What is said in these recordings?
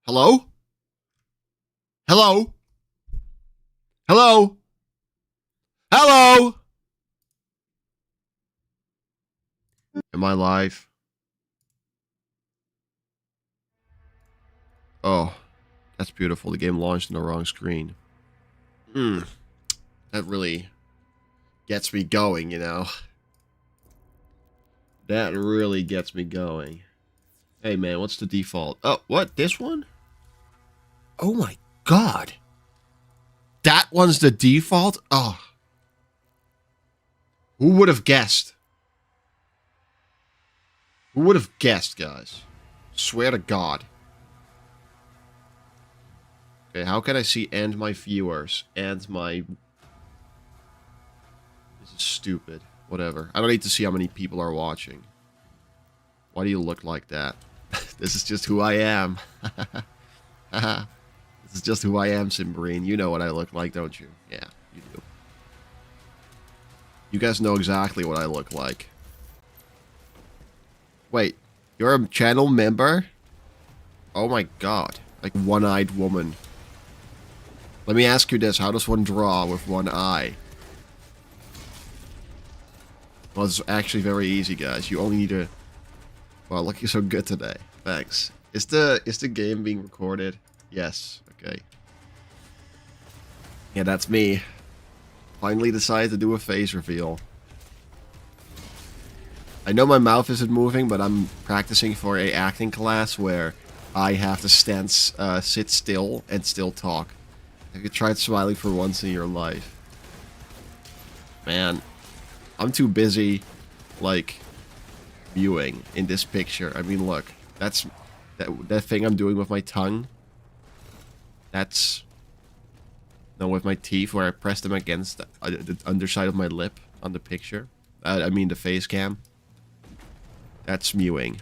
Hello? Hello? Hello? Hello? Am I live? Oh, that's beautiful. The game launched on the wrong screen. That really gets me going, you know? That really gets me going. Hey, man, what's the default? Oh, what? This one? Oh my god. That one's the default? Oh. Who would have guessed? Who would have guessed, guys? Swear to God. Okay, how can I see and my viewers and my... This is stupid. Whatever. I don't need to see how many people are watching. Why do you look like that? This is just who I am. This is just who I am, Simbrine. You know what I look like, don't you? Yeah, you do. You guys know exactly what I look like. Wait, you're a channel member? Oh my god. Like one-eyed woman. Let me ask you this, how does one draw with one eye? Well, it's actually very easy, guys. You only need to... Wow, looking so good today. Thanks. Is the game being recorded? Yes. Okay. Yeah, that's me. Finally decided to do a face reveal. I know my mouth isn't moving, but I'm practicing for a acting class where I have to sit still and still talk. Have you tried smiling for once in your life? Man, I'm too busy, like, viewing in this picture. I mean, look, that's that thing I'm doing with my tongue. That's no, with my teeth where I press them against the underside of my lip on the picture. I mean the face cam. That's mewing.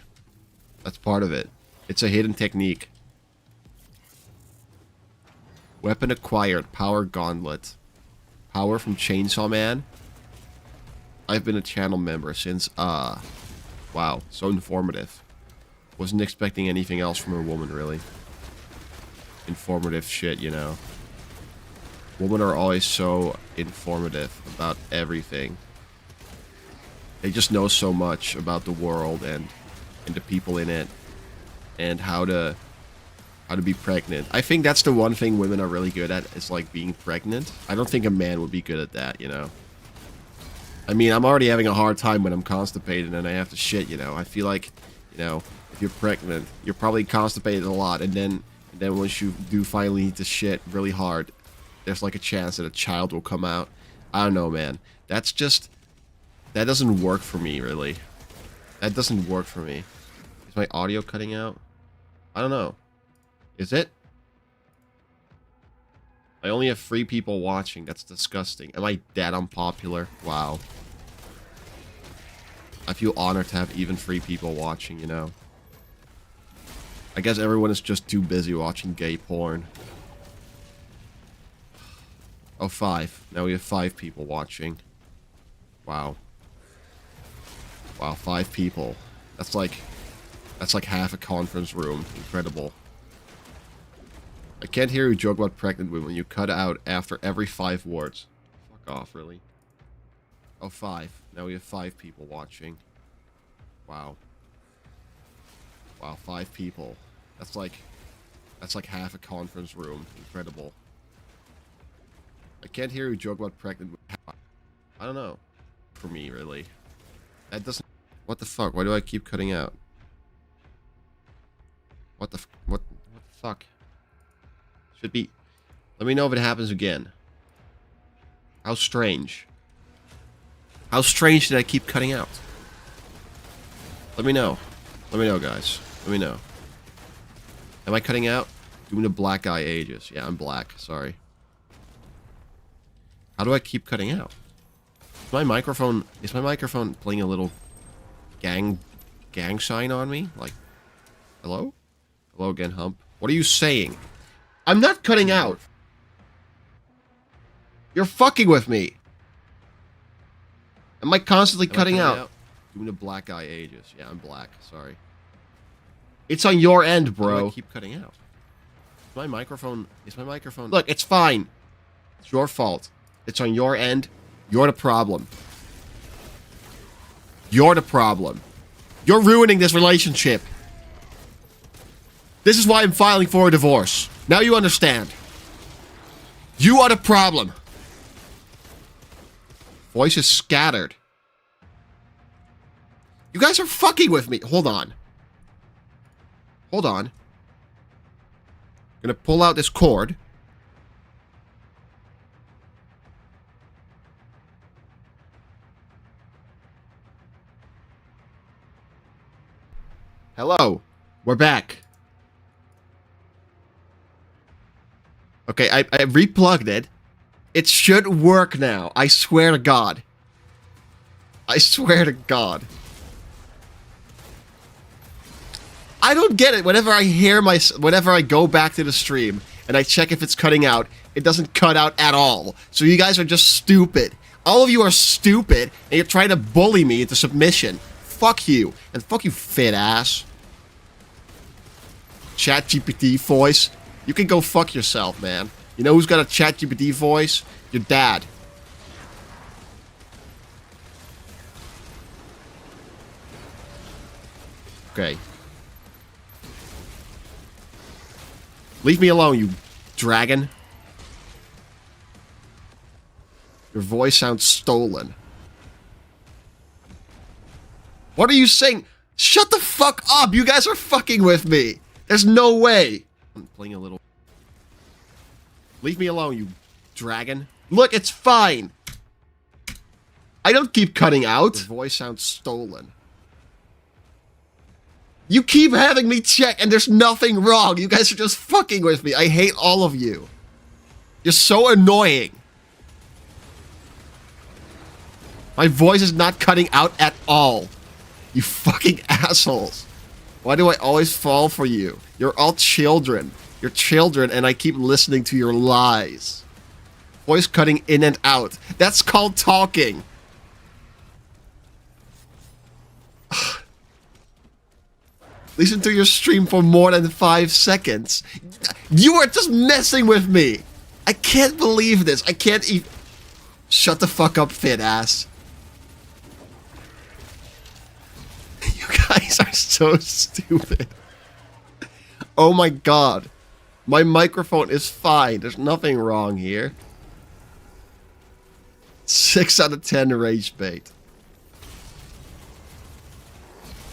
That's part of it. It's a hidden technique. Weapon acquired. Power gauntlet. Power from Chainsaw Man. I've been a channel member since, wow, so informative. Wasn't expecting anything else from a woman, really. Informative shit, you know. Women are always so informative about everything. They just know so much about the world and the people in it. And how to be pregnant. I think that's the one thing women are really good at, is like being pregnant. I don't think a man would be good at that, you know. I mean, I'm already having a hard time when I'm constipated and I have to shit, you know. I feel like, you know, if you're pregnant, you're probably constipated a lot, and then once you do finally need to shit really hard, there's like a chance that a child will come out. I don't know, man. That's just... That doesn't work for me, really. That doesn't work for me. Is my audio cutting out? I don't know. Is it? I only have 3 people watching. That's disgusting. Am I that unpopular? Wow. I feel honored to have even 3 people watching, you know. I guess everyone is just too busy watching gay porn. Oh, 5. Now we have 5 people watching. Wow. Wow, 5 people. That's like half a conference room. Incredible. I can't hear you joke about pregnant women. You cut out after every 5 words. Fuck off, really. Oh, 5. Now we have 5 people watching. Wow. Wow, 5 people. That's like half a conference room. Incredible. I can't hear you joke about pregnant women. I don't know. For me, really. That doesn't... What the fuck? Why do I keep cutting out? What the fuck? Should be... Let me know if it happens again. How strange. How strange did I keep cutting out? Let me know. Let me know, guys. Let me know. Am I cutting out? Doing the black guy ages. Yeah, I'm black. Sorry. How do I keep cutting out? Is my microphone playing a little gang sign on me? Like, hello? Hello again, Hump. What are you saying? I'm not cutting out. You're fucking with me. Am I constantly cutting out? Doing the black guy ages. Yeah, I'm black. Sorry. It's on your end, bro. How do I keep cutting out? My microphone... Is my microphone... Look, it's fine. It's your fault. It's on your end. You're the problem. You're the problem. You're ruining this relationship. This is why I'm filing for a divorce. Now you understand. You are the problem. Voice is scattered. You guys are fucking with me. Hold on. Hold on. I'm gonna pull out this cord. Hello. We're back. Okay, I replugged it. It should work now. I swear to God. I swear to God. I don't get it. Whenever I go back to the stream and I check if it's cutting out, it doesn't cut out at all. So you guys are just stupid. All of you are stupid, and you're trying to bully me into submission. Fuck you. And fuck you, fit ass. ChatGPT voice. You can go fuck yourself, man. You know who's got a ChatGPT voice? Your dad. Okay. Leave me alone, you dragon. Your voice sounds stolen. What are you saying? Shut the fuck up! You guys are fucking with me! There's no way! I'm playing a little... Leave me alone, you dragon. Look, it's fine! I don't keep cutting out. Your voice sounds stolen. You keep having me check and there's nothing wrong. You guys are just fucking with me. I hate all of you. You're so annoying. My voice is not cutting out at all. You fucking assholes. Why do I always fall for you? You're all children. You're children and I keep listening to your lies. Voice cutting in and out. That's called talking. Listen to your stream for more than 5 seconds. You are just messing with me. I can't believe this. I can't even... Shut the fuck up, fit ass. You guys are so stupid. Oh my god. My microphone is fine. There's nothing wrong here. 6 out of 10 rage bait.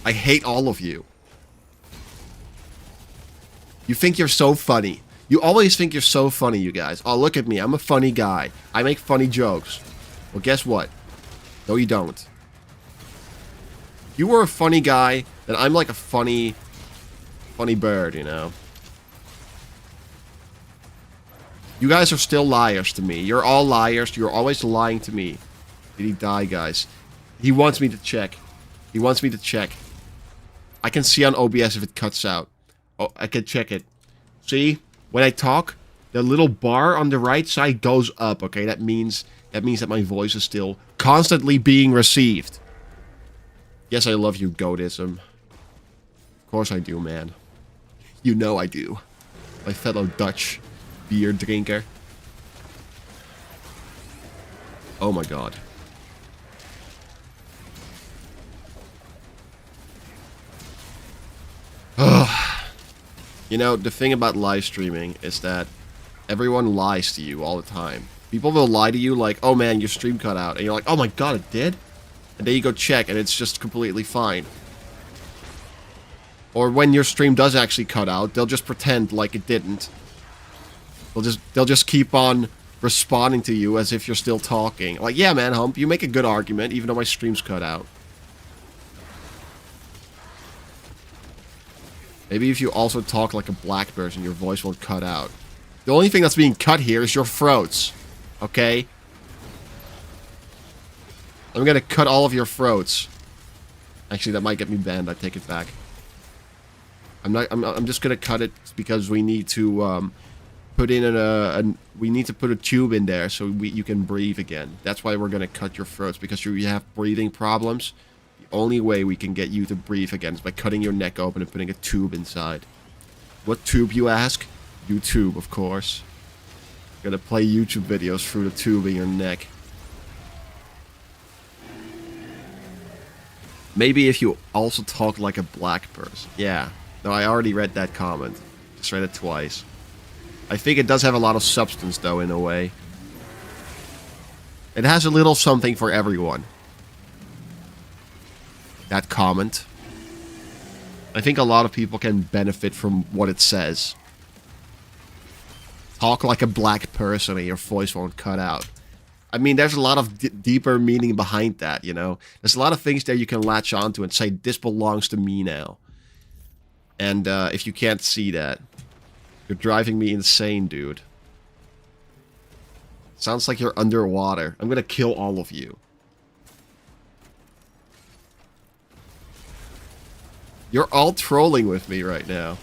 I hate all of you. You think you're so funny. You always think you're so funny, you guys. Oh, look at me. I'm a funny guy. I make funny jokes. Well, guess what? No, you don't. You were a funny guy, then I'm like a funny bird, you know? You guys are still liars to me. You're all liars. You're always lying to me. Did he die, guys? He wants me to check. He wants me to check. I can see on OBS if it cuts out. Oh, I can check it. See? When I talk, the little bar on the right side goes up, okay? That means that my voice is still constantly being received. Yes, I love you, Goatism. Of course I do, man. You know I do. My fellow Dutch beer drinker. Oh my god. You know, the thing about live streaming is that everyone lies to you all the time. People will lie to you like, oh man, your stream cut out. And you're like, oh my god, it did? And then you go check and it's just completely fine. Or when your stream does actually cut out, they'll just pretend like it didn't. They'll just keep on responding to you as if you're still talking. Like, yeah man, Hump, you make a good argument even though my stream's cut out. Maybe if you also talk like a black person, your voice won't cut out. The only thing that's being cut here is your throats. Okay? I'm gonna cut all of your throats. Actually, that might get me banned. I take it back. I'm just gonna cut it because we need to put in we need to put a tube in there so you can breathe again. That's why we're gonna cut your throats, because you have breathing problems. The only way we can get you to breathe again is by cutting your neck open and putting a tube inside. What tube, you ask? YouTube, of course. Gotta play YouTube videos through the tube in your neck. Maybe if you also talk like a black person. Yeah. No, I already read that comment. Just read it twice. I think it does have a lot of substance, though, in a way. It has a little something for everyone. That comment. I think a lot of people can benefit from what it says. Talk like a black person and your voice won't cut out. I mean, there's a lot of deeper meaning behind that, you know? There's a lot of things there you can latch onto and say, this belongs to me now. And if you can't see that, you're driving me insane, dude. Sounds like you're underwater. I'm gonna kill all of you. You're all trolling with me right now.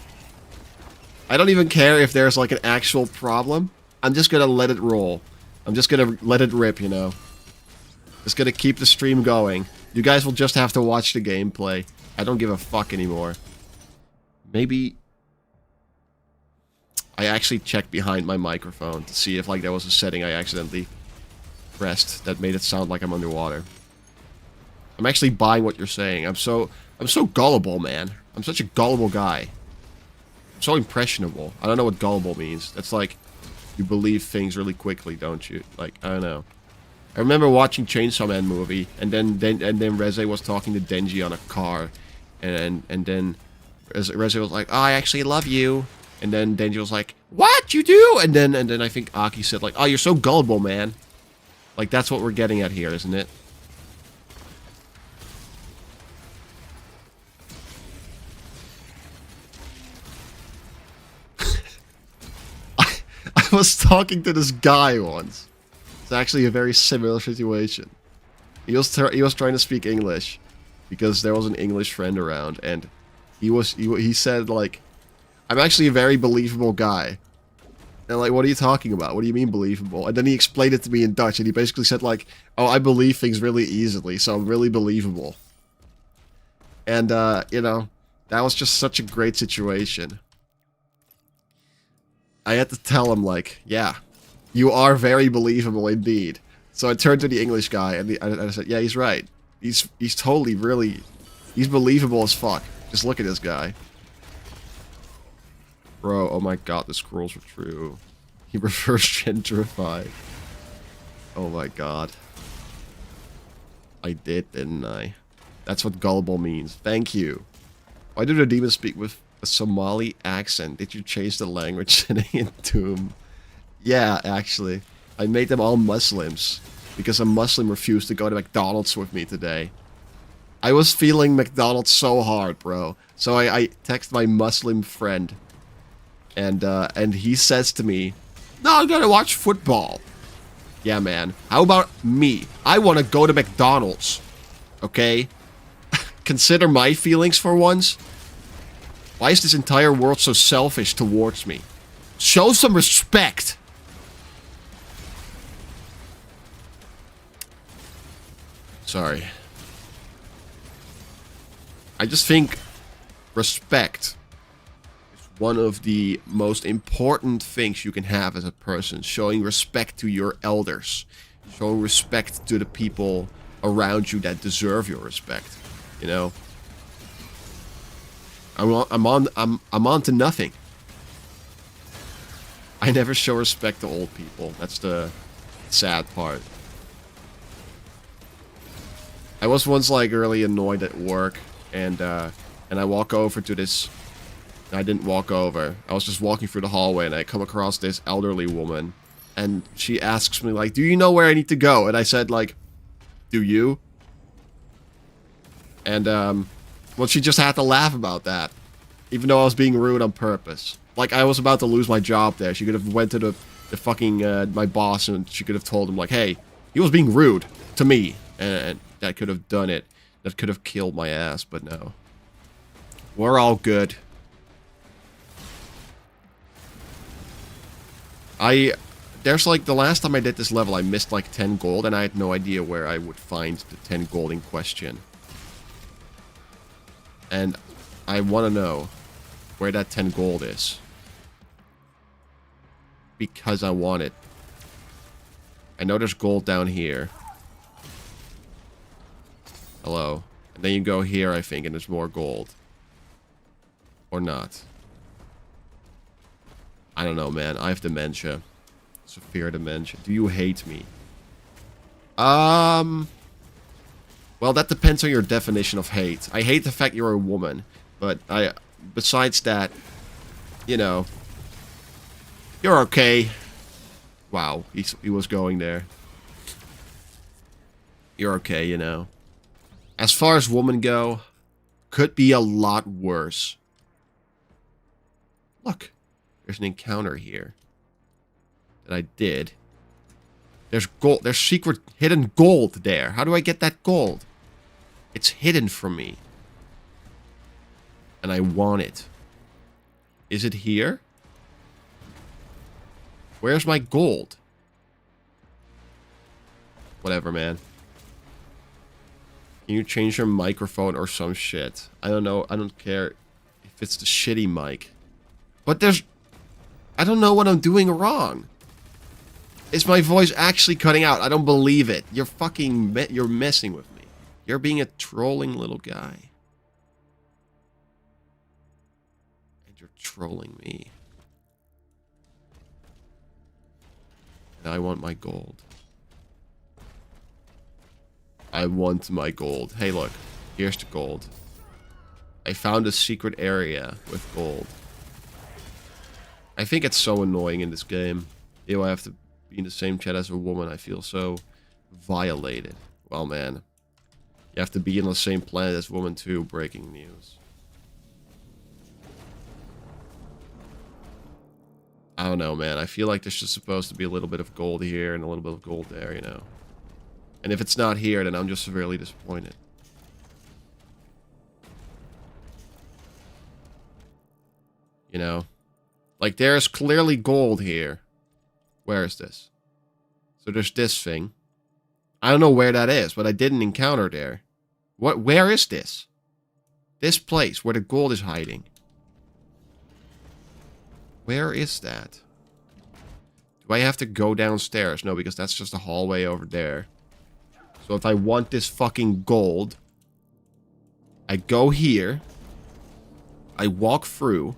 I don't even care if there's like an actual problem. I'm just gonna let it roll. I'm just gonna let it rip, you know. Just gonna keep the stream going. You guys will just have to watch the gameplay. I don't give a fuck anymore. Maybe I actually checked behind my microphone to see if like there was a setting I accidentally pressed that made it sound like I'm underwater. I'm actually buying what you're saying. I'm so gullible, man. I'm such a gullible guy. I'm so impressionable. I don't know what gullible means. That's like you believe things really quickly, don't you? Like, I don't know. I remember watching Chainsaw Man movie, and then Reze was talking to Denji on a car, and then Reze was like, "Oh, I actually love you," and then Denji was like, "What you do?" And then I think Aki said like, "Oh, you're so gullible, man." Like that's what we're getting at here, isn't it? I was talking to this guy once. It's actually a very similar situation. He was trying to speak English because there was an English friend around, and he said like, "I'm actually a very believable guy." And I'm like, "What are you talking about? What do you mean believable?" And then he explained it to me in Dutch, and he basically said like, "Oh, I believe things really easily, so I'm really believable." And you know, that was just such a great situation. I had to tell him, like, yeah, you are very believable indeed. So I turned to the English guy, and I said, yeah, he's right. He's totally, really, he's believable as fuck. Just look at this guy. Bro, oh my god, the scrolls were true. He reverse gentrified. Oh my god. I did, didn't I? That's what gullible means. Thank you. Why do the demons speak with a Somali accent? Did you change the language setting in Doom? Yeah, actually. I made them all Muslims. Because a Muslim refused to go to McDonald's with me today. I was feeling McDonald's so hard, bro. So I text my Muslim friend. And he says to me, "No, I gotta watch football." Yeah, man. How about me? I want to go to McDonald's. Okay? Consider my feelings for once. Why is this entire world so selfish towards me? Show some respect! Sorry. I just think respect is one of the most important things you can have as a person. Showing respect to your elders. Showing respect to the people around you that deserve your respect. You know? I'm on to nothing. I never show respect to old people. That's the sad part. I was once like really annoyed at work, and I walk over to this. I didn't walk over. I was just walking through the hallway, and I come across this elderly woman, and she asks me like, "Do you know where I need to go?" And I said like, "Do you?" And well, she just had to laugh about that, even though I was being rude on purpose. Like I was about to lose my job there. She could have went to the fucking my boss, and she could have told him like, "Hey, he was being rude to me," and that could have done it. That could have killed my ass, but no. We're all good. There's like, the last time I did this level, I missed like 10 gold, and I had no idea where I would find the 10 gold in question. And I want to know where that 10 gold is. because I want it. I know there's gold down here. Hello. And then you go here, I think, and there's more gold. Or not. I don't know, man. I have dementia. Severe dementia. Do you hate me? Well, that depends on your definition of hate. I hate the fact you're a woman. But besides that, you know, you're okay. Wow, he was going there. You're okay, you know. As far as women go, could be a lot worse. Look, there's an encounter here that I did. There's gold. There's secret hidden gold there. How do I get that gold? It's hidden from me. And I want it. Is it here? Where's my gold? Whatever, man. Can you change your microphone or some shit? I don't know. I don't care if it's the shitty mic. But there's... I don't know what I'm doing wrong. Is my voice actually cutting out? I don't believe it. You're fucking... You're messing with me. You're being a trolling little guy. And you're trolling me. And I want my gold. I want my gold. Hey, look. Here's the gold. I found a secret area with gold. I think it's so annoying in this game. Ew, I have to be in the same chat as a woman. I feel so violated. Well, man. You have to be in the same planet as woman too. Breaking news. I don't know, man. I feel like there's just supposed to be a little bit of gold here and a little bit of gold there, you know. And if it's not here, then I'm just severely disappointed. You know? Like, there's clearly gold here. Where is this? So there's this thing. I don't know where that is, but I didn't encounter there. Where is this? This place where the gold is hiding. Where is that? Do I have to go downstairs? No, because that's just a hallway over there. So if I want this fucking gold, I go here. I walk through.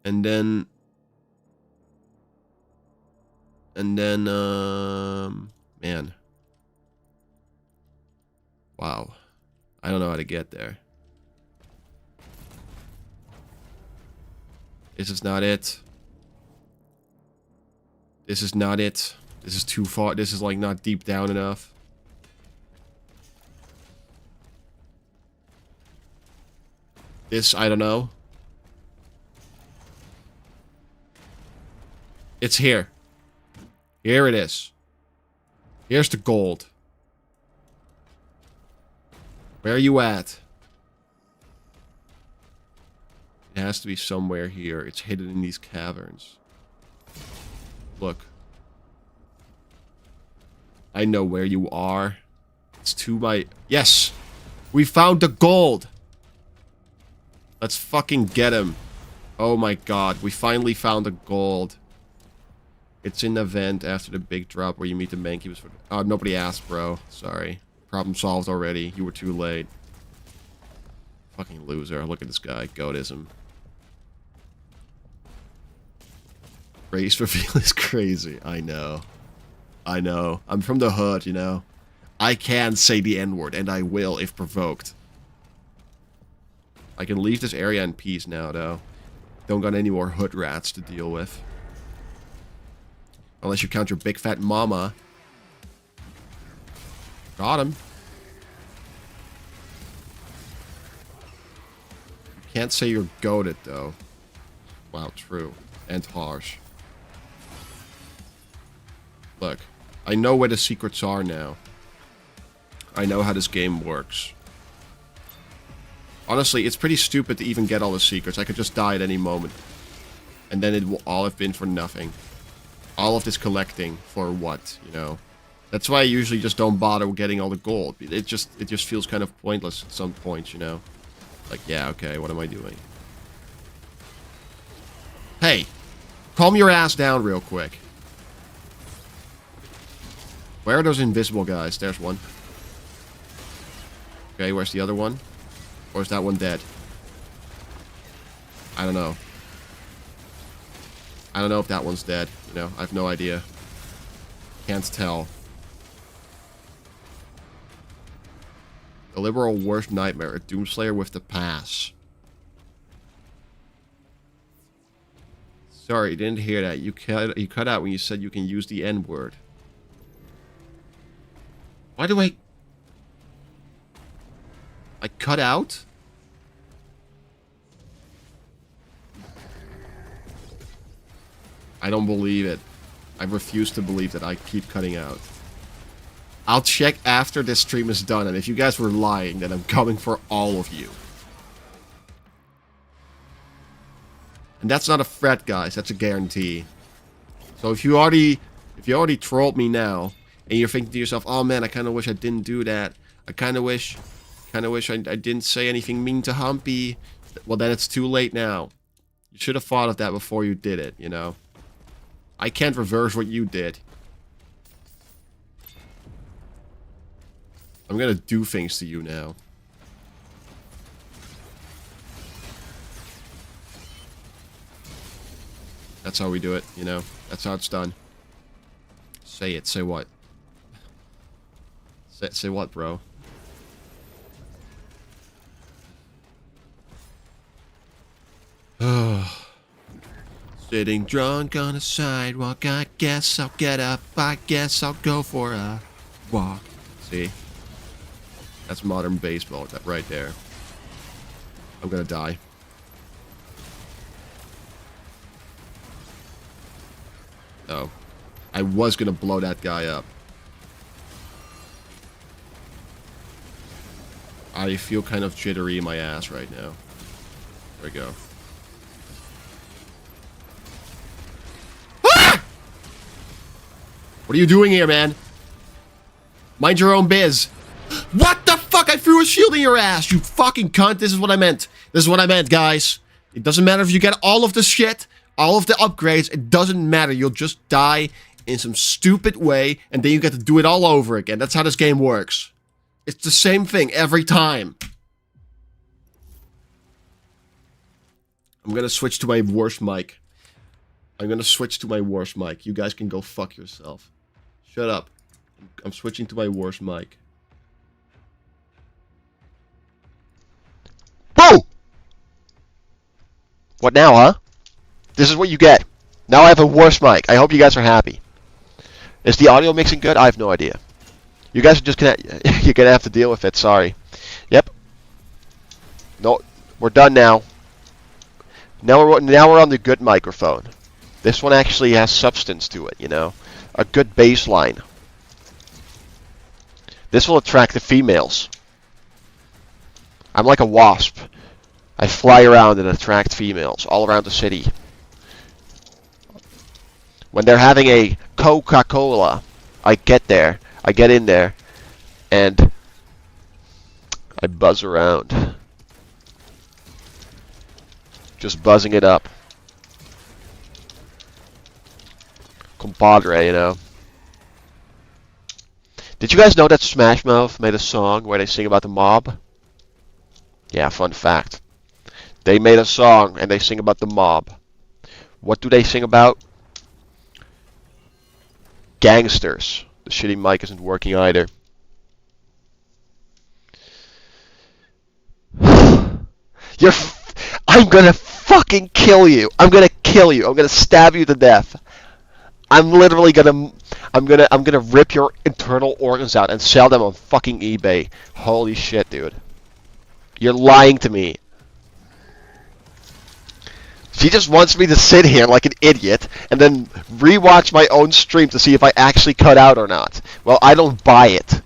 And then, man. Wow. I don't know how to get there. This is not it. This is not it. This is too far. This is like not deep down enough. This, I don't know. It's here. Here it is. Here's the gold. Where are you at? It has to be somewhere here. It's hidden in these caverns. Look. I know where you are. It's to my... Yes! We found the gold! Let's fucking get him. Oh my god. We finally found the gold. It's in the vent after the big drop where you meet the Mankey. Oh, nobody asked, bro. Sorry. Problem solved already. You were too late. Fucking loser. Look at this guy. Goatism. Race reveal is crazy. I know. I know. I'm from the hood, you know. I can say the N-word, and I will if provoked. I can leave this area in peace now, though. Don't got any more hood rats to deal with. Unless you count your big fat mama. Got him. You can't say you're goated, though. Wow, true. And harsh. Look. I know where the secrets are now. I know how this game works. Honestly, it's pretty stupid to even get all the secrets. I could just die at any moment. And then it will all have been for nothing. All of this collecting for what, you know? That's why I usually just don't bother getting all the gold. It just feels kind of pointless at some point, you know? Like, yeah, okay, what am I doing? Hey, Calm your ass down real quick. Where are those invisible guys? There's one. Okay, where's the other one? Or is that one dead? I don't know. I don't know if that one's dead. You know, I have no idea. Can't tell. The liberal worst nightmare. A Doomslayer with the pass. Sorry, didn't hear that. You cut out when you said you can use the N-word. Why do I cut out? I don't believe it. I refuse to believe that I keep cutting out. I'll check after this stream is done, and if you guys were lying, then I'm coming for all of you. And that's not a threat, guys. That's a guarantee. So if you already trolled me now, and you're thinking to yourself, "Oh man, I kind of wish I didn't do that. I kind of wish I didn't say anything mean to Humpy." Well, then it's too late now. You should have thought of that before you did it, you know? I can't reverse what you did. I'm gonna do things to you now. That's how we do it, you know? That's how it's done. Say it. Say what? Say what, bro? Sitting drunk on a sidewalk, I guess I'll get up, I guess I'll go for a walk. See? That's modern baseball, that right there. I'm gonna die. Oh. I was gonna blow that guy up. I feel kind of jittery in my ass right now. There we go. Ah! What are you doing here, man? Mind your own biz. What the fuck? I threw a shield in your ass, you fucking cunt. This is what I meant. This is what I meant, guys. It doesn't matter if you get all of the shit, all of the upgrades. It doesn't matter. You'll just die in some stupid way, and then you get to do it all over again. That's how this game works. It's the same thing every time. I'm gonna switch to my worst mic. I'm gonna switch to my worst mic. You guys can go fuck yourself. Shut up. I'm switching to my worst mic. Whoa! What now, huh? This is what you get. Now I have a worse mic. I hope you guys are happy. Is the audio mixing good? I have no idea. You guys are just gonna you're gonna have to deal with it. Sorry. Yep. No, we're done now. Now we're on the good microphone. This one actually has substance to it, you know, a good bass line. This will attract the females. I'm like a wasp. I fly around and attract females all around the city. When they're having a Coca-Cola, I get there. I get in there, and I buzz around. Just buzzing it up. Compadre, you know. Did you guys know that Smash Mouth made a song where they sing about the mob? Yeah, fun fact. They made a song and they sing about the mob. What do they sing about? Gangsters. The shitty mic isn't working either. I'm gonna fucking kill you. I'm gonna kill you. I'm gonna stab you to death. I'm literally gonna rip your internal organs out and sell them on fucking eBay. Holy shit, dude. You're lying to me. She just wants me to sit here like an idiot and then rewatch my own stream to see if I actually cut out or not. Well, I don't buy it.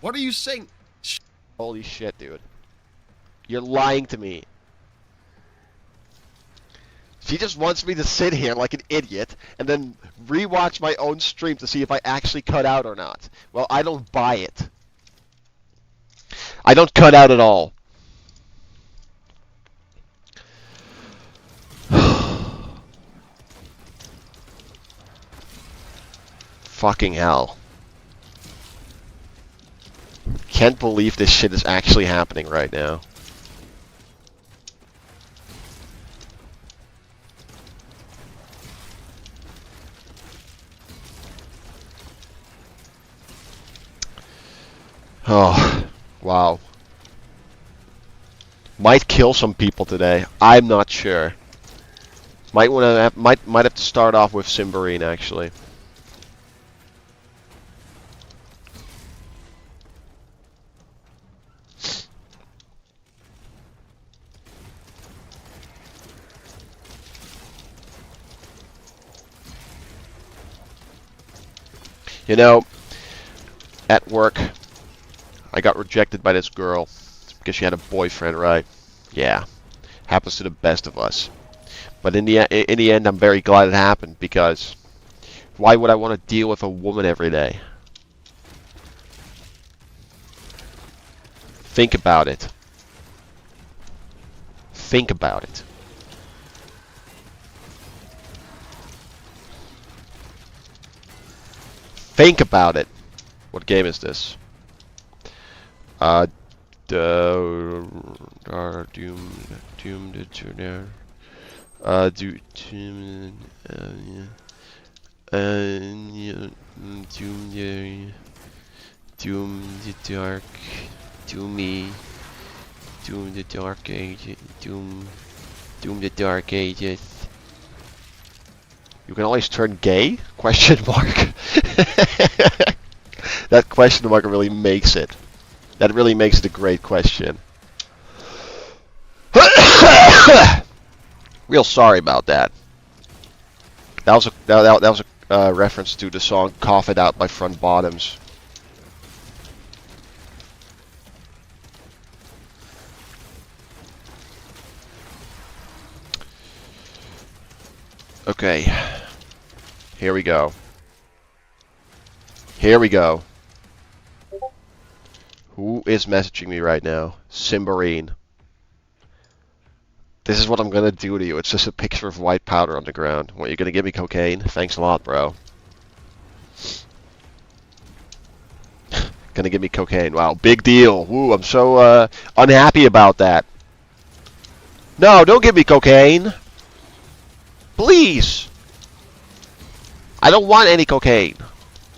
What are you saying? Holy shit, dude. You're lying to me. She just wants me to sit here like an idiot and then rewatch my own stream to see if I actually cut out or not. Well, I don't buy it. I don't cut out at all. fucking hell. Can't believe this shit is actually happening right now. Oh, wow. Might kill some people today. I'm not sure. Might have to start off with Cymberine actually. You know, at work, I got rejected by this girl because she had a boyfriend, right? Yeah, happens to the best of us. But in the end, I'm very glad it happened, because why would I want to deal with a woman every day? Think about it. Think about it. Think about it. What game is this? Doom the Dark, Doomy, Doom the Dark Ages, Doom the Dark Ages. You can always turn gay? Question mark. That question mark really makes it. That really makes it a great question. Real sorry about that. That was a reference to the song "Cough It Out" by Front Bottoms. Okay, here we go. Here we go. Who is messaging me right now? Cymberine. This is what I'm gonna do to you. It's just a picture of white powder on the ground. What, you're gonna give me cocaine? Thanks a lot, bro. Gonna give me cocaine. Wow, big deal. Woo, I'm so unhappy about that. No, don't give me cocaine. Please. I don't want any cocaine.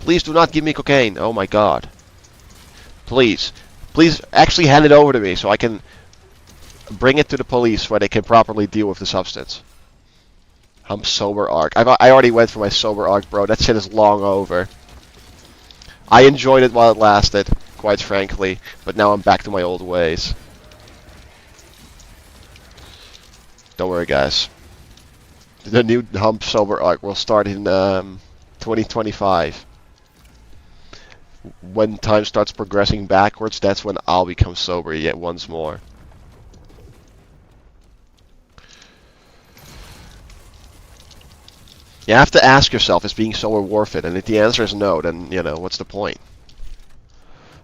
Please do not give me cocaine. Oh my god. Please. Please actually hand it over to me so I can bring it to the police where they can properly deal with the substance. I'm sober arc. I already went for my sober arc, bro. That shit is long over. I enjoyed it while it lasted, quite frankly, but now I'm back to my old ways. Don't worry, guys. The new Hump Sober arc will start in 2025. When time starts progressing backwards, that's when I'll become sober yet once more. You have to ask yourself, is being sober worth it? And if the answer is no, then, you know, what's the point?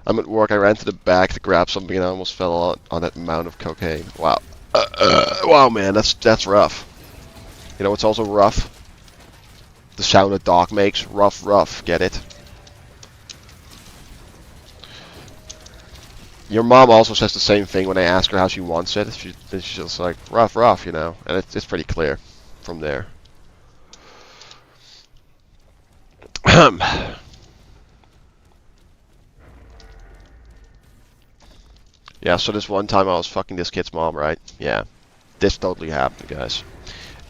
I'm at work, I ran to the back to grab something and I almost fell on that mound of cocaine. Wow. Wow, man, that's rough. You know what's also rough? The sound a dog makes. Rough, rough. Get it? Your mom also says the same thing when I ask her how she wants it. She's just like, rough, rough, you know? And it's pretty clear from there. Yeah, so this one time I was fucking this kid's mom, right? Yeah. This totally happened, guys.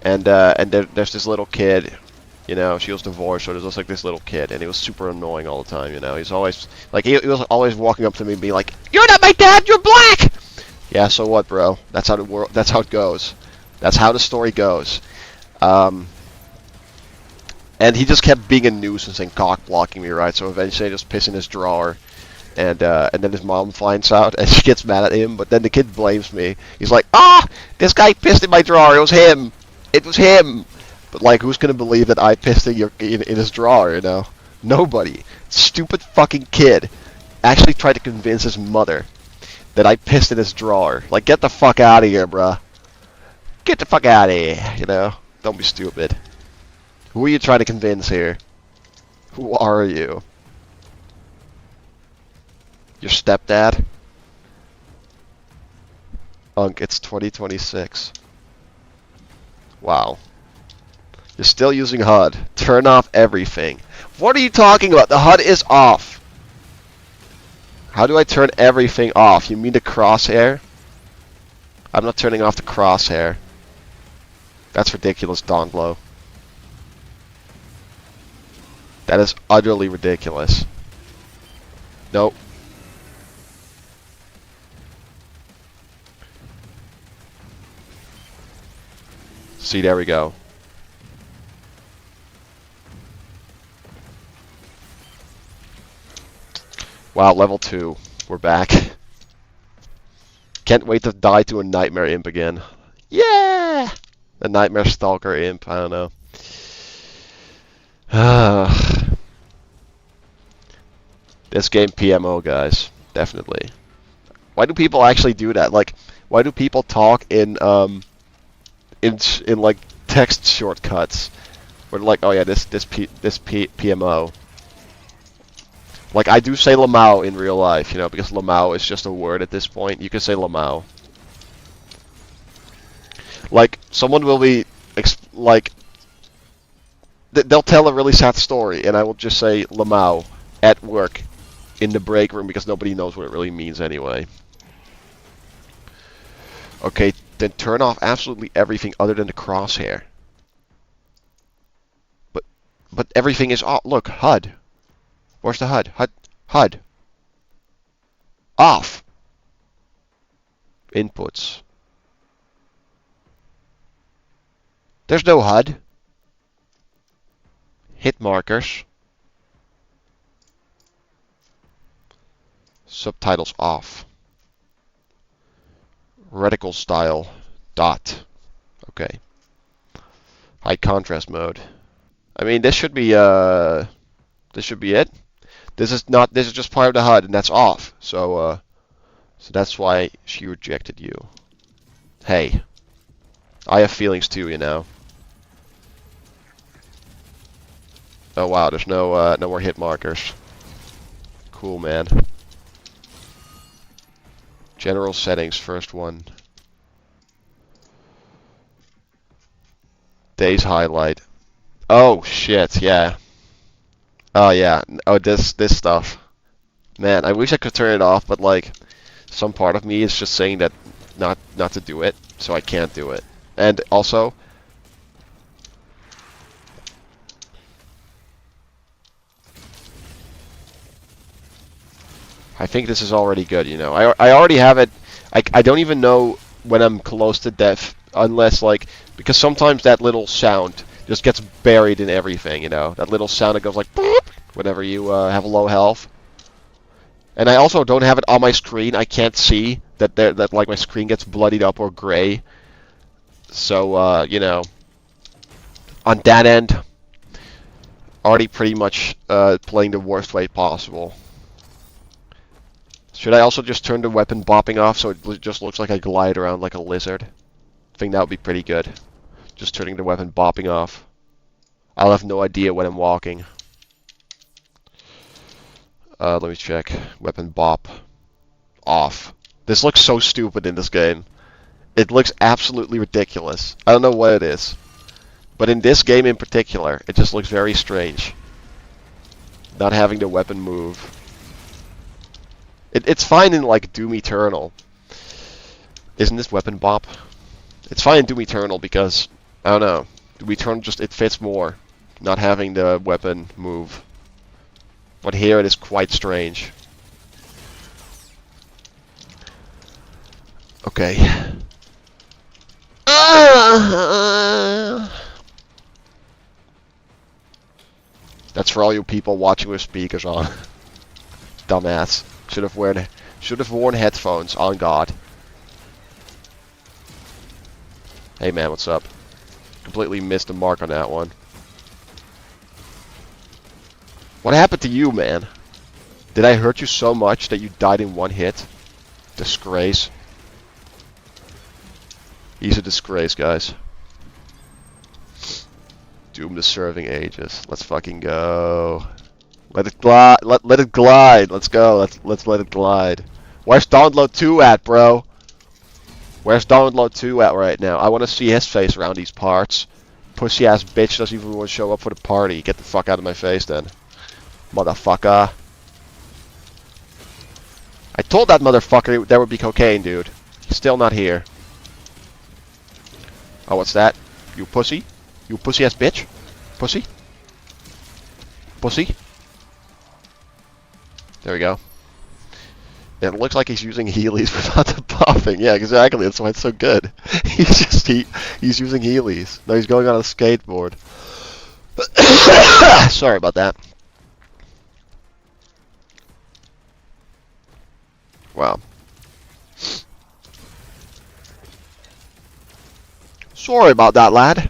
And there's this little kid, you know, she was divorced, so there's just like this little kid, and he was super annoying all the time, you know. He's always, like, he was always walking up to me and being like, "You're not my dad, you're black!" Yeah, so what, bro? That's how it goes. That's how the story goes. And he just kept being a nuisance and cock-blocking me, right? So eventually I just piss in his drawer. And then his mom finds out, and she gets mad at him, but then the kid blames me. He's like, "Ah, this guy pissed in my drawer, it was him! It was him!" But, like, who's gonna believe that I pissed in his drawer, you know? Nobody. Stupid fucking kid actually tried to convince his mother that I pissed in his drawer. Like, get the fuck out of here, bruh. Get the fuck out of here, you know? Don't be stupid. Who are you trying to convince here? Who are you? Your stepdad? Unk, it's 2026. Wow. You're still using HUD. Turn off everything. What are you talking about? The HUD is off. How do I turn everything off? You mean the crosshair? I'm not turning off the crosshair. That's ridiculous, Donglo. That is utterly ridiculous. Nope. See, there we go. Wow, level 2. We're back. Can't wait to die to a Nightmare Imp again. Yeah! A Nightmare Stalker Imp, I don't know. This game PMO, guys. Definitely. Why do people actually do that? Like, why do people talk in like text shortcuts? Where they're like, oh yeah, this PMO. Like, I do say Lamau in real life, you know, because Lamau is just a word at this point. You can say Lamau. Like, someone will be, they'll tell a really sad story, and I will just say Lamau at work in the break room because nobody knows what it really means anyway. Okay, then turn off absolutely everything other than the crosshair. But everything is off. Look, HUD. Where's the HUD? HUD. Off. Inputs. There's no HUD. Hit markers. Subtitles off. Reticle style. Dot. Okay. High contrast mode. I mean, this should be it. This is just part of the HUD, and that's off. So that's why she rejected you. Hey, I have feelings too, you know. Oh wow, there's no more hit markers. Cool, man. General settings, first one. Days highlight. Oh shit, yeah. Oh yeah. Oh, this stuff. Man, I wish I could turn it off, but like, some part of me is just saying that not to do it, so I can't do it. And also, I think this is already good, you know. I already have it. I don't even know when I'm close to death, unless like, because sometimes that little sound just gets buried in everything, you know. That little sound that goes like boop whenever you have low health. And I also don't have it on my screen. I can't see that like my screen gets bloodied up or gray. So you know, on that end, already pretty much playing the worst way possible. Should I also just turn the weapon bopping off so it just looks like I glide around like a lizard? I think that would be pretty good. Just turning the weapon bopping off. I'll have no idea when I'm walking. Let me check. Weapon bop. Off. This looks so stupid in this game. It looks absolutely ridiculous. I don't know what it is. But in this game in particular, it just looks very strange. Not having the weapon move. It's fine in like Doom Eternal. Isn't this weapon bop? It's fine in Doom Eternal because, I don't know, Doom Eternal just, it fits more. Not having the weapon move. But here it is quite strange. Okay. That's for all you people watching with speakers on. Dumbass. Should have worn headphones, on God. Hey man, what's up? Completely missed the mark on that one. What happened to you, man? Did I hurt you so much that you died in one hit? Disgrace. He's a disgrace, guys. Doom the serving ages. Let's fucking go. Let it glide. Let it glide. Let's go. Let's let it glide. Where's Download 2 at, bro? Where's Download 2 at right now? I want to see his face around these parts. Pussy ass bitch doesn't even want to show up for the party. Get the fuck out of my face then. Motherfucker. I told that motherfucker there would be cocaine, dude. He's still not here. Oh, what's that? You pussy? You pussy ass bitch? Pussy? Pussy? There we go. It looks like he's using Heelys without the buffing. Yeah, exactly. That's why it's so good. He's using Heelys. No, he's going on a skateboard. Sorry about that. Wow. Sorry about that, lad.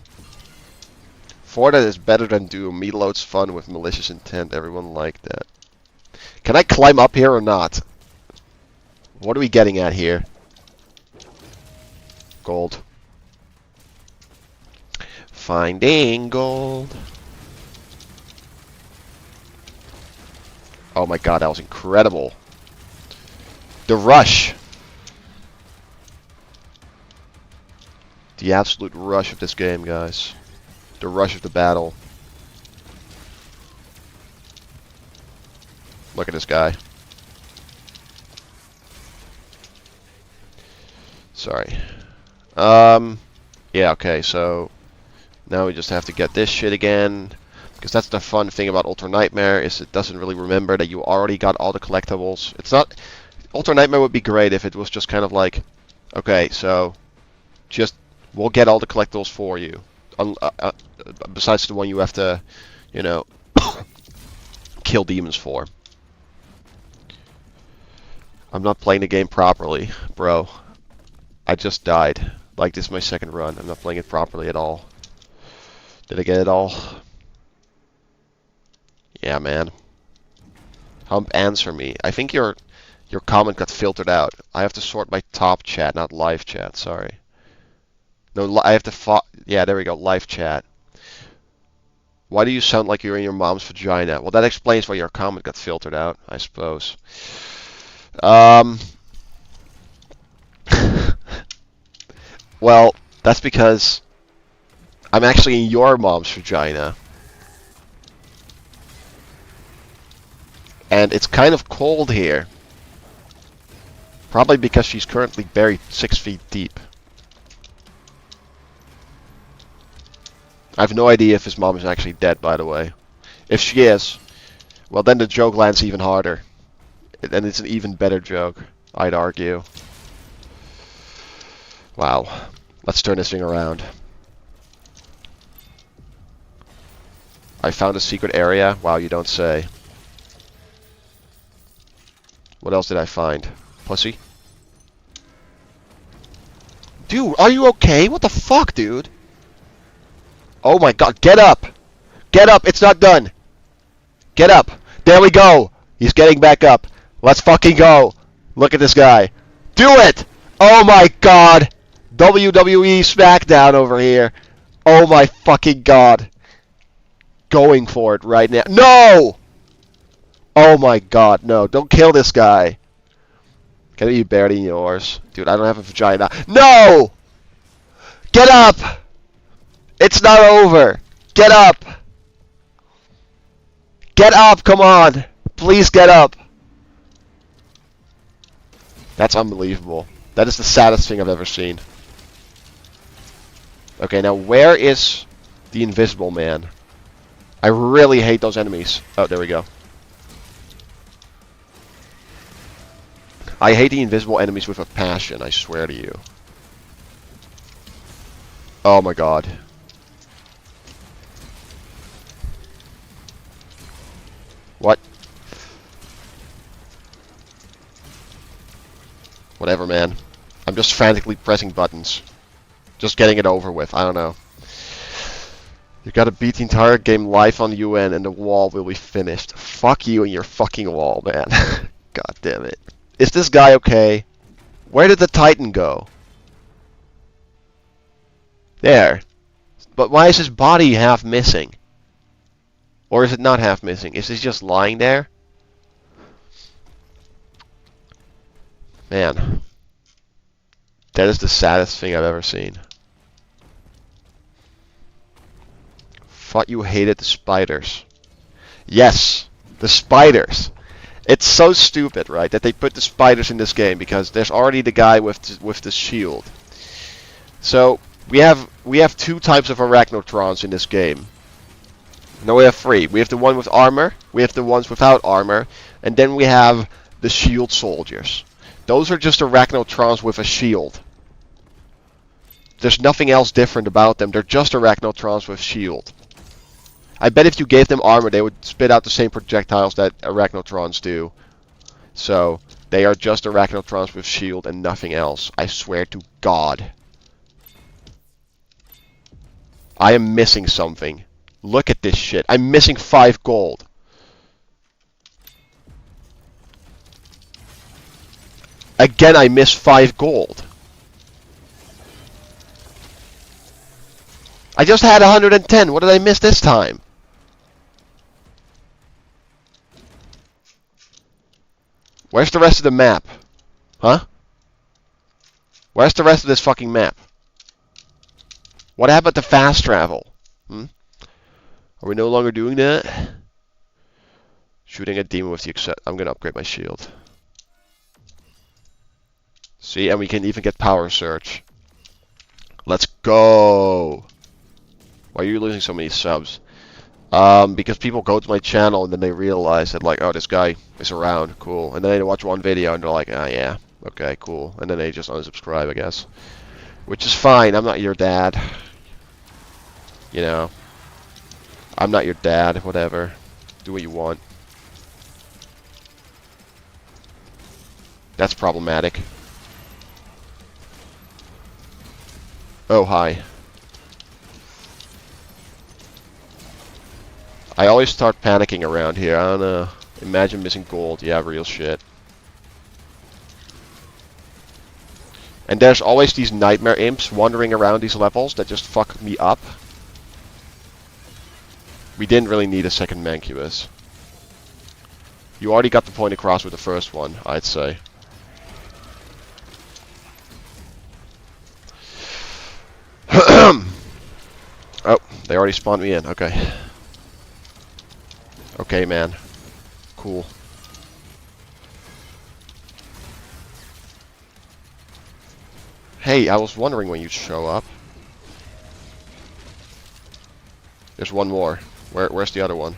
Fortnite is better than Doom. Meatload's fun with malicious intent. Everyone liked that. Can I climb up here or not? What are we getting at here? Gold. Finding gold. Oh my god, that was incredible. The rush. The absolute rush of this game, guys. The rush of the battle. Look at this guy. Sorry. Yeah, okay, so now we just have to get this shit again. Because that's the fun thing about Ultra Nightmare, is it doesn't really remember that you already got all the collectibles. It's not... Ultra Nightmare would be great if it was just kind of like, okay, so just we'll get all the collectibles for you. Besides the one you have to, you know, kill demons for. I'm not playing the game properly, bro. I just died. Like, this is my second run. I'm not playing it properly at all. Did I get it all? Yeah, man. Hump, answer me. I think your comment got filtered out. I have to sort by top chat, not live chat. Sorry. No, I have to... Yeah, there we go. Live chat. Why do you sound like you're in your mom's vagina? Well, that explains why your comment got filtered out, I suppose. Well, that's because I'm actually in your mom's vagina. And it's kind of cold here. Probably because she's currently buried 6 feet deep. I have no idea if his mom is actually dead, by the way. If she is, well, then the joke lands even harder. And it's an even better joke, I'd argue. Wow. Let's turn this thing around. I found a secret area. Wow, you don't say. What else did I find? Pussy? Dude, are you okay? What the fuck, dude? Oh my god, get up! Get up, it's not done! Get up! There we go! He's getting back up. Let's fucking go! Look at this guy. Do it! Oh my god! WWE SmackDown over here. Oh my fucking god. Going for it right now. No! Oh my god, no. Don't kill this guy. Can it be buried in yours? Dude, I don't have a vagina. No! Get up! It's not over. Get up! Get up, come on! Please get up! That's unbelievable. That is the saddest thing I've ever seen. Okay, now where is the Invisible Man? I really hate those enemies. Oh, there we go. I hate the invisible enemies with a passion, I swear to you. Oh my god. What? Whatever, man. I'm just frantically pressing buttons. Just getting it over with. I don't know. You gotta beat the entire game live on UN and the wall will be finished. Fuck you and your fucking wall, man. God damn it. Is this guy okay? Where did the Titan go? There. But why is his body half missing? Or is it not half missing? Is this just lying there? Man. That is the saddest thing I've ever seen. Thought you hated the spiders. Yes, the spiders. It's so stupid, right, that they put the spiders in this game because there's already the guy with the shield. So we have two types of Arachnotrons in this game. No, we have three. We have the one with armor, we have the ones without armor, and then we have the shield soldiers. Those are just Arachnotrons with a shield. There's nothing else different about them. They're just Arachnotrons with shield. I bet if you gave them armor, they would spit out the same projectiles that Arachnotrons do. So, they are just Arachnotrons with shield and nothing else. I swear to God. I am missing something. Look at this shit. I'm missing 5 gold. Again, I missed 5 gold. I just had 110. What did I miss this time? Where's the rest of the map? Huh? Where's the rest of this fucking map? What happened to fast travel? Are we no longer doing that? Shooting a demon with the accept. I'm gonna upgrade my shield. See, and we can even get power surge. Let's go. Why are you losing so many subs? Because people go to my channel and then they realize that, like, oh, this guy is around, cool. And then they watch one video and they're like, ah, yeah, okay, cool. And then they just unsubscribe, I guess. Which is fine. I'm not your dad. You know. I'm not your dad. Whatever. Do what you want. That's problematic. Oh, hi. I always start panicking around here. I don't know. Imagine missing gold. Yeah, real shit. And there's always these nightmare imps wandering around these levels that just fuck me up. We didn't really need a second Mancubus. You already got the point across with the first one, I'd say. Oh, they already spawned me in. Okay. Okay, man. Cool. Hey, I was wondering when you'd show up. There's one more. Where's the other one?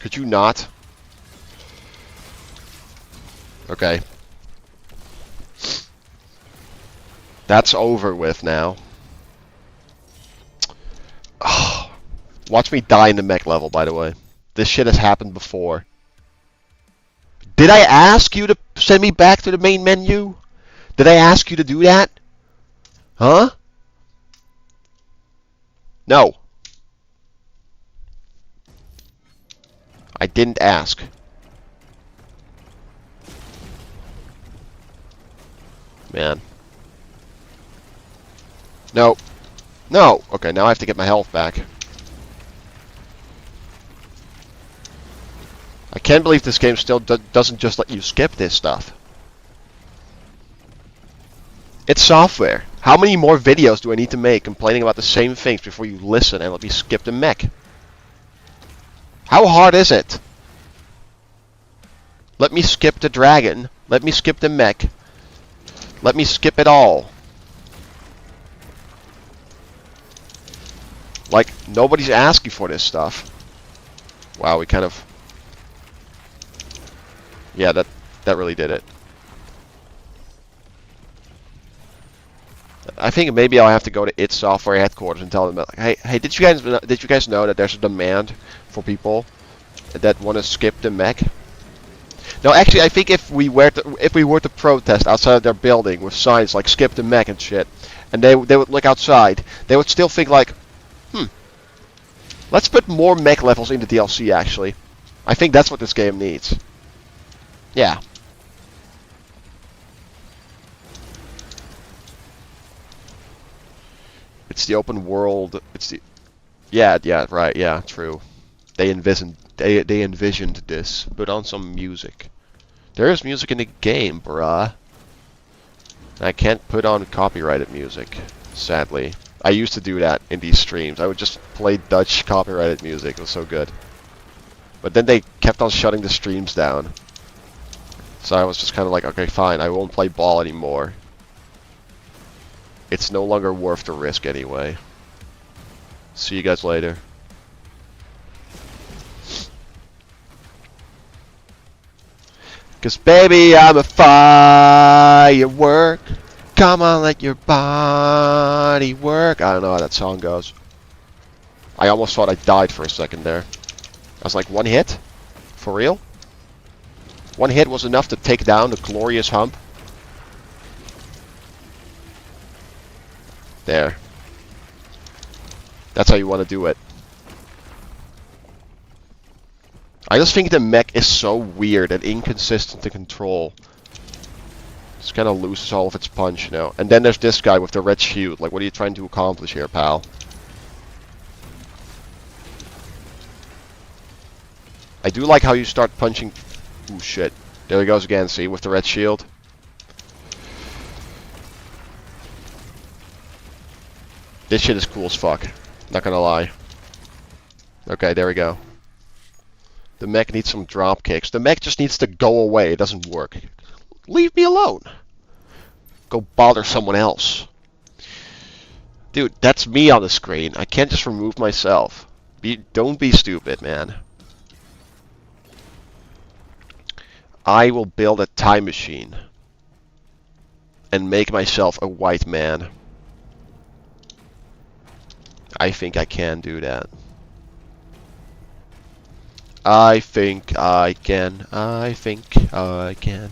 Could you not? Okay. That's over with now. Oh, watch me die in the mech level, by the way. This shit has happened before. Did I ask you to send me back to the main menu? Did I ask you to do that? Huh? No. I didn't ask. Man. No. No! Okay, now I have to get my health back. I can't believe this game still doesn't just let you skip this stuff. It's software. How many more videos do I need to make complaining about the same things before you listen and let me skip the mech? How hard is it? Let me skip the dragon. Let me skip the mech. Let me skip it all. Like, nobody's asking for this stuff. Wow, we kind of... Yeah, that really did it. I think maybe I'll have to go to id Software headquarters and tell them, like, hey, did you guys know that there's a demand for people that want to skip the mech? No, actually, I think if we were to protest outside of their building with signs like "skip the mech" and shit, and they would look outside, they would still think like, let's put more mech levels in the DLC. Actually, I think that's what this game needs. Yeah. It's the open world. It's the. Yeah, right. Yeah, true. They envisioned this. Put on some music. There is music in the game, bruh. I can't put on copyrighted music, sadly. I used to do that in these streams. I would just play Dutch copyrighted music. It was so good. But then they kept on shutting the streams down. So I was just kind of like, okay, fine, I won't play ball anymore. It's no longer worth the risk anyway. See you guys later. Cause baby, I'm a firework. Come on, let your body work. I don't know how that song goes. I almost thought I died for a second there. I was like, one hit? For real? One hit was enough to take down the glorious hump? There. That's how you want to do it. I just think the mech is so weird and inconsistent to control. Just kind of loses all of its punch, you know. And then there's this guy with the red shield. Like, what are you trying to accomplish here, pal? I do like how you start punching... Ooh, shit. There he goes again, see, with the red shield. This shit is cool as fuck. Not gonna lie. Okay, there we go. The mech needs some drop kicks. The mech just needs to go away. It doesn't work. Leave me alone. Go bother someone else. Dude, that's me on the screen. I can't just remove myself. Don't be stupid, man. I will build a time machine and make myself a white man. I think I can do that. I think I can. I think I can.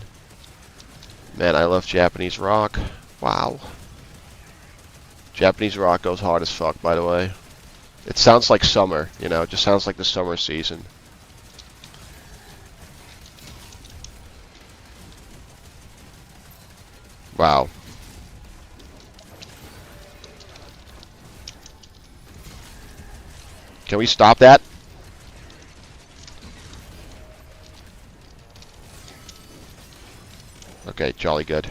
Man, I love Japanese rock. Wow. Japanese rock goes hard as fuck, by the way. It sounds like summer, you know, it just sounds like the summer season. Wow. Can we stop that? Okay, jolly good.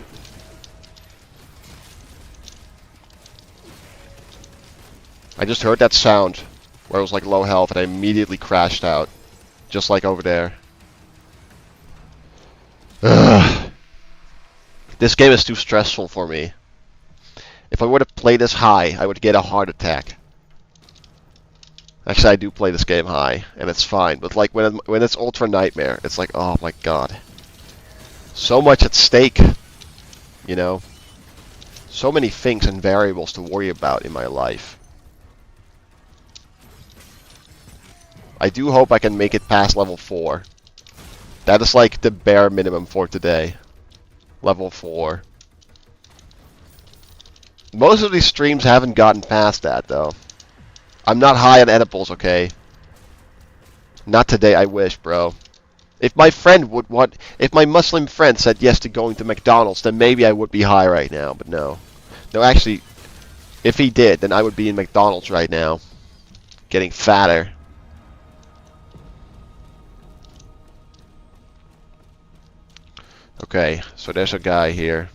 I just heard that sound where it was like low health and I immediately crashed out. Just like over there. Ugh. This game is too stressful for me. If I were to play this high, I would get a heart attack. Actually, I do play this game high, and it's fine. But like when it's Ultra Nightmare, it's like, oh my god. So much at stake, you know. So many things and variables to worry about in my life. I do hope I can make it past level 4. That is like the bare minimum for today. Level 4. Most of these streams haven't gotten past that, though. I'm not high on edibles, okay? Not today, I wish, bro. If my friend would want... If my Muslim friend said yes to going to McDonald's, then maybe I would be high right now, but no. No, actually, if he did, then I would be in McDonald's right now. Getting fatter. Okay, so there's a guy here.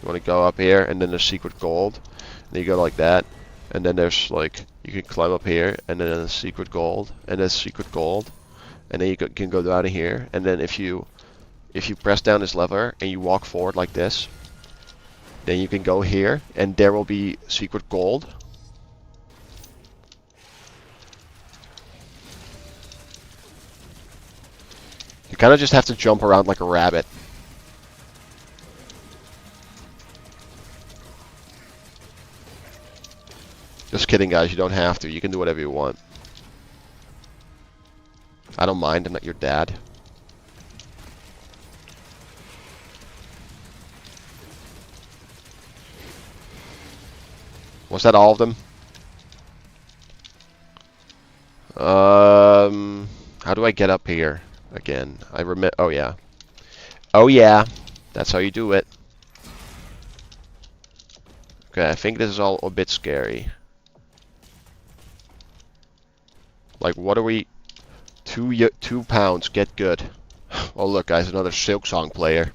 You want to go up here, and then there's secret gold. And then you go like that. And then there's like, you can climb up here, and then there's secret gold, and there's secret gold. And then you can go down here, and then if you press down this lever, and you walk forward like this, then you can go here, and there will be secret gold. You kind of just have to jump around like a rabbit. Just kidding, guys. You don't have to. You can do whatever you want. I don't mind. I'm not your dad. Was that all of them? How do I get up here? Again, I remember. Oh yeah. Oh yeah. That's how you do it. Okay, I think this is all a bit scary. Like, what are we? 2 pounds. Get good. Oh look, guys, another Silksong player.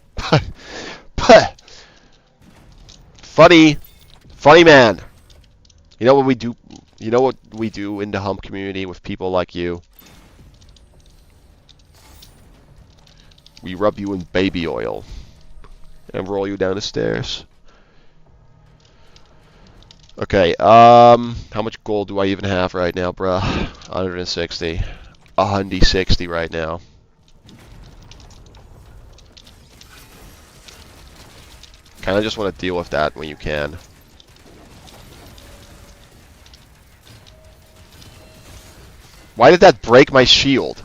Funny, funny man. You know what we do? You know what we do in the Hump community with people like you? We rub you in baby oil and roll you down the stairs. Okay, how much gold do I even have right now, bruh? 160. 160 right now. Kinda just want to deal with that when you can. Why did that break my shield?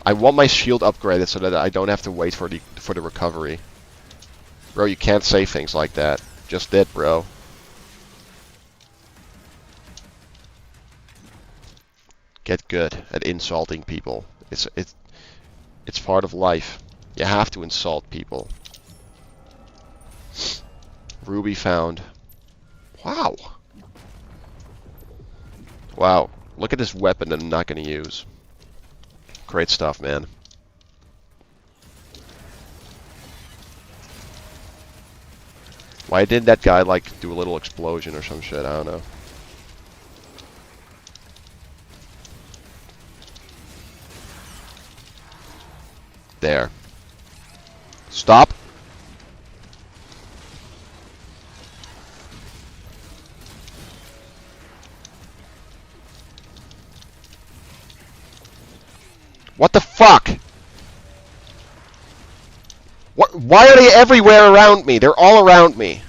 I want my shield upgraded so that I don't have to wait for the recovery. Bro, you can't say things like that. Just did, bro. Get good at insulting people. It's part of life. You have to insult people. Ruby found. Wow. Wow. Look at this weapon that I'm not going to use. Great stuff, man. Why didn't that guy, like, do a little explosion or some shit? I don't know. There. Stop. What the fuck? What? Why are they everywhere around me? They're all around me.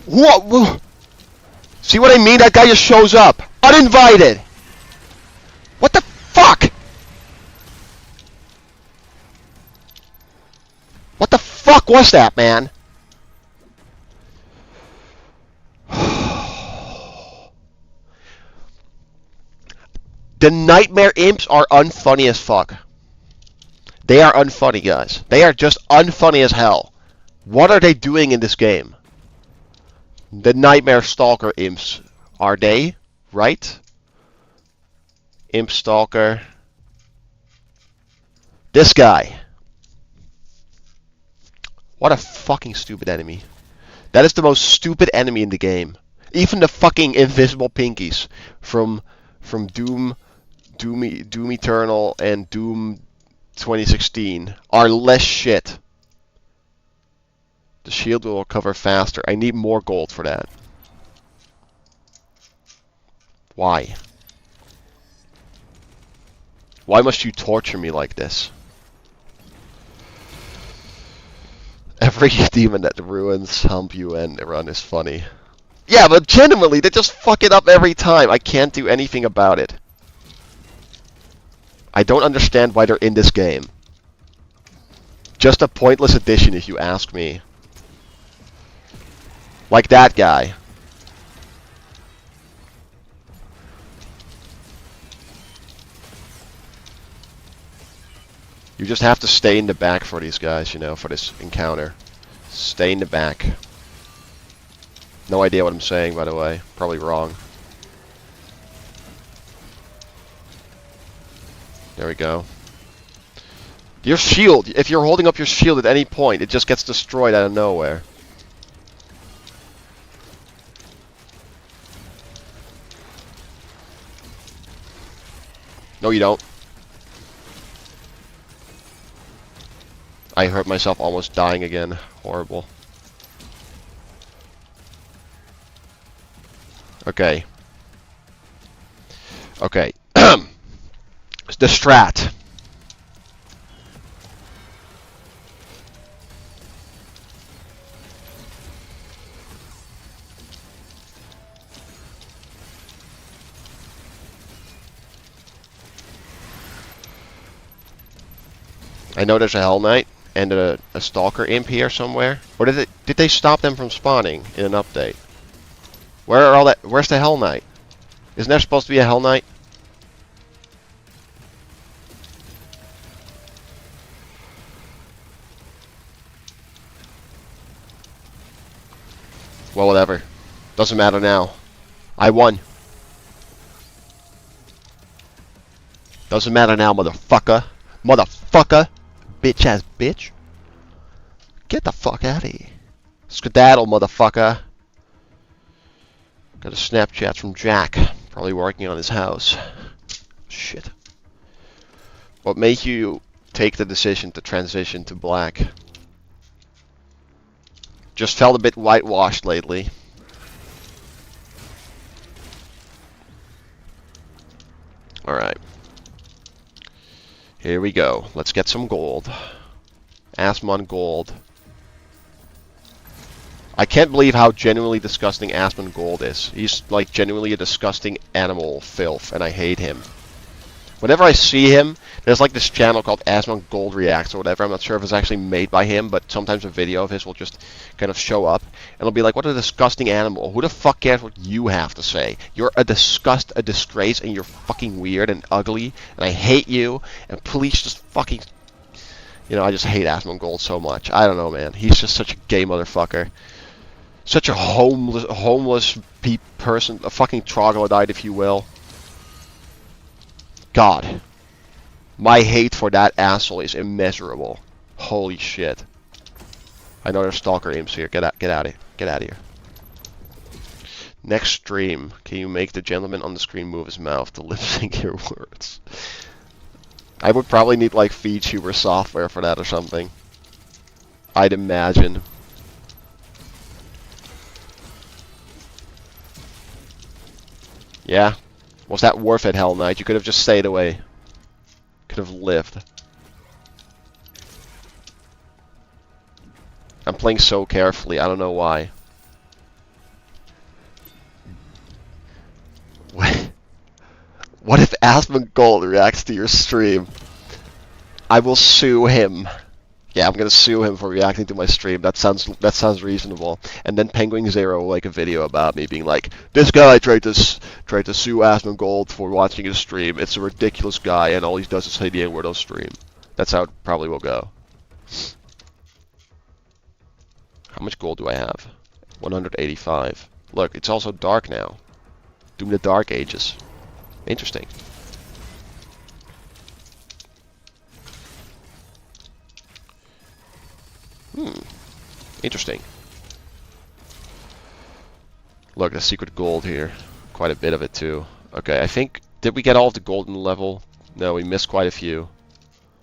What? See what I mean? That guy just shows up. Uninvited. What the fuck? What the fuck was that, man? The Nightmare Imps are unfunny as fuck. They are unfunny, guys. They are just unfunny as hell. What are they doing in this game? The Nightmare Stalker Imps. Are they? Right? Imp Stalker. This guy. What a fucking stupid enemy. That is the most stupid enemy in the game. Even the fucking invisible pinkies from Doom Eternal and Doom 2016 are less shit. The shield will recover faster. I need more gold for that. Why? Why must you torture me like this? Every demon that ruins Hump UN run is funny. Yeah, but genuinely, they just fuck it up every time. I can't do anything about it. I don't understand why they're in this game. Just a pointless addition if you ask me. Like that guy. You just have to stay in the back for these guys, you know, for this encounter. Stay in the back. No idea what I'm saying, by the way. Probably wrong. There we go. Your shield, if you're holding up your shield at any point, it just gets destroyed out of nowhere. No, you don't. I hurt myself almost dying again. Horrible. Okay. Okay. The strat. I know there's a Hell Knight and a Stalker Imp here somewhere. Or did they stop them from spawning in an update? Where's the Hell Knight? Isn't there supposed to be a Hell Knight? Well, whatever. Doesn't matter now. I won. Doesn't matter now, motherfucker. Motherfucker. Bitch ass bitch. Get the fuck out of here. Skedaddle, motherfucker. Got a Snapchat from Jack. Probably working on his house. Shit. What made you take the decision to transition to black? Just felt a bit whitewashed lately. Alright. Here we go. Let's get some gold. Asmon gold. I can't believe how genuinely disgusting Asmon Gold is. He's like genuinely a disgusting animal filth, and I hate him. Whenever I see him, there's like this channel called Asmon Gold Reacts or whatever. I'm not sure if it's actually made by him, but sometimes a video of his will just kind of show up, and it'll be like, what a disgusting animal. Who the fuck cares what you have to say? You're a disgust, a disgrace, and you're fucking weird and ugly, and I hate you, and please just fucking... You know, I just hate Asmon Gold so much. I don't know, man. He's just such a gay motherfucker. Such a homeless person, a fucking troglodyte, if you will. God. My hate for that asshole is immeasurable. Holy shit. I know there's Stalker Imps here. Get out of here. Next stream. Can you make the gentleman on the screen move his mouth to lip sync your words? I would probably need like VTuber software for that or something. I'd imagine. Yeah? Was that worth it, Hell Knight? You could have just stayed away. Could have lived. I'm playing so carefully, I don't know why. What if Asmon Gold reacts to your stream? I will sue him. Yeah, I'm gonna sue him for reacting to my stream. That sounds reasonable. And then Penguin Zero will make a video about me being like, this guy tried to sue Asmon Gold for watching his stream. It's a ridiculous guy, and all he does is say the N-word on stream. That's how it probably will go. How much gold do I have? 185. Look, it's also dark now. Doom the Dark Ages. Interesting. Interesting. Look, the secret gold here. Quite a bit of it too. Okay, I think... Did we get all of the golden level? No, we missed quite a few.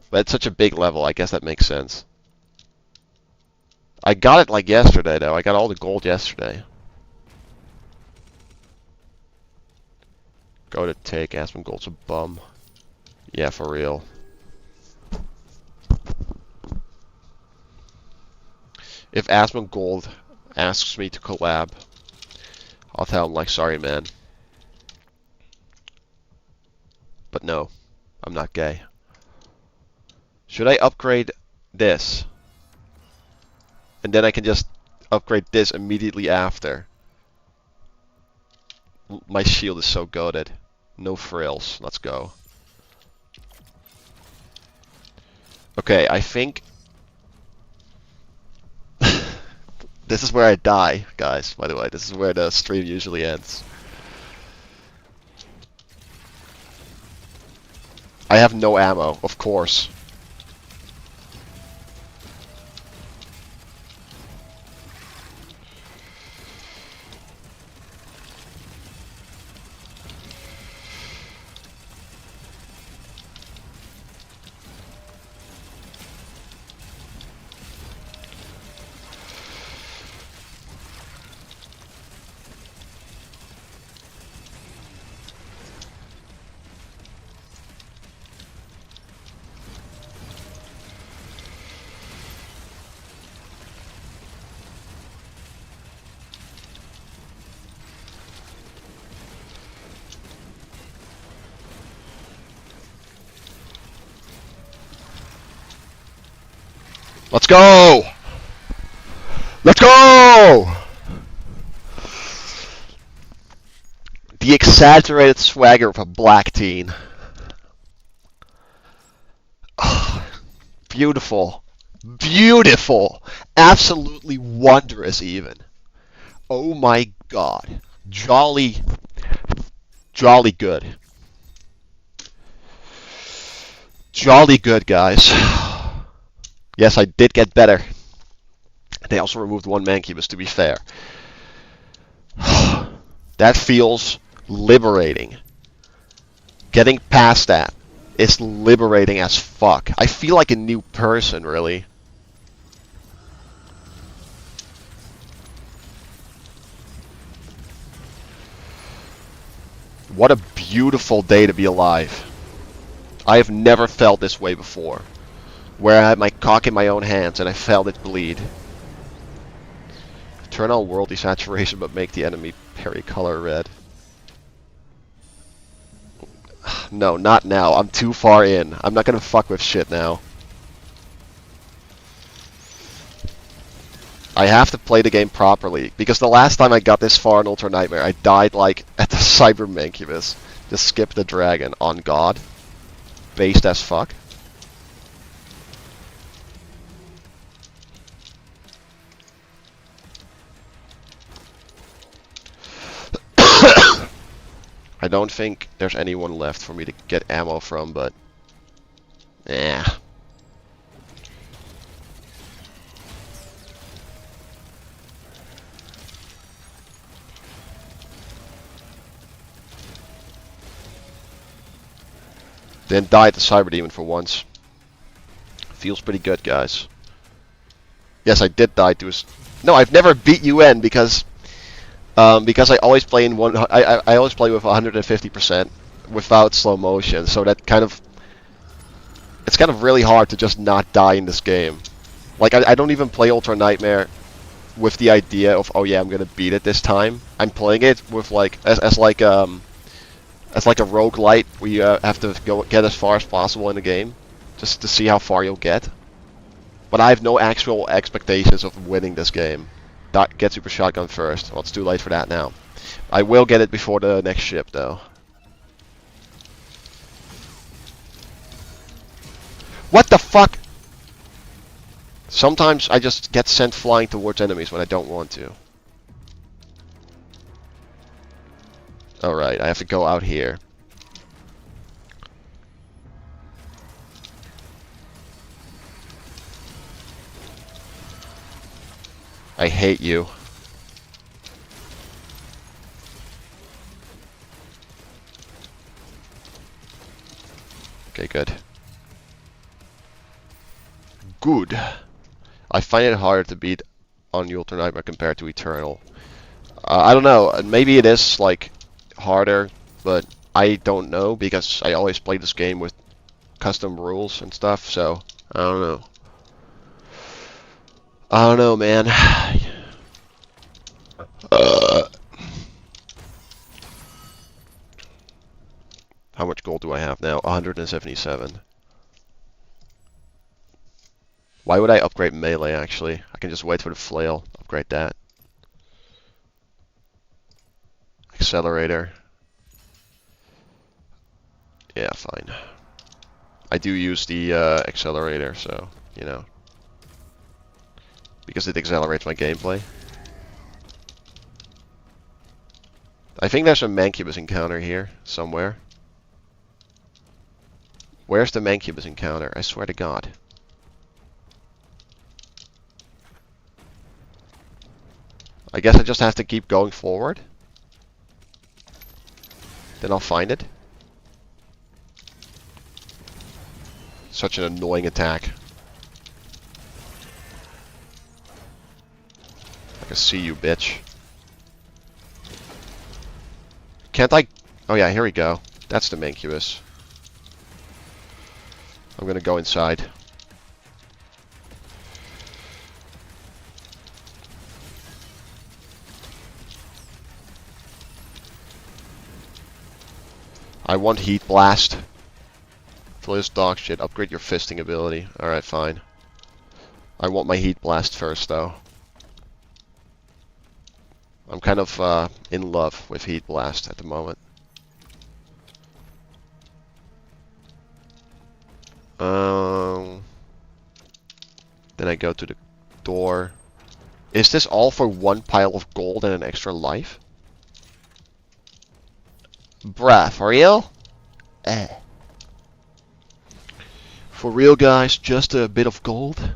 But it's such a big level, I guess that makes sense. I got it like yesterday though. I got all the gold yesterday. Go to take Asmon Gold's a bum. Yeah, for real. If Asmon Gold asks me to collab, I'll tell him like, sorry man. But no, I'm not gay. Should I upgrade this? And then I can just upgrade this immediately after. My shield is so goated. No frills. Let's go. Okay, I think... This is where I die, guys, by the way. This is where the stream usually ends. I have no ammo, of course. Let's go! Let's go! The exaggerated swagger of a black teen. Beautiful. Beautiful. Absolutely wondrous even. Oh my god. Jolly. Jolly good. Jolly good, guys. Yes, I did get better. They also removed one Mancubus, to be fair. That feels liberating. Getting past that is liberating as fuck. I feel like a new person, really. What a beautiful day to be alive. I have never felt this way before. Where I had my cock in my own hands and I felt it bleed. Turn on world desaturation but make the enemy parry color red. No, not now. I'm too far in. I'm not gonna fuck with shit now. I have to play the game properly, because the last time I got this far in Ultra Nightmare, I died like at the Cyber Mancubus. Just skip the dragon on God. Based as fuck. I don't think there's anyone left for me to get ammo from, but... eh. Didn't die at the Cyber Demon for once. Feels pretty good, guys. Yes, I did die to his... No, I've never beat UN because I always play in one. I always play with 150% without slow motion, so that kind of... it's kind of really hard to just not die in this game. Like, I don't even play Ultra Nightmare with the idea of, oh yeah, I'm gonna beat it this time. I'm playing it with like as like a roguelite where you have to get as far as possible in the game, just to see how far you'll get. But I have no actual expectations of winning this game. Get Super Shotgun first. Well, it's too late for that now. I will get it before the next ship, though. What the fuck? Sometimes I just get sent flying towards enemies when I don't want to. Alright, I have to go out here. I hate you. Okay, good. Good. I find it harder to beat on Ultra Nightmare compared to Eternal. I don't know. Maybe it is like harder, but I don't know because I always play this game with custom rules and stuff. So I don't know. I don't know, man. How much gold do I have now? 177. Why would I upgrade melee, actually? I can just wait for the flail. Upgrade that. Accelerator. Yeah, fine. I do use the accelerator, so, you know. Because it accelerates my gameplay. I think there's a Mancubus encounter here, somewhere. Where's the Mancubus encounter? I swear to God. I guess I just have to keep going forward. Then I'll find it. Such an annoying attack. I can see you, bitch. Can't I... oh yeah, here we go. That's the Mancubus. I'm gonna go inside. I want Heat Blast. For this dog shit, upgrade your fisting ability. Alright, fine. I want my Heat Blast first, though. I'm kind of in love with Heat Blast at the moment. Then I go to the door. Is this all for one pile of gold and an extra life? Bruh, for real? For real, guys, just a bit of gold?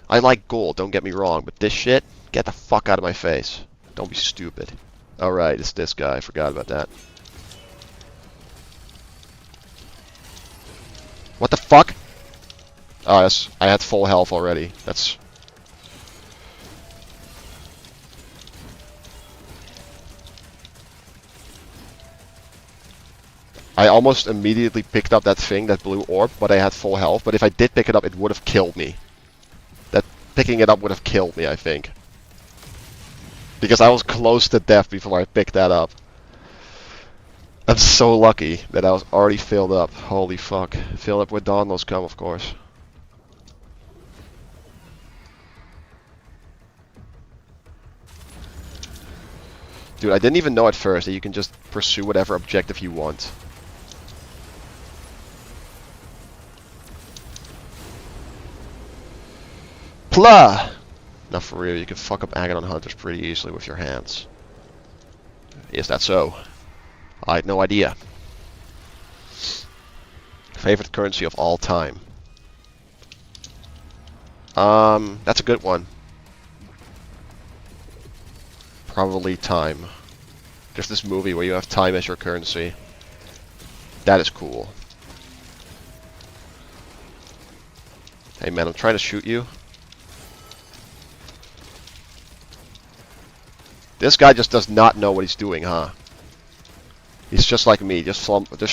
I like gold, don't get me wrong, but this shit, get the fuck out of my face. Don't be stupid. Alright, it's this guy, I forgot about that. What the fuck? Oh, I had full health already. That's... I almost immediately picked up that thing, that blue orb, but I had full health. But if I did pick it up, it would have killed me. That picking it up would have killed me, I think. Because I was close to death before I picked that up. I'm so lucky that I was already filled up. Holy fuck. Filled up with Dawnless come, of course. Dude, I didn't even know at first that you can just pursue whatever objective you want. Plah! Now for real, you can fuck up Agaddon Hunters pretty easily with your hands. Is that so? I had no idea. Favorite currency of all time. That's a good one. Probably time. There's this movie where you have time as your currency. That is cool. Hey man, I'm trying to shoot you. This guy just does not know what he's doing, huh? He's just like me, just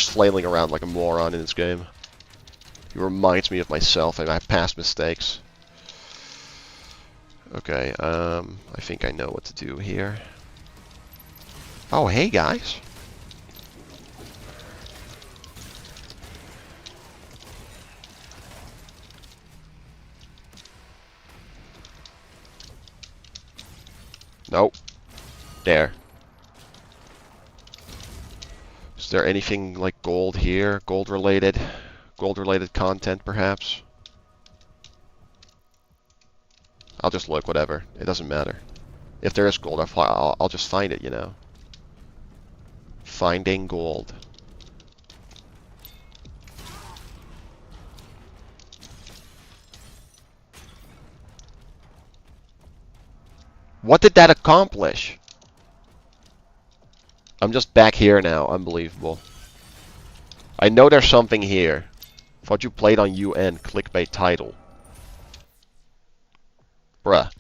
flailing around like a moron in this game. He reminds me of myself and my past mistakes. Okay, I think I know what to do here. Oh, hey guys. Nope. There. Is there anything like gold here? Gold related content, perhaps? I'll just look, whatever. It doesn't matter. If there is gold, I'll just find it, you know. Finding gold. What did that accomplish? I'm just back here now. Unbelievable. I know there's something here. Thought you played on UN clickbait title. Bruh.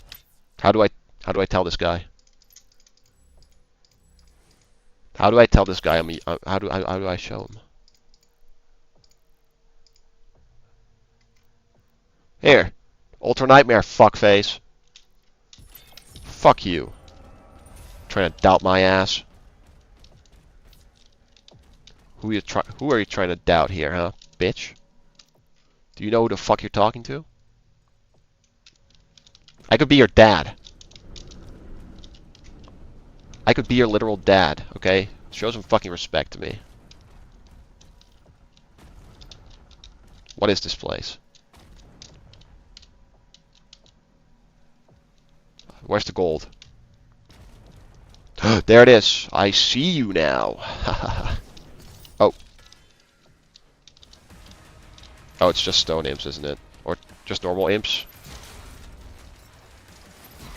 How do I tell this guy? How do I tell this guy? How do I show him? Here. Ultra Nightmare, fuckface. Fuck you. Trying to doubt my ass. Who are you trying to doubt here, huh, bitch? Do you know who the fuck you're talking to? I could be your dad. I could be your literal dad, okay? Show some fucking respect to me. What is this place? Where's the gold? There it is. I see you now. Oh. Oh, it's just stone imps, isn't it? Or just normal imps?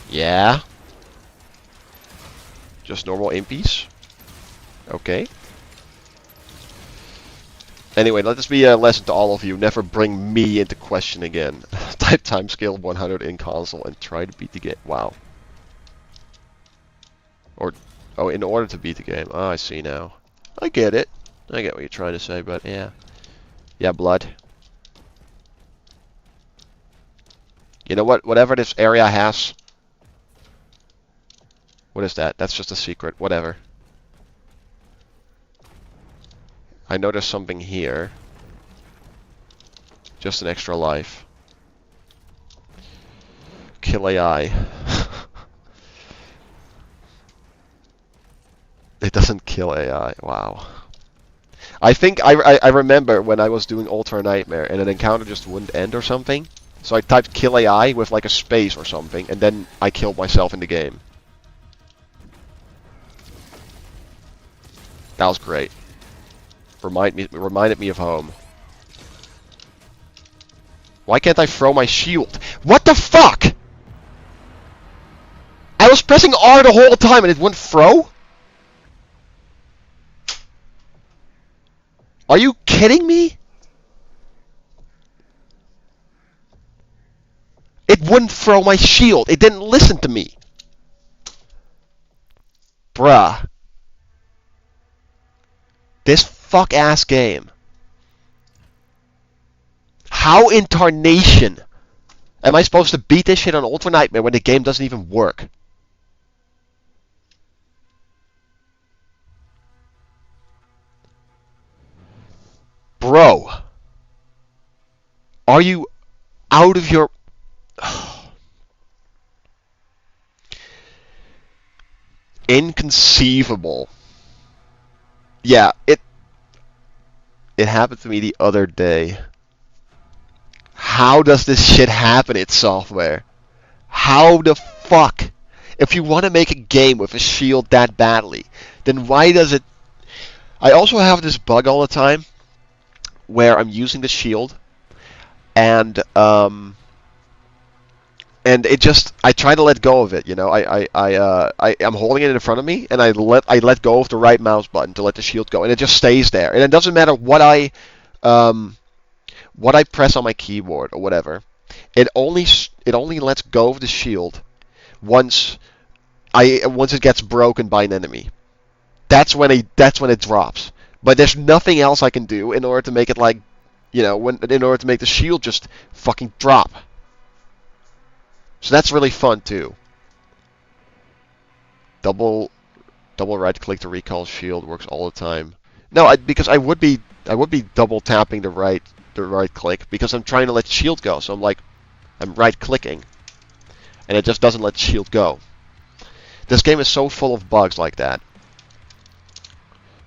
Yeah. Just normal impies? Okay. Anyway, let this be a lesson to all of you. Never bring me into question again. Type timescale 100 in console and try to beat the game. Wow. Or, oh, in order to beat the game. Oh, I see now. I get it. I get what you're trying to say, but yeah. Yeah, blood. You know what? Whatever this area has. What is that? That's just a secret. Whatever. I know there's something here. Just an extra life. kill AI. It doesn't kill AI. Wow. I think I remember when I was doing Ultra Nightmare and an encounter just wouldn't end or something. So I typed kill AI with like a space or something, and then I killed myself in the game. That was great. Reminded me of home. Why can't I throw my shield? What the fuck? I was pressing R the whole time and it wouldn't throw? Are you kidding me? It wouldn't throw my shield. It didn't listen to me. Bruh. This fuck-ass game. How in tarnation am I supposed to beat this shit on Ultra Nightmare when the game doesn't even work? Bro. Are you out of your... Inconceivable. Yeah, it happened to me the other day. How does this shit happen in software? How the fuck? If you want to make a game with a shield that badly, then why does it... I also have this bug all the time where I'm using the shield and it just, I try to let go of it, you know. I'm holding it in front of me, and I let go of the right mouse button to let the shield go, and it just stays there. And it doesn't matter what I press on my keyboard or whatever. It only lets go of the shield once it gets broken by an enemy. That's when it drops. But there's nothing else I can do in order to make it like, you know, in order to make the shield just fucking drop. So that's really fun too. Double right click to recall shield works all the time. No, because I would be double tapping the right click because I'm trying to let shield go. So I'm right clicking, and it just doesn't let shield go. This game is so full of bugs like that.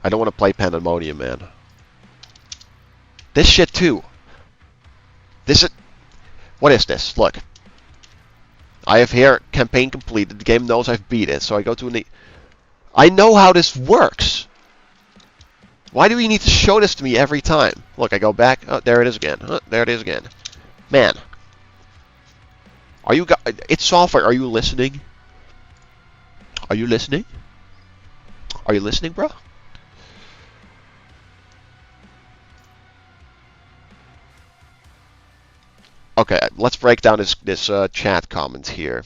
I don't want to play Pandemonium, man. This shit too. What is this? Look. I have here campaign completed. The game knows I've beat it, so I go to I know how this works. Why do you need to show this to me every time? Look, I go back. Oh, there it is again. Oh, there it is again. Man. It's software. Are you listening? Are you listening? Are you listening, bro? Okay, let's break down this chat comment here.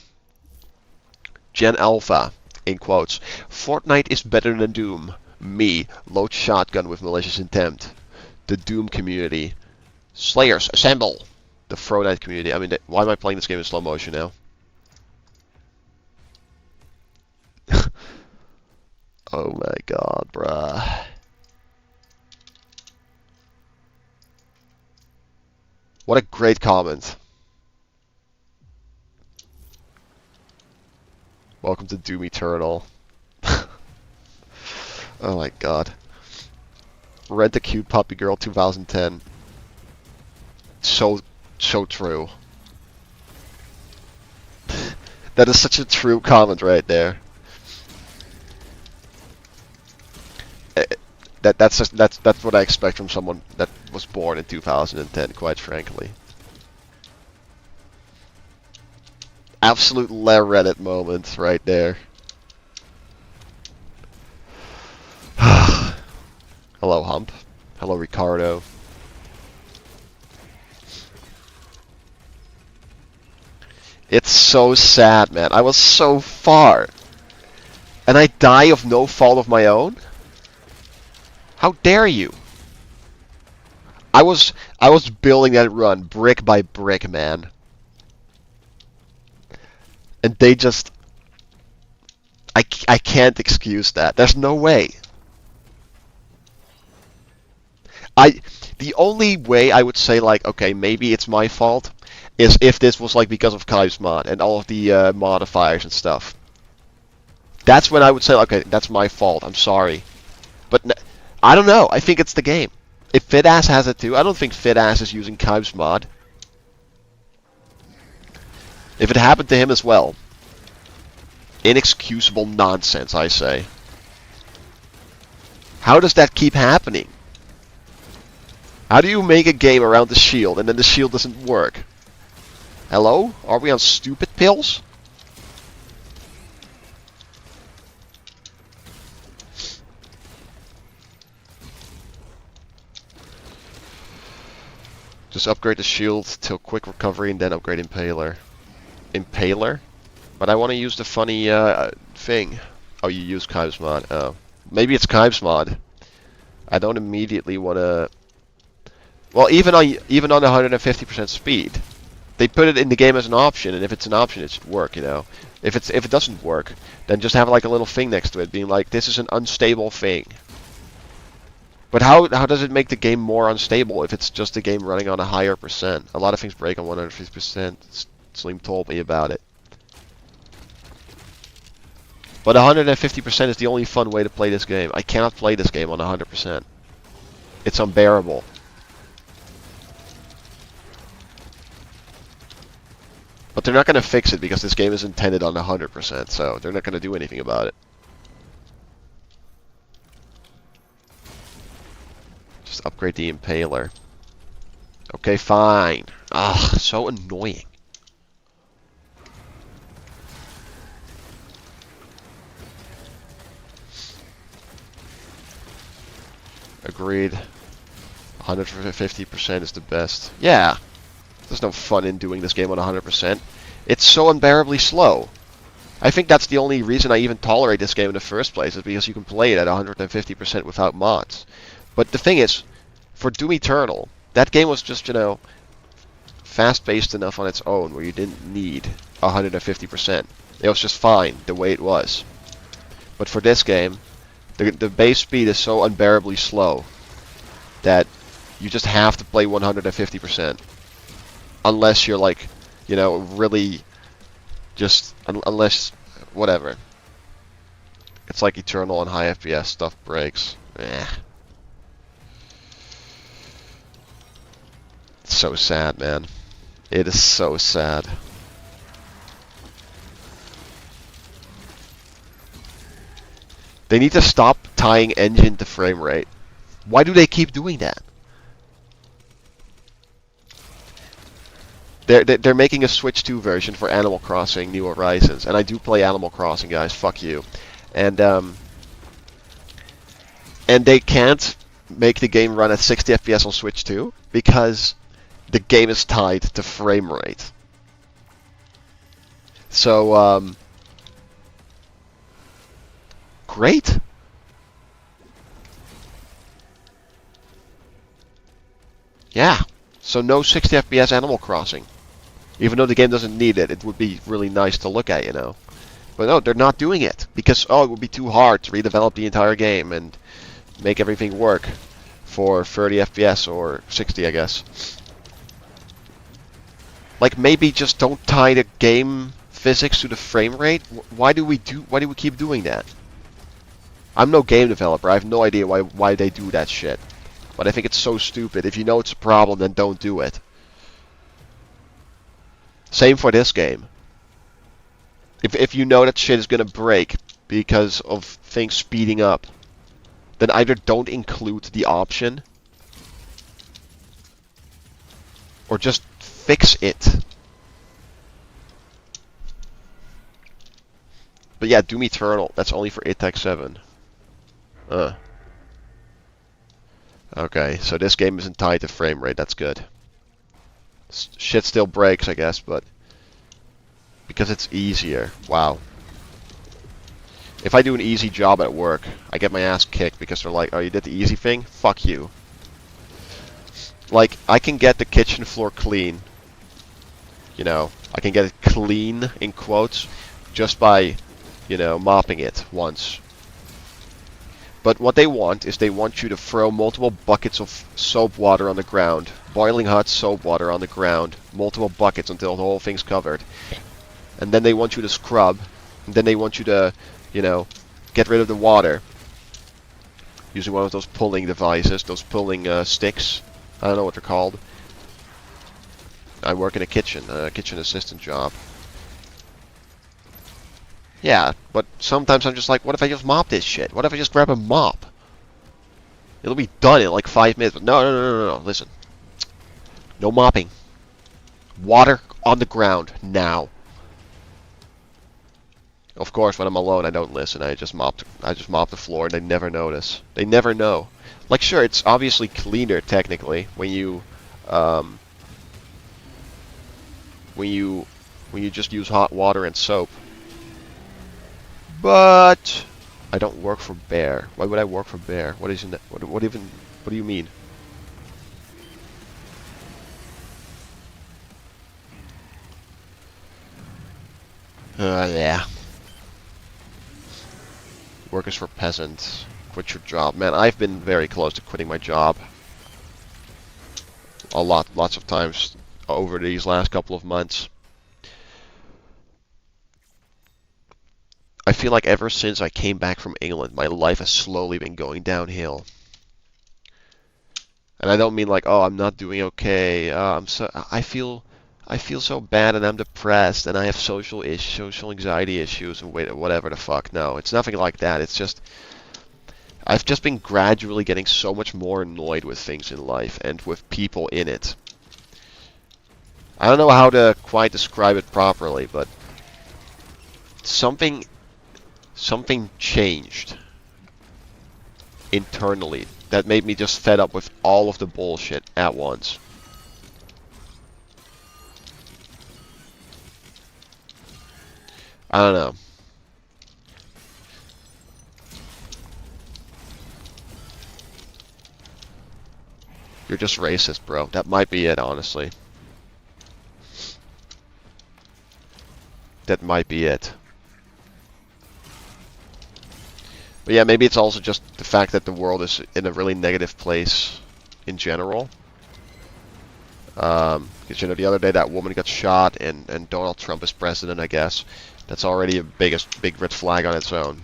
Gen Alpha, in quotes, Fortnite is better than Doom. Me, load shotgun with malicious intent. The Doom community. Slayers, assemble! The Fortnite community. I mean, why am I playing this game in slow motion now? Oh my god, bruh. What a great comment. Welcome to Doom Eternal. Oh my god. Rent a Cute Puppy Girl 2010. So true. That is such a true comment right there. That's what I expect from someone that was born in 2010, quite frankly. Absolute Reddit moment right there. Hello, Hump. Hello, Ricardo. It's so sad, man. I was so far. And I die of no fault of my own? How dare you? I was building that run brick by brick, man. And they just... I can't excuse that. There's no way. The only way I would say, like, okay, maybe it's my fault, is if this was like because of Kybe's mod and all of the modifiers and stuff. That's when I would say, okay, that's my fault. I'm sorry. But I don't know. I think it's the game. If FitAss has it too, I don't think FitAss is using Kybe's mod. If it happened to him as well, inexcusable nonsense, I say. How does that keep happening? How do you make a game around the shield and then the shield doesn't work? Hello? Are we on stupid pills? Just upgrade the shield till quick recovery and then upgrade Impaler. Impaler? But I want to use the funny thing. Oh, you use Kybe's mod. Oh. Maybe it's Kybe's mod. I don't immediately want to... Well, even on 150% speed, they put it in the game as an option, and if it's an option, it should work, you know. If it doesn't work, then just have like a little thing next to it, being like, this is an unstable thing. But how does it make the game more unstable if it's just a game running on a higher percent? A lot of things break on 150%. Slim told me about it. But 150% is the only fun way to play this game. I cannot play this game on 100%. It's unbearable. But they're not going to fix it because this game is intended on 100%, so they're not going to do anything about it. Just upgrade the Impaler. Okay, fine. Ah, so annoying. Agreed. 150% is the best. Yeah. There's no fun in doing this game on 100%. It's so unbearably slow. I think that's the only reason I even tolerate this game in the first place, is because you can play it at 150% without mods. But the thing is, for Doom Eternal, that game was just, you know, fast-paced enough on its own where you didn't need 150%. It was just fine the way it was. But for this game, the base speed is so unbearably slow that you just have to play 150%. Unless you're like, you know, really just, unless, whatever. It's like Eternal and high FPS stuff breaks. Eh. It's so sad, man. It is so sad. They need to stop tying engine to frame rate. Why do they keep doing that? They're making a Switch 2 version for Animal Crossing New Horizons, and I do play Animal Crossing, guys. Fuck you. And they can't make the game run at 60 FPS on Switch 2 because the game is tied to frame rate. So great. Yeah. So no 60 FPS Animal Crossing. Even though the game doesn't need it, it would be really nice to look at, you know. But no, they're not doing it. Because, oh, it would be too hard to redevelop the entire game and make everything work for 30 FPS or 60, I guess. Like, maybe just don't tie the game physics to the frame rate. Why do we keep doing that? I'm no game developer. I have no idea why they do that shit. But I think it's so stupid. If you know it's a problem, then don't do it. Same for this game. If you know that shit is gonna break because of things speeding up, then either don't include the option or just fix it. But yeah, Doom Eternal, that's only for ATEX 7. Okay, so this game isn't tied to frame rate, that's good. Shit still breaks, I guess, but because it's easier. Wow. If I do an easy job at work, I get my ass kicked because they're like, oh, you did the easy thing? Fuck you. Like, I can get the kitchen floor clean. You know, I can get it clean, in quotes, just by, you know, mopping it once. But what they want is they want you to throw multiple buckets of soap water on the ground, boiling hot soap water on the ground, multiple buckets until the whole thing's covered. And then they want you to scrub, and then they want you to, you know, get rid of the water using one of those pulling devices, those pulling sticks. I don't know what they're called. I work in a kitchen assistant job. Yeah, but sometimes I'm just like, what if I just mop this shit? What if I just grab a mop? It'll be done in like 5 minutes. But no, listen. No mopping. Water on the ground, now. Of course, when I'm alone, I don't listen. I just mop the floor, and they never notice. They never know. Like, sure, it's obviously cleaner technically when you just use hot water and soap. But I don't work for Bear. Why would I work for Bear? What is in that? What do you mean? Yeah. Work is for peasants. Quit your job. Man, I've been very close to quitting my job. Lots of times over these last couple of months. I feel like ever since I came back from England, my life has slowly been going downhill. And I don't mean like, oh, I'm not doing okay. I feel so bad, and I'm depressed, and I have social anxiety issues, and whatever the fuck. No, it's nothing like that. It's just I've just been gradually getting so much more annoyed with things in life and with people in it. I don't know how to quite describe it properly, but something changed internally that made me just fed up with all of the bullshit at once. I don't know. You're just racist, bro. That might be it, honestly. That might be it. But yeah, maybe it's also just the fact that the world is in a really negative place in general. Because, you know, the other day that woman got shot and Donald Trump is president, I guess. That's already a big red flag on its own.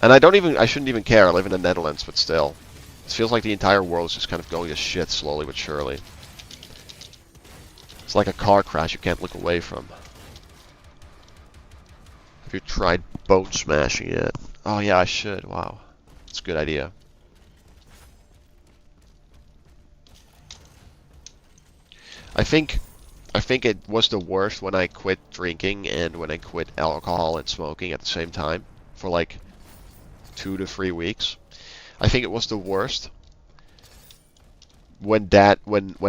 And I shouldn't even care. I live in the Netherlands, but still. It feels like the entire world is just kind of going to shit slowly but surely. It's like a car crash you can't look away from. Have you tried boat smashing yet? Oh yeah, I should. Wow. That's a good idea. I think it was the worst when I quit drinking and when I quit alcohol and smoking at the same time for like 2 to 3 weeks. I think it was the worst when I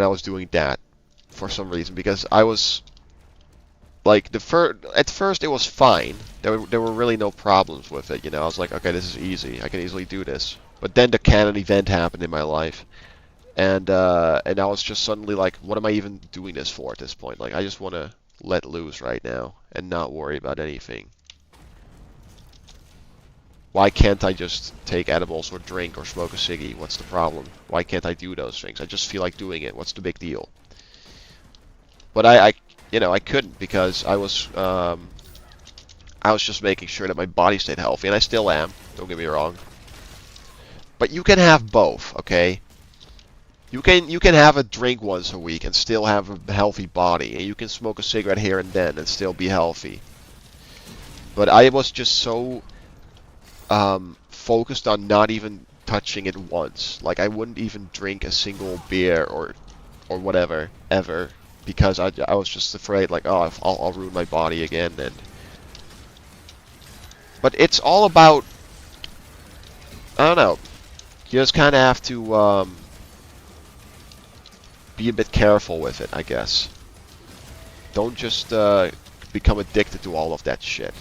was doing that for some reason, because I was like at first it was fine. There were really no problems with it, you know. I was like, okay, this is easy. I can easily do this. But then the canon event happened in my life. And I was just suddenly like, what am I even doing this for at this point? Like, I just want to let loose right now and not worry about anything. Why can't I just take edibles or drink or smoke a ciggy? What's the problem? Why can't I do those things? I just feel like doing it. What's the big deal? But I couldn't, because I was just making sure that my body stayed healthy, and I still am. Don't get me wrong. But you can have both, okay? You can have a drink once a week and still have a healthy body, and you can smoke a cigarette here and then and still be healthy. But I was just so focused on not even touching it once. Like, I wouldn't even drink a single beer or whatever ever, because I was just afraid, like, oh, I'll ruin my body again. But it's all about, I don't know. You just kind of have to be a bit careful with it, I guess. Don't just become addicted to all of that shit.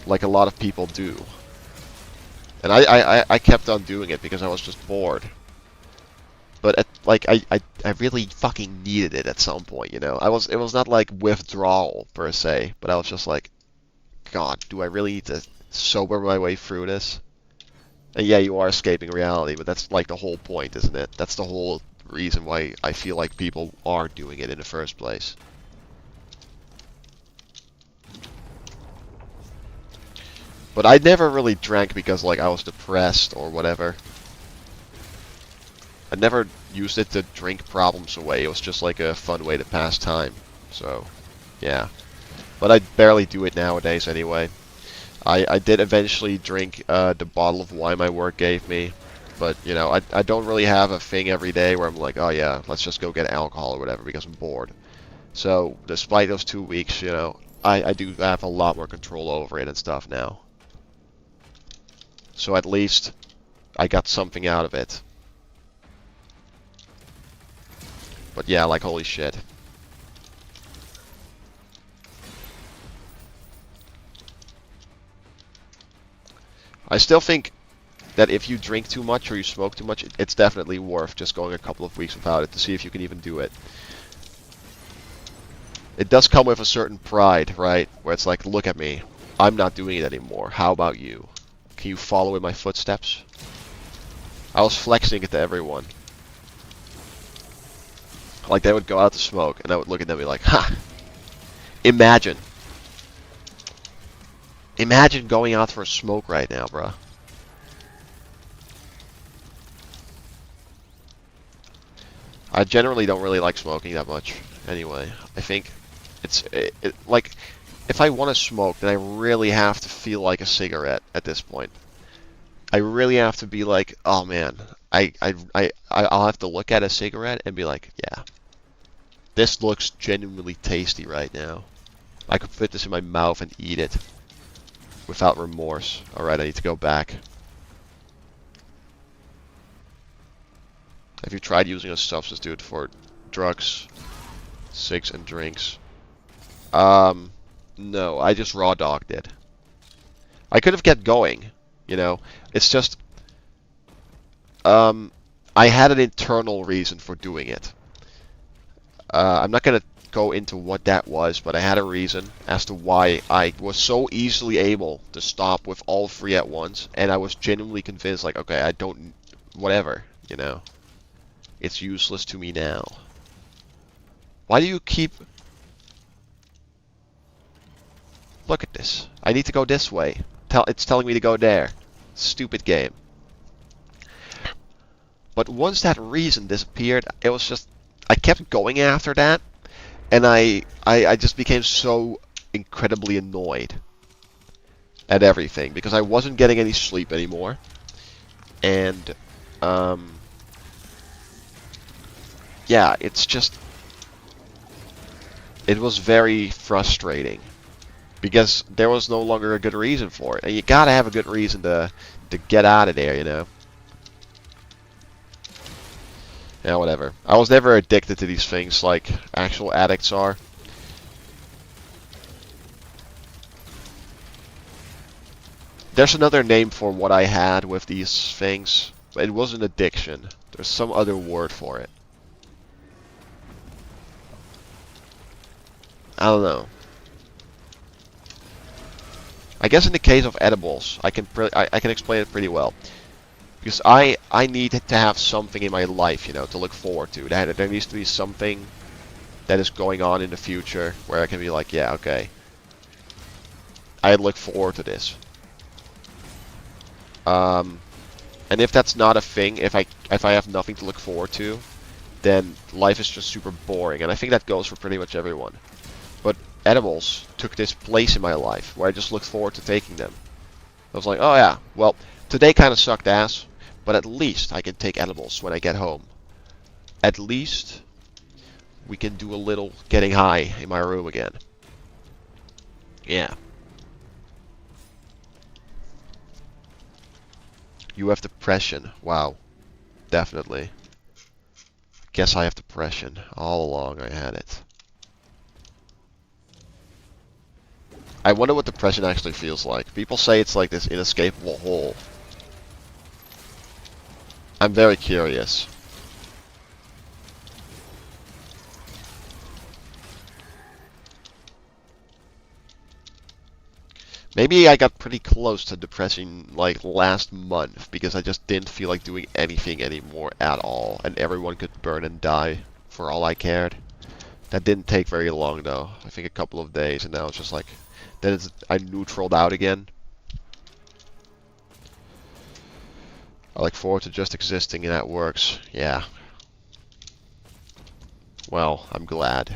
Like a lot of people do. And I kept on doing it because I was just bored. But I really fucking needed it at some point, you know. It was not like withdrawal per se, but I was just like, God, do I really need to sober my way through this? And yeah, you are escaping reality, but that's like the whole point, isn't it? That's the whole reason why I feel like people are doing it in the first place. But I never really drank because like I was depressed or whatever. I never used it to drink problems away. It was just like a fun way to pass time. So, yeah. But I barely do it nowadays anyway. I did eventually drink the bottle of wine my work gave me. But, you know, I don't really have a thing every day where I'm like, oh yeah, let's just go get alcohol or whatever because I'm bored. So, despite those 2 weeks, you know, I do have a lot more control over it and stuff now. So at least I got something out of it. But yeah, like holy shit. I still think that if you drink too much or you smoke too much, it's definitely worth just going a couple of weeks without it to see if you can even do it. It does come with a certain pride, right? Where it's like, look at me. I'm not doing it anymore. How about you? Can you follow in my footsteps? I was flexing it to everyone. Like, they would go out to smoke, and I would look at them and be like, ha! Imagine. Imagine going out for a smoke right now, bruh. I generally don't really like smoking that much, anyway. I think like, if I want to smoke, then I really have to feel like a cigarette at this point. I really have to be like, oh man, I'll have to look at a cigarette and be like, yeah, this looks genuinely tasty right now. I could put this in my mouth and eat it without remorse. Alright, I need to go back. Have you tried using a substitute for drugs, cigs, and drinks? No, I just raw dogged it. I could have kept going, you know. It's just, I had an internal reason for doing it. I'm not gonna go into what that was, but I had a reason as to why I was so easily able to stop with all three at once, and I was genuinely convinced, like, okay, I don't, whatever, you know. It's useless to me now. Why do you keep... Look at this. I need to go this way. It's telling me to go there. Stupid game. But once that reason disappeared, it was just... I kept going after that, and I just became so incredibly annoyed at everything, because I wasn't getting any sleep anymore. And, yeah, it's just... It was very frustrating. Because there was no longer a good reason for it. And you gotta have a good reason to get out of there, you know? Yeah, whatever. I was never addicted to these things like actual addicts are. There's another name for what I had with these things. It wasn't addiction. There's some other word for it. I don't know. I guess in the case of edibles, I can explain it pretty well. Because I need to have something in my life, you know, to look forward to. There needs to be something that is going on in the future where I can be like, yeah, okay, I look forward to this. And if that's not a thing, if I have nothing to look forward to, then life is just super boring. And I think that goes for pretty much everyone. But edibles took this place in my life where I just looked forward to taking them. I was like, oh yeah, well, today kind of sucked ass, but at least I can take edibles when I get home. At least we can do a little getting high in my room again. Yeah. You have depression. Wow. Definitely. Guess I have depression. All along I had it. I wonder what depression actually feels like. People say it's like this inescapable hole. I'm very curious. Maybe I got pretty close to depression like last month because I just didn't feel like doing anything anymore at all, and everyone could burn and die for all I cared. That didn't take very long though. I think a couple of days, and now it's just like I neutraled out again. I look forward to just existing, and that works. Yeah. Well, I'm glad.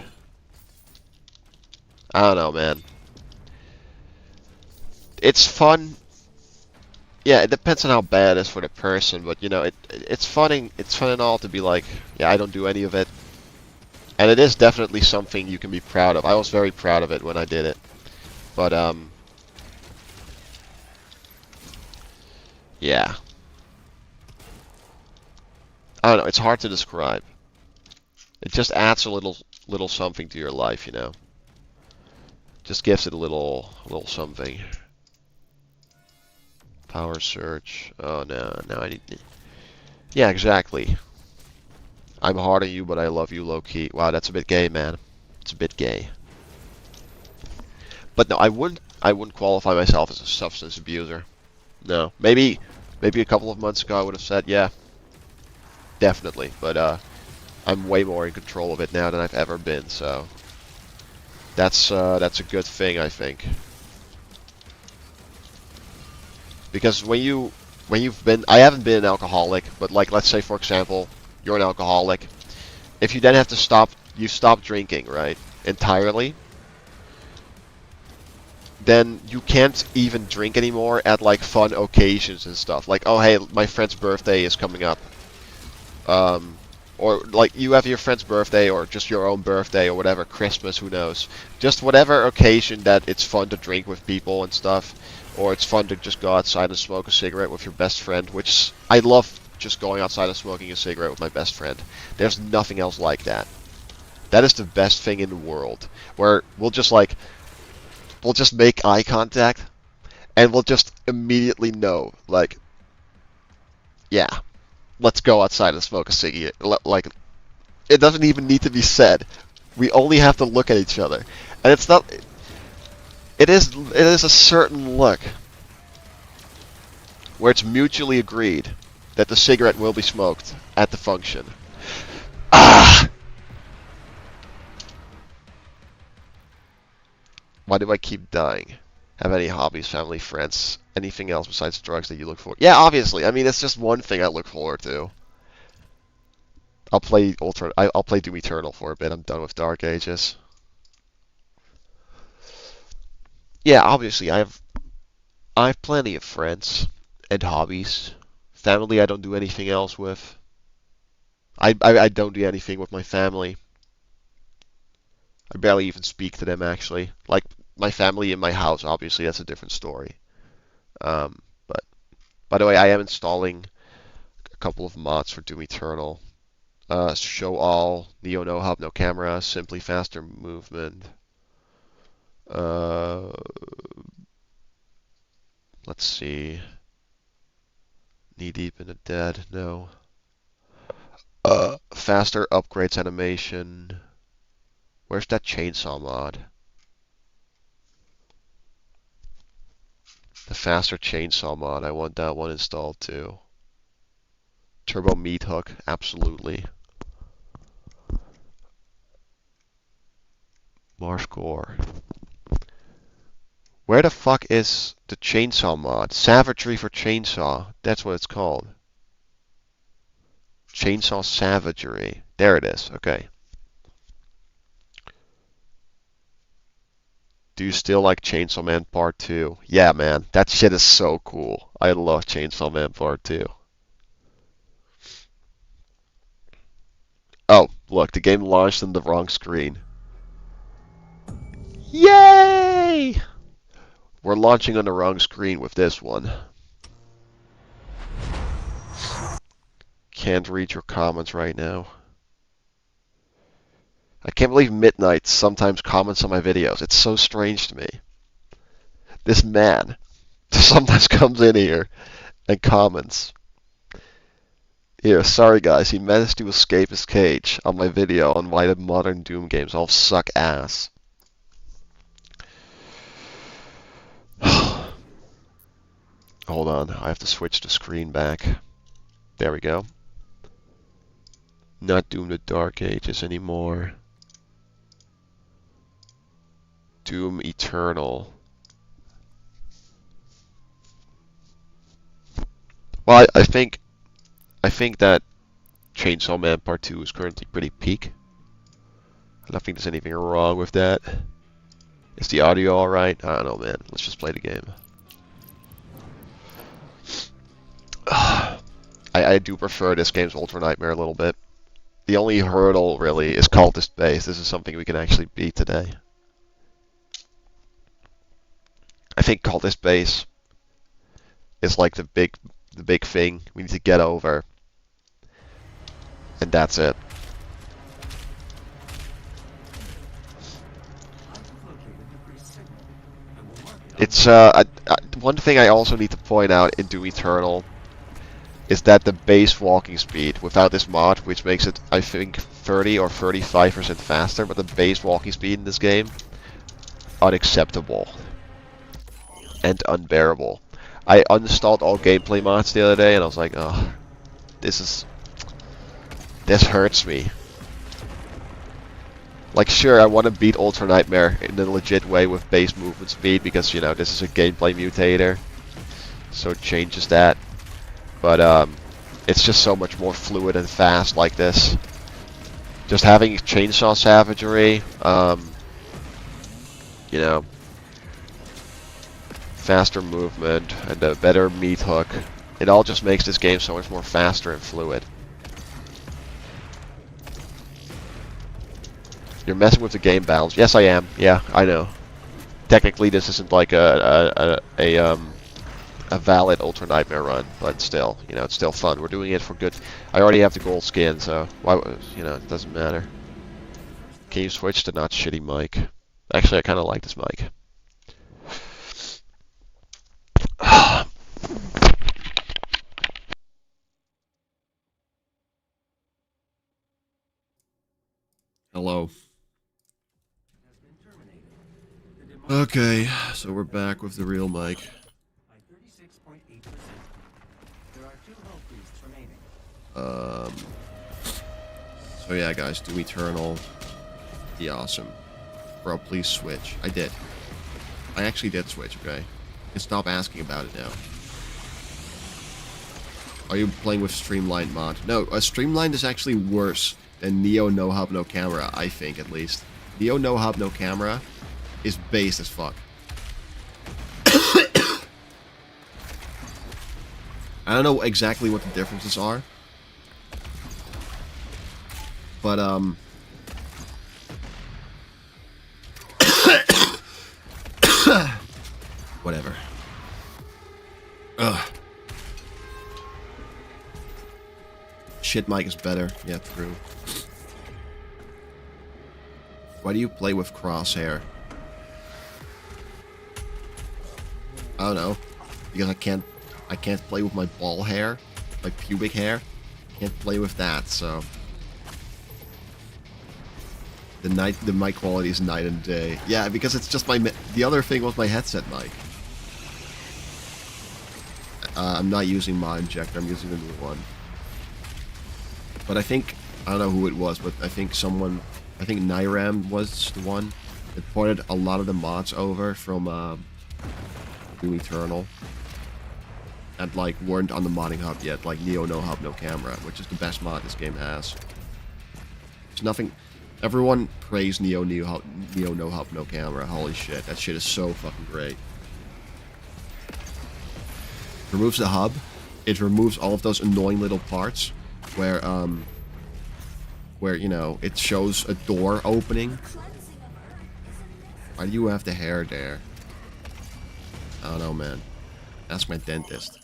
I don't know, man. It's fun. Yeah, it depends on how bad it is for the person, but you know, it's fun. It's fun and all to be like, yeah, I don't do any of it, and it is definitely something you can be proud of. I was very proud of it when I did it, but yeah, I don't know. It's hard to describe. It just adds a little something to your life, you know. Just gives it a little something. Power search. Oh no, I need. Yeah, exactly. I'm hard on you, but I love you low key. Wow, that's a bit gay, man. It's a bit gay. But no, I wouldn't qualify myself as a substance abuser. No, maybe a couple of months ago I would have said yeah, definitely. But I'm way more in control of it now than I've ever been. So that's a good thing, I think. Because I haven't been an alcoholic, but like, let's say for example, you're an alcoholic. If you then have to stop drinking, right, entirely, then you can't even drink anymore at like fun occasions and stuff. Like, oh hey, my friend's birthday is coming up. Or like you have your friend's birthday, or just your own birthday, or whatever, Christmas, who knows. Just whatever occasion that it's fun to drink with people and stuff. Or it's fun to just go outside and smoke a cigarette with your best friend, which I love, just going outside and smoking a cigarette with my best friend. There's nothing else like that. That is the best thing in the world. Where we'll just make eye contact, and we'll just immediately know, like, yeah, let's go outside and smoke a cigarette. Like, it doesn't even need to be said. We only have to look at each other. And it's not... It is a certain look where it's mutually agreed that the cigarette will be smoked at the function. Ah! Why do I keep dying? Have any hobbies, family, friends, anything else besides drugs that you look for? Yeah, obviously. I mean, it's just one thing I look forward to. I'll play Doom Eternal for a bit. I'm done with Dark Ages. Yeah, obviously, I have plenty of friends and hobbies. Family, I don't do anything else with. I don't do anything with my family. I barely even speak to them, actually. Like, my family in my house, obviously, that's a different story. But, by the way, I am installing a couple of mods for Doom Eternal. Show all, Neo no hub, no camera, simply faster movement. Let's see. Knee deep in the dead, no. Faster upgrades animation. Where's that chainsaw mod? The faster chainsaw mod, I want that one installed too. Turbo meat hook, absolutely. Marsh Gore. Where the fuck is the chainsaw mod? Savagery for chainsaw. That's what it's called. Chainsaw Savagery. There it is. Okay. Do you still like Chainsaw Man Part 2? Yeah, man. That shit is so cool. I love Chainsaw Man Part 2. Oh, look. The game launched on the wrong screen. Yay! We're launching on the wrong screen with this one. Can't read your comments right now. I can't believe Midnight sometimes comments on my videos. It's so strange to me. This man sometimes comes in here and comments. Here, sorry guys, he managed to escape his cage on my video on why the modern Doom games all suck ass. Hold on, I have to switch the screen back. There we go. Not Doom the Dark Ages anymore. Doom Eternal. Well, I think that Chainsaw Man Part 2 is currently pretty peak. I don't think there's anything wrong with that. Is the audio alright? I don't know, man. Let's just play the game. I do prefer this game's Ultra Nightmare a little bit. The only hurdle, really, is Cultist Base. This is something we can actually beat today. I think Cultist Base is like the big thing we need to get over. And that's it. It's one thing I also need to point out in Doom Eternal is that the base walking speed without this mod, which makes it I think 30 or 35% faster, but the base walking speed in this game unacceptable and unbearable. I uninstalled all gameplay mods the other day and I was like, oh, this hurts me. Like, sure, I want to beat Ultra Nightmare in a legit way with base movement speed because, you know, this is a gameplay mutator, so it changes that. But it's just so much more fluid and fast like this. Just having chainsaw savagery, you know, faster movement and a better meat hook. It all just makes this game so much more faster and fluid. You're messing with the game balance. Yes, I am. Yeah, I know. Technically, this isn't like a valid Ultra Nightmare run, but still, you know, it's still fun. We're doing it for good. I already have the gold skin, so why, you know, it doesn't matter. Can you switch to not shitty mic? Actually, I kind of like this mic. Hello. Okay, so we're back with the real mic. So yeah, guys, Doom Eternal, be awesome. Bro, please switch. I did. I actually did switch, okay? You can stop asking about it now. Are you playing with Streamlined mod? No, Streamlined is actually worse than Neo No Hub No Camera, I think, at least. Neo No Hub No Camera is based as fuck. I don't know exactly what the differences are. But, whatever. Ugh. Shit mic is better. Yeah, true. Why do you play with crosshair? I don't know. Because I can't play with my ball hair, like pubic hair. Can't play with that, so the mic quality is night and day. Yeah, because it's just the other thing was my headset mic. I'm not using Mod Injector, I'm using the new one. But I don't know who it was, but I think Nyram was the one that ported a lot of the mods over from Doom Eternal. And like weren't on the modding hub yet, like Neo No Hub No Camera, which is the best mod this game has. There's nothing. Everyone praised Neo No Hub No Camera. Holy shit, that shit is so fucking great. Removes the hub. It removes all of those annoying little parts where you know it shows a door opening. Why do you have the hair there? I don't know, man. Ask my dentist.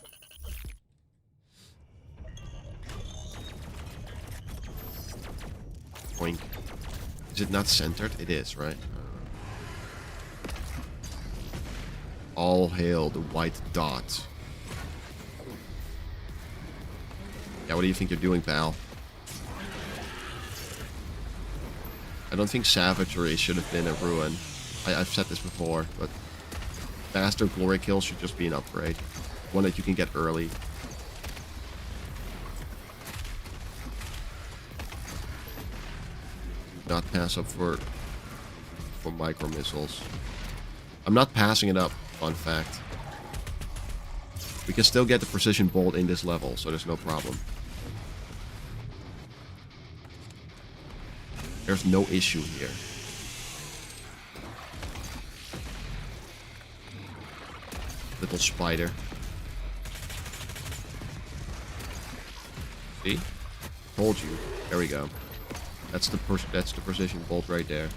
Boink. Is it not centered? It is, right? All hail the white dot. Yeah, what do you think you're doing, pal? I don't think savagery should have been a ruin. I've said this before, but faster glory kills should just be an upgrade. one that you can get early. Not pass up for micro missiles. I'm not passing it up, fun fact. We can still get the precision bolt in this level, so there's no problem. There's no issue here. Little spider. See? Told you. There we go. That's the precision bolt right there.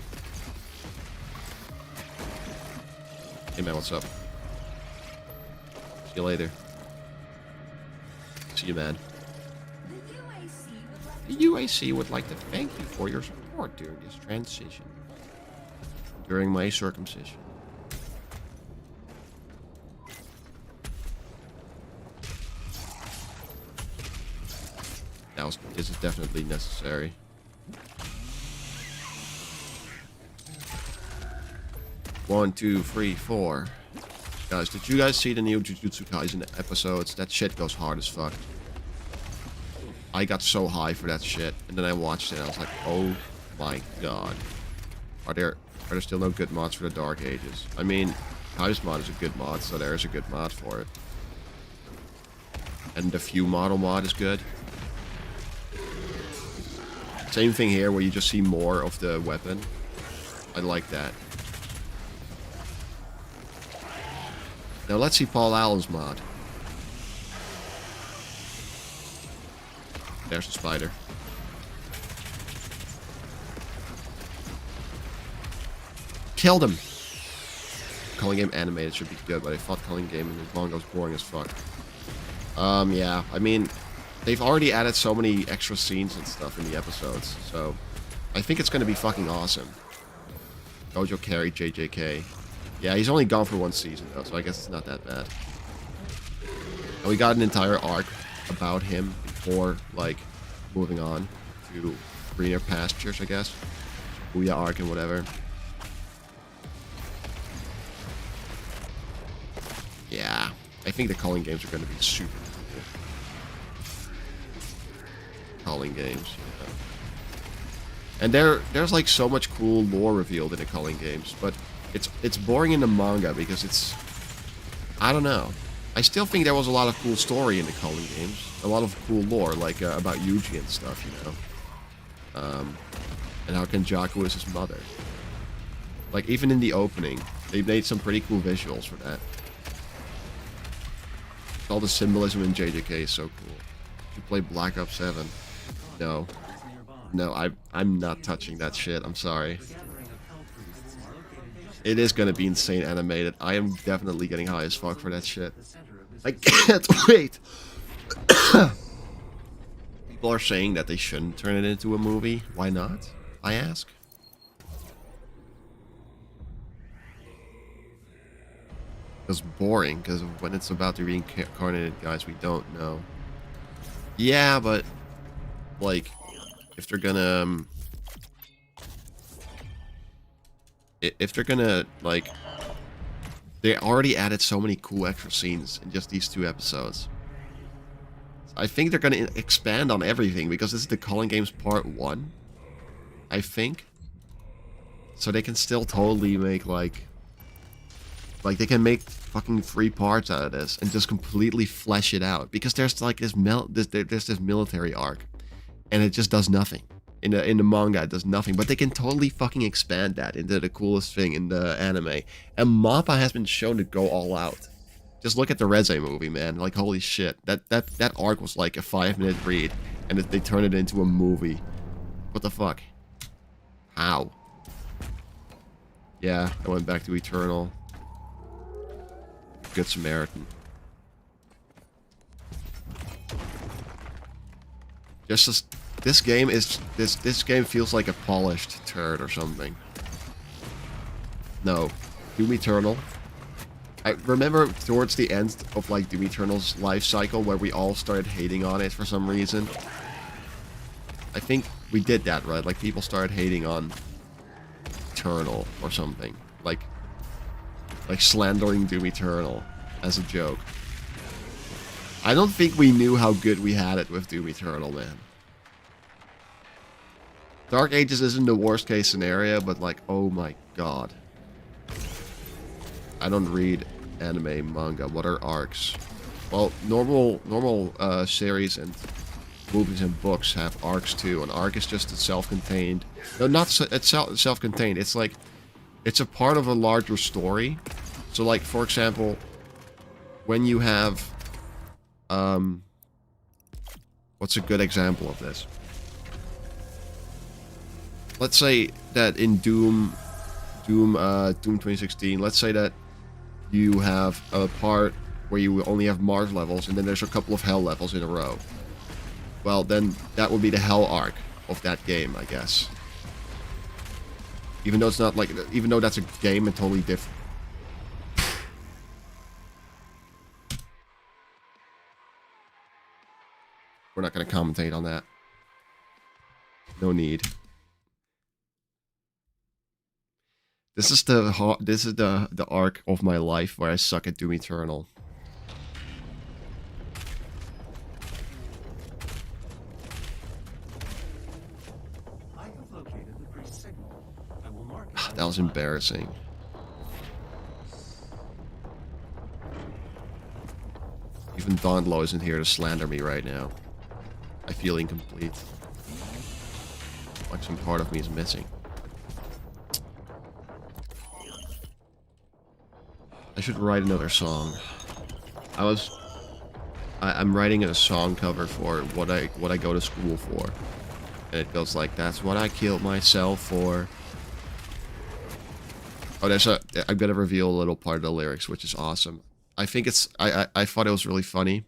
Hey man, what's up? See you later. See you, man. The UAC would like to thank you for your support during this transition. During my circumcision. This is definitely necessary. One, two, three, four. Guys, did you guys see the new Jujutsu Kaisen episodes? That shit goes hard as fuck. I got so high for that shit, and then I watched it and I was like, oh my god. Are there still no good mods for the Dark Ages? I mean, Kai's mod is a good mod, so there is a good mod for it. And the Few model mod is good. Same thing here, where you just see more of the weapon. I like that. Now let's see Paul Allen's mod. There's the spider. Killed him! Culling Game animated should be good, but I thought Culling Game in the manga was boring as fuck. Yeah, I mean, they've already added so many extra scenes and stuff in the episodes, so I think it's gonna be fucking awesome. Gojo carried JJK. Yeah, he's only gone for one season though, so I guess it's not that bad. And we got an entire arc about him before, like, moving on to greener pastures, I guess. Booyah arc and whatever. Yeah, I think the Culling Games are going to be super cool. Culling Games, yeah. And there's like so much cool lore revealed in the Culling Games, but it's boring in the manga because it's, I don't know. I still think there was a lot of cool story in the Culling Games, a lot of cool lore, like about Yuji and stuff, you know. And how Kenjaku is his mother. Like even in the opening, they made some pretty cool visuals for that. All the symbolism in JJK is so cool. You play Black Ops 7? No. No, I'm not touching that shit. I'm sorry. It is gonna be insane animated. I am definitely getting high as fuck for that shit. I can't wait! People are saying that they shouldn't turn it into a movie. Why not? I ask. It's boring, because when it's about to be reincarnated guys, we don't know. Yeah, but like, if they're gonna like, they already added so many cool extra scenes in just these 2 episodes. I think they're gonna expand on everything because this is the Culling Games Part 1, I think. So they can still totally make like they can make fucking 3 parts out of this and just completely flesh it out, because there's like this military arc and it just does nothing. In the manga, it does nothing, but they can totally fucking expand that into the coolest thing in the anime. And MAPPA has been shown to go all out. Just look at the Reze movie, man. Like, holy shit. That arc was like a 5-minute read, and they turned it into a movie. What the fuck? How? Yeah, I went back to Eternal. Good Samaritan. This game feels like a polished turd or something. No. Doom Eternal. I remember towards the end of like Doom Eternal's life cycle where we all started hating on it for some reason. I think we did that, right? Like people started hating on Eternal or something. Like slandering Doom Eternal as a joke. I don't think we knew how good we had it with Doom Eternal, man. Dark Ages isn't the worst case scenario, but like, oh my god. I don't read anime, manga. What are arcs? Well, normal series and movies and books have arcs too. An arc is just a self-contained. No, not it's self-contained. It's like it's a part of a larger story. So, like for example, when you have what's a good example of this? Let's say that in Doom 2016, let's say that you have a part where you only have Mars levels, and then there's a couple of Hell levels in a row. Well, then that would be the Hell arc of that game, I guess. Even though it's not like, even though that's a game and totally different. We're not going to commentate on that. No need. This is the arc of my life where I suck at Doom Eternal. I have located the priest's signal. I will mark it. That was embarrassing. Even Dawnlow isn't here to slander me right now. I feel incomplete. Like some part of me is missing. I should write another song. I'm writing a song cover for what I go to school for. And it goes like, that's what I killed myself for. Oh, I'm gonna reveal a little part of the lyrics, which is awesome. I think it's, I thought it was really funny.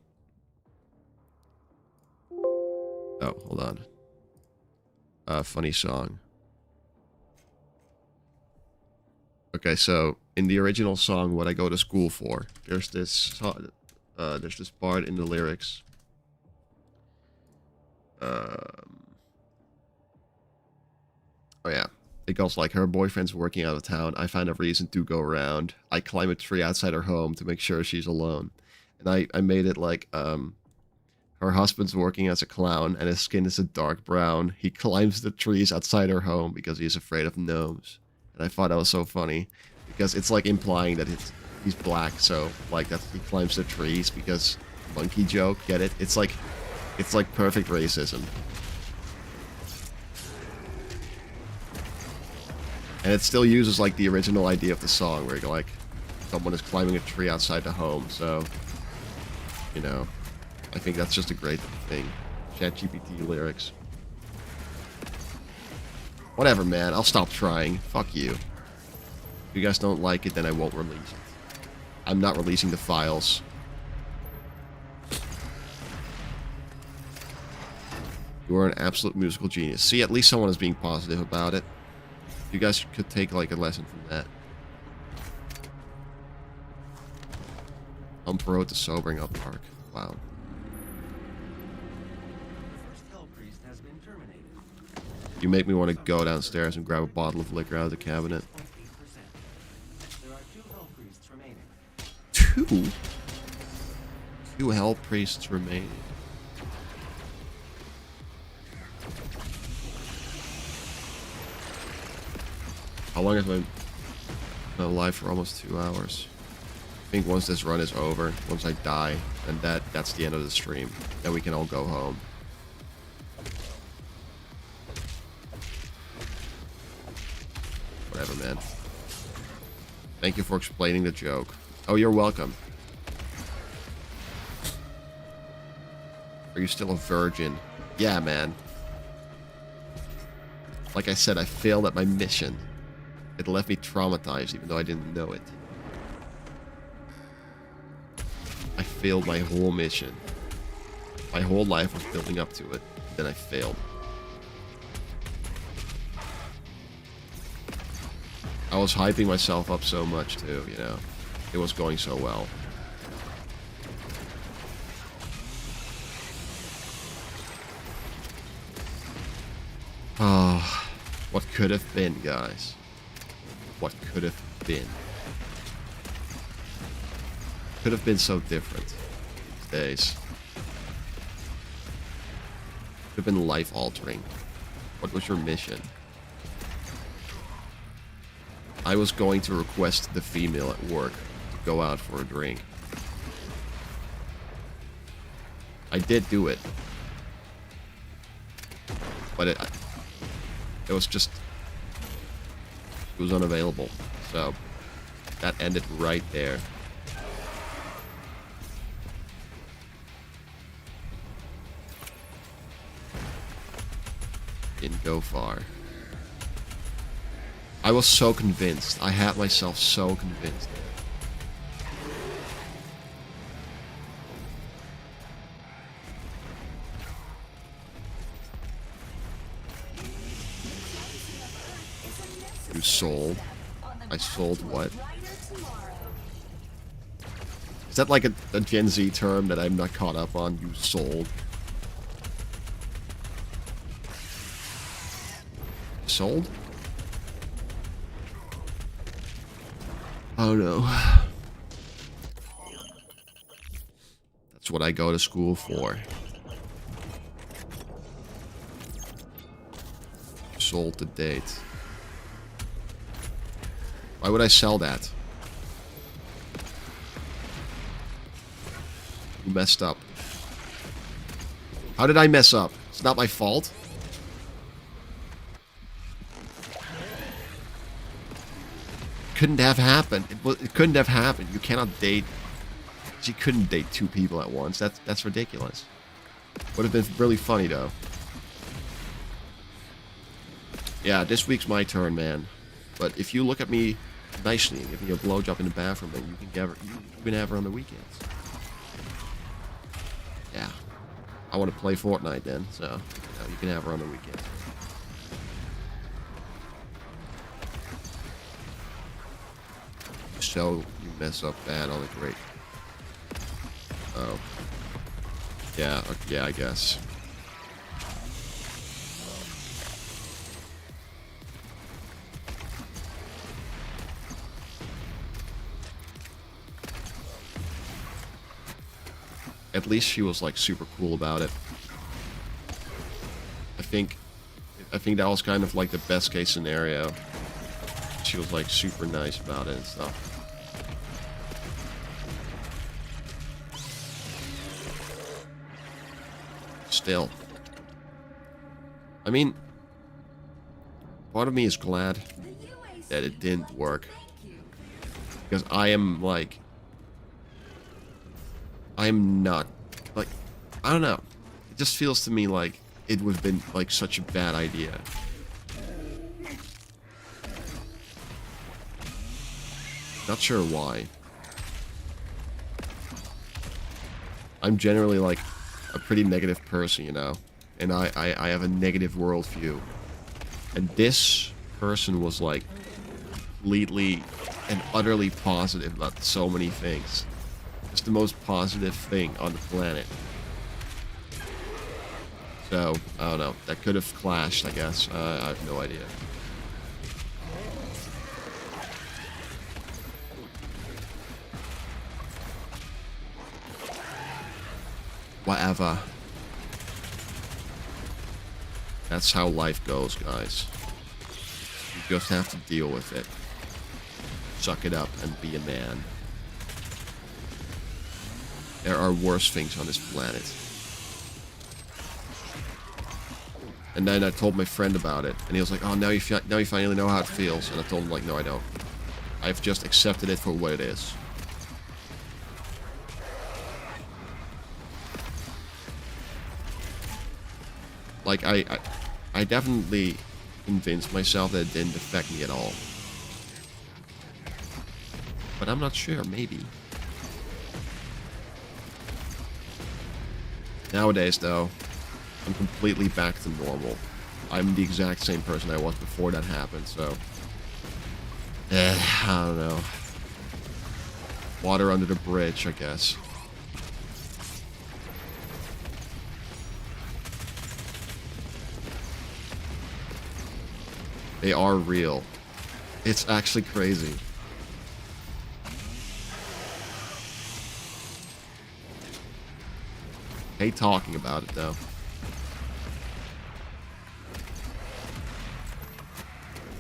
Oh, hold on. Funny song. Okay, so in the original song, "What I Go to School For," there's this part in the lyrics. Oh yeah, it goes like, her boyfriend's working out of town. I find a reason to go around. I climb a tree outside her home to make sure she's alone. And I made it like, her husband's working as a clown and his skin is a dark brown. He climbs the trees outside her home because he's afraid of gnomes. And I thought that was so funny because it's like implying that he's black, so like that he climbs the trees because monkey joke, get it? It's like perfect racism. And it still uses like the original idea of the song where like someone is climbing a tree outside the home, so you know, I think that's just a great thing. ChatGPT lyrics. Whatever, man. I'll stop trying. Fuck you. If you guys don't like it, then I won't release it. I'm not releasing the files. You are an absolute musical genius. See, at least someone is being positive about it. You guys could take, like, a lesson from that. Humper wrote the sobering up arc. Wow. You make me want to go downstairs and grab a bottle of liquor out of the cabinet. There are 2 hell priests remaining. Two? 2 hell priests remaining. How long has my life for almost 2 hours? I think once this run is over, once I die, then that's the end of the stream. Then we can all go home. Whatever, man. Thank you for explaining the joke. Oh, you're welcome. Are you still a virgin? Yeah, man. Like I said, I failed at my mission. It left me traumatized, even though I didn't know it. I failed my whole mission. My whole life was building up to it. Then I failed. I was hyping myself up so much too, you know. It was going so well. Oh, what could have been, guys? What could have been? Could have been so different. days. Could have been life-altering. What was your mission? I was going to request the female at work to go out for a drink. I did do it. But it was just... It was unavailable. So, that ended right there. Didn't go far. I was so convinced. I had myself so convinced. You sold? I sold what? Is that like a Gen Z term that I'm not caught up on? You sold? Sold? Oh no. That's what I go to school for. Sold to date. Why would I sell that? You messed up. How did I mess up? It's not my fault. Couldn't have happened. It couldn't have happened. You cannot date. She couldn't date two people at once. That's ridiculous. Would have been really funny though. Yeah, this week's my turn, man. But if you look at me nicely and give me a blowjob in the bathroom, then you can have her on the weekends. Yeah, I want to play Fortnite then, so you can have her on the weekends. So you mess up bad on the great. Oh. Yeah, yeah, I guess. At least she was like super cool about it. I think that was kind of like the best case scenario. She was like super nice about it and stuff. Still. I mean, part of me is glad that it didn't work. Because I am like... I'm not... Like, I don't know. It just feels to me like it would have been like such a bad idea. Not sure why. I'm generally like a pretty negative person, you know, and I have a negative worldview, and this person was like completely and utterly positive about so many things. It's the most positive thing on the planet. So I don't know. That could have clashed, I guess. I have no idea. Whatever. That's how life goes, guys. You just have to deal with it. Suck it up and be a man. There are worse things on this planet. And then I told my friend about it, and he was like, "Oh, now you finally know how it feels." And I told him, like, "No, I don't. I've just accepted it for what it is." Like, I definitely convinced myself that it didn't affect me at all. But I'm not sure, maybe. Nowadays, though, I'm completely back to normal. I'm the exact same person I was before that happened, so... I don't know. Water under the bridge, I guess. They are real. It's actually crazy. Hate talking about it, though.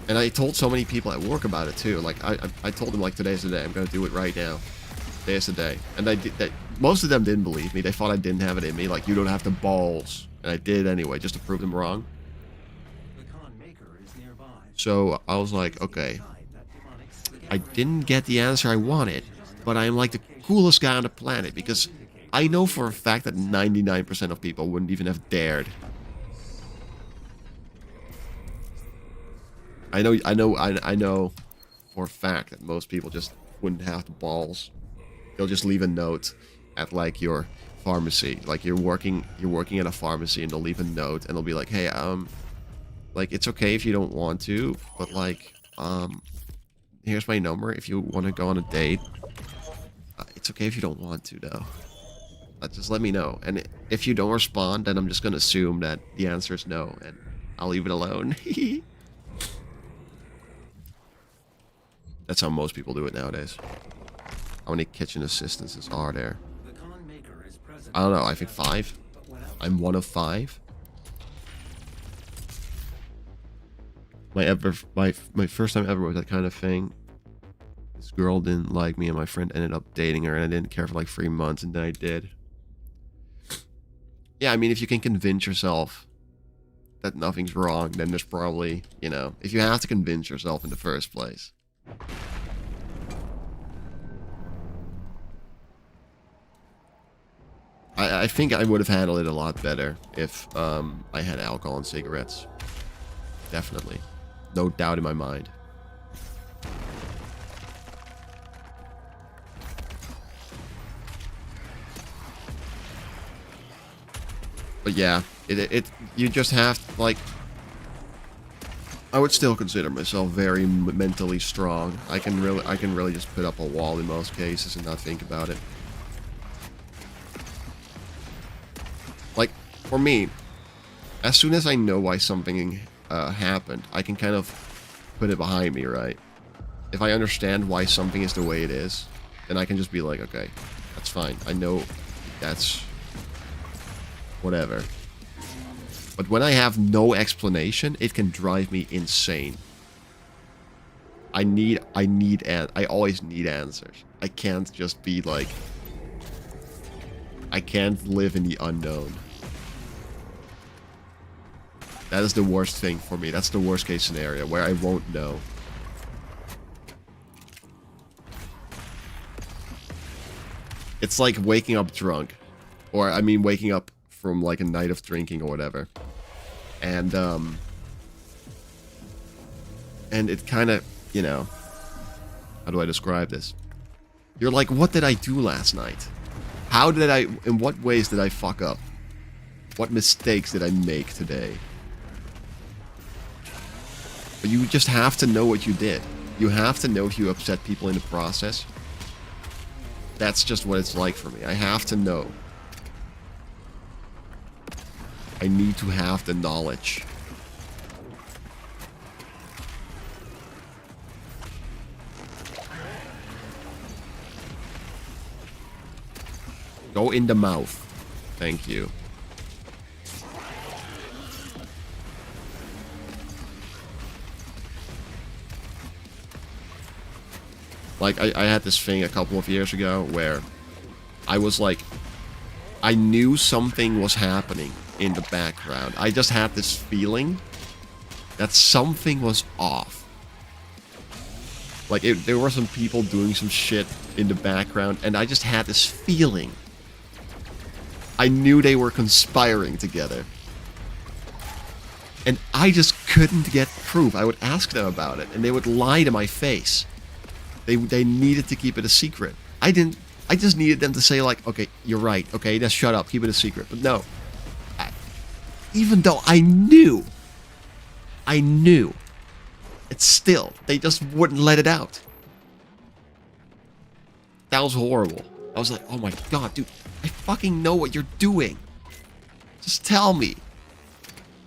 And I told so many people at work about it, too. Like, I told them, like, today's the day. I'm going to do it right now. Today's the day. And I did that. Most of them didn't believe me. They thought I didn't have it in me. Like, you don't have the balls. And I did anyway, just to prove them wrong. The Khan Maker is nearby. So I was like, okay. I didn't get the answer I wanted, but I'm like the coolest guy on the planet because I know for a fact that 99% of people wouldn't even have dared. I know for a fact that most people just wouldn't have the balls. They'll just leave a note at like your pharmacy. Like you're working at a pharmacy and they'll leave a note and they'll be like, "Hey, like it's okay if you don't want to, but like here's my number if you want to go on a date. It's okay if you don't want to though. Just let me know. And if you don't respond, then I'm just going to assume that the answer is no and I'll leave it alone." That's how most people do it nowadays. How many kitchen assistances are there? The Khan Maker is present. I don't know, I think 5. I'm one of 5. My first time ever with that kind of thing. This girl didn't like me and my friend ended up dating her and I didn't care for like 3 months and then I did. Yeah, I mean if you can convince yourself that nothing's wrong, then there's probably, you know, if you have to convince yourself in the first place. I think I would have handled it a lot better if I had alcohol and cigarettes. Definitely. No doubt in my mind. But yeah, you just have to, like, I would still consider myself very mentally strong. I can really just put up a wall in most cases and not think about it. Like, for me, as soon as I know why something happened, I can kind of put it behind me, right? If I understand why something is the way it is, then I can just be like, okay, that's fine. I know that's whatever. But when I have no explanation, it can drive me insane. I always need answers. I can't just be like, I can't live in the unknown. That is the worst thing for me. That's the worst case scenario where I won't know. It's like waking up drunk. Or, I mean, waking up from like a night of drinking or whatever. And it kind of, you know, how do I describe this? You're like, what did I do last night? In what ways did I fuck up? What mistakes did I make today? But you just have to know what you did. You have to know if you upset people in the process. That's just what it's like for me. I have to know. I need to have the knowledge. Go in the mouth. Thank you. Like, I had this thing a couple of years ago where I was like, I knew something was happening in the background. I just had this feeling that something was off. Like, there were some people doing some shit in the background, and I just had this feeling. I knew they were conspiring together. And I just couldn't get proof. I would ask them about it, and they would lie to my face. They needed to keep it a secret. I just needed them to say, like, okay, you're right. Okay, just shut up. Keep it a secret. But no. Even though I knew. It's still, they just wouldn't let it out. That was horrible. I was like, oh my god, dude. I fucking know what you're doing. Just tell me.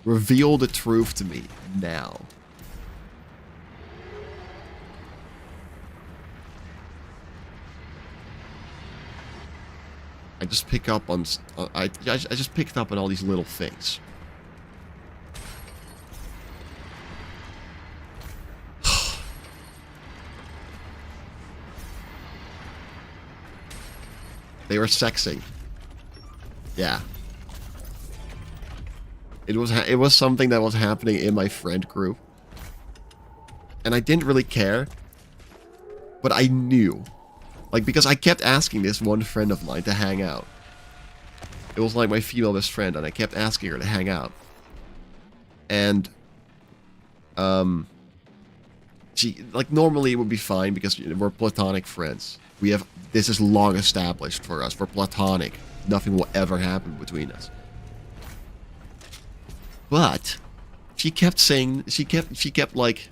Reveal the truth to me now. I just pick up on I just picked up on all these little things. They were sexing. Yeah. It was something that was happening in my friend group. And I didn't really care. But I knew. Like, because I kept asking this one friend of mine to hang out. It was like my female best friend, and I kept asking her to hang out. And, she, like, normally it would be fine because we're platonic friends. This is long established for us. We're platonic. Nothing will ever happen between us. But she kept saying, she kept like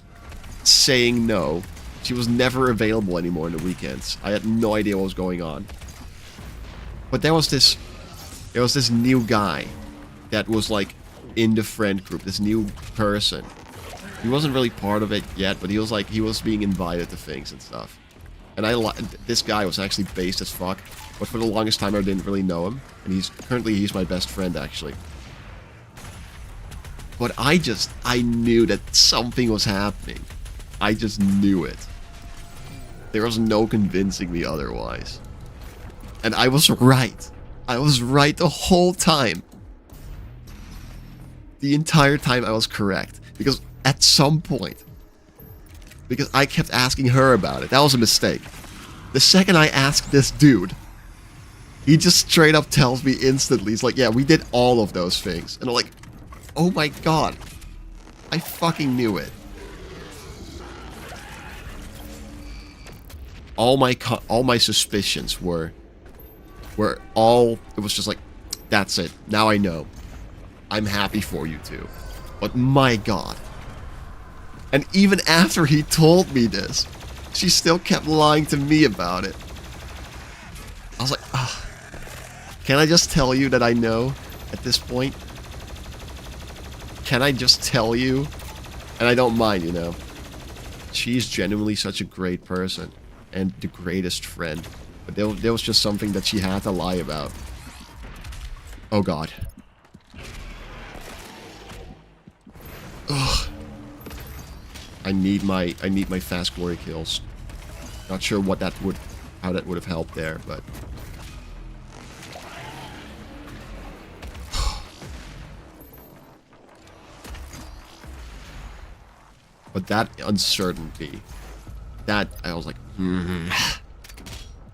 saying no. She was never available anymore in the weekends. I had no idea what was going on. But there was this new guy that was like in the friend group, this new person. He wasn't really part of it yet, but he was being invited to things and stuff. And this guy was actually based as fuck, but for the longest time I didn't really know him. And he's my best friend actually. But I knew that something was happening. I just knew it. There was no convincing me otherwise. And I was right. I was right the whole time. The entire time I was correct. Because at some point, because I kept asking her about it. That was a mistake. The second I asked this dude, he just straight up tells me instantly. He's like, yeah, we did all of those things. And I'm like, oh my god. I fucking knew it. All my suspicions were all, it was just like, that's it. Now I know. I'm happy for you two. But my god. And even after he told me this, she still kept lying to me about it. I was like, ah, can I just tell you that I know at this point? Can I just tell you? And I don't mind, you know. She's genuinely such a great person. And the greatest friend. But there was just something that she had to lie about. Oh god. Ugh. I need my fast glory kills. Not sure how that would have helped there, but but that uncertainty, that I was like,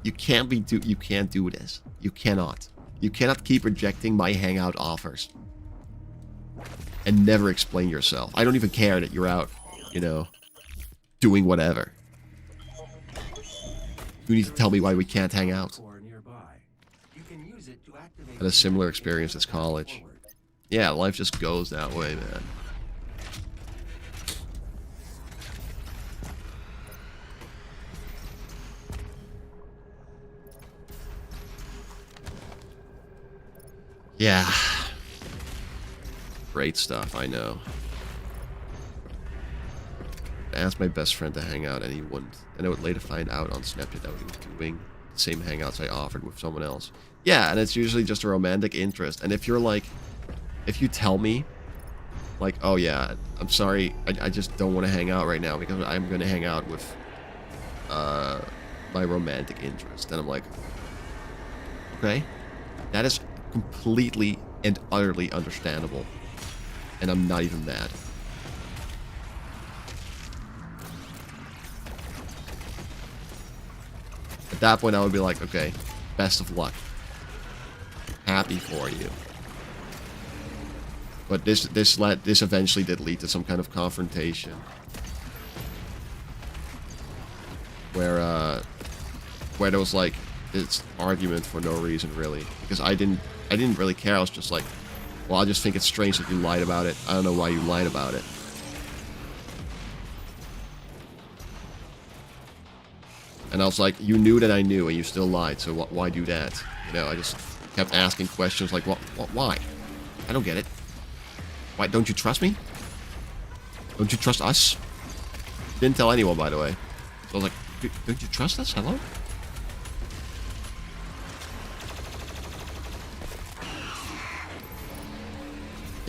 you can't do this. You cannot. You cannot keep rejecting my hangout offers and never explain yourself. I don't even care that you're out, you know, doing whatever. You need to tell me why we can't hang out. Had a similar experience as college. Yeah, life just goes that way, man. Yeah. Great stuff, I know. I asked my best friend to hang out and he wouldn't. And I would later find out on Snapchat that he was doing the same hangouts I offered with someone else. Yeah, and it's usually just a romantic interest. And if you're like, if you tell me, like, oh yeah, I'm sorry, I just don't want to hang out right now because I'm going to hang out with my romantic interest. And I'm like, okay, that is completely and utterly understandable. And I'm not even mad. At that point, I would be like, okay, best of luck. Happy for you. But this eventually did lead to some kind of confrontation. Where there was like this argument for no reason really. Because I didn't really care. I was just like, well, I just think it's strange that you lied about it. I don't know why you lied about it. And I was like, you knew that I knew and you still lied, so why do that? You know, I just kept asking questions like, why? I don't get it. Why, don't you trust me? Don't you trust us? Didn't tell anyone, by the way. So I was like, don't you trust us? Hello?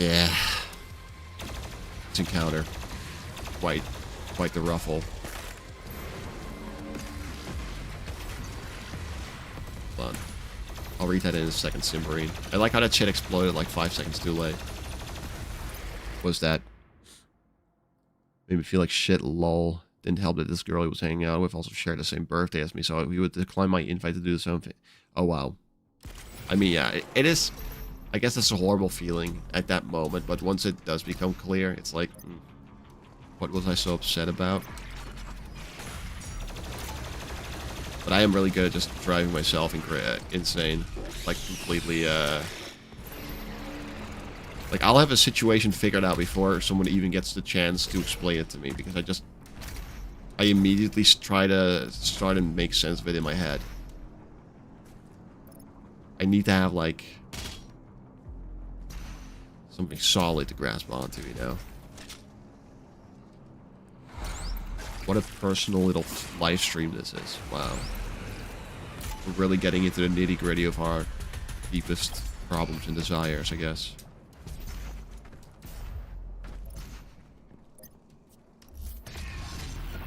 Yeah. This encounter. Quite the ruffle. Hold on. I'll read that in a second, Simbrine. I like how that shit exploded like 5 seconds too late. What was that? Made me feel like shit, lol. Didn't help that this girl he was hanging out with also shared the same birthday as me, so he would decline my invite to do the same thing. Oh, wow. I mean, yeah, it is... I guess it's a horrible feeling at that moment, but once it does become clear, it's like... what was I so upset about? But I am really good at just driving myself insane. Like, completely, like, I'll have a situation figured out before someone even gets the chance to explain it to me, because I immediately try to start and make sense of it in my head. I need to have, like, something solid to grasp onto, you know? What a personal little live stream this is. Wow. We're really getting into the nitty-gritty of our deepest problems and desires, I guess.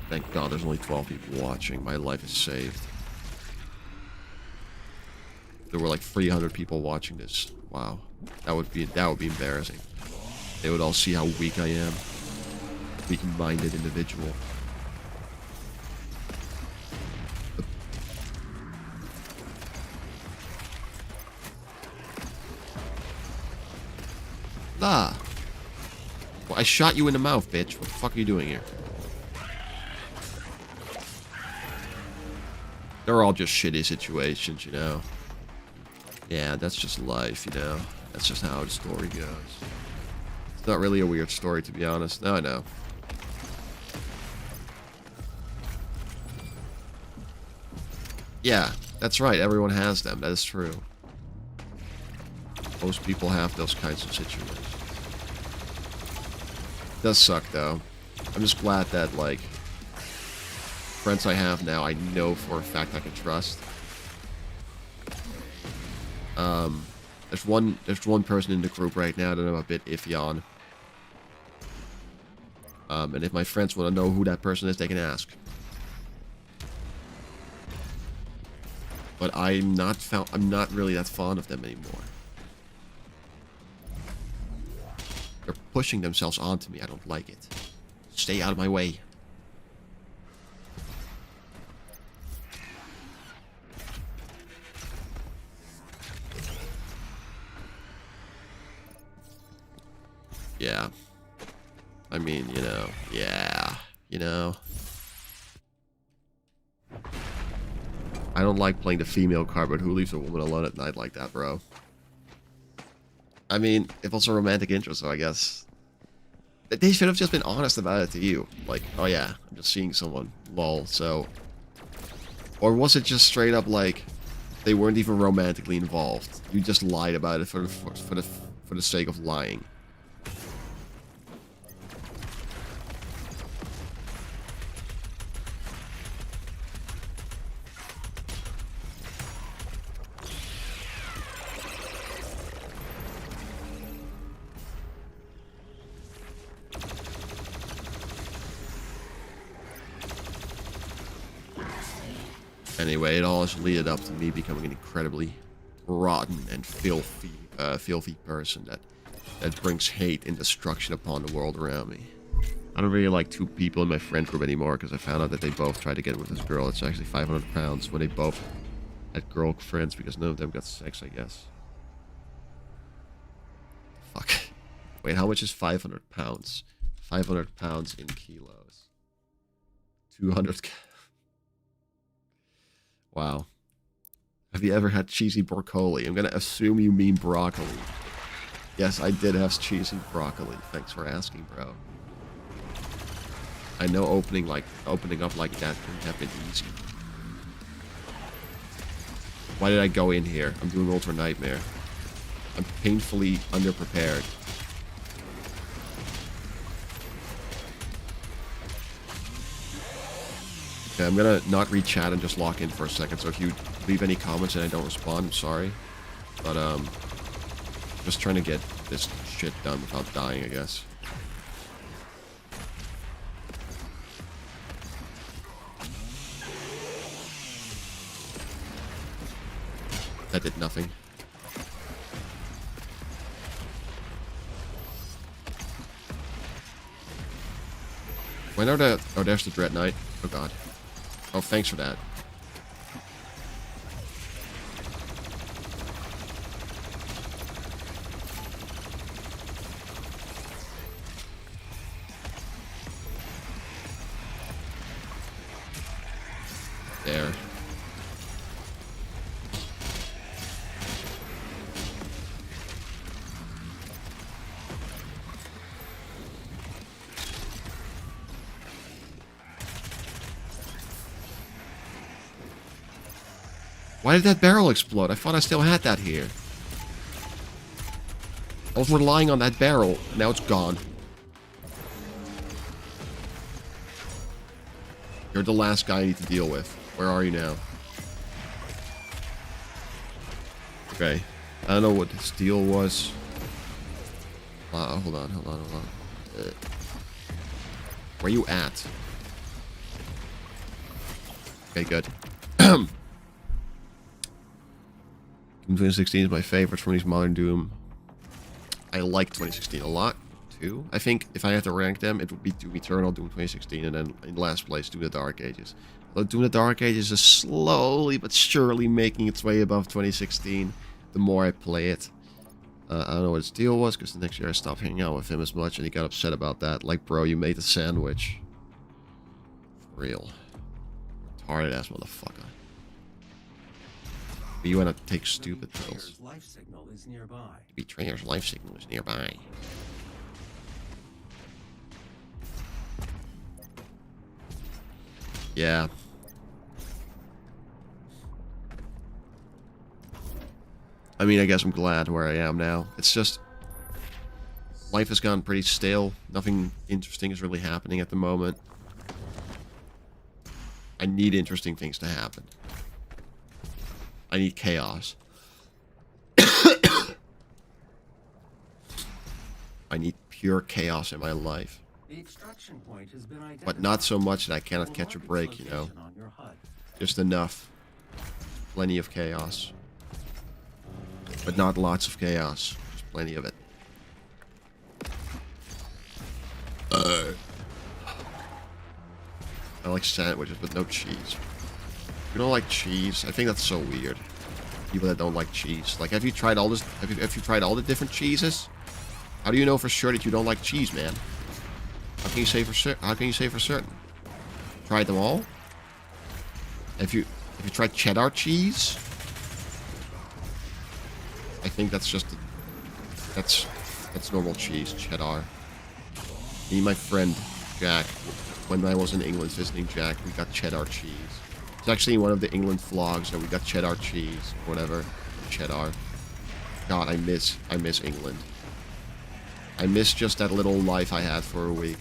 Thank God there's only 12 people watching. My life is saved. There were like 300 people watching this. Wow. That would be embarrassing. They would all see how weak I am. Weak-minded individual. Ah. Well, I shot you in the mouth, bitch. What the fuck are you doing here? They're all just shitty situations, you know? Yeah, that's just life, you know? That's just how the story goes. It's not really a weird story, to be honest. No, I know. Yeah, that's right. Everyone has them. That is true. Most people have those kinds of situations. It does suck, though. I'm just glad that, like, friends I have now, I know for a fact I can trust. There's one person in the group right now that I'm a bit iffy on. And if my friends want to know who that person is, they can ask. But I'm not really that fond of them anymore. They're pushing themselves onto me. I don't like it. Stay out of my way. Yeah. I mean, you know, yeah, you know. I don't like playing the female card, but who leaves a woman alone at night like that, bro? I mean, if it's a romantic interest, so I guess. They should have just been honest about it to you. Like, oh yeah, I'm just seeing someone, lol, so. Or was it just straight up like, they weren't even romantically involved? You just lied about it for the sake of lying. Anyway, it all has led up to me becoming an incredibly rotten and filthy person that brings hate and destruction upon the world around me. I don't really like two people in my friend group anymore because I found out that they both tried to get with this girl. It's actually 500 pounds when they both had girlfriends because none of them got sex, I guess. Fuck. Wait, how much is 500 pounds? 500 pounds in kilos. 200... Wow. Have you ever had cheesy broccoli? I'm gonna assume you mean broccoli. Yes, I did have cheesy broccoli. Thanks for asking, bro. I know opening up like that wouldn't have been easy. Why did I go in here? I'm doing Ultra Nightmare. I'm painfully underprepared. Okay, I'm gonna not read chat and just lock in for a second, so if you leave any comments and I don't respond, I'm sorry. But, just trying to get this shit done without dying, I guess. That did nothing. When are the... Oh, there's the Dread Knight. Oh, God. Oh, thanks for that. There. Why did that barrel explode? I thought I still had that here. I was relying on that barrel. Now it's gone. You're the last guy I need to deal with. Where are you now? Okay. I don't know what this deal was. Hold on. Where you at? Okay, good. Doom 2016 is my favorite from these modern Doom. I like 2016 a lot, too. I think if I had to rank them, it would be Doom Eternal, Doom 2016, and then in last place, Doom the Dark Ages. Although Doom the Dark Ages is slowly but surely making its way above 2016, the more I play it. I don't know what his deal was, because the next year I stopped hanging out with him as much, and he got upset about that. Like, bro, you made the sandwich. For real. Retarded-ass motherfucker. But you want to take stupid pills. Betrayer's life signal is nearby. Betrayer's life signal is nearby. Yeah. I mean, I guess I'm glad where I am now. It's just... life has gone pretty stale. Nothing interesting is really happening at the moment. I need interesting things to happen. I need chaos. I need pure chaos in my life. The extraction point has been identified. But not so much that I cannot catch a break, you know. On your HUD. Just enough. Plenty of chaos. But not lots of chaos. Just plenty of it. I like sandwiches with no cheese. You don't like cheese? I think that's so weird. People that don't like cheese. Like, have you tried all this? Have you tried all the different cheeses? How do you know for sure that you don't like cheese, man? How can you say for certain? How can you say for certain? Tried them all? Have you tried cheddar cheese? I think that's just that's normal cheese, cheddar. Me and my friend Jack, when I was in England visiting Jack, we got cheddar cheese. It's actually one of the England vlogs that we got cheddar cheese, whatever, cheddar. God, I miss England. I miss just that little life I had for a week.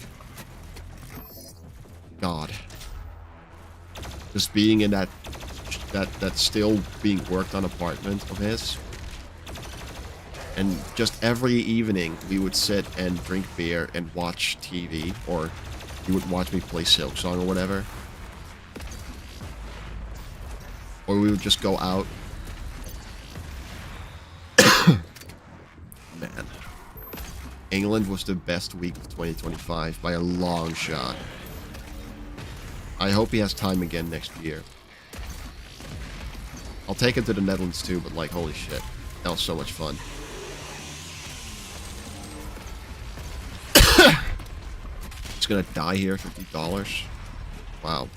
God, just being in that still being worked on apartment of his, and just every evening we would sit and drink beer and watch TV, or he would watch me play Silksong or whatever. Or we would just go out. Man. England was the best week of 2025 by a long shot. I hope he has time again next year. I'll take him to the Netherlands too, but like, holy shit. That was so much fun. It's gonna die here, $50. Wow.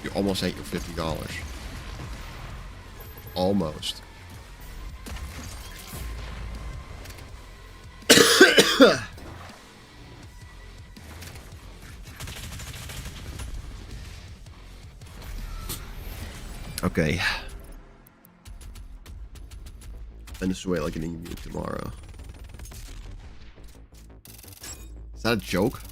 You almost ate your $50. Almost. Okay. Venezuela getting immune tomorrow. Is that a joke?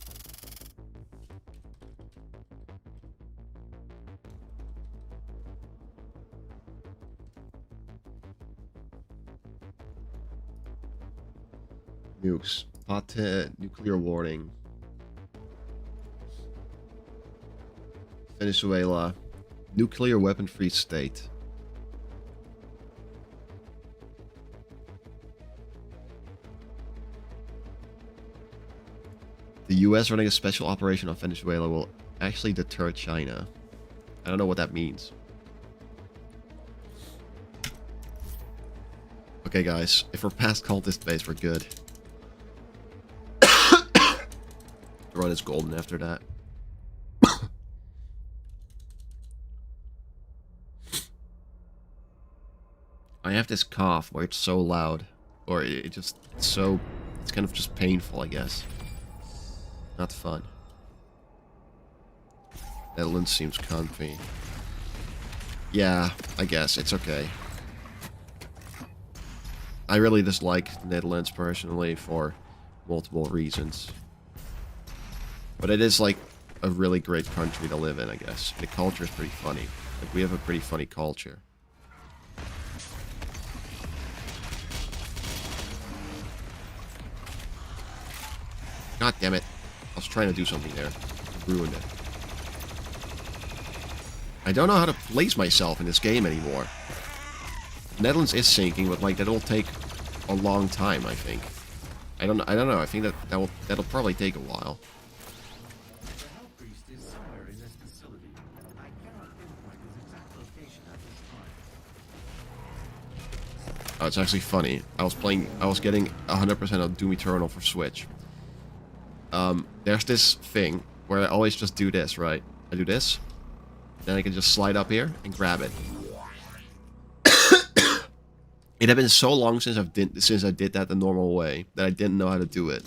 Nukes. Nuclear warning. Venezuela. Nuclear weapon-free state. The US running a special operation on Venezuela will actually deter China. I don't know what that means. Okay, guys. If we're past cultist base, we're good. The run is golden after that. I have this cough where it's so loud. Or it just... It's kind of just painful, I guess. Not fun. Netherlands seems comfy. Yeah, I guess. It's okay. I really dislike the Netherlands personally for multiple reasons. But it is like a really great country to live in, I guess. The culture is pretty funny. Like, we have a pretty funny culture. God damn it. I was trying to do something there. Ruined it. I don't know how to place myself in this game anymore. Netherlands is sinking, but like that'll take a long time, I think. I don't know. I think that'll probably take a while. The Hell Priest is somewhere in this facility. I cannot pinpoint his exact location at this time. Oh, it's actually funny. I was getting 100% of Doom Eternal for Switch. There's this thing where I always just do this, right? I do this, then I can just slide up here and grab it. It had been so long since I did that the normal way that I didn't know how to do it.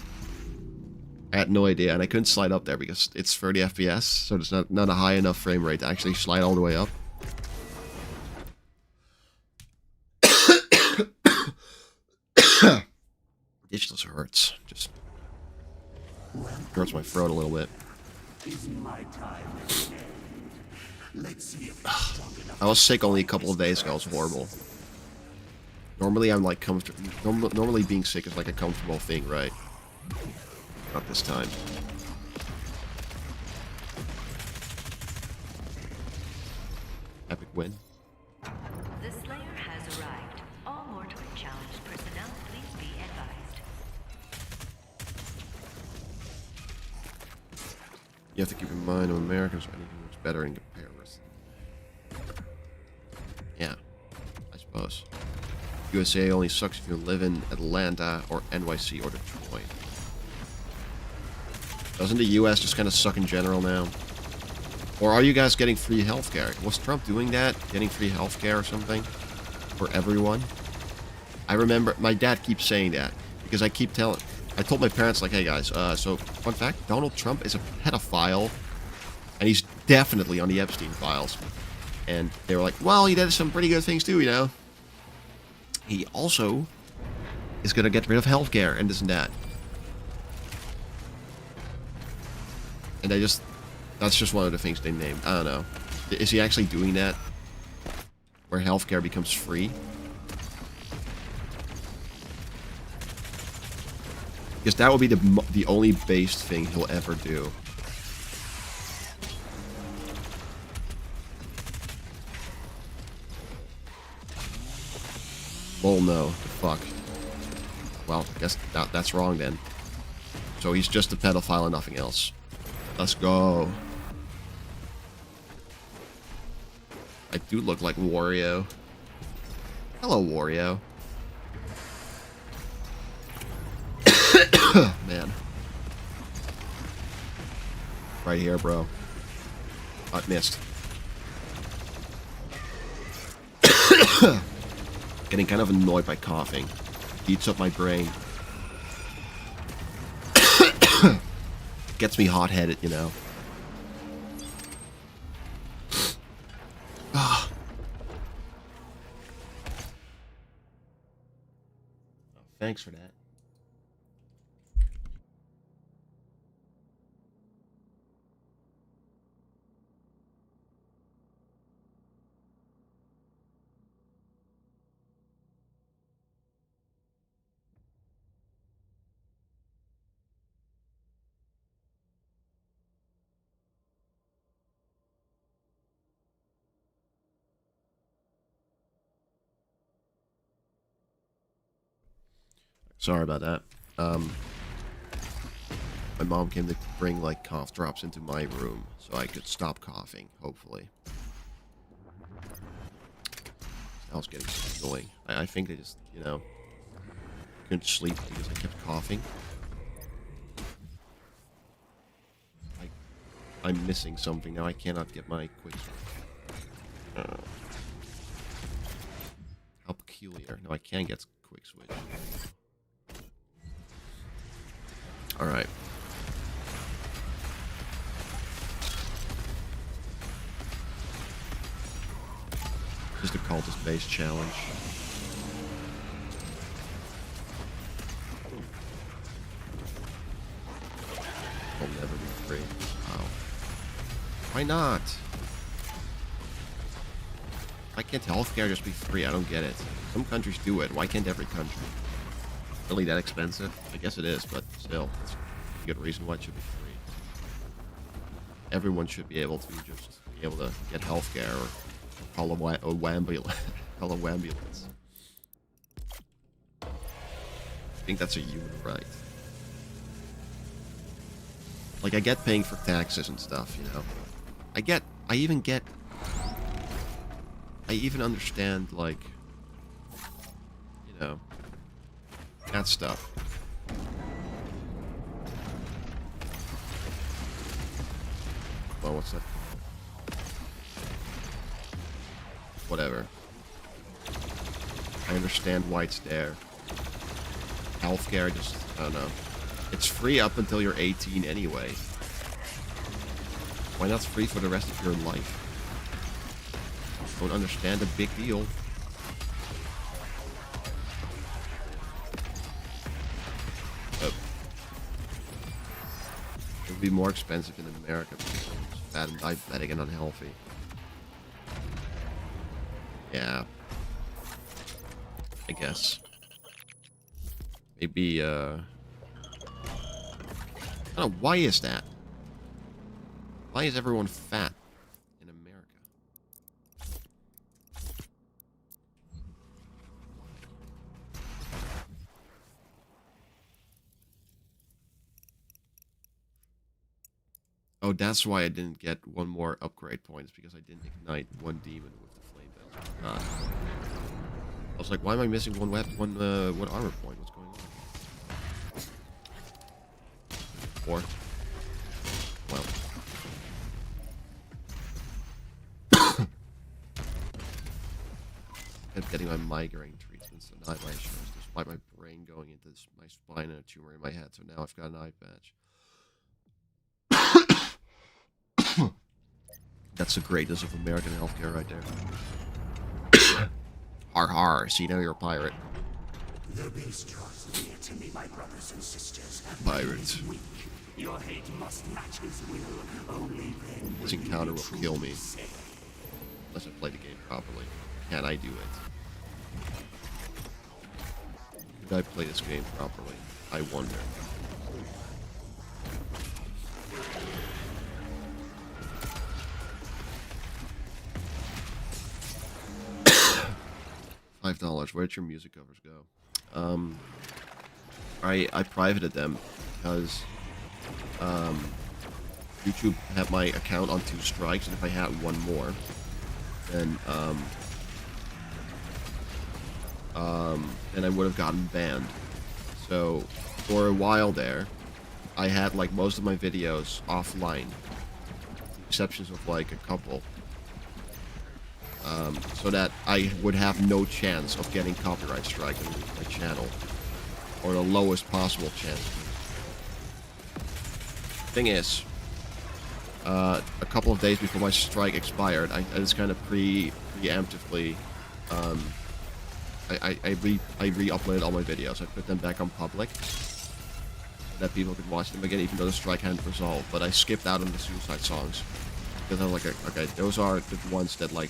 I had no idea, and I couldn't slide up there because it's 30 FPS, so there's not a high enough frame rate to actually slide all the way up. It just hurts. Just hurts my throat a little bit. Is my time again? Let's see if it's strong enough. I was sick only a couple of days ago. It was horrible. Normally, I'm like normally being sick is like a comfortable thing, right? Not this time. Epic win. The Slayer has arrived. All mortally challenged personnel, please be advised. You have to keep in mind, Americans are anything much better in comparison. Yeah, I suppose. USA only sucks if you live in Atlanta or NYC or Detroit. Doesn't the US just kind of suck in general now? Or are you guys getting free healthcare? Was Trump doing that? Getting free healthcare or something? For everyone? I remember my dad keeps saying that. Because I told my parents, like, hey guys, so, fun fact, Donald Trump is a pedophile. And he's definitely on the Epstein files. And they were like, well, he did some pretty good things too, you know? He also is going to get rid of healthcare and this and that. And that's just one of the things they named. I don't know. Is he actually doing that? Where healthcare becomes free? Because that would be the only based thing he'll ever do. Well, no. The fuck. Well, I guess that's wrong then. So he's just a pedophile and nothing else. Let's go. I do look like Wario. Hello, Wario. Man. Right here, bro. I missed. Getting kind of annoyed by coughing. Eats up my brain. Gets me hot-headed, you know. Ah. Thanks for that. Sorry about that. My mom came to bring like cough drops into my room so I could stop coughing, hopefully. I was getting so annoying. I think they just, you know, couldn't sleep because I kept coughing. I'm missing something now. I cannot get my quick switch. How peculiar. No, I can get quick switch. Alright. Just a cultist based challenge. I'll never be free. Wow. Why not? Why can't healthcare just be free? I don't get it. Some countries do it. Why can't every country? Really that expensive? I guess it is, but still, that's a good reason why it should be free. Everyone should be able to just be able to get healthcare or call a wambulance. Call a wambulance. I think that's a human right. Like, I get paying for taxes and stuff, you know. I even understand, like, you know, that stuff. Well, what's that? Whatever. I understand why it's there. Healthcare, just, I don't know. It's free up until you're 18 anyway. Why not free for the rest of your life? Don't understand the big deal. It would be more expensive in America because I'm fat and diabetic and unhealthy. Yeah. I guess. Maybe, I don't know, why is that? Why is everyone fat in America? Oh, that's why I didn't get one more upgrade points, because I didn't ignite one demon with the flame bells. God. I was like, why am I missing one armor point? What's going on? 4. Well. I'm getting my migraine treatments and eye patches despite my brain going into my spine and a tumor in my head, so now I've got an eye patch. That's the greatness of American healthcare right there. Har har, see now you're a pirate. The beast draws near to me, my brothers and sisters. Pirate. Weak. Your hate must match his will. Only then This encounter will kill me. Unless I play the game properly. Can I do it? Could I play this game properly? I wonder. $5. Where'd your music covers go? I privated them because YouTube had my account on 2 strikes, and if I had one more, then I would have gotten banned. So for a while there, I had like most of my videos offline, exceptions of like a couple. So that I would have no chance of getting copyright strike on my channel, or the lowest possible chance. Thing is, a couple of days before my strike expired, I just kind of preemptively, I re-uploaded all my videos. I put them back on public, so that people could watch them again, even though the strike hadn't resolved. But I skipped out on the suicide songs. Because I was like, okay, those are the ones that like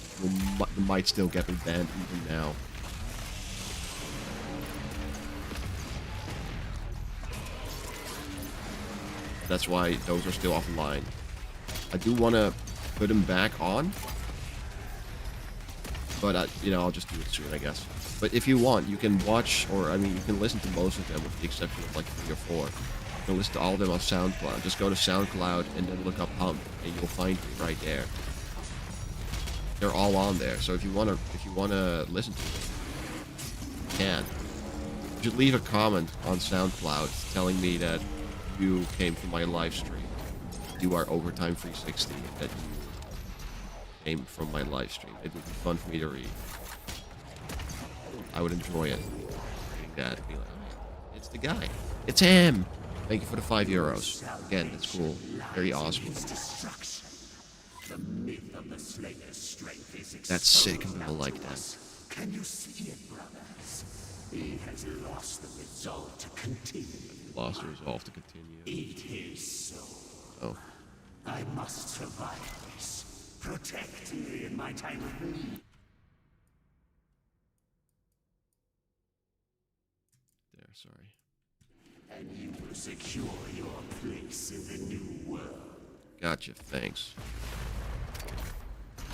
might still get me banned even now. That's why those are still offline. I do want to put them back on. But I'll just do it soon, I guess. But if you want, you can watch, or I mean, you can listen to most of them, with the exception of like 3 or 4. You can listen to all of them on SoundCloud. Just go to SoundCloud and then look up Hump, and you'll find me right there. They're all on there. So if you wanna listen to them, you can. You should leave a comment on SoundCloud telling me that you came from my live stream. You are Overtime 360. That you came from my live stream. It would be fun for me to read. I would enjoy it. Reading that. Be like, oh, it's the guy. It's him! Thank you for the €5. Again, that's cool. Very awesome. His destruction. The myth of the Slayer's strength is That's sick. exposed People now like to that. us. Can you see it, brothers? He has lost the resolve to continue. Lost the resolve to continue. Eat his soul. Oh. I must survive this. Protect me in my time of need. There, sorry. And you will secure your place in the new world. Gotcha, thanks.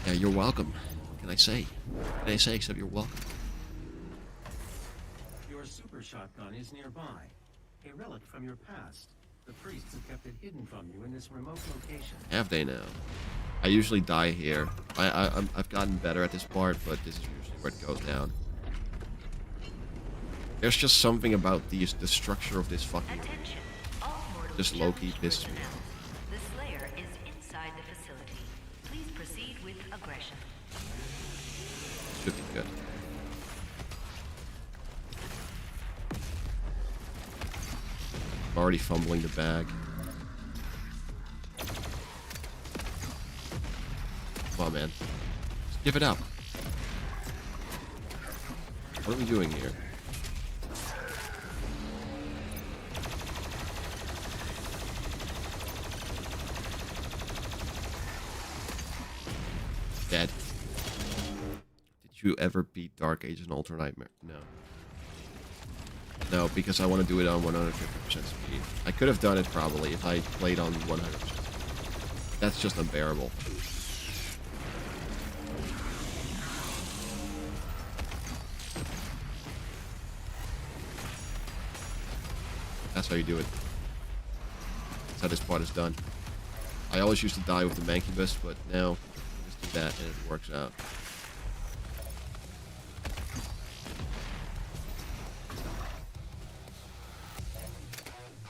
Yeah, you're welcome. What can I say? What can I say except you're welcome? Your super shotgun is nearby. A relic from your past. The priests have kept it hidden from you in this remote location. Have they now? I usually die here. I've gotten better at this part, but this is usually where it goes down. There's just something about the structure of this fucking... Attention. All mortally Just low-key challenged pisses me personnel. The Slayer is inside the facility. Please proceed with aggression. Should be good. I'm already fumbling the bag. Come on, man. Just give it up. What are we doing here? Dead. Did you ever beat Dark Age and Ultra Nightmare? No. No, because I want to do it on 150% speed. I could have done it probably if I played on 100%. That's just unbearable. That's how you do it. That's how this part is done. I always used to die with the Mancubus, but now just do that and it works out.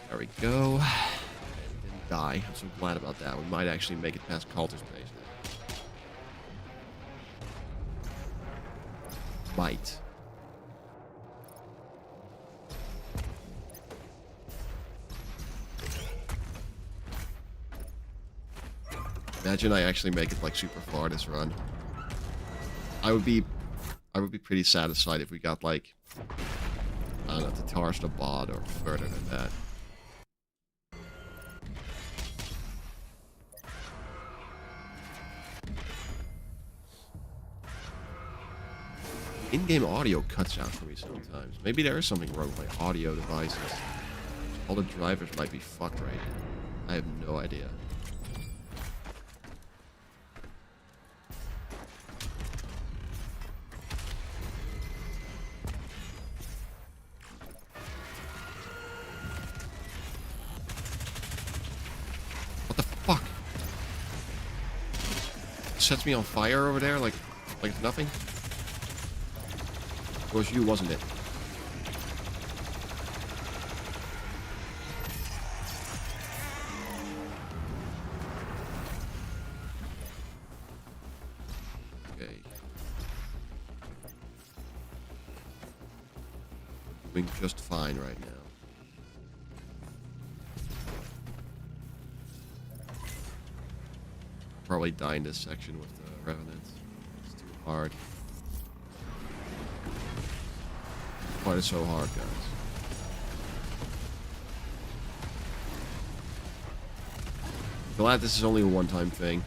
There we go. Didn't die. I'm so glad about that. We might actually make it past Cultist base now. Might. Imagine I actually make it like super far this run. I would be pretty satisfied if we got like, I don't know, to Tarsh the Bod or further than that. In-game audio cuts out for me sometimes. Maybe there is something wrong with my audio devices. All the drivers might be fucked right now. I have no idea. What the fuck? Sets me on fire over there like it's nothing? It was you, wasn't it? Okay. Doing just fine right now. Probably die in this section with the Revenants. It's too hard. Why is it so hard, guys? Glad this is only a one-time thing.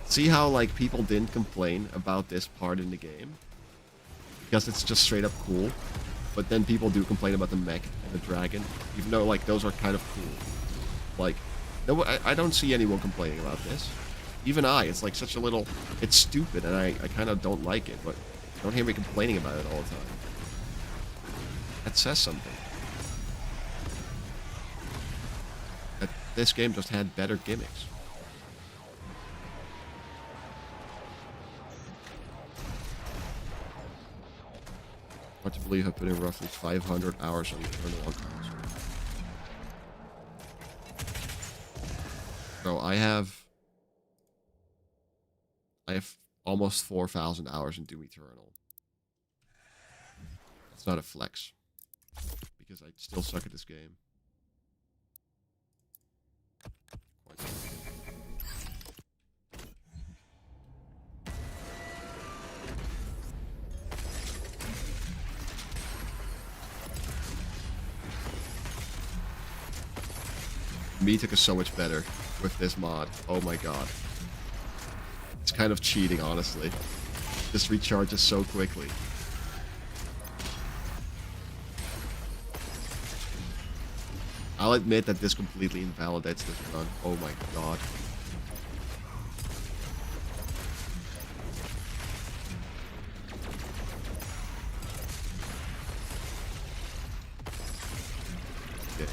See how, like, people didn't complain about this part in the game? Because it's just straight up cool. But then people do complain about the mech and the dragon. Even though, like, those are kind of cool. Like, no, I don't see anyone complaining about this. Even it's like such a little... It's stupid, and I kind of don't like it, but don't hear me complaining about it all the time. That says something. That this game just had better gimmicks. Hard to believe I put in roughly 500 hours on Eternal on console. So I have almost 4,000 hours in Doom Eternal. That's not a flex, because I still suck at this game. Quite Metek is so much better with this mod. Oh my god. It's kind of cheating, honestly. This recharges so quickly. I'll admit that this completely invalidates this run. Oh my god. Okay.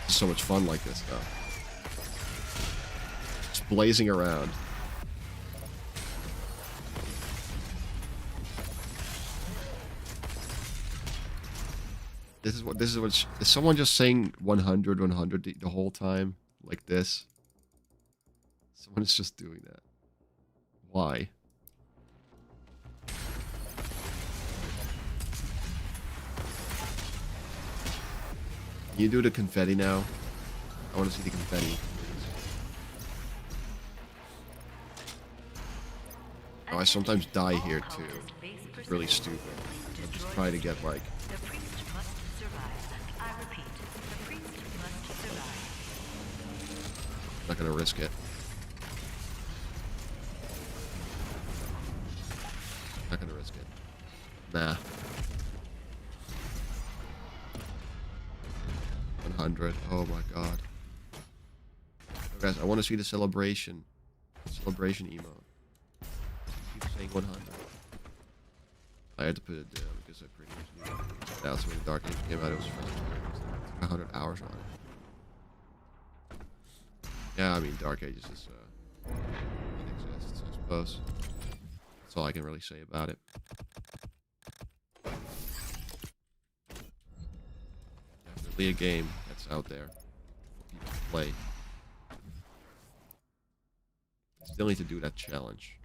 It's so much fun like this, though. Just blazing around. This is what is someone just saying 100 the whole time like this? Someone is just doing that. Why? Can you do the confetti now? I want to see the confetti. Oh, I sometimes die here too. It's really stupid. I'm just trying to get like... The priest must survive. I repeat, the priest must survive. I'm not gonna risk it. Not gonna risk it. Nah. 100. Oh my god. Oh, guys, I want to see the celebration. Celebration emote. Keep saying 100. I had to put it down because I pretty much knew that's when the Dark Age came out. It was frustrating. 100 hours on it. Yeah, I mean, Dark Ages is it exists, I suppose. That's all I can really say about it. Definitely a game that's out there for people to play. Still need to do that challenge.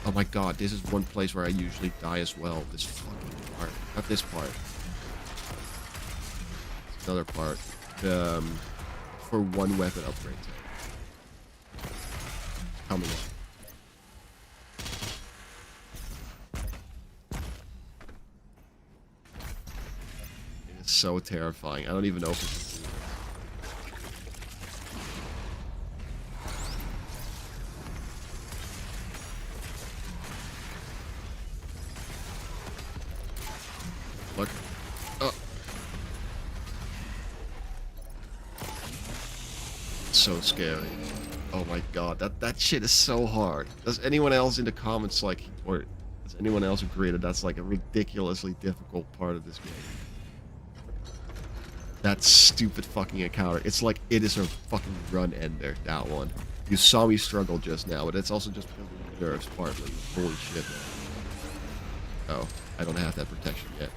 Oh my god, this is one place where I usually die as well. This fucking part. Not this part. It's another part. For one weapon upgrade. Coming up. It is so terrifying. I don't even know if it's... Look. Oh. So scary. Oh my god, that shit is so hard. Does anyone else in the comments like, or does anyone else agree that that's like a ridiculously difficult part of this game? That stupid fucking encounter. It's like it is a fucking run ender, that one. You saw me struggle just now, but it's also just because of the nerves partly. Holy shit. Oh, I don't have that protection yet.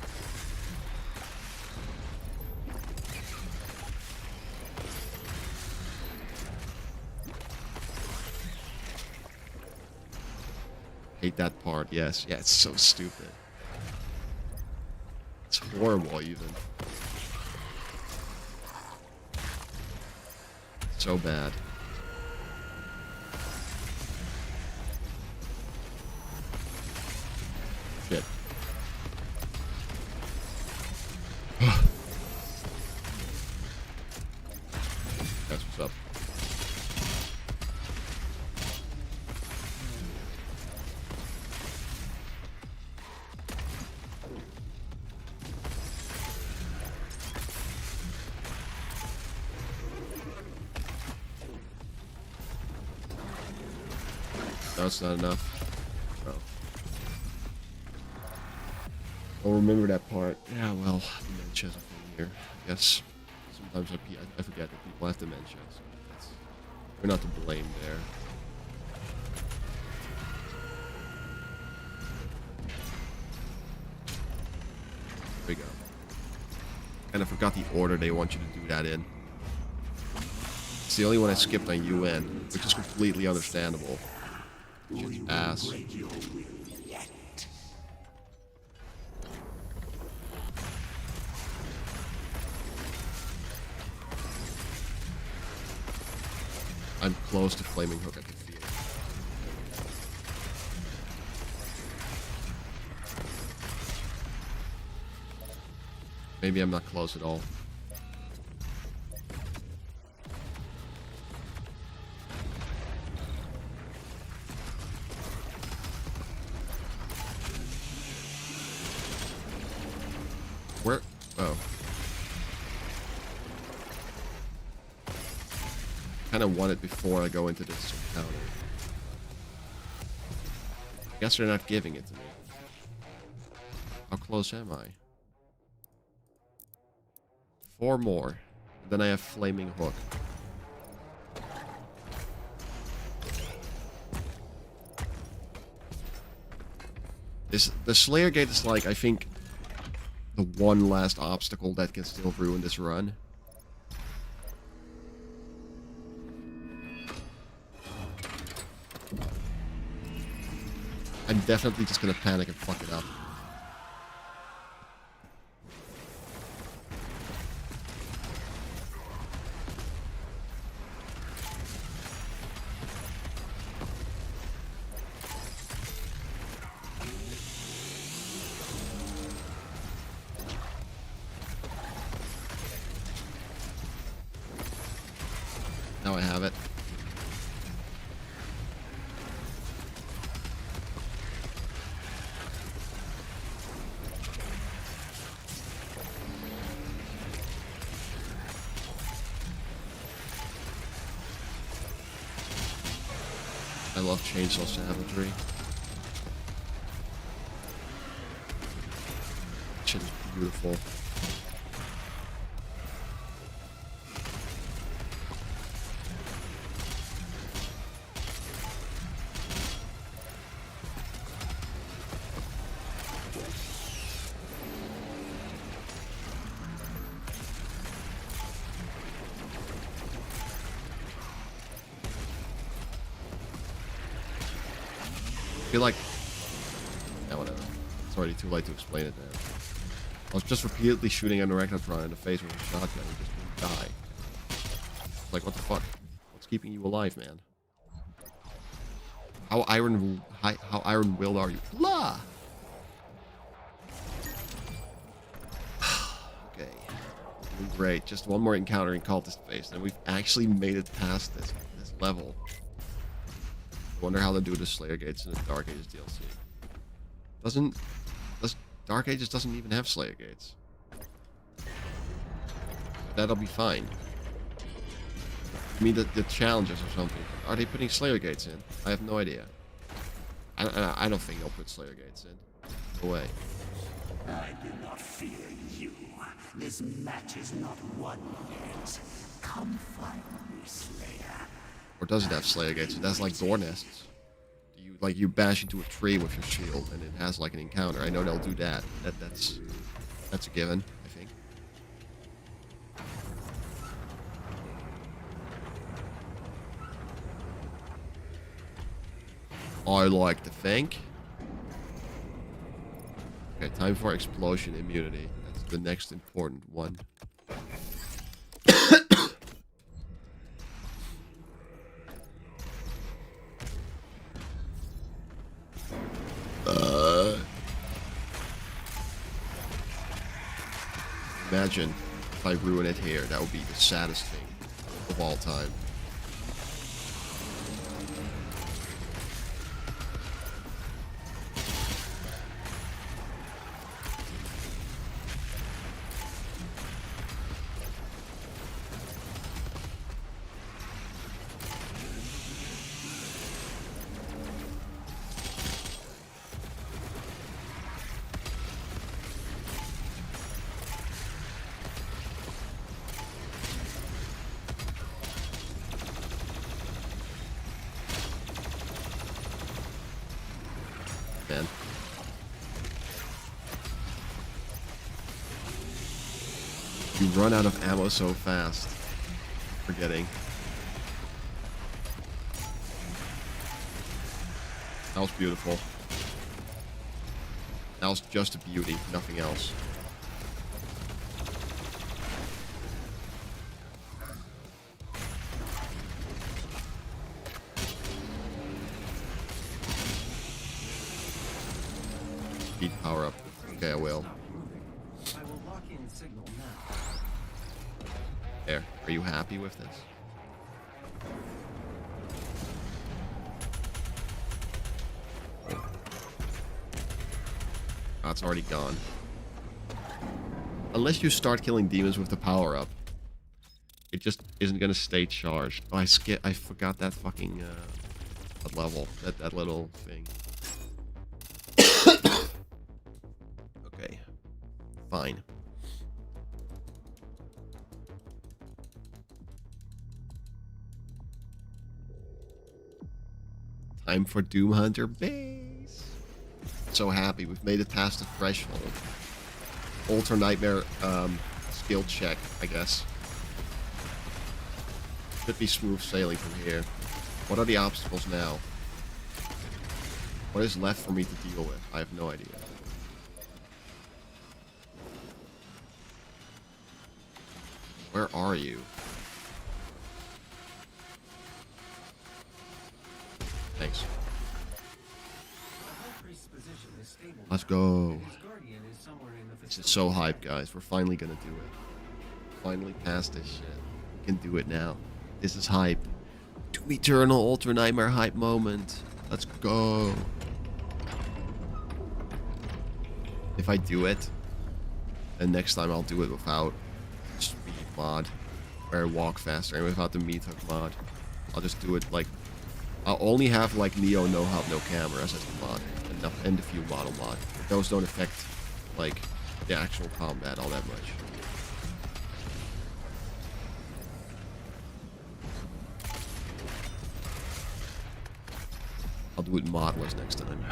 Hate that part, yes. Yeah, it's so stupid. It's horrible, even. So bad. Shit. That's what's up. No, it's not enough. Oh. I'll remember that part. Yeah, well, dementia's a thing here. I guess sometimes I forget that people have dementia, so we're not to blame there. There we go. And I forgot the order they want you to do that in. It's the only one I skipped on UN, which is completely understandable. Shit's ass. I'm close to Flaming Hook, I can feel it. Maybe I'm not close at all. Where? Oh. Kind of want it before I go into this encounter. I guess they're not giving it to me. How close am I? 4 more. Then I have Flaming Hook. The Slayer Gate is like, I think, the one last obstacle that can still ruin this run. I'm definitely just gonna panic and fuck it up. Now I have it. I love chainsaw savagery. Shit is beautiful. I feel like... Yeah, whatever. It's already too late to explain it now. I was just repeatedly shooting an Arachnotron in the face with a shotgun and just didn't die. Like, what the fuck? What's keeping you alive, man? How iron-willed are you? Blah! Okay. Doing great. Just one more encounter in Cultist Phase, and we've actually made it past this level. I wonder how they do the Slayer Gates in the Dark Ages DLC. Dark Ages doesn't even have Slayer Gates. That'll be fine. I mean, the challenges or something. Are they putting Slayer Gates in? I have no idea. I don't think they'll put Slayer Gates in. No way. I do not fear you. This match is not won yet. Come find me, Slayer. Or does it have Slayer Gates? It has like door nests. You bash into a tree with your shield and it has like an encounter. I know they'll do that. That's a given, I think. I like to think. Okay, time for explosion immunity. That's the next important one. Imagine if I ruin it here. That would be the saddest thing of all time. man. You run out of ammo so fast. Forgetting. That was beautiful. That was just a beauty, nothing else. Speed power up. Okay, I will. Stop moving. I will lock in signal now. There. Are you happy with this? Oh, it's already gone. Unless you start killing demons with the power up, it just isn't gonna stay charged. Oh, I forgot that fucking that level, that little thing. Okay, fine. Time for Doom Hunter base. So happy we've made it past the threshold. Ultra Nightmare skill check, I guess. Should be smooth sailing from here. What are the obstacles now? What is left for me to deal with? I have no idea. Where are you? Thanks. The High Priest's position is stable. Let's go. His guardian is somewhere in the This is facility. so hype, guys. We're finally gonna do it. Finally past this shit. We can do it now. This is hype. Doom Eternal Ultra Nightmare hype moment. Let's go. If I do it, then next time I'll do it without speed mod, where I walk faster, and without the meat hook mod. I'll just do it like, I'll only have like Neo no hub no cameras as the mod, and the few model mod. Those don't affect like the actual combat all that much. I'll do it modless next time.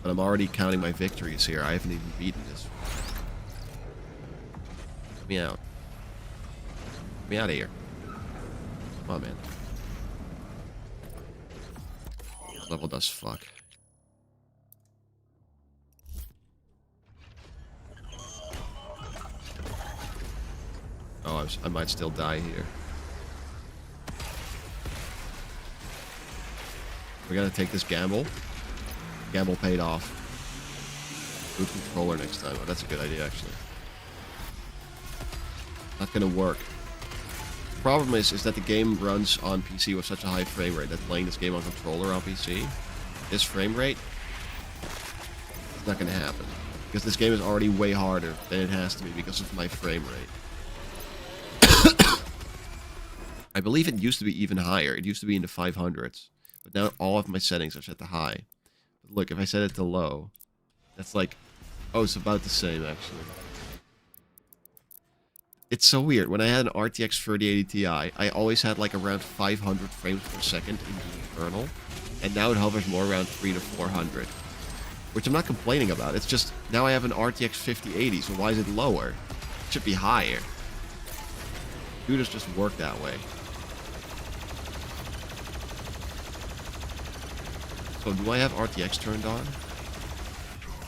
But I'm already counting my victories here. I haven't even beaten this. Get me out. Get me out of here. Come on, man. This level does fuck. Oh, I might still die here. We're gonna take this gamble. Gamble paid off. Boot controller next time. Oh, that's a good idea, actually. Not gonna work. The problem is that the game runs on PC with such a high frame rate that playing this game on controller on PC, this frame rate, it's not gonna happen. Because this game is already way harder than it has to be because of my frame rate. I believe it used to be even higher. It used to be in the 500s. But now all of my settings are set to high. But look, if I set it to low, that's like... Oh, it's about the same, actually. It's so weird. When I had an RTX 3080 Ti, I always had like around 500 frames per second in the internal. And now it hovers more around 300 to 400. Which I'm not complaining about. It's just, now I have an RTX 5080, so why is it lower? It should be higher. Computers just work that way. So do I have RTX turned on?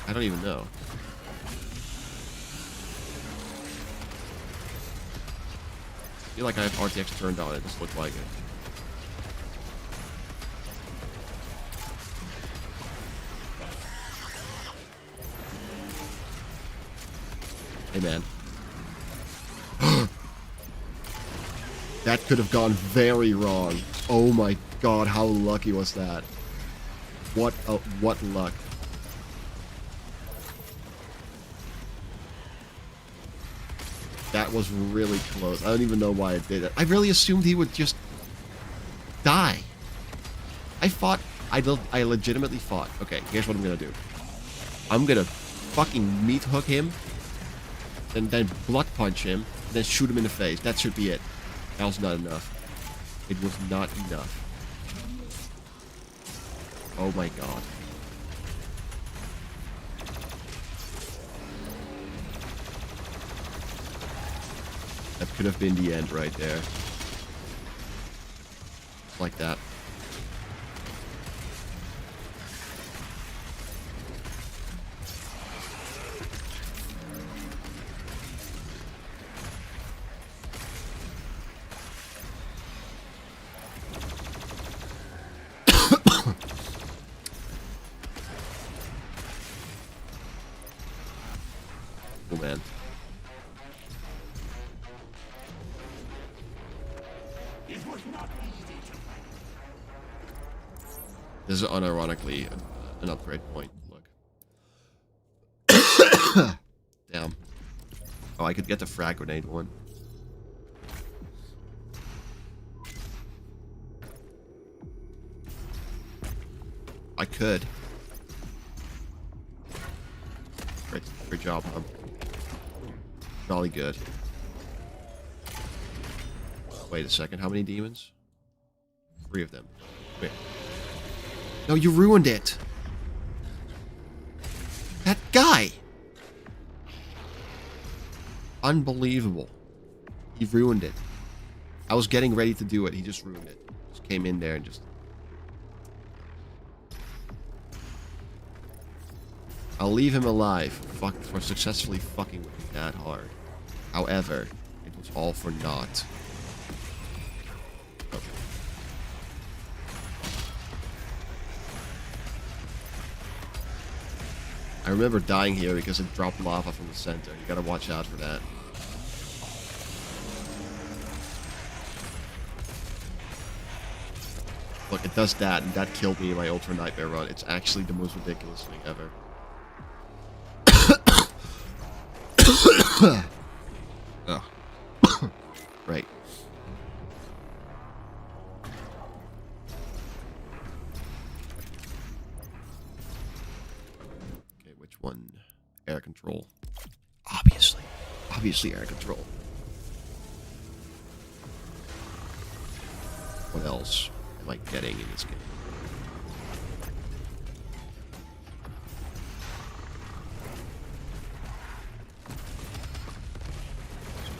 I don't even know. I feel like I have RTX turned on. It just looked like it. Hey, man. That could have gone very wrong. Oh my god, how lucky was that? What luck. That was really close. I don't even know why I did it. I really assumed he would just die. I legitimately thought, okay, here's what I'm gonna do. I'm gonna fucking meat hook him, and then block punch him, and then shoot him in the face. That should be it. That was not enough. It was not enough. Oh my god. That could have been the end right there. Like that. Oh man. It was not easy to fight. This is unironically an upgrade point. Look. Damn. Oh, I could get the frag grenade one. I could. Great job, Hum. Jolly good. Wait a second, how many demons? 3 of them. Wait. No, you ruined it! That guy! Unbelievable. He ruined it. I was getting ready to do it, he just ruined it. Just came in there and just... I'll leave him alive for successfully fucking with me that hard. However, it was all for naught. Okay. I remember dying here because it dropped lava from the center. You gotta watch out for that. Look, it does that, and that killed me in my Ultra Nightmare run. It's actually the most ridiculous thing ever. Oh. Right. Okay, which one? Air control. Obviously. Obviously air control. What else am I getting in this game?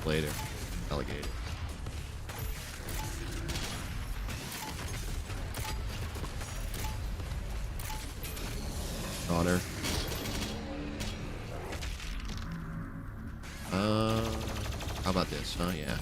Later. Alligator. Honor. How about this? Oh, yeah.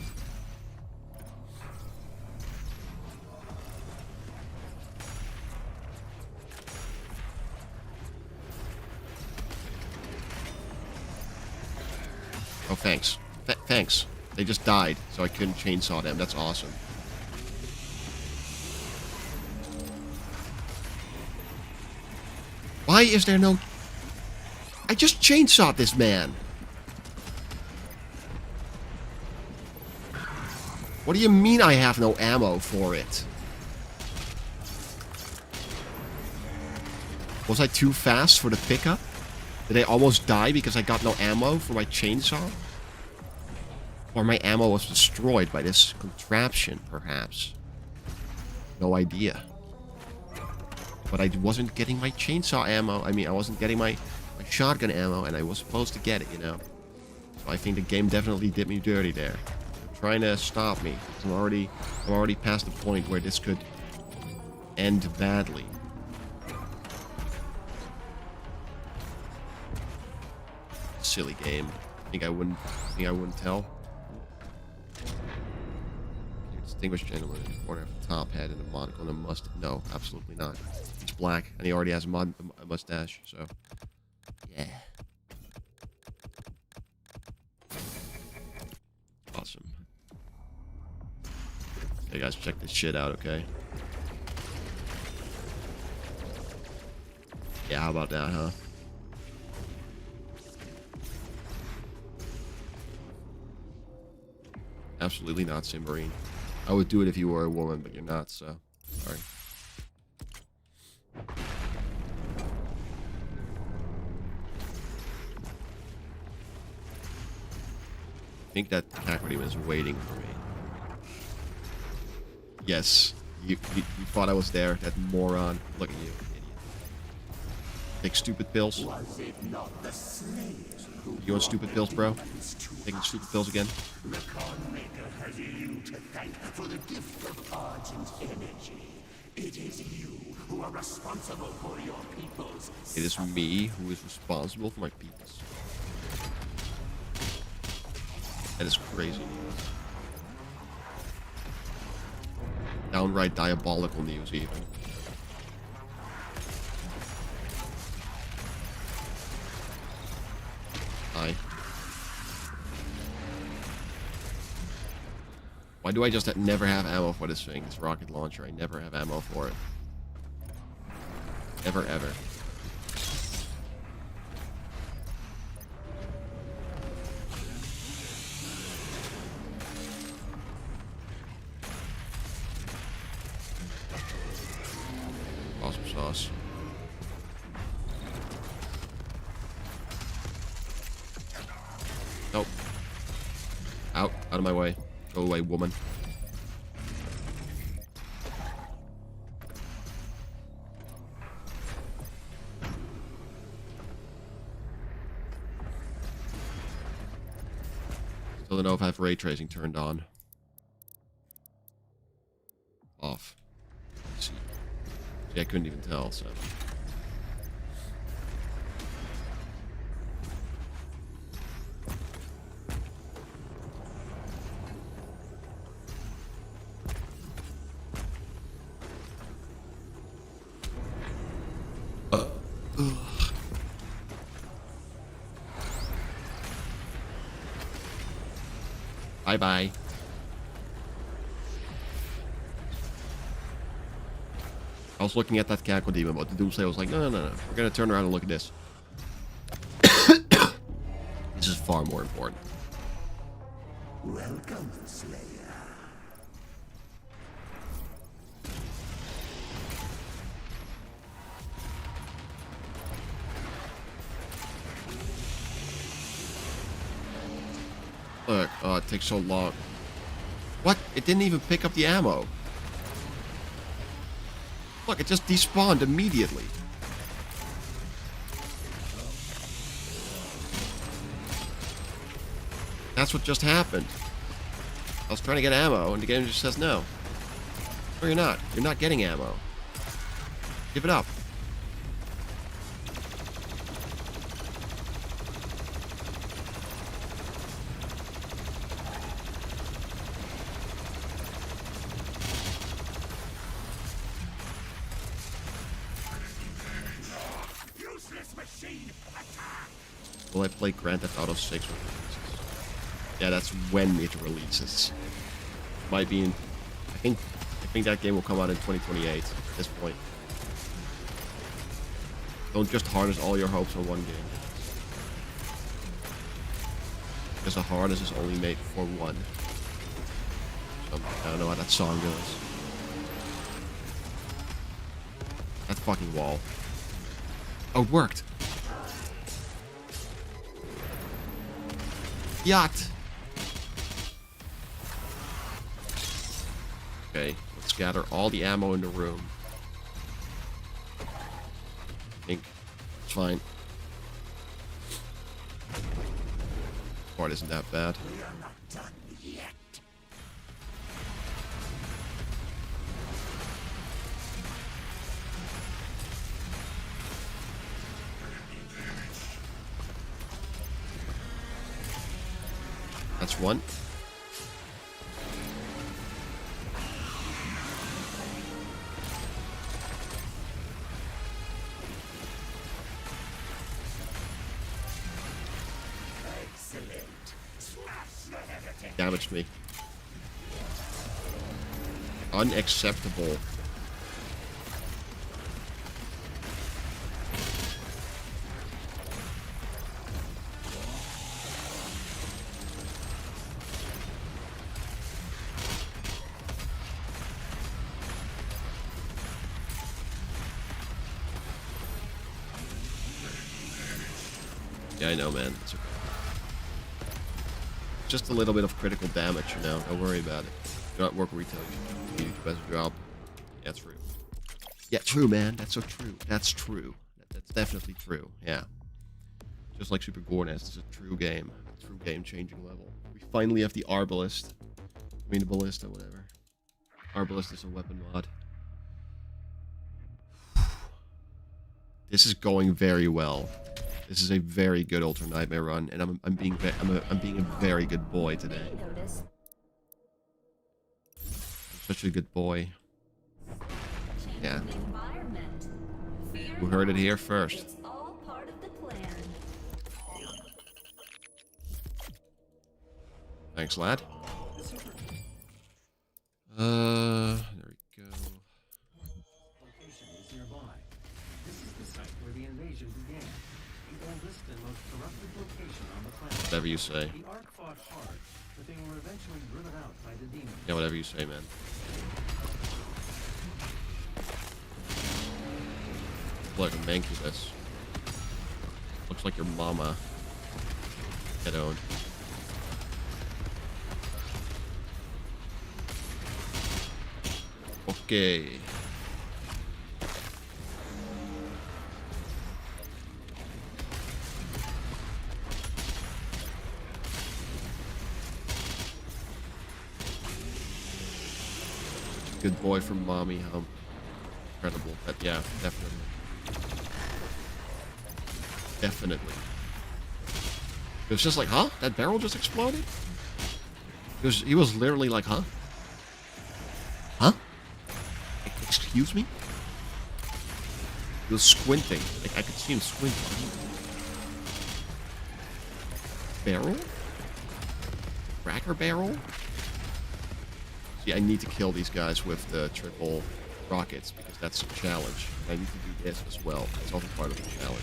Oh, thanks. Thanks. They just died, so I couldn't chainsaw them. That's awesome. Why is there no... I just chainsawed this man. What do you mean I have no ammo for it? Was I too fast for the pickup? Did I almost die because I got no ammo for my chainsaw? Or my ammo was destroyed by this contraption, perhaps. No idea. But I wasn't getting my chainsaw ammo. I mean, I wasn't getting my shotgun ammo, and I was supposed to get it, you know. So I think the game definitely did me dirty there. They're trying to stop me. I'm already past the point where this could end badly. Silly game. Think I wouldn't tell. Distinguished gentleman in the corner of the top head and a monocle and a mustache. No, absolutely not. He's black, and he already has a mustache, so... Yeah. Awesome. Okay, guys, check this shit out, okay? Yeah, how about that, huh? Absolutely not, Simmarine. I would do it if you were a woman, but you're not, so... Sorry. I think that Kakarot is waiting for me. Yes. You thought I was there, that moron. Look at you, idiot. Take stupid pills. Was it not the Slayer who You want stupid pills, bro? Taking stupid pills again? the Conmaker has you to thank for the gift of Argent energy? It is you who are responsible for your people's It is me who is responsible for my peoples. That is crazy. Downright diabolical news, even. Hi. Why do I just never have ammo for this thing? This rocket launcher. I never have ammo for it. Ever, ever. Awesome sauce. Nope. Out of my way. Go away, woman. Still don't know if I have ray tracing turned on. Off. Let's see. See, I couldn't even tell, so. Bye-bye. I was looking at that Cackle Demon, but the Doomslayer was like, no. We're gonna turn around and look at this. This is far more important. welcome, Slayer. Look, oh, it takes so long. What? It didn't even pick up the ammo. Look, it just despawned immediately. That's what just happened. I was trying to get ammo, and the game just says no. No, you're not. You're not getting ammo. Give it up. Useless machine, attack! Will I play Grand Theft Auto 6 when it releases? Yeah, that's when it releases. Might be in... I think that game will come out in 2028 at this point. Don't just harness all your hopes on one game. Because a harness is only made for one. So, I don't know how that song goes. That fucking wall. Oh, it worked! Yacht! Okay, let's gather all the ammo in the room. I think it's fine. Part isn't that bad. We are not done yet. That's one. Excellent. Smash the heretic. Damaged me. Unacceptable. Yeah, I know, man. It's okay. Just a little bit of critical damage, you know. Don't worry about it. Do not work retail. You do the best job. Yeah, true. Yeah, true, man. That's so true. That's true. That's definitely true. Yeah. Just like Super Gornest, it's a true game. True game-changing level. We finally have the Arbalist. I mean, the Ballista, whatever. Arbalist is a weapon mod. This is going very well. This is a very good Ultra Nightmare run, and I'm being a very good boy today. I'm such a good boy. Yeah. We heard it here first. It's all part of the plan. Thanks, lad. There we go. Location is nearby. This is the site where the invasion began. The oldest and most corrupted location on the planet. Whatever you say. The Ark fought hard, but they were eventually driven out by the demons. Yeah, whatever you say, man. Look, a Mancubus. Looks like your mama. Get owned. Okay. Good boy from Mommy Hump. Incredible. But yeah, definitely. Definitely. It was just like, huh? That barrel just exploded? He was literally like, huh? Huh? Excuse me? He was squinting. Like, I could see him squinting. Barrel? Cracker barrel? See, I need to kill these guys with the triple rockets because that's a challenge. I need to do this as well. It's also part of the challenge.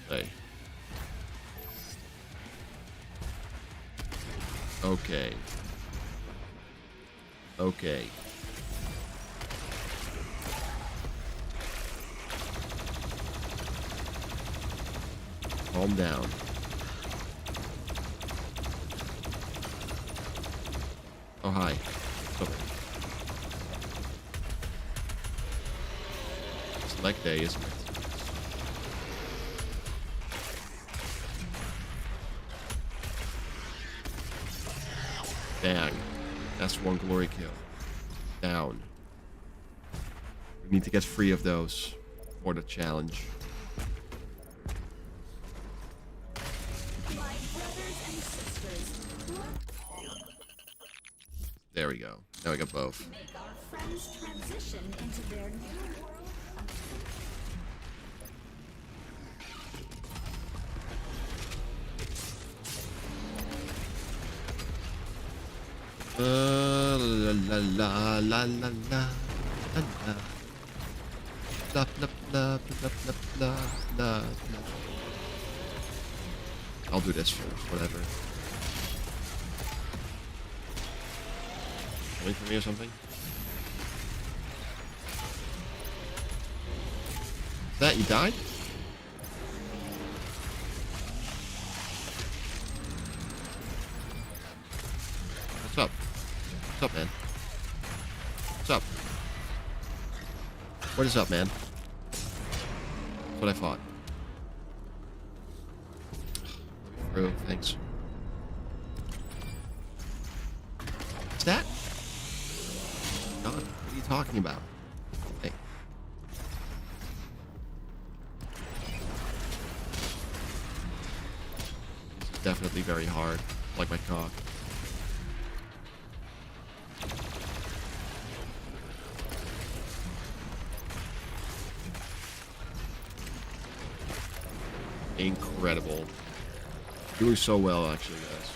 Hey. Okay. Okay. Calm down. Oh, hi. Oh. It's leg day, isn't it? Bang. That's one glory kill. Down. We need to get free of those for the challenge. There we go. Now we got both. Make our friends transition into their new world. La la la la la la la. Blah blah blah blah blah blah blah. I'll do this first, whatever. Wait for me or something? Is that you died? What's up? What's up, man? What's up? What is up, man? That's what I thought. Through, thanks. What's that? God, what are you talking about? Hey. This is definitely very hard, like my cock. Incredible. Doing so well, actually, guys.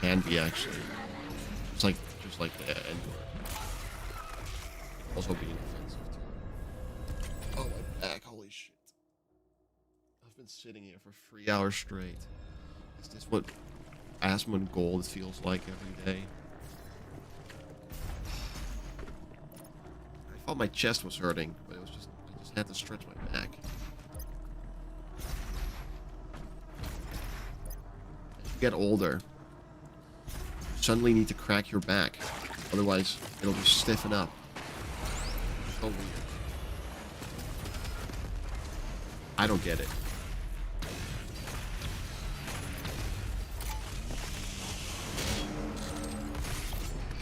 Can be, actually. It's like, just like the Endor. Also being defensive, too. Oh, my back, holy shit. I've been sitting here for 3 hours straight. Is this what Asmund Gold feels like every day? thought my chest was hurting, but it was just I just had to stretch my back. As you get older, you suddenly need to crack your back, otherwise it'll just stiffen up. So weird. I don't get it.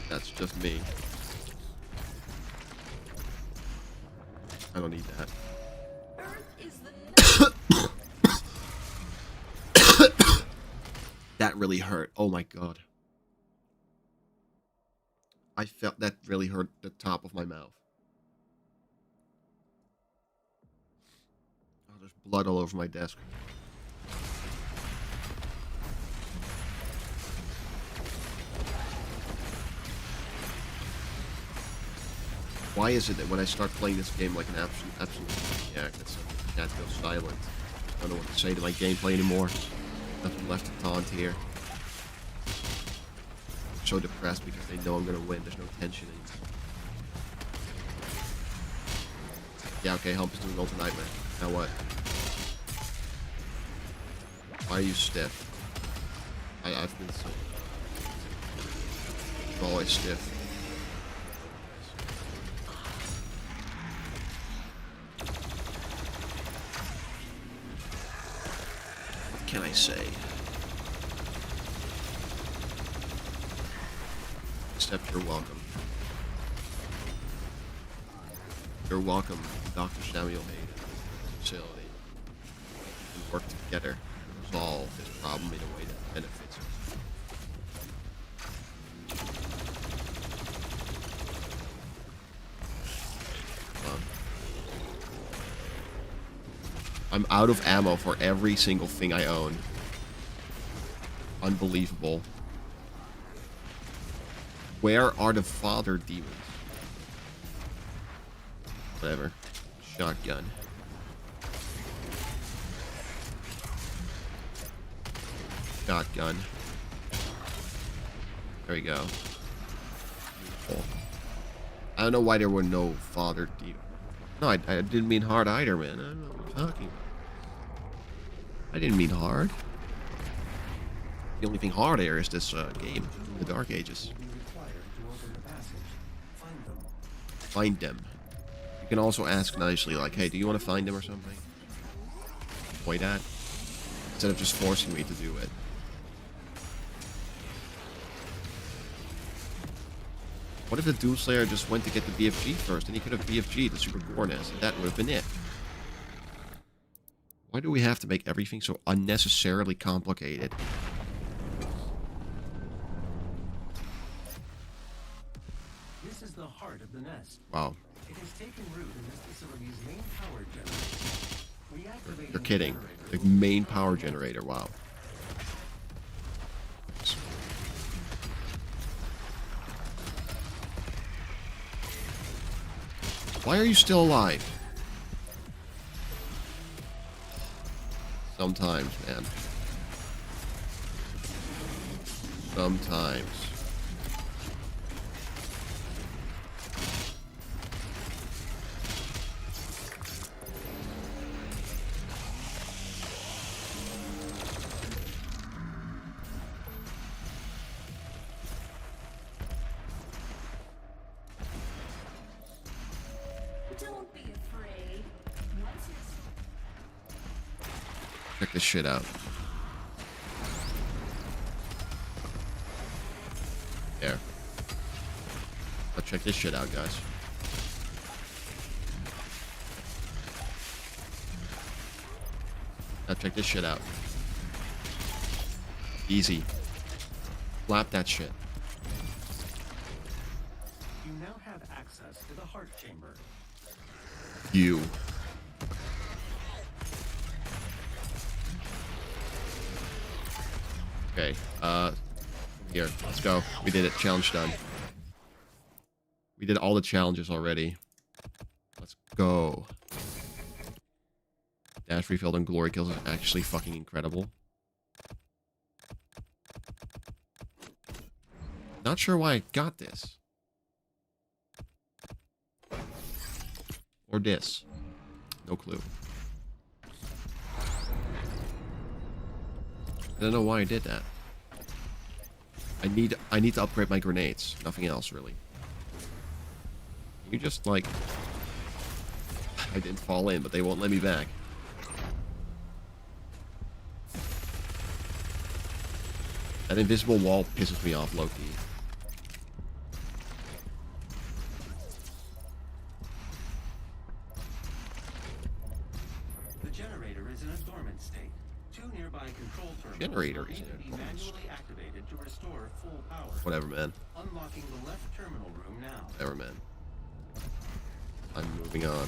That's just me. I don't need that. That really hurt. Oh my god. I felt that really hurt the top of my mouth. Oh, there's blood all over my desk. Why is it that when I start playing this game like an absolute maniac, that suddenly the cat goes silent? I don't know what to say to my gameplay anymore. Nothing left to taunt here. I'm so depressed because they know I'm gonna win. There's no tension anymore. Yeah, okay, Hump is doing Ultra Nightmare. Now what? Why are you stiff? I've been so... I'm always stiff. What can I say? Except you're welcome. You're welcome, Dr. Samuel Hayden, facility. We can work together to resolve this problem in a way that benefits us. I'm out of ammo for every single thing I own. Unbelievable. Where are the father demons? Whatever. Shotgun. Shotgun. There we go. Beautiful. I don't know why there were no father demons. No, I didn't mean hard either, man. I don't know what I'm talking about. I didn't mean hard. The only thing hard here is this game, the Dark Ages. Will be required to open the passage. Find them. Find them. You can also ask nicely, like, hey, do you want to find them or something? Avoid that. Instead of just forcing me to do it. What if the Doomslayer just went to get the BFG first, and he could have BFG'd the Super Gorness, and that would have been it? Why do we have to make everything so unnecessarily complicated? This is the heart of the nest. Wow. It has taken root in this facility's main power generator. Reactivating You're kidding. the The main power generator, wow. Why are you still alive? Sometimes, man. Sometimes. Don't be afraid. Once it's Check this shit out. There. Now check this shit out, guys. Now check this shit out. Easy. Flap that shit. You now have access to the heart chamber. You. Okay, here, let's go. We did it. Challenge done. We did all the challenges already. Let's go. Dash refilled and glory kills is actually fucking incredible. Not sure why I got this. Or this? No clue. I don't know why I did that. I need to upgrade my grenades. Nothing else, really. You just, like... I didn't fall in, but they won't let me back. That invisible wall pisses me off, low-key. The generator is in a dormant state. Two nearby control terminals Generator will is need in a to be dormant manually activated to restore full power. Whatever, man. Unlocking the left terminal room now. Whatever, man. I'm moving on.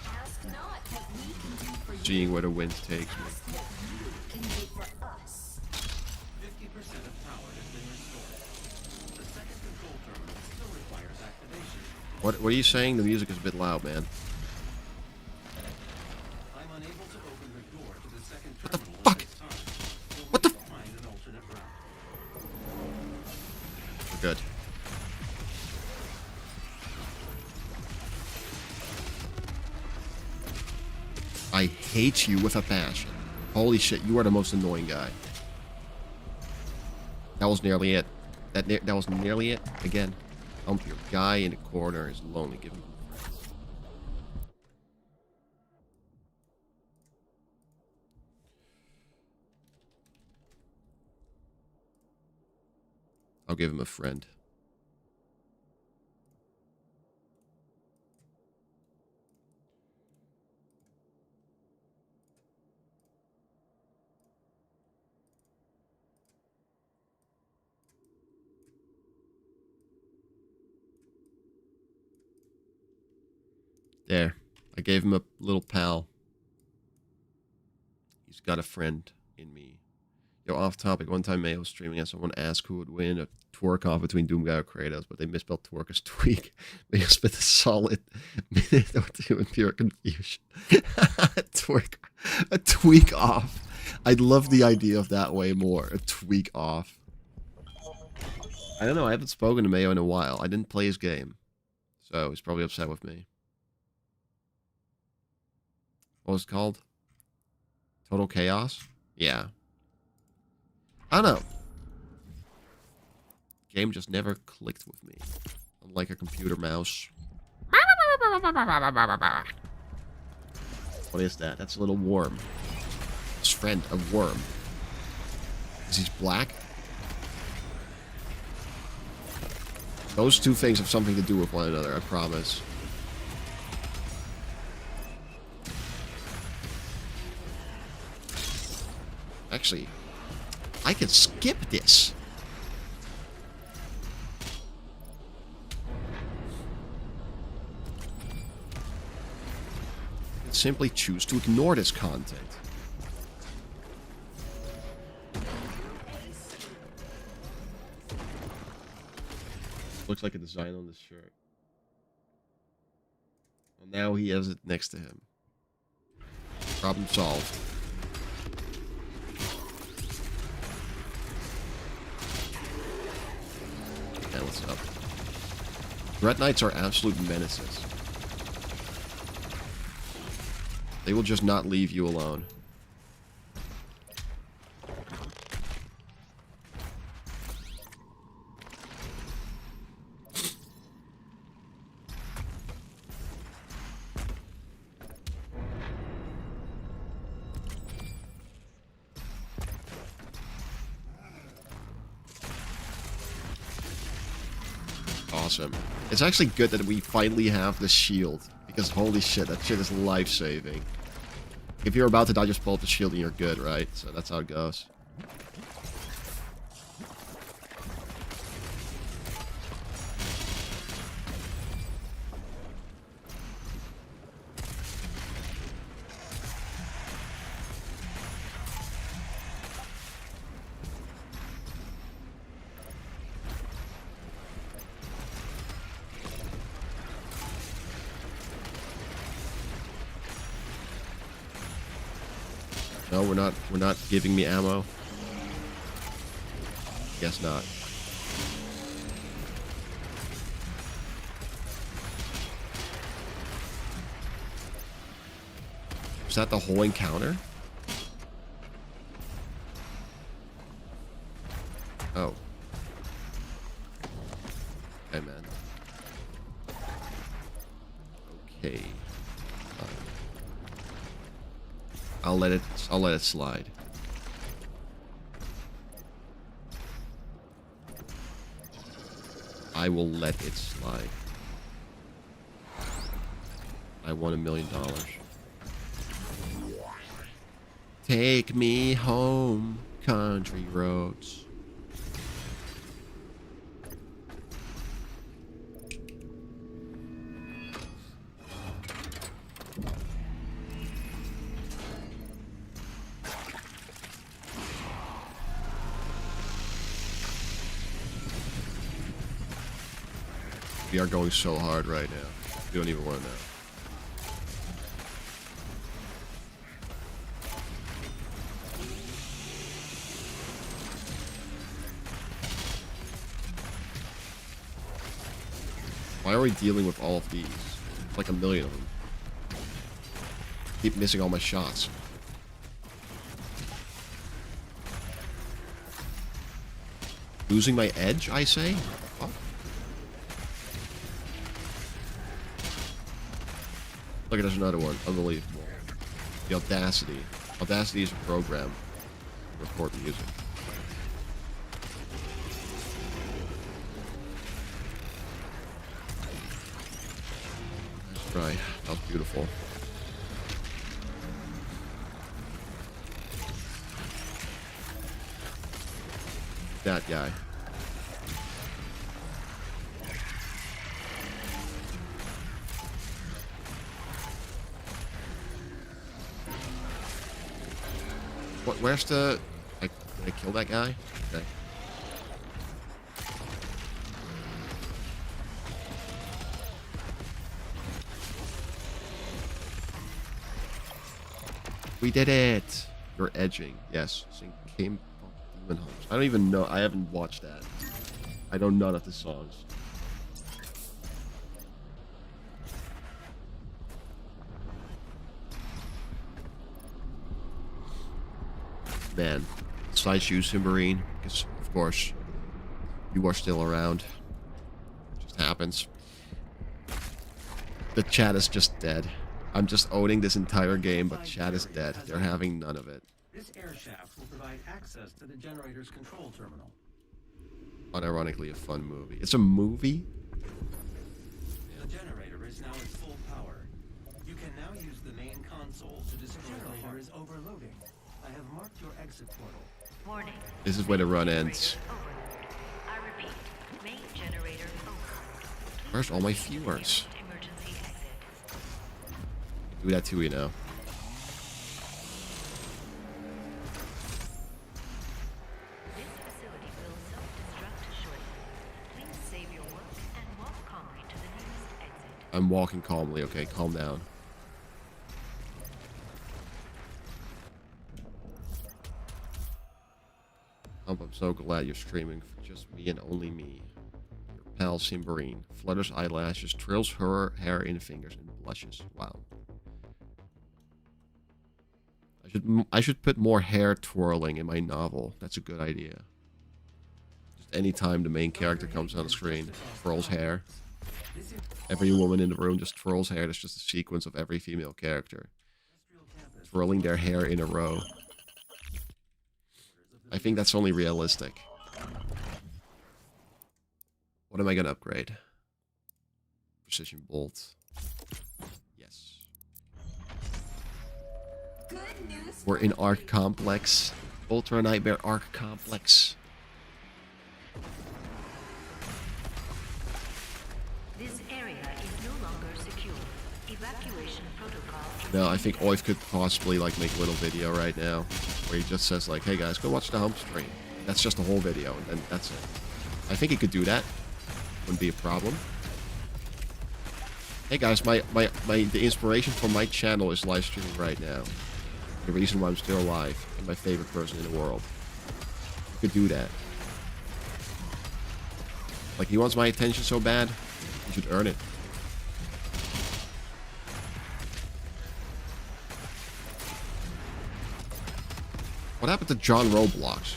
Ask not what we can do for you. Seeing where the wind takes me. Ask what you can do for us. 50% of power has been restored. The second control terminal still requires activation. What are you saying? The music is a bit loud, man. I'm unable to open the door to the second What the terminal fuck? at this time. You'll What need the- to find an alternate route. We're good. I hate you with a passion. Holy shit, you are the most annoying guy. That was nearly it. That was nearly it. Again, your guy in the corner is lonely. Give him. I'll give him a friend. There. I gave him a little pal. He's got a friend in me. Yo, off topic. One time Mayo was streaming and someone asked who would win a twerk off between Doomguy or Kratos, but they misspelled twerk as tweak. Mayo spent a solid minute or two in pure confusion. A tweak off. I'd love the idea of that way more. A tweak off. I don't know. I haven't spoken to Mayo in a while. I didn't play his game. So he's probably upset with me. What was it called? Total Chaos? Yeah. I don't know. Game just never clicked with me. Unlike a computer mouse. What is that? That's a little worm. His friend, a worm. Is he black? Those two things have something to do with one another, I promise. Actually, I can skip this. I can simply choose to ignore this content. Looks like a design on this shirt. Well, now he has it next to him. Problem solved. Okay, what's up? Dread Knights are absolute menaces. They will just not leave you alone. Awesome. It's actually good that we finally have the shield, because holy shit, that shit is life-saving. If you're about to die, just pull up the shield and you're good, right? So that's how it goes. No, we're not giving me ammo. Guess not. Is that the whole encounter? Oh. Okay, man. Okay. I'll let it slide. I will let it slide. I won $1 million. Take me home, country roads. We are going so hard right now. We don't even want to know. Why are we dealing with all of these? Like a million of them. Keep missing all my shots. Losing my edge, I say? Fuck. Look, there's another one. Unbelievable. The Audacity. Audacity is a program to record music. Nice try. That was beautiful. That guy. What? Where's the? Did I kill that guy? Okay. We did it. You're edging. Yes. Sing came from Demon Hunters. I don't even know. I haven't watched that. I know none of the songs. Man, slice you, Simbarine, because of course you are still around. It just happens. The chat is just dead. I'm just owning this entire game, but chat is dead. They're having none of it. This air shaft will provide access to the generator's control terminal. Unironically, a fun movie. It's a movie? The generator is now at full power. You can now use the main console to destroy the heart. Is overloading. I have marked your exit portal. Warning. This is where the run ends. Overload. I repeat, main generator overload. Where's all my viewers? Emergency exit. Do that too, you know. This facility will self-destruct shortly. Please save your work and walk calmly to the nearest exit. I'm walking calmly, okay? Calm down. I'm so glad you're streaming for just me and only me. Your pal Simbarine flutters eyelashes, trails her hair in fingers, and blushes. Wow. I should put more hair twirling in my novel. That's a good idea. Just anytime the main character comes on the screen, twirls hair. Every woman in the room just twirls hair. That's just a sequence of every female character twirling their hair in a row. I think that's only realistic. What am I gonna upgrade? Precision bolt. Yes. Good news. We're in Arc Complex. Ultra Nightmare Arc Complex. This area is no longer secure. Evacuation protocol. No, I think Oif could possibly like make a little video right now where he just says like, "Hey guys, go watch the hump stream." That's just a whole video, and then that's it. I think he could do that. Wouldn't be a problem. Hey guys, the inspiration for my channel is live streaming right now. The reason why I'm still alive and my favorite person in the world. You could do that. Like he wants my attention so bad, he should earn it. What happened to John Roblox?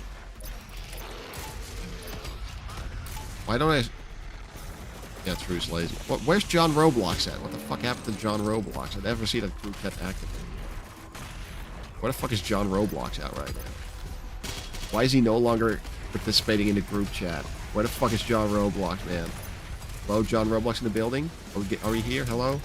Why don't I... Yeah, True's lazy. Where's John Roblox at? What the fuck happened to John Roblox? I never see that group chat active. Where the fuck is John Roblox at right now? Why is he no longer participating in the group chat? Where the fuck is John Roblox, man? Hello, John Roblox in the building? Are we here? Hello?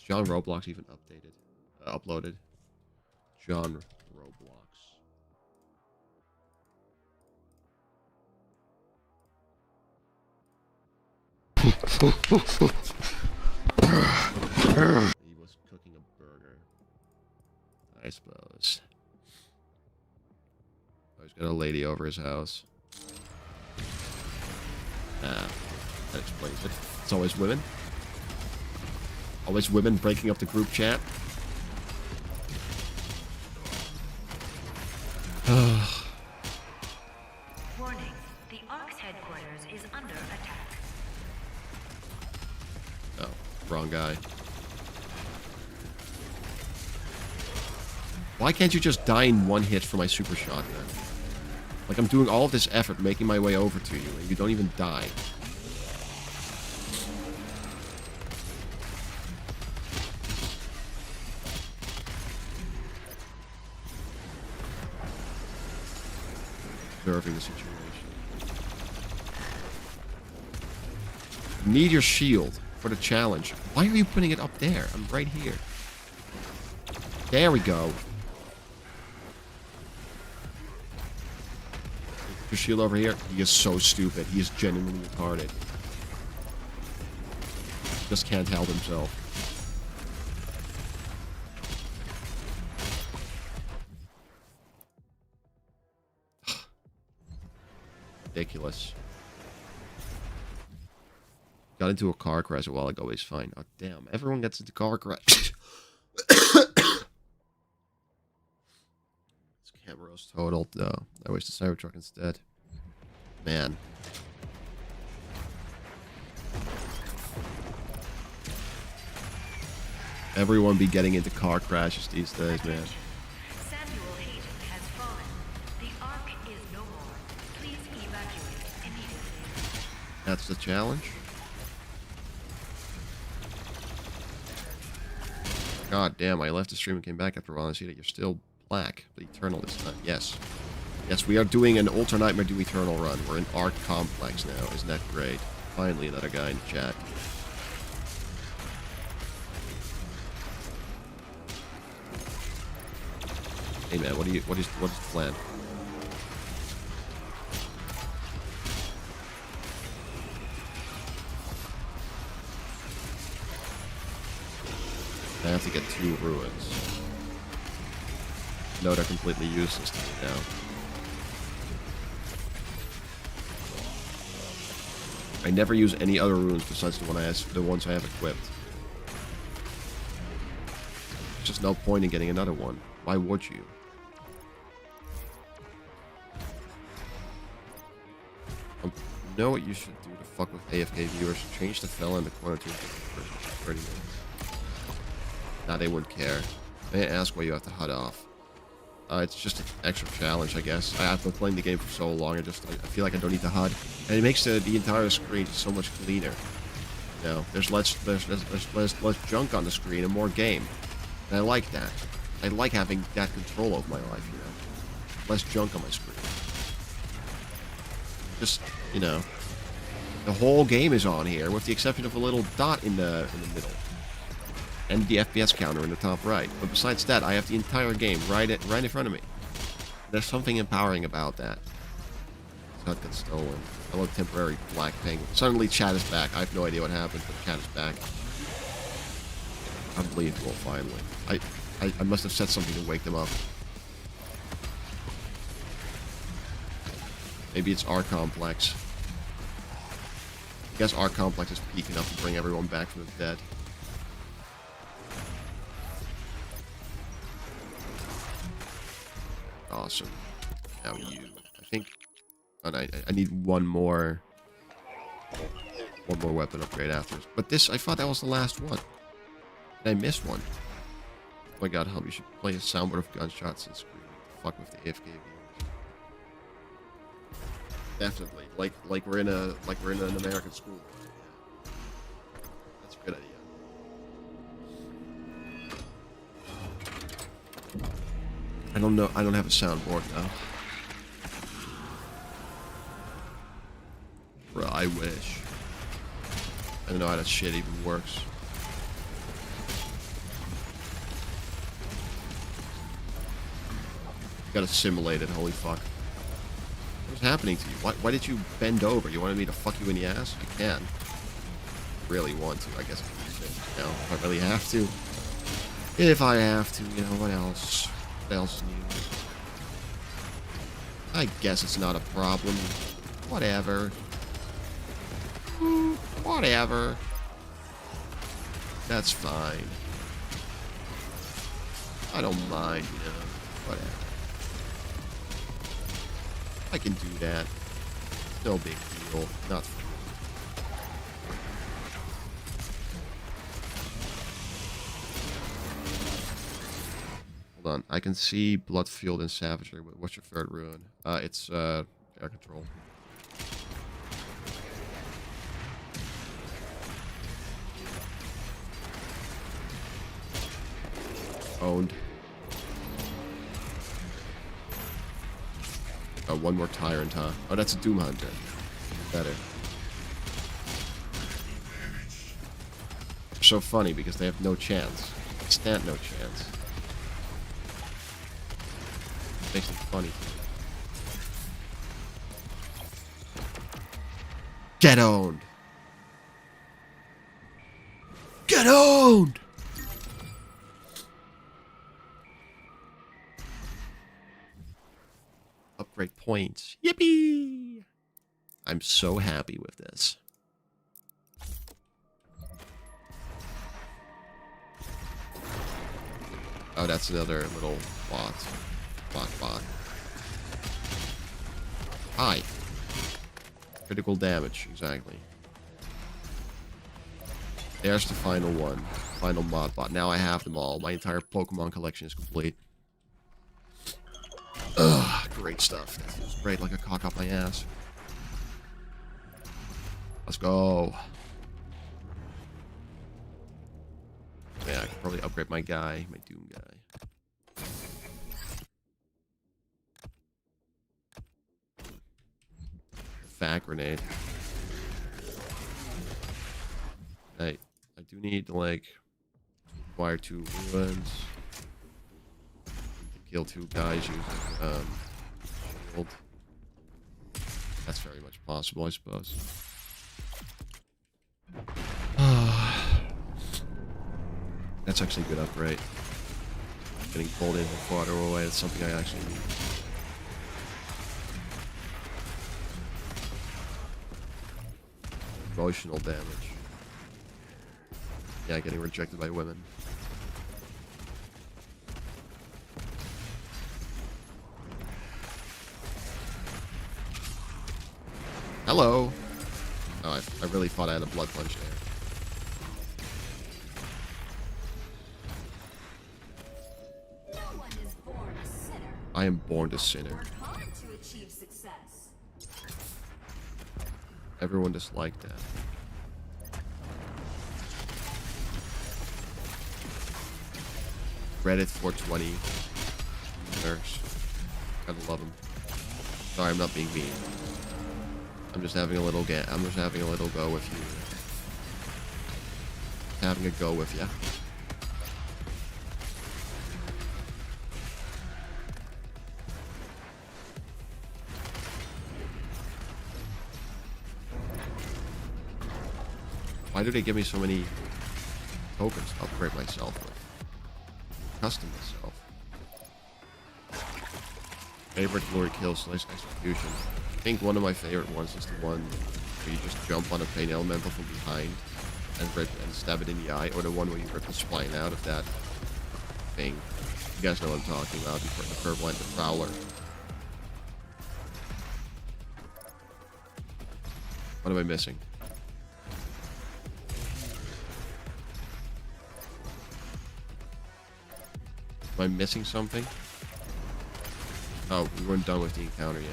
John Roblox even uploaded? John Roblox. He was cooking a burger, I suppose. Oh, he's got a lady over his house. Ah, that explains it. It's always women. Always women breaking up the group chat. Warning, the ARC's headquarters is under attack. Oh, wrong guy. Why can't you just die in one hit for my super shotgun? Like, I'm doing all of this effort making my way over to you, and you don't even die. Observing the situation. Need your shield for the challenge. Why are you putting it up there? I'm right here. There we go. Your shield over here. He is so stupid. He is genuinely retarded. Just can't help himself. Ridiculous. Got into a car crash a while ago. He's fine. Oh, damn. Everyone gets into car crash. This camera's totaled. No. I wish the Cybertruck instead. Man. Everyone be getting into car crashes these days, man. Samuel Hayden has fallen. The ARC is no more. Please evacuate immediately. That's the challenge. God damn, I left the stream and came back after a while and I see that you're still black, but Eternal this time. Yes. Yes, we are doing an Ultra Nightmare Do Eternal run. We're in Arc Complex now. Isn't that great? Finally, another guy in the chat. Hey man, what is the plan? I have to get 2 ruins. No, they're completely useless to me now. I never use any other runes besides the ones I have equipped. There's just no point in getting another one. Why would you? You know what you should do to fuck with AFK viewers? Change the fella in the corner to a different person for 30 minutes. Nah, they wouldn't care. They ask why you have to HUD off. It's just an extra challenge, I guess. I've been playing the game for so long, I feel like I don't need to HUD. And it makes the entire screen so much cleaner. You know, there's less junk on the screen and more game. And I like that. I like having that control over my life, you know. Less junk on my screen. Just, you know, the whole game is on here, with the exception of a little dot in the middle. And the FPS counter in the top right. But besides that, I have the entire game right in front of me. There's something empowering about that. HUD got stolen. Hello, temporary black penguin. Suddenly, chat is back. I have no idea what happened, but chat is back. Unbelievable, finally. I must have said something to wake them up. Maybe it's our complex. I guess our complex is peak enough to bring everyone back from the dead. awesome. Now you. I think... And I need one more weapon upgrade after. But this, I thought that was the last one. And I missed one. Oh my god, help, you should play a soundboard of gunshots and scream. Fuck with the AFK viewers. Definitely. Like we're in an American school. That's a good idea. I don't know, I don't have a soundboard now. Bro, I wish. I don't know how that shit even works. Gotta simulate it, holy fuck. What's happening to you? Why did you bend over? You wanted me to fuck you in the ass? I can. Really want to, I guess I can use it. You know, if I really have to. If I have to, you know, what else? What else new? I guess it's not a problem. Whatever. Whatever. That's fine. I don't mind, you know. Whatever. I can do that. No big deal. Not for me. Hold on. I can see Bloodfield and Savagery. What's your third rune? It's air control. Owned. Oh, one more Tyrant, huh? Oh, that's a Doom Hunter. Better. They're so funny because they have no chance. They stand no chance. Makes them funny. Get owned! Get owned! Upgrade points. Yippee! I'm so happy with this. Oh, that's another little bot. Bot. Hi. Critical damage, exactly. There's the final one. Final mod bot. Now I have them all. My entire Pokemon collection is complete. Ugh, great stuff. That feels great, like a cock up my ass. Let's go. Yeah, I could probably upgrade my guy, my Doom guy. Fat grenade. Hey, I do need to, like, acquire 2 ruins. Kill 2 guys using shield. That's very much possible, I suppose. That's actually a good upgrade. Getting pulled in farther away, that's something I actually need. Emotional damage. Yeah, getting rejected by women. Hello. Oh, I really thought I had a blood punch there. No one is born a sinner. I am born a sinner. Work hard to achieve success. Everyone disliked that. Reddit 420. Nurse. Gotta love him. Sorry, I'm not being mean. I'm just having a little I'm just having a little go with you. Having a go with you. Why do they give me so many tokens to upgrade myself with? Custom myself. Favorite glory kill / execution. I think one of my favorite ones is the one where you just jump on a pain elemental from behind and rip and stab it in the eye, or the one where you rip the spine out of that thing. You guys know what I'm talking about. The Purblind, the Prowler. What am I missing? Am I missing something? Oh, we weren't done with the encounter yet.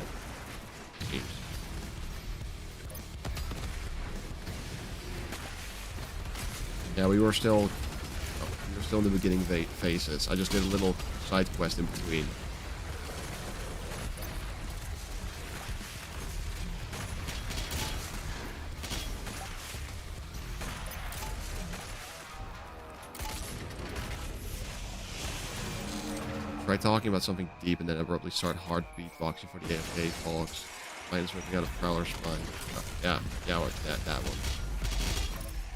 Seems. Yeah, we were still in the beginning phases. I just did a little side quest in between. Try talking about something deep and then abruptly start hard beatboxing for the AFK talks. Plans ripping out a prowler spine. Yeah, that one.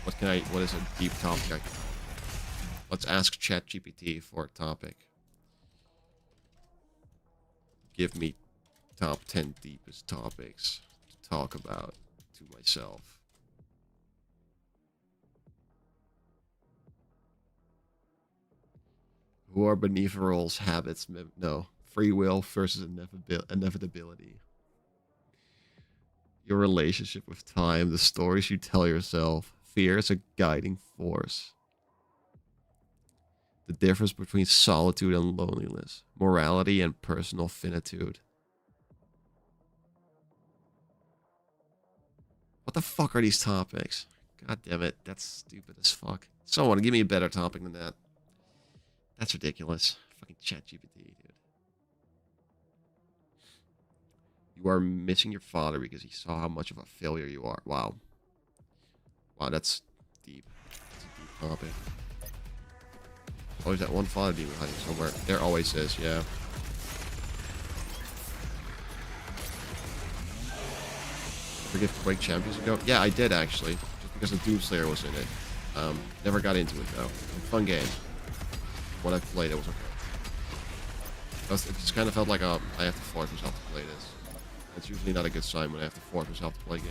What is a deep topic? Let's ask ChatGPT for a topic. Give me top 10 deepest topics to talk about to myself. Who are benevolence habits? No. Free will versus inevitability. Your relationship with time, the stories you tell yourself. Fear is a guiding force. The difference between solitude and loneliness. Morality and personal finitude. What the fuck are these topics? God damn it, that's stupid as fuck. Someone give me a better topic than that. That's ridiculous. Fucking ChatGPT, dude. You are missing your father because he saw how much of a failure you are. Wow. Wow, that's deep. That's a deep topic. Always that one father demon hiding somewhere. There always is, yeah. Forget Quake Champions ago? Yeah, I did actually. Just because the Doomslayer was in it. Never got into it though. Fun game. When I played it was okay. It just kind of felt like I have to force myself to play this. It's usually not a good sign when I have to force myself to play games.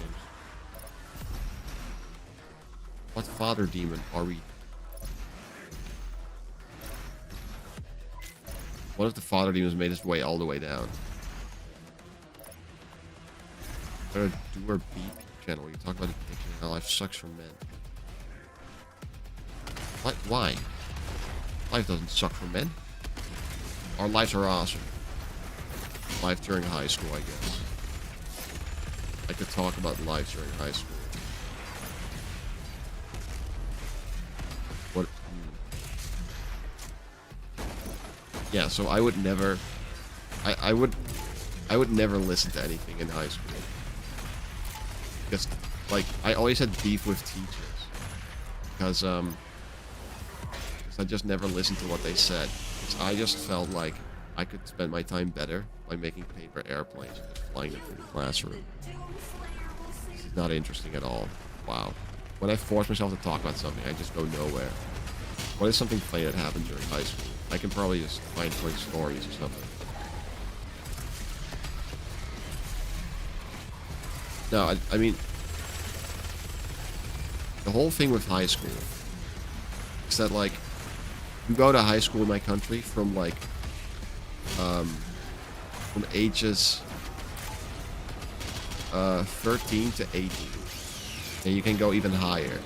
What father demon are we? What if the father demons made his way all the way down? Better do or beat channel. You talk about the addiction and how life sucks for men. What? Why? Life doesn't suck for men. Our lives are awesome. Life during high school, I guess. I could talk about life during high school. What? Yeah, so I would never... I would never listen to anything in high school. Because, like, I always had beef with teachers. Because I just never listened to what they said. I just felt like I could spend my time better by making paper airplanes and just flying them through the classroom. This is not interesting at all. Wow. When I force myself to talk about something, I just go nowhere. What is something funny that happened during high school? I can probably just find quick stories or something. No, I mean... The whole thing with high school is that, like, you go to high school in my country from, like, from ages 13 to 18. And you can go even higher.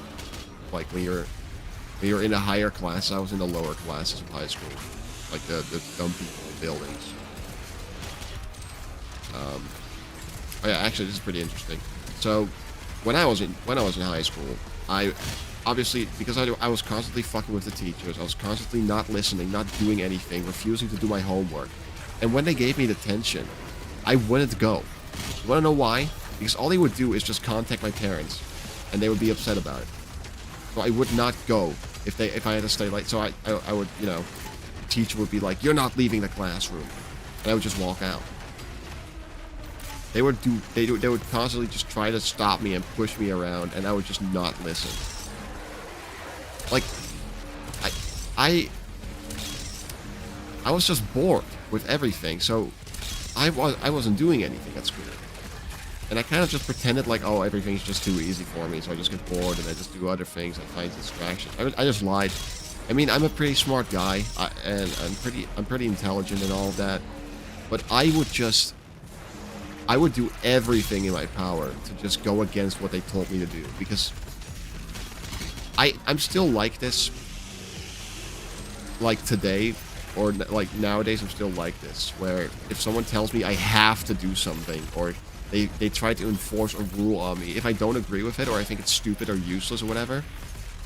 Like, when you're in a higher class, I was in the lower classes of high school. Like, the dumb people buildings. Oh yeah, actually, this is pretty interesting. So, when I was in high school, I obviously, because I was constantly fucking with the teachers, I was constantly not listening, not doing anything, refusing to do my homework. And when they gave me detention, I wouldn't go. You wanna know why? Because all they would do is just contact my parents, and they would be upset about it. So I would not go if I had to stay late. So I would, you know, the teacher would be like, "You're not leaving the classroom," and I would just walk out. They would constantly just try to stop me and push me around, and I would just not listen. Like, I was just bored with everything, so I wasn't doing anything at school. And I kind of just pretended like, oh, everything's just too easy for me, so I just get bored and I just do other things and find distractions. I just lied. I mean, I'm a pretty smart guy, and I'm pretty intelligent and all of that, but I would just I would do everything in my power to just go against what they told me to do, because I'm still like this, like today, or like nowadays I'm still like this, where if someone tells me I have to do something, or they try to enforce a rule on me, if I don't agree with it, or I think it's stupid or useless or whatever,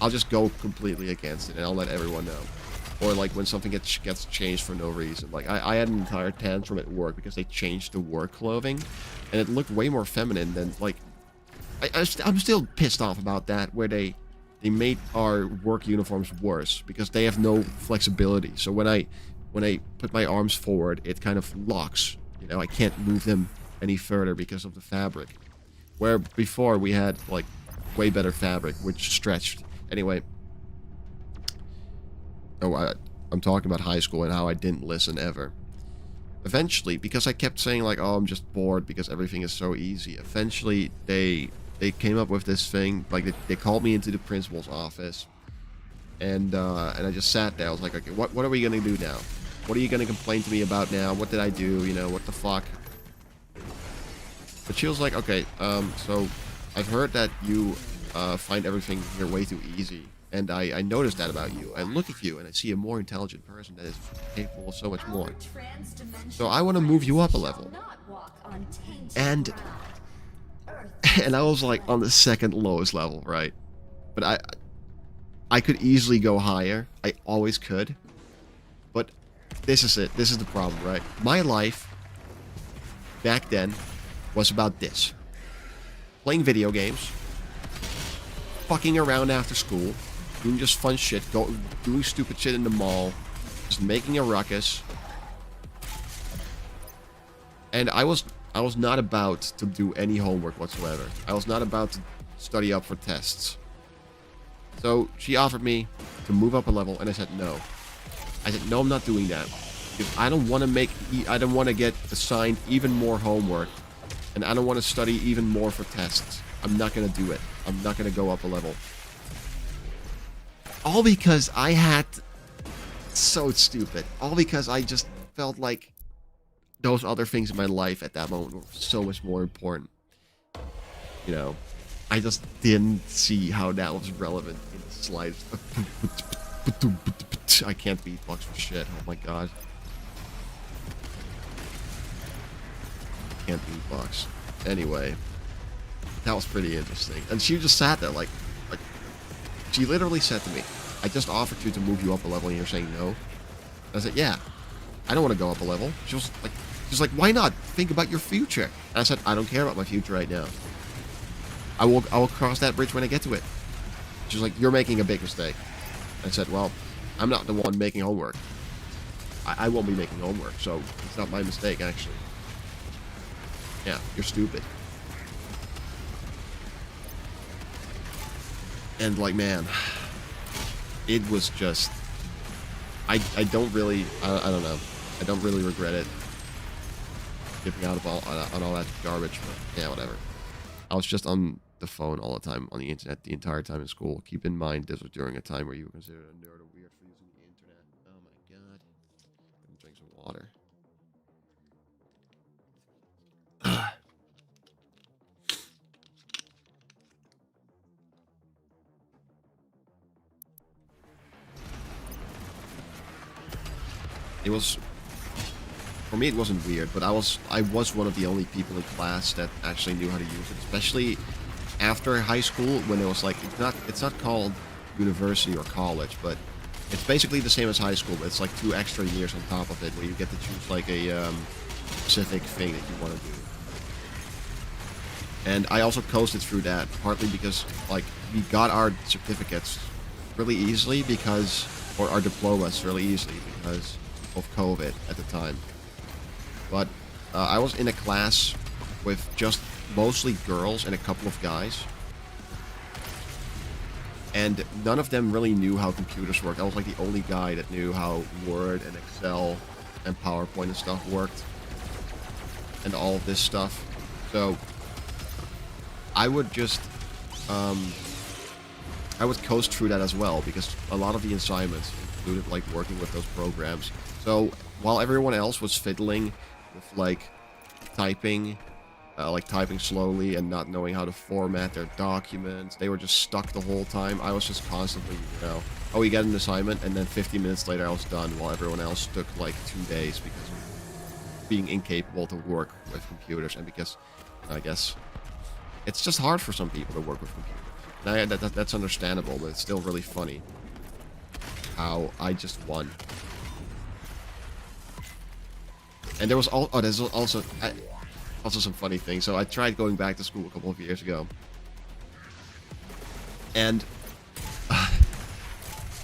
I'll just go completely against it, and I'll let everyone know. Or like when something gets changed for no reason. Like I had an entire tantrum at work because they changed the work clothing, and it looked way more feminine than like. I'm still pissed off about that, where they made our work uniforms worse because they have no flexibility. So when I put my arms forward, it kind of locks. You know, I can't move them any further because of the fabric. Where before we had like way better fabric, which stretched. Anyway. Oh, I'm talking about high school and how I didn't listen ever. Eventually, because I kept saying like, oh, I'm just bored because everything is so easy. Eventually, they came up with this thing. Like they called me into the principal's office, and I just sat there. I was like, okay, what are we gonna do now? What are you gonna complain to me about now? What did I do? You know, what the fuck? But she was like, okay, so I've heard that you find everything here way too easy. And I noticed that about you. I look at you and I see a more intelligent person that is capable of so much more. So I want to move you up a level. And I was like on the second lowest level, right? But I could easily go higher. I always could. But this is it. This is the problem, right? My life back then was about this. Playing video games. Fucking around after school. Doing just fun shit, doing stupid shit in the mall, just making a ruckus. And I was not about to do any homework whatsoever. I was not about to study up for tests. So she offered me to move up a level, and I said no. I said no, I'm not doing that. Because I don't want to get assigned even more homework, and I don't want to study even more for tests. I'm not gonna do it. I'm not gonna go up a level. All because I had... So stupid. All because I just felt like those other things in my life at that moment were so much more important. You know, I just didn't see how that was relevant in the slightest. I can't beatbox for shit. Oh my god. Can't beatbox. Anyway, that was pretty interesting. And she just sat there like she literally said to me, I just offered you to move you up a level and you're saying no? And I said, yeah, I don't want to go up a level. She's like, why not? Think about your future. And I said, I don't care about my future right now. I will cross that bridge when I get to it. She's like, you're making a big mistake. I said, well, I'm not the one making homework. I won't be making homework, so it's not my mistake, actually. Yeah, you're stupid. And like, man, it was just, I don't really, I don't know, I don't really regret it, giving out on all that garbage, but yeah, whatever. I was just on the phone all the time, on the internet, the entire time in school. Keep in mind, this was during a time where you were considered a nerd or weird for using the internet. Oh my god. Let me drink some water. It was, for me it wasn't weird, but I was one of the only people in class that actually knew how to use it, especially after high school, when it was like, it's not called university or college, but it's basically the same as high school, but it's like 2 extra years on top of it, where you get to choose like a specific thing that you want to do. And I also coasted through that, partly because like we got our certificates really easily because, or our diplomas really easily because of COVID at the time. But I was in a class with just mostly girls and a couple of guys. And none of them really knew how computers worked. I was like the only guy that knew how Word and Excel and PowerPoint and stuff worked. And all of this stuff. So I would just I would coast through that as well, because a lot of the assignments included like working with those programs. So while everyone else was fiddling with like typing like typing slowly and not knowing how to format their documents. They were just stuck the whole time. I was just constantly, oh, you get an assignment, and then 15 minutes later I was done, while everyone else took like 2 days because of being incapable to work with computers, and because I guess it's just hard for some people to work with computers. Now, that's understandable, but it's still really funny how I just won. And there was there's also some funny things. So I tried going back to school a couple of years ago, and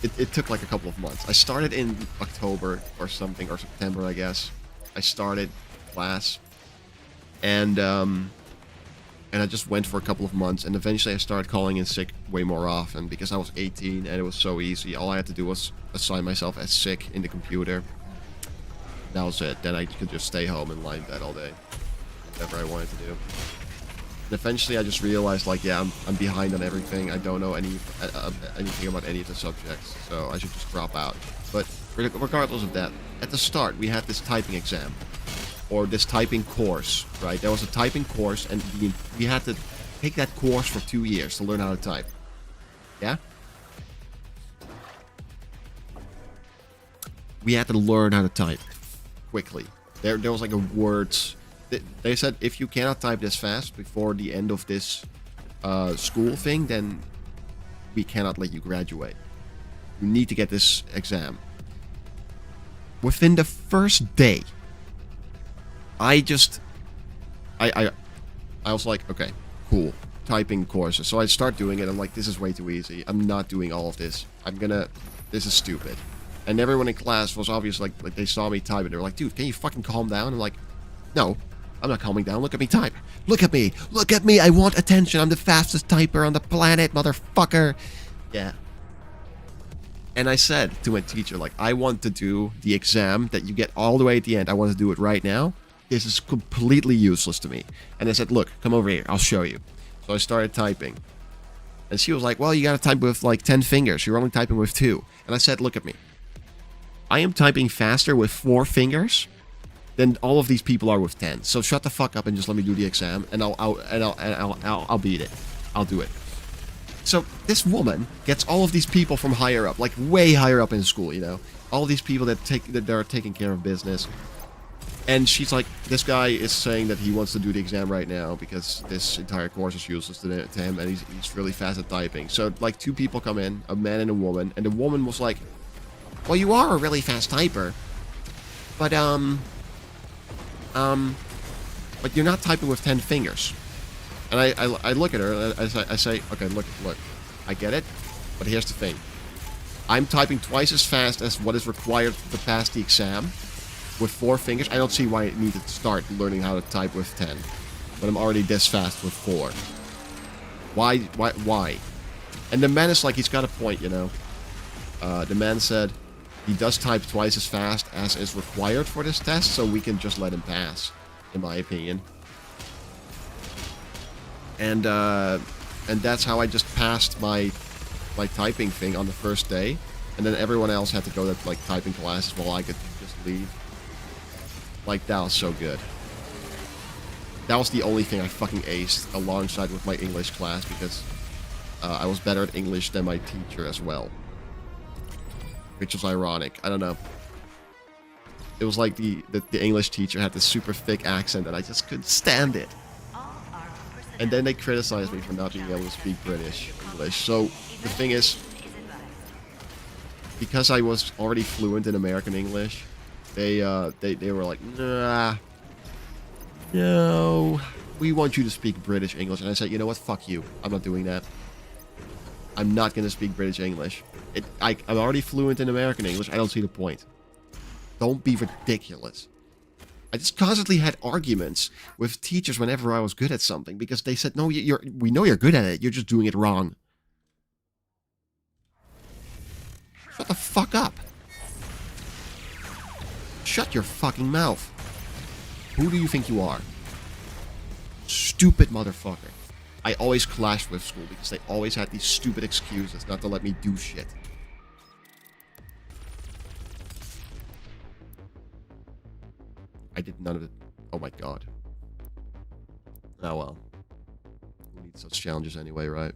it took like a couple of months. I started in October or something, or September, I guess. I started class, and I just went for a couple of months, and eventually I started calling in sick way more often because I was 18 and it was so easy. All I had to do was assign myself as sick in the computer. That was it. Then I could just stay home and lie in bed all day. Whatever I wanted to do. And eventually I just realized, like, yeah, I'm behind on everything. I don't know anything about any of the subjects, so I should just drop out. But regardless of that, at the start we had this typing exam. Or this typing course, right? There was a typing course, and we had to take that course for 2 years to learn how to type. Yeah? We had to learn how to type quickly. There was like a words. They said if you cannot type this fast before the end of this school thing, then we cannot let you graduate. You need to get this exam. Within the first day, I was like, okay, cool, typing courses. So I start doing it. I'm like, this is way too easy. I'm not doing all of this. This is stupid. And everyone in class was obviously like they saw me type it. They were like, dude, can you fucking calm down? I'm like, no, I'm not calming down. Look at me type. Look at me. Look at me. I want attention. I'm the fastest typer on the planet, motherfucker. Yeah. And I said to my teacher, like, I want to do the exam that you get all the way at the end. I want to do it right now. This is completely useless to me. And I said, look, come over here. I'll show you. So I started typing. And she was like, well, you got to type with like 10 fingers. You're only typing with 2. And I said, look at me. I am typing faster with 4 fingers than all of these people are with 10. So shut the fuck up and just let me do the exam, and I'll beat it. I'll do it. So this woman gets all of these people from higher up, like way higher up in school, all these people that are taking care of business. And she's like, this guy is saying that he wants to do the exam right now because this entire course is useless to him, and he's really fast at typing. So like 2 people come in, a man and a woman, and the woman was like, well, you are a really fast typer, but you're not typing with 10 fingers. And I look at her, and I say, okay, look, I get it, but here's the thing. I'm typing twice as fast as what is required to pass the exam with 4 fingers. I don't see why I need to start learning how to type with 10, but I'm already this fast with 4. Why? And the man is like, he's got a point, The man said, he does type twice as fast as is required for this test, so we can just let him pass, in my opinion. And that's how I just passed my typing thing on the first day, and then everyone else had to go to like typing classes while I could just leave. Like, that was so good. That was the only thing I fucking aced alongside with my English class, because I was better at English than my teacher as well. Which was ironic. I don't know. It was like the English teacher had this super thick accent and I just couldn't stand it. And then they criticized me for not being able to speak British English. So the thing is, because I was already fluent in American English, they were like, nah, no, we want you to speak British English. And I said, you know what, fuck you. I'm not doing that. I'm not going to speak British English. I'm already fluent in American English. I don't see the point. Don't be ridiculous. I just constantly had arguments with teachers whenever I was good at something because they said, no, we know you're good at it. You're just doing it wrong. Shut the fuck up. Shut your fucking mouth. Who do you think you are? Stupid motherfucker. I always clashed with school because they always had these stupid excuses not to let me do shit. I did none of it. Oh my god. Oh well. Who needs such challenges anyway, right?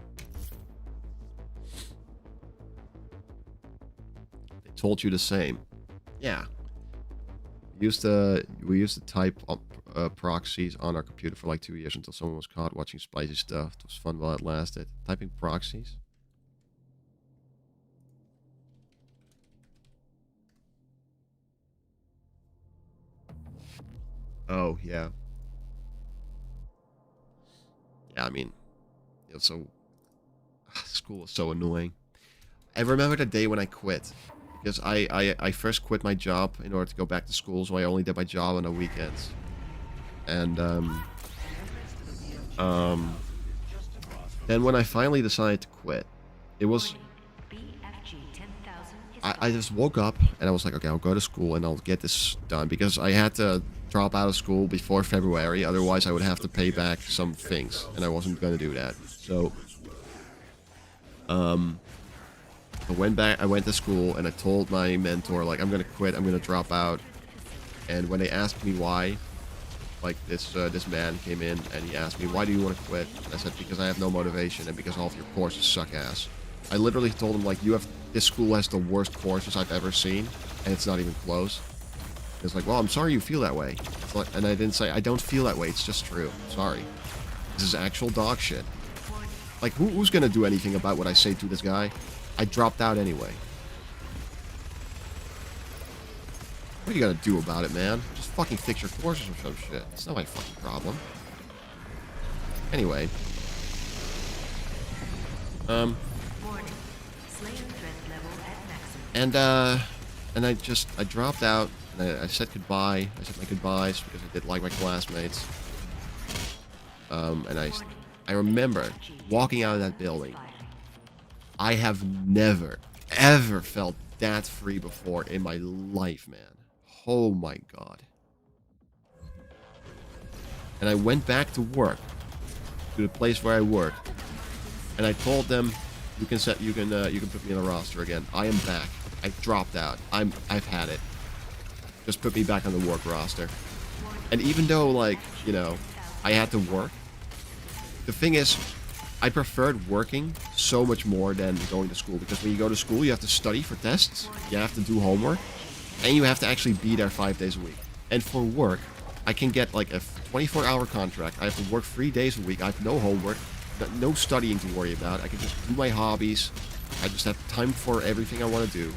They told you the same. Yeah. We used to type up proxies on our computer for like 2 years until someone was caught watching spicy stuff. It was fun while it lasted. Typing proxies? Oh, yeah. Yeah, I mean, it was so... School was so annoying. I remember the day when I quit. Because I first quit my job in order to go back to school, so I only did my job on the weekends. And, then when I finally decided to quit, it was... BFG 10,000 is I just woke up and I was like, okay, I'll go to school and I'll get this done. Because I had to drop out of school before February, otherwise I would have to pay back some things. And I wasn't going to do that. So, I went to school and I told my mentor, like, I'm going to quit, I'm going to drop out. And when they asked me why, like, this man came in and he asked me, why do you want to quit? And I said, because I have no motivation and because all of your courses suck ass. I literally told him, like, this school has the worst courses I've ever seen, and it's not even close. It's like, well, I'm sorry you feel that way. And I didn't say, I don't feel that way, it's just true. Sorry. This is actual dog shit. Like, who's gonna do anything about what I say to this guy? I dropped out anyway. What are you gonna do about it, man? Just fucking fix your courses or some shit. It's not my fucking problem. Anyway. warning. Slayer threat level at maximum. And I dropped out, and I said goodbye. I said my goodbyes because I did like my classmates. And I remember walking out of that building. I have never, ever felt that free before in my life, man. Oh my god. And I went back to work, to the place where I work, and I told them, you can put me on the roster again. I am back. I dropped out. I've had it. Just put me back on the work roster. And even though, like, you know, I had to work, the thing is, I preferred working so much more than going to school, because when you go to school, you have to study for tests, you have to do homework, and you have to actually be there 5 days a week. And for work, I can get like a 24-hour contract. I have to work 3 days a week. I have no homework, no studying to worry about. I can just do my hobbies. I just have time for everything I want to do.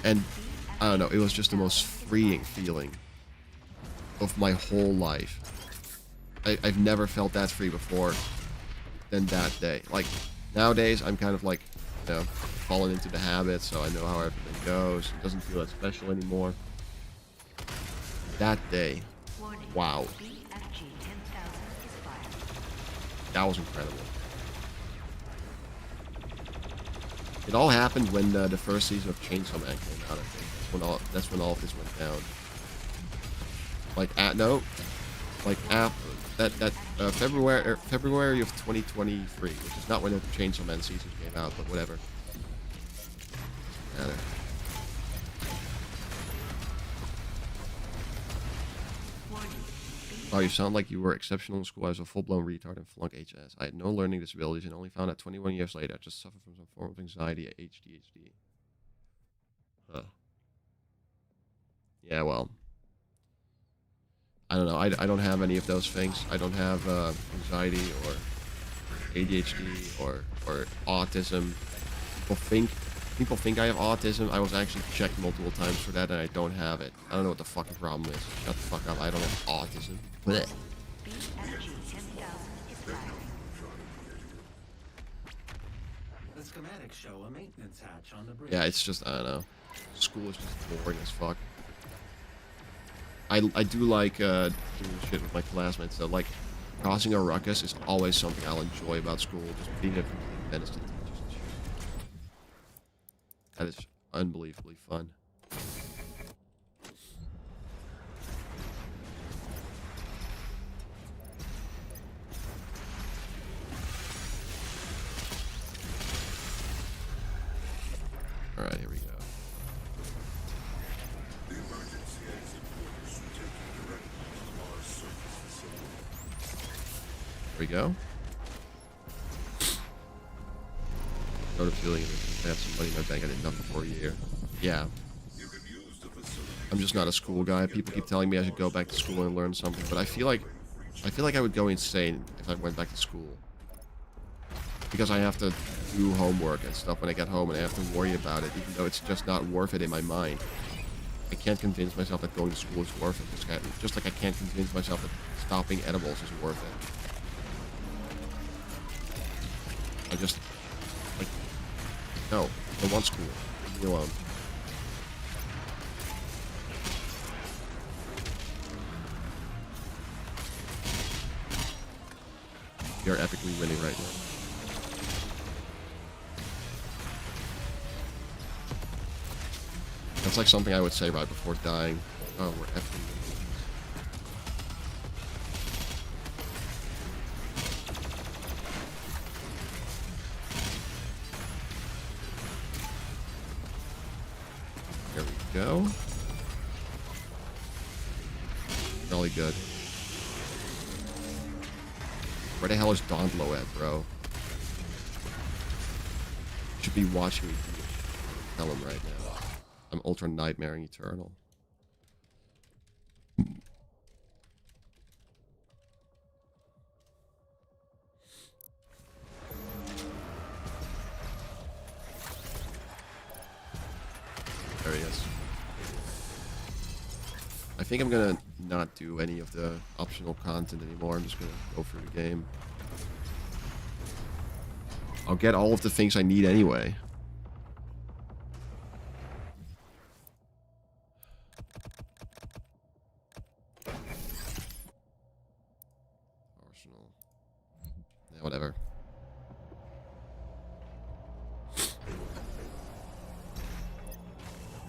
And I don't know, it was just the most freeing feeling of my whole life. I've never felt that free before than that day. Like, nowadays, I'm kind of like, you know, fallen into the habit, so I know how everything goes. It doesn't feel that special anymore. That day, wow. BFG 10,000 is fired. That was incredible. It all happened when the first season of Chainsaw Man came out, I think. That's when all of this went down. February of 2023, which is not when the Chainsaw Man season came out, but whatever. Matter. Oh, you sound like you were exceptional in school. I was a full-blown retard and flunk HS. I had no learning disabilities and only found out 21 years later I just suffered from some form of anxiety at ADHD. Huh. Yeah, well. I don't know. I don't have any of those things. I don't have anxiety or ADHD or autism. People think I have autism. I was actually checked multiple times for that, and I don't have it. I don't know what the fucking problem is. Shut the fuck up. I don't have autism. Blech. BFG 10,000 is fired. The schematics show a maintenance hatch on the bridge. Yeah, it's just, I don't know. School is just boring as fuck. I do like doing shit with my classmates, though. Like, causing a ruckus is always something I'll enjoy about school. Just being a complete menace to teachers and shit. That is unbelievably fun. Alright, here we go. we go. Got a feeling if I have some money in my bank, I did nothing for a year. Yeah. I'm just not a school guy. People keep telling me I should go back to school and learn something, but I feel like I would go insane if I went back to school. Because I have to do homework and stuff when I get home, and I have to worry about it, even though it's just not worth it in my mind. I can't convince myself that going to school is worth it. Just like I can't convince myself that stopping edibles is worth it. I just, like, no, I don't want school. Leave me alone. You're epically winning right now. That's like something I would say right before dying. Oh, we're epically winning. There we go. Really good. Where the hell is Dondlo at, bro? Should be watching me tell him right now. I'm Ultra Nightmaring Eternal. There he is. I think I'm gonna not do any of the optional content anymore. I'm just gonna go through the game. I'll get all of the things I need anyway. Arsenal. Yeah, whatever.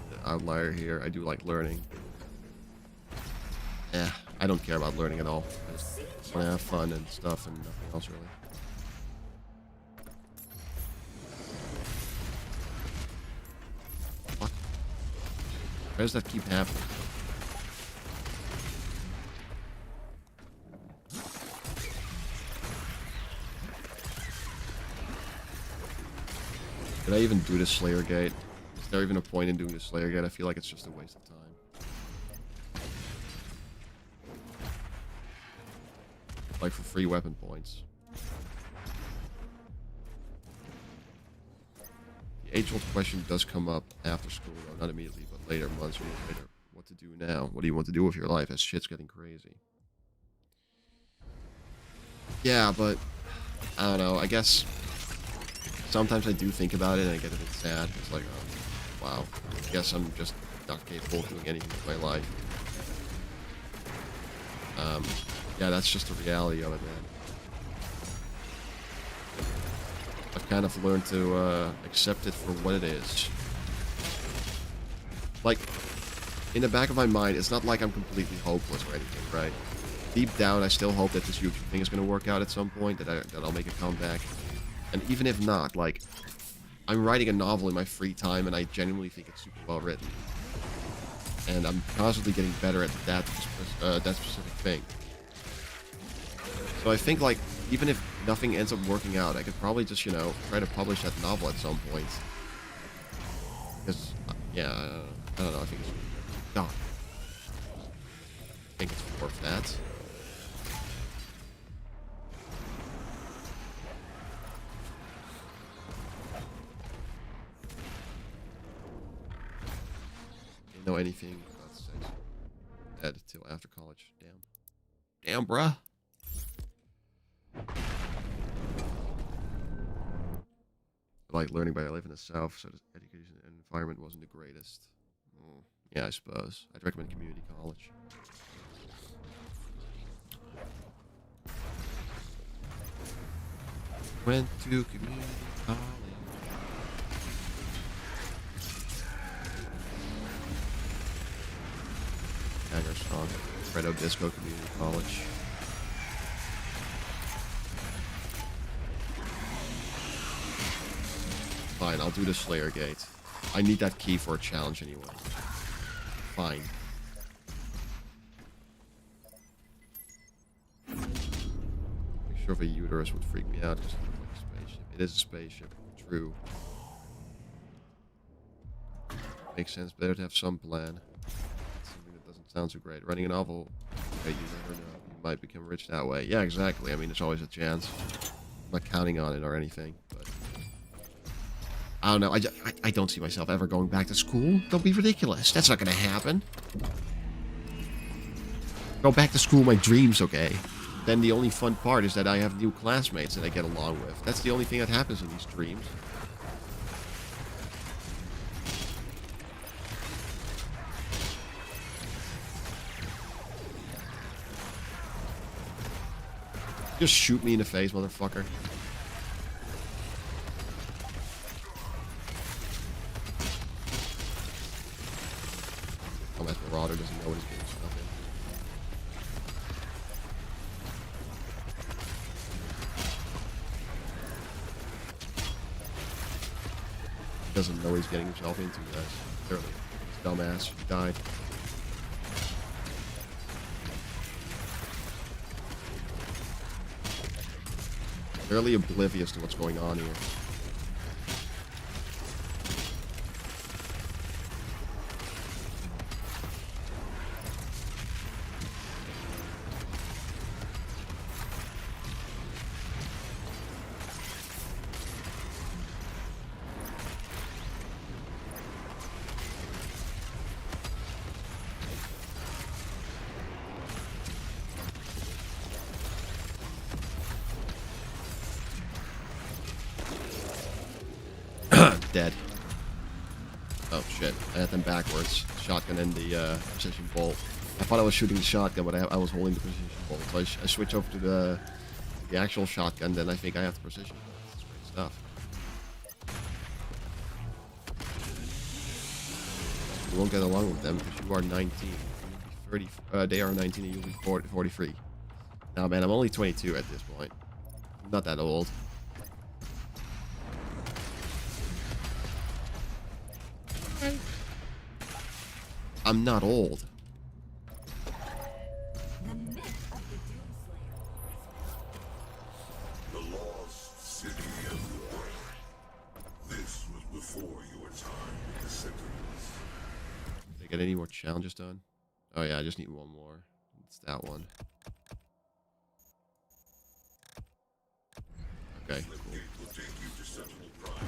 The outlier here. I do like learning. Yeah, I don't care about learning at all. I just want to have fun and stuff and nothing else really. What? Why does that keep happening? Did I even do the Slayer Gate? Is there even a point in doing the Slayer Gate? I feel like it's just a waste of time. Like for free weapon points. The age-old question does come up after school, though. Not immediately, but later, months or years later. What to do now? What do you want to do with your life as shit's getting crazy? Yeah, but I don't know. I guess sometimes I do think about it and I get a bit sad. It's like, oh, wow. I guess I'm just not capable of doing anything with my life. Yeah, that's just the reality of it, man. I've kind of learned to accept it for what it is. Like, in the back of my mind, it's not like I'm completely hopeless or anything, right? Deep down, I still hope that this YouTube thing is going to work out at some point, that I'll make a comeback. And even if not, like, I'm writing a novel in my free time, and I genuinely think it's super well written. And I'm constantly getting better at that specific thing. So I think, like, even if nothing ends up working out, I could probably just, you know, try to publish that novel at some point. Because, yeah, I don't know, I think it's... No. I think it's worth that. Didn't know anything about sex ed till after college. Damn. Damn, bruh. I like learning, but I live in the South, so the education and environment wasn't the greatest. Yeah, I suppose. I'd recommend community college. Went to community college. Hanger song. Fredo Disco Community College. Fine, I'll do the Slayer Gate. I need that key for a challenge anyway. Fine. Make picture of a uterus would freak me out. Just look like a spaceship. It is a spaceship. True. Makes sense. Better to have some plan. Something that doesn't sound so great. Running a novel, hey, you never know. You might become rich that way. Yeah, exactly. I mean, there's always a chance. I'm not counting on it or anything, but I don't know. I don't see myself ever going back to school. Don't be ridiculous. That's not going to happen. Go back to school, my dreams, okay? Then the only fun part is that I have new classmates that I get along with. That's the only thing that happens in these dreams. Just shoot me in the face, motherfucker. Dumbass Marauder doesn't know what he's getting stuff in. He doesn't know what he's getting himself into, guys. Clearly. Dumbass. He died. Fairly oblivious to what's going on here. Dead. Oh shit, I had them backwards. Shotgun and the precision bolt. I thought I was shooting the shotgun, but I was holding the precision bolt. So I switch over to the actual shotgun, then I think I have the precision bolt. That's great stuff. You won't get along with them because you are 19. You'll be 30, they are 19 and you'll be 43. Now man, I'm only 22 at this point. I'm not that old. I'm not old. The myth of the Doomslayer. The lost city of war. This was before your time with the Sentinels. Did I get any more challenges done? Oh yeah, I just need one more. It's that one. Okay, cool. Gate will take you to Sentinel Prime.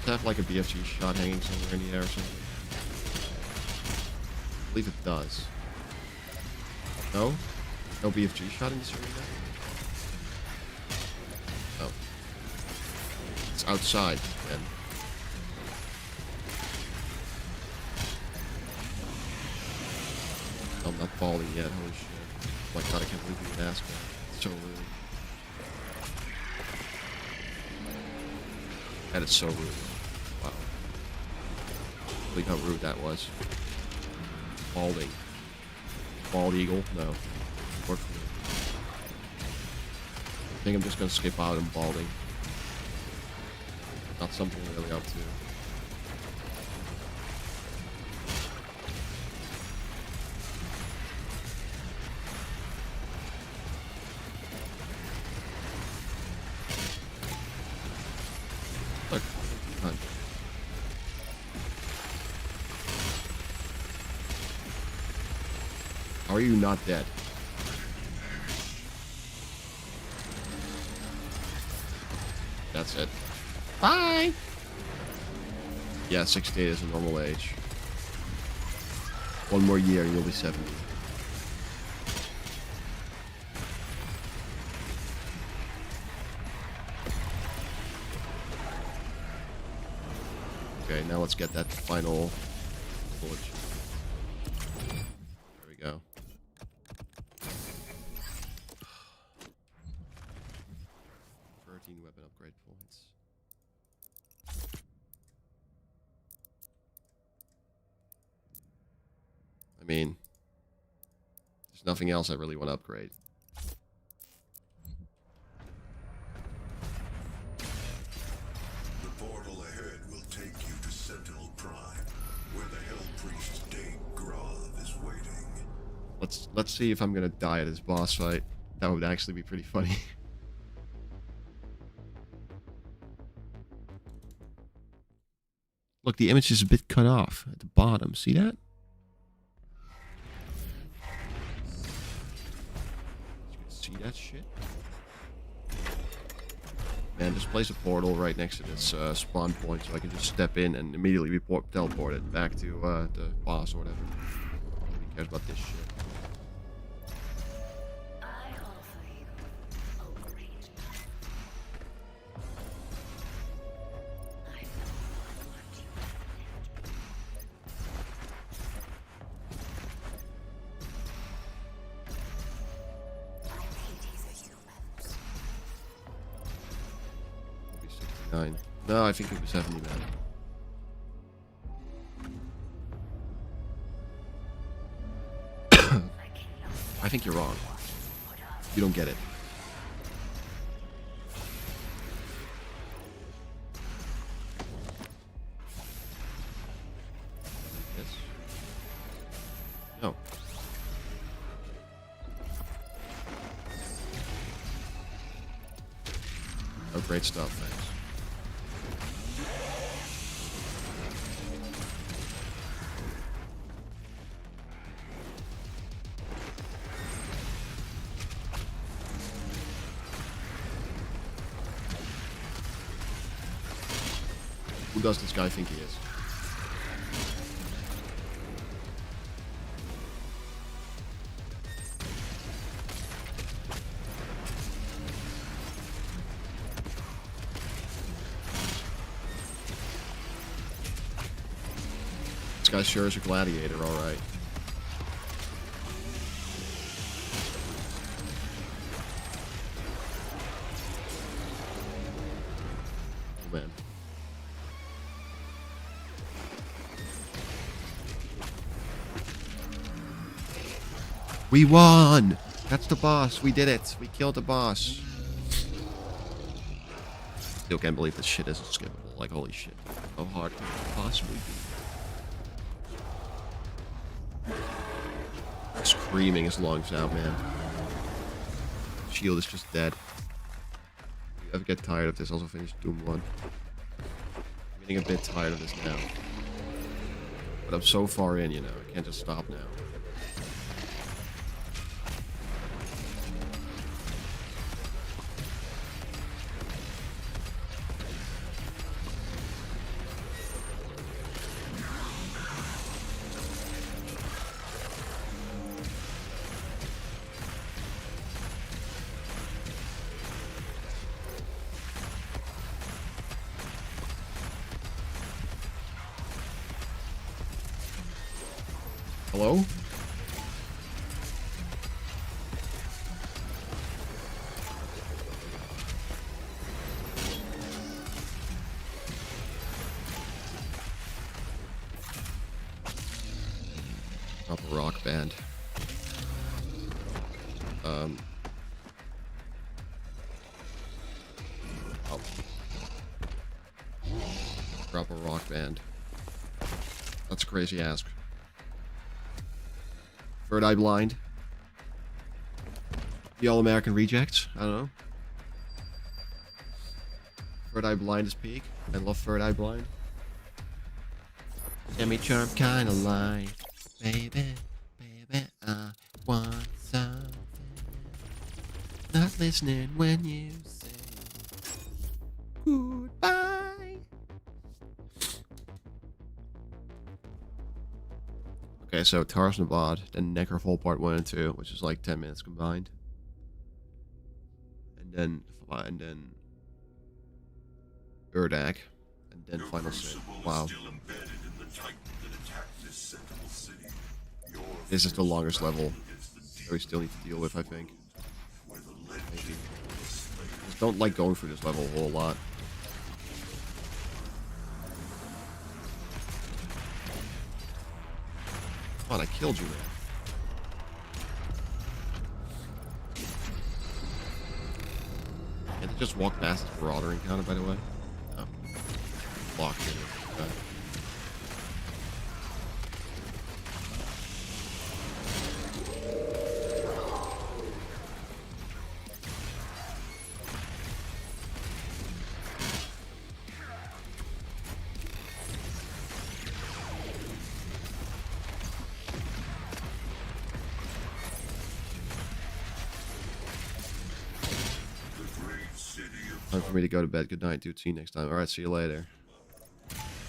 Does it have like a BFG shot hanging somewhere in the air or something? I believe it does. No? No BFG shot in this arena? Oh. It's outside, then. Oh, I'm not falling yet, holy shit. Oh my god, I can't believe you would ask that. It's so rude. That is so rude. Wow. Look how rude that was. Balding. Bald eagle? No. Work for me. I think I'm just gonna skip out and balding. Not something I'm really up to. Look. Hunt. How are you not dead? That's it. Bye! Yeah, 68 is a normal age. One more year and you'll be 70. Okay, now let's get that final bullet. There we go. Weapon upgrade points. I mean, there's nothing else I really want to upgrade. The portal ahead will take you to Sentinel Prime, where the Let's see if I'm gonna die at this boss fight. That would actually be pretty funny. Look, the image is a bit cut off at the bottom. See that? You can see that shit? Man, just place a portal right next to this spawn point so I can just step in and immediately be teleported back to the boss or whatever. Nobody cares about this shit. I offer you a great life. I know what you I these are humans. It'll be 69. No, I think it'll be 70 now. I think you're wrong. You don't get it. Yes. No. Oh, great stuff, thanks. Who does this guy think he is? This guy sure is a gladiator, alright. Oh man. We won! That's the boss. We did it. We killed the boss. Still can't believe this shit isn't skippable. Like, holy shit. How hard could it possibly be? Screaming his lungs out, man. Shield is just dead. If you ever get tired of this, also finish Doom 1. I'm getting a bit tired of this now. But I'm so far in, you know. I can't just stop now. Hello? Up a rock band. Oh. Drop a rock band. That's a crazy ask. Third Eye Blind. The All-American Rejects. I don't know. Third Eye Blind is peak. I love Third Eye Blind. Semi-charm kind of line. Baby, baby, I want something. Not listening when you say goodbye. Okay, so Taras Nabad, then Necrophol Part 1 and 2, which is like 10 minutes combined. And then Urdak, and then Final Sin. Wow. This is the longest level that we still need to deal with, I think. Maybe. Just don't like going through this level a whole lot. Come on, I killed you, man. Can't they just walk past this Marauder encounter, by the way? No. Locked in. Okay. Time for me to go to bed. Good night, dude. See you next time. All right, see you later.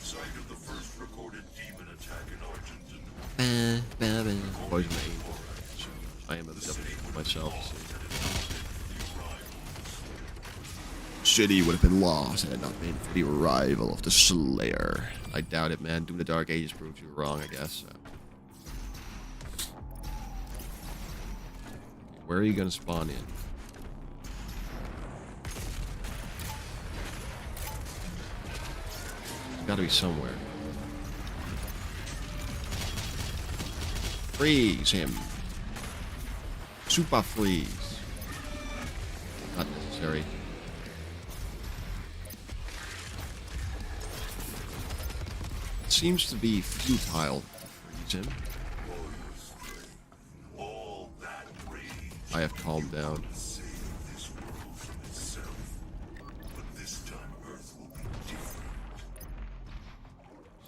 Site of the first recorded demon attack in Argentina. Poison the angel. I am a devil myself. City would have been lost had it not been for the arrival of the Slayer. I doubt it, man. Doom the Dark Ages proved you wrong, I guess. So. Where are you gonna spawn in? There's gotta be somewhere. Freeze him. Super freeze. Not necessary. It seems to be futile to freeze him. All that rage I have calmed down. save this world from itself. But this time Earth will be different.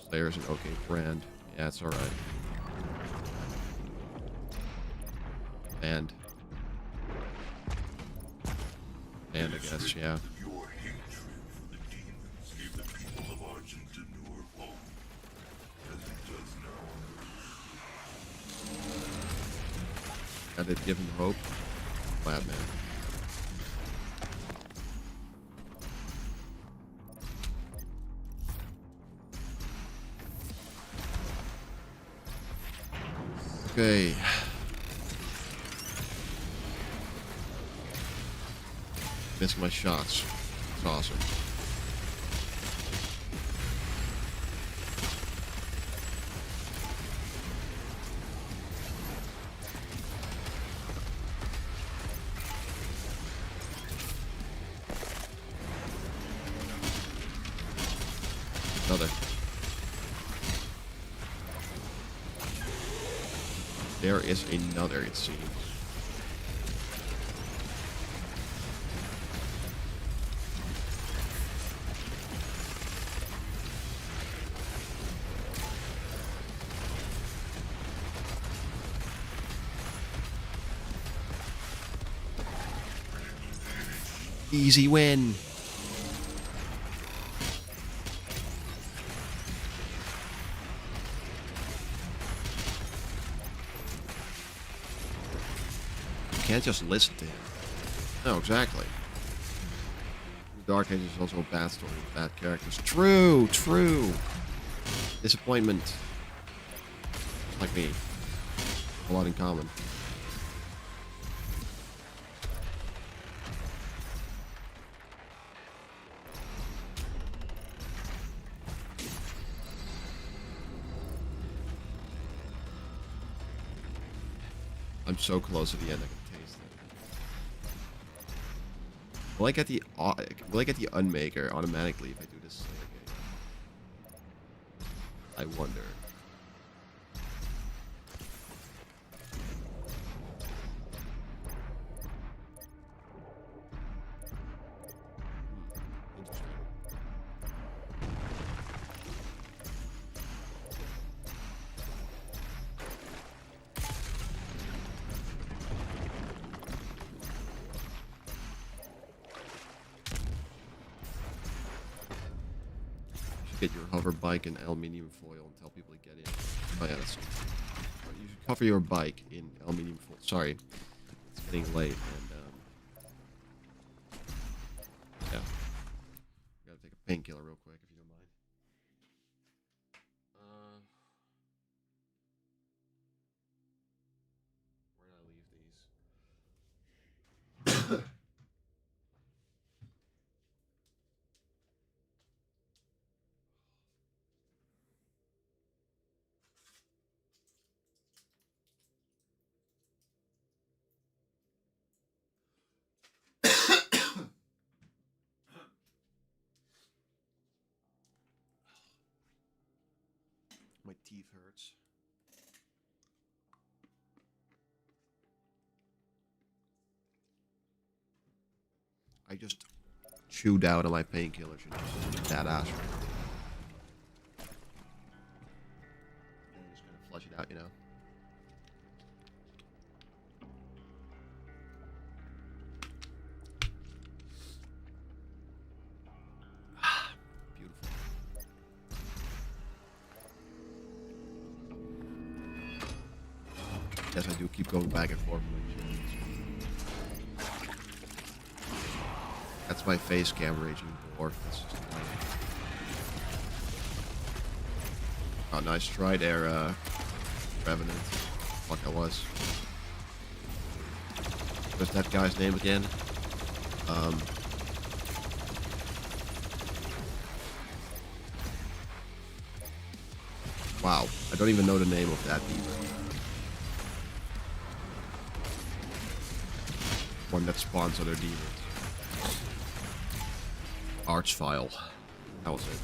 Slayer's an okay brand. Yeah, it's alright. And I guess, yeah. Your hatred for the demons gave the people of Argentinur hope, as it does now. Got it given hope. Glad, man. Okay. Missing my shots. It's awesome. Another. There is another, it seems. Easy win. You can't just listen to him. No, exactly. Dark Ages is also a bad story with bad characters. True, true. Disappointment. Like me. A lot in common. I'm so close to the end, I can taste it. Will I get the Unmaker automatically if I do this again? I wonder. Interesting. Get your hover bike in aluminium foil and tell people to get in. Oh yeah, that's. You should cover your bike in aluminium foil. Sorry, it's getting late and yeah. Gotta take a painkiller real quick if you don't mind. Where did I leave these? My teeth hurts. I just chewed out on my painkillers and just that ass. And I'm just gonna flush it out, you know. Yes, I do keep going back and forth. That's my face cam raging board. That's just annoying. Oh, nice try there, Revenant. Fuck, I was. What's that guy's name again? Wow, I don't even know the name of that demon. One that spawns other demons. Archvile. That was it.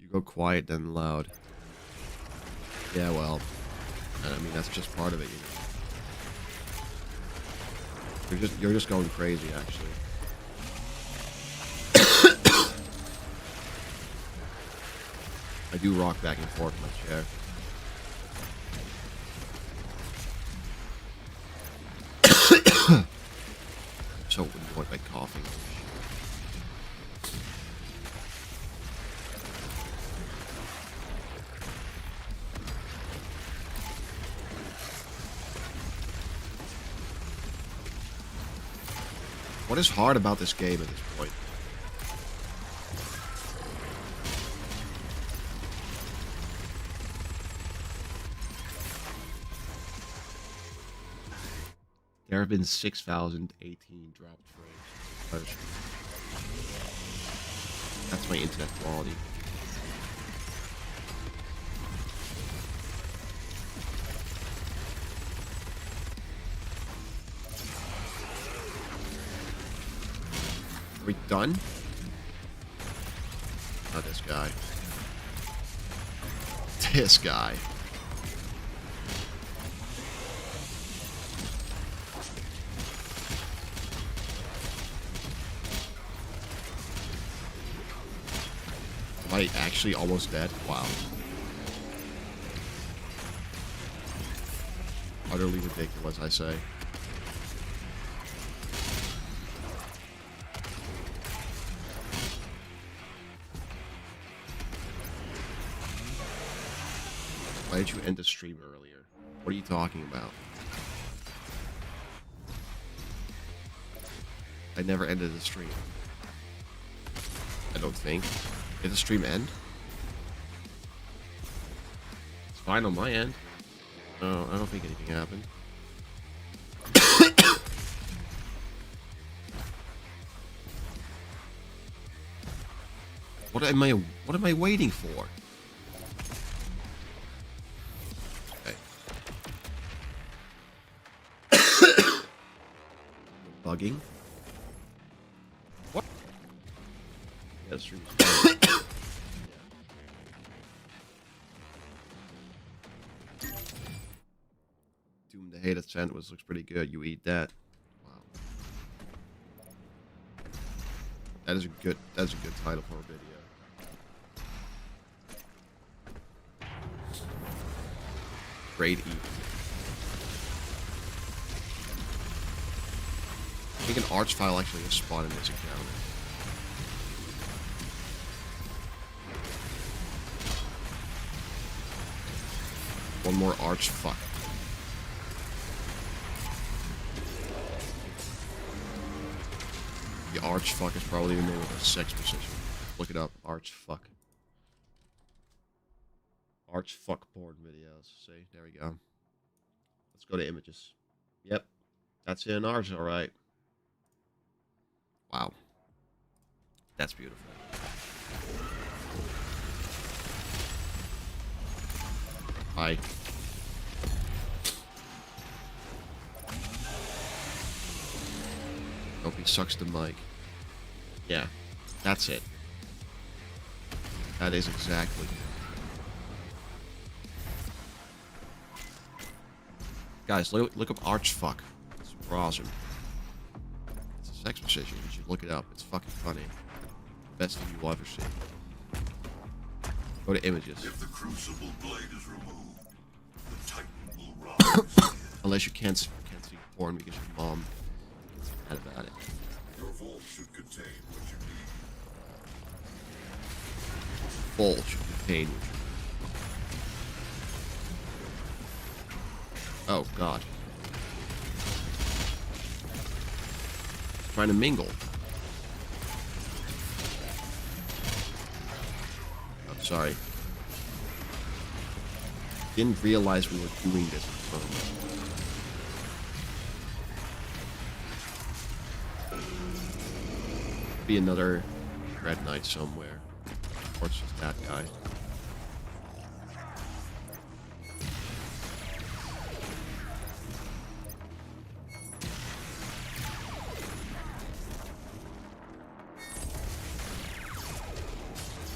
You go quiet then loud. Yeah, well, I mean that's just part of it, you know. You're just going crazy, actually. I do rock back and forth in my chair. So annoyed by coughing. What is hard about this game at this point? There have been 6,018 dropped frames. That's my internet quality. Are we done? Not this guy. This guy. Am I actually almost dead? Wow. Utterly ridiculous, I say. Why did you end the stream earlier? What are you talking about? I never ended the stream. I don't think. Did the stream end? It's fine on my end. No, I don't think anything happened. What am I waiting for? Okay. Bugging? What? Yeah, the stream's fine. Doom the Hate Ascent looks pretty good. You eat that. Wow. That's a good title for a video. Great eat. I think an Archvile actually has spawned in this encounter. One more Archfuck. The Archfuck is probably the name of a sex position. Look it up. Archfuck. Archfuck porn videos. See? There we go. Let's go to images. Yep. That's in ours, alright. Wow. That's beautiful. Hi. Hope he sucks the mic. Yeah, that's it. That is exactly. Guys, look up Archfuck. It's super awesome. It's a sex position. You should look it up. It's fucking funny. Best thing you will ever see. Go to images. If the crucible blade is removed, the Titan will rise. Unless you can't see porn because your mom gets mad about it. Your vault should contain what you need. Full should contain what you need. Oh, God. Trying to mingle. Oh, sorry. Didn't realize we were doing this. Be another Red Knight somewhere. Or it's just that guy.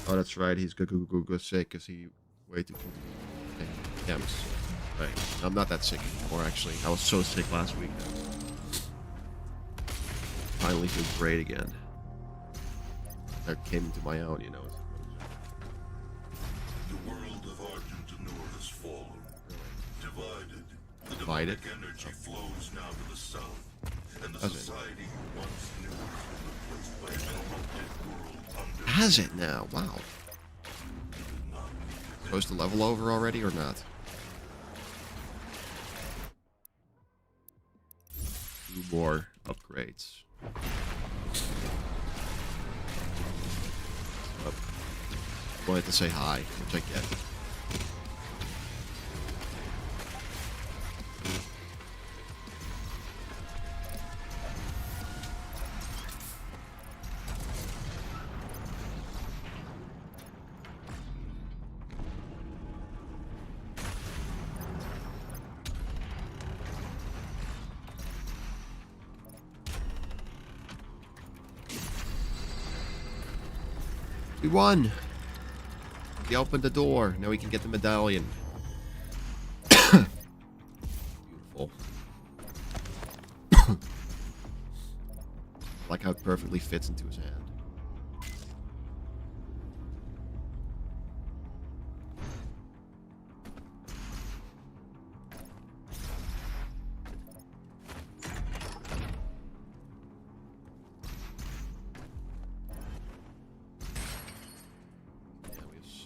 Oh, that's right. He's good sick because he way too. Okay. Yeah, right. I'm not that sick anymore. Actually, I was so sick last week. Finally feel great again. I came into my own, you know. The world of Argent Anur has fallen. Divided. The Divided? demonic energy flows now to the south. And the Has it? society you once knew is replaced by a corrupted world under Has it now? Wow. Supposed to level over already or not? Two more upgrades. Wanted to say hi, which I get. We won! He opened the door. Now we can get the medallion. Beautiful. Like how it perfectly fits into his hand.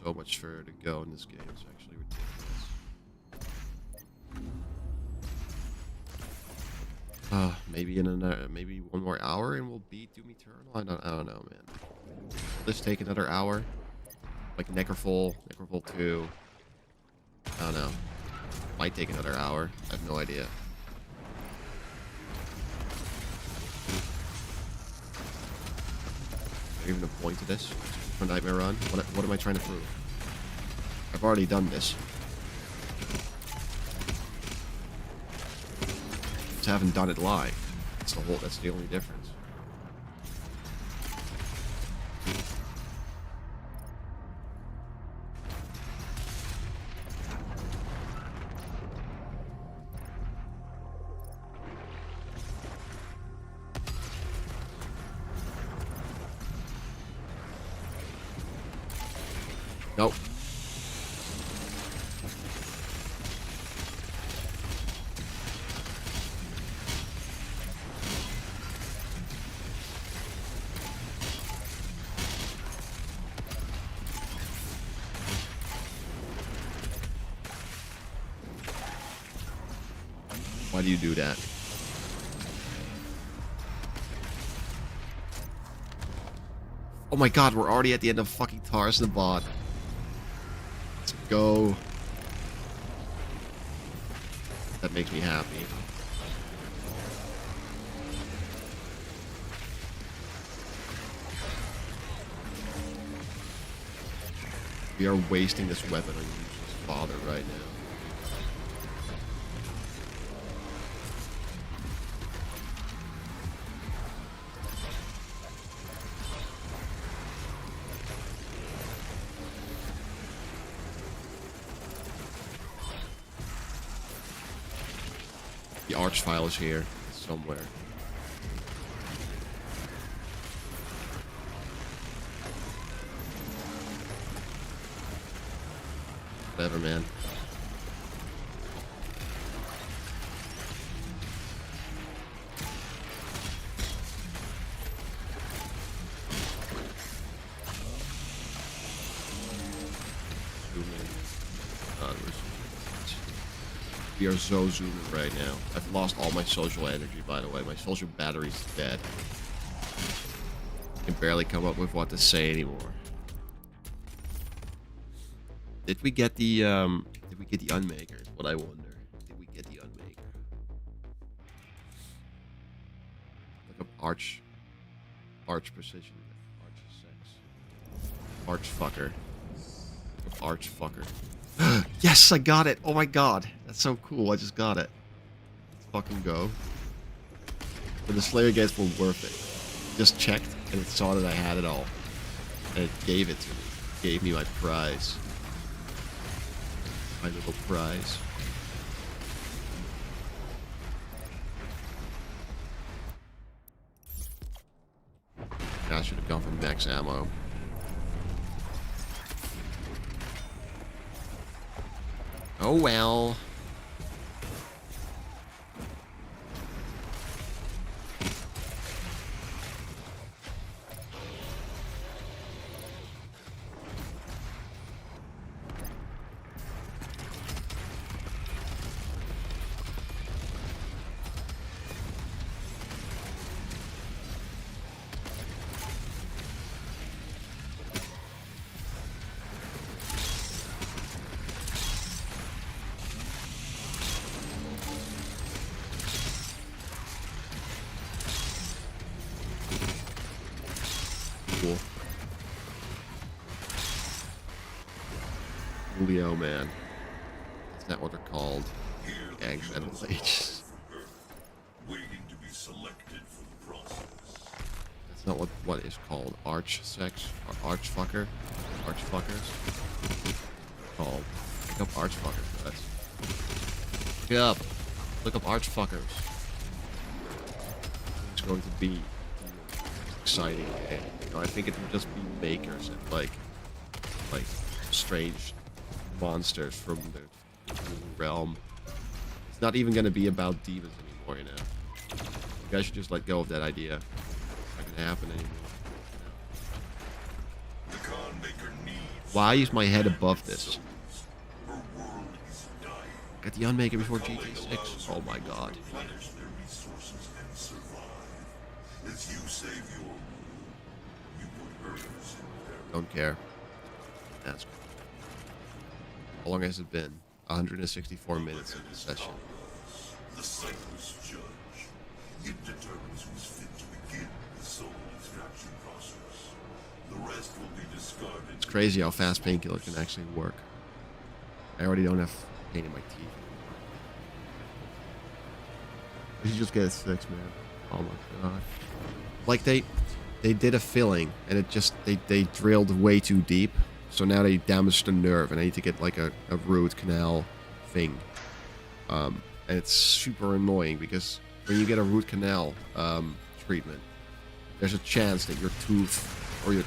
So much further to go in this game. It's actually ridiculous. Maybe in maybe one more hour and we'll beat Doom Eternal. I don't know, man. Will this take another hour? Like Necrophol 2. I don't know. Might take another hour. I have no idea. Is there even a point to this? For Nightmare Run? What am I trying to prove? I've already done this. Just haven't done it live. That's the only difference. Nope. Why do you do that? Oh my god, we're already at the end of fucking Tars the Bot. Let's go. That makes me happy. We are wasting this weapon on Useless Father right now. The Archvile is here somewhere. Whatever, man. We are so zooming right now. I've lost all my social energy, by the way. My social battery's dead. I can barely come up with what to say anymore. Did we get the Unmaker? Is what I wonder. Did we get the Unmaker? Look up Arch Precision. Arch fucker. Arch fucker. Yes, I got it! Oh my god. That's so cool. I just got it. Let's fucking go. But the Slayer gates were worth it. Just checked and it saw that I had it all. And it gave it to me. Gave me my prize. My little prize. I should have gone for max ammo. Oh well. Cool. Julio, man. That's not what they're called. Gang Metal Age. Waiting to be selected for the process. That's not what is called. Arch sex? Or arch fucker? Arch fuckers? Called. Look up arch fuckers, guys. Look it up. Look up arch fuckers. It's going to be exciting. And, you know, I think it would just be makers and like strange monsters from the realm. It's not even going to be about divas anymore, you know. You guys should just let go of that idea. It's not going to happen anymore. The Khan Maker needs Why is my head above this? her world is dying. Got the Unmaker before GT6. Oh my god. Replenish their resources and survive. As you save your world, you put hers in their. Don't care. That's cool. How long has it been? 164 minutes in this session. The sightless judge. It determines who's fit to begin the soul extraction process. The rest will be discarded. It's crazy how fast Painkiller can actually work. I already don't have pain in my teeth. You should just get a 6, man. Oh my god. Like they did a filling and it just they drilled way too deep. So now they damaged the nerve and I need to get like a root canal thing. And it's super annoying because when you get a root canal treatment, there's a chance that your tooth or your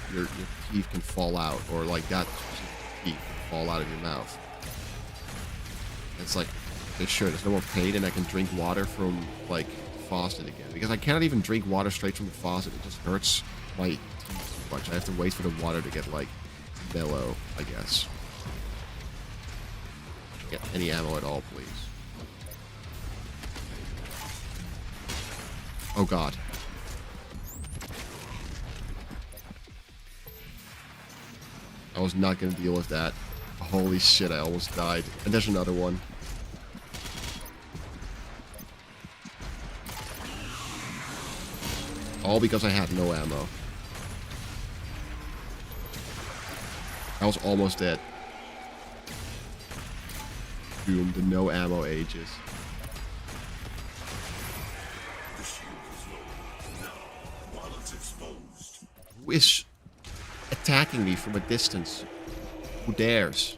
teeth can fall out, or like that teeth can fall out of your mouth. It's like, okay, sure, there's no more pain and I can drink water from like faucet again, because I cannot even drink water straight from the faucet. It just hurts my teeth too much. I have to wait for the water to get like mellow, I guess. Get any ammo at all, please. Oh god. I was not gonna deal with that. Holy shit, I almost died. And there's another one. All because I had no ammo. I was almost dead. Doomed to no ammo ages. The shield is low. Now, while it's exposed, Who is attacking me from a distance? Who dares?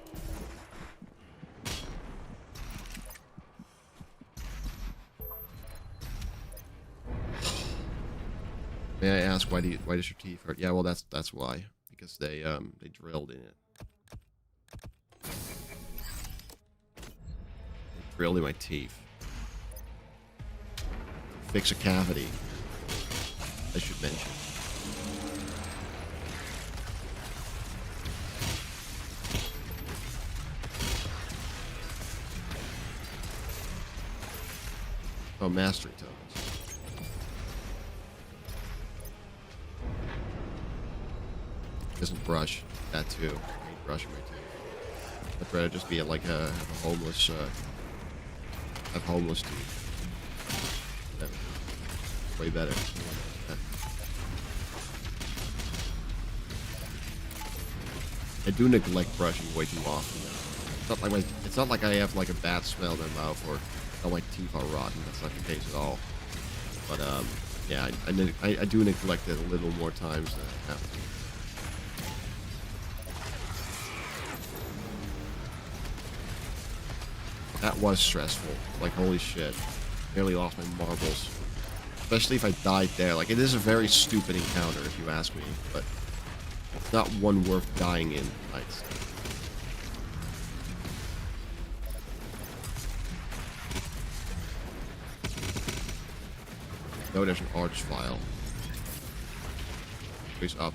May I ask why does your teeth hurt? Yeah, well that's why. Because they drilled in it. They drilled in my teeth. Fix a cavity, I should mention. Oh, mastery tokens. Doesn't brush. That too. I hate brushing my teeth. I'd rather just be like a homeless, have homeless teeth. Whatever. Way better. I do neglect brushing way too often. It's not like I have like a bad smell in my mouth or all my teeth are rotten. That's not the case at all. But yeah, I do neglect it a little more times than I have to. That was stressful. Like, holy shit. Nearly lost my marbles. Especially if I died there. Like, it is a very stupid encounter, if you ask me. But it's not one worth dying in, I'd say. No, there's an arch file. He's up.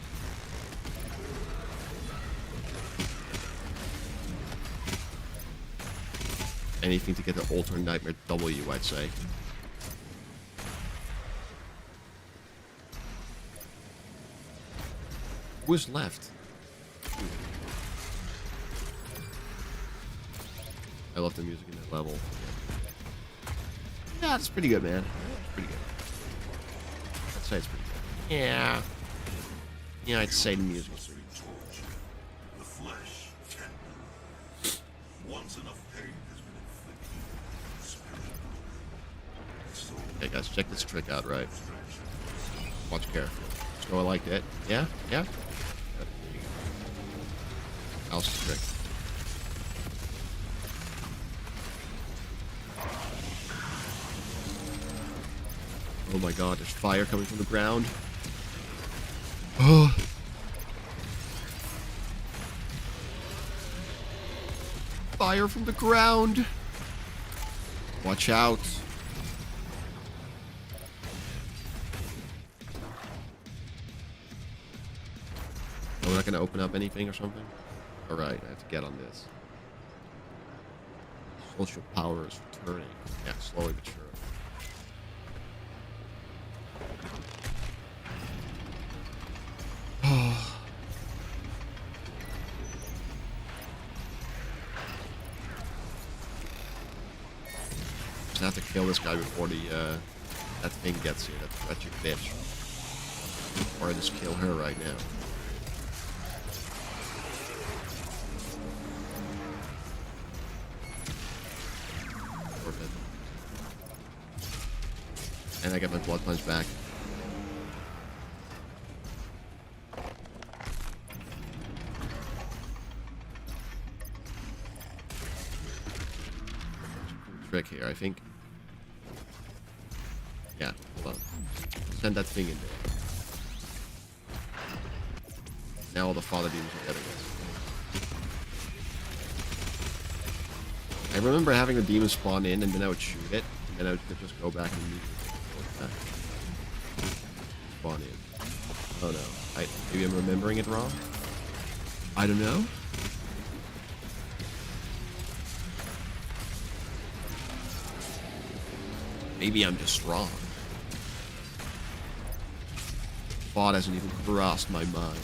Anything to get the Alter Nightmare W, I'd say. Who is left? I love the music in that level. Yeah, it's pretty good, man. It's pretty good. I'd say it's pretty good. Yeah. Yeah, I'd say the music is pretty good. The flesh tender. Once enough pain has been inflicted, the spirit. Okay, guys, check this trick out, right? Watch carefully. Just go like that. Yeah? Yeah? How's the trick? Oh my god, there's fire coming from the ground. Oh. Fire from the ground. Watch out. Oh, we're not going to open up anything or something? Alright, I have to get on this. Social power is returning. Yeah, slowly but surely. Just have to kill this guy before the that thing gets here. That's your bitch. Or I just kill her right now. And I get my blood punch back. Trick here, I think. Yeah, hold on. Send that thing in there. Now all the father demons are getting us. I remember having the demon spawn in and then I would shoot it, and then I would just go back and immediately spawn in. Oh no. Maybe I'm remembering it wrong? I don't know. Maybe I'm just wrong. Thought hasn't even crossed my mind.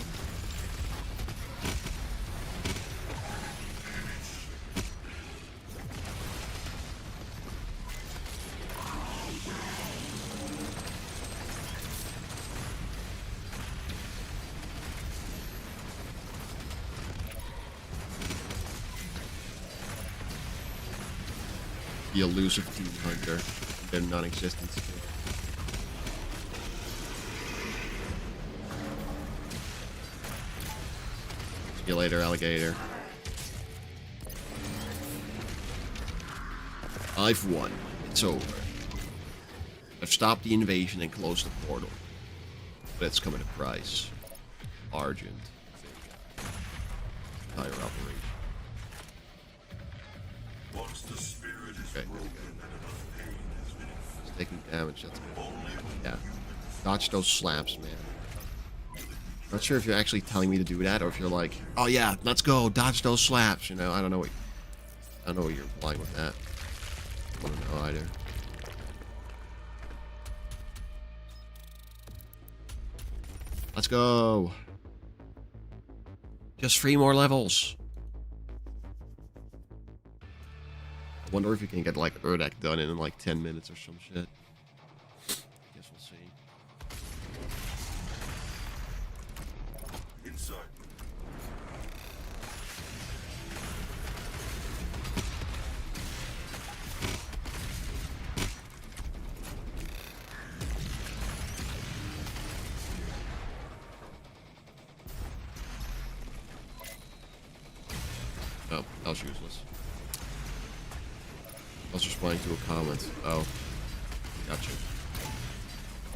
The elusive Demon Hunter. Their non-existence. See you later, alligator. I've won. It's over. I've stopped the invasion and closed the portal. But it's come at a price. Argent. Entire operation. Once the spirit is Okay. broken and enough pain has been inflicted, It's taking damage, that's good. only Yeah. Dodge those slaps, man. Not sure if you're actually telling me to do that or if you're like, oh yeah, let's go, dodge those slaps, you know, I don't know what you're implying with that. I don't know either. Let's go. Just 3 more levels. I wonder if you can get like Urdak done in like 10 minutes or some shit. Guess we'll see. Inside. Oh, that was useless. I was responding to a comment. Oh. Gotcha.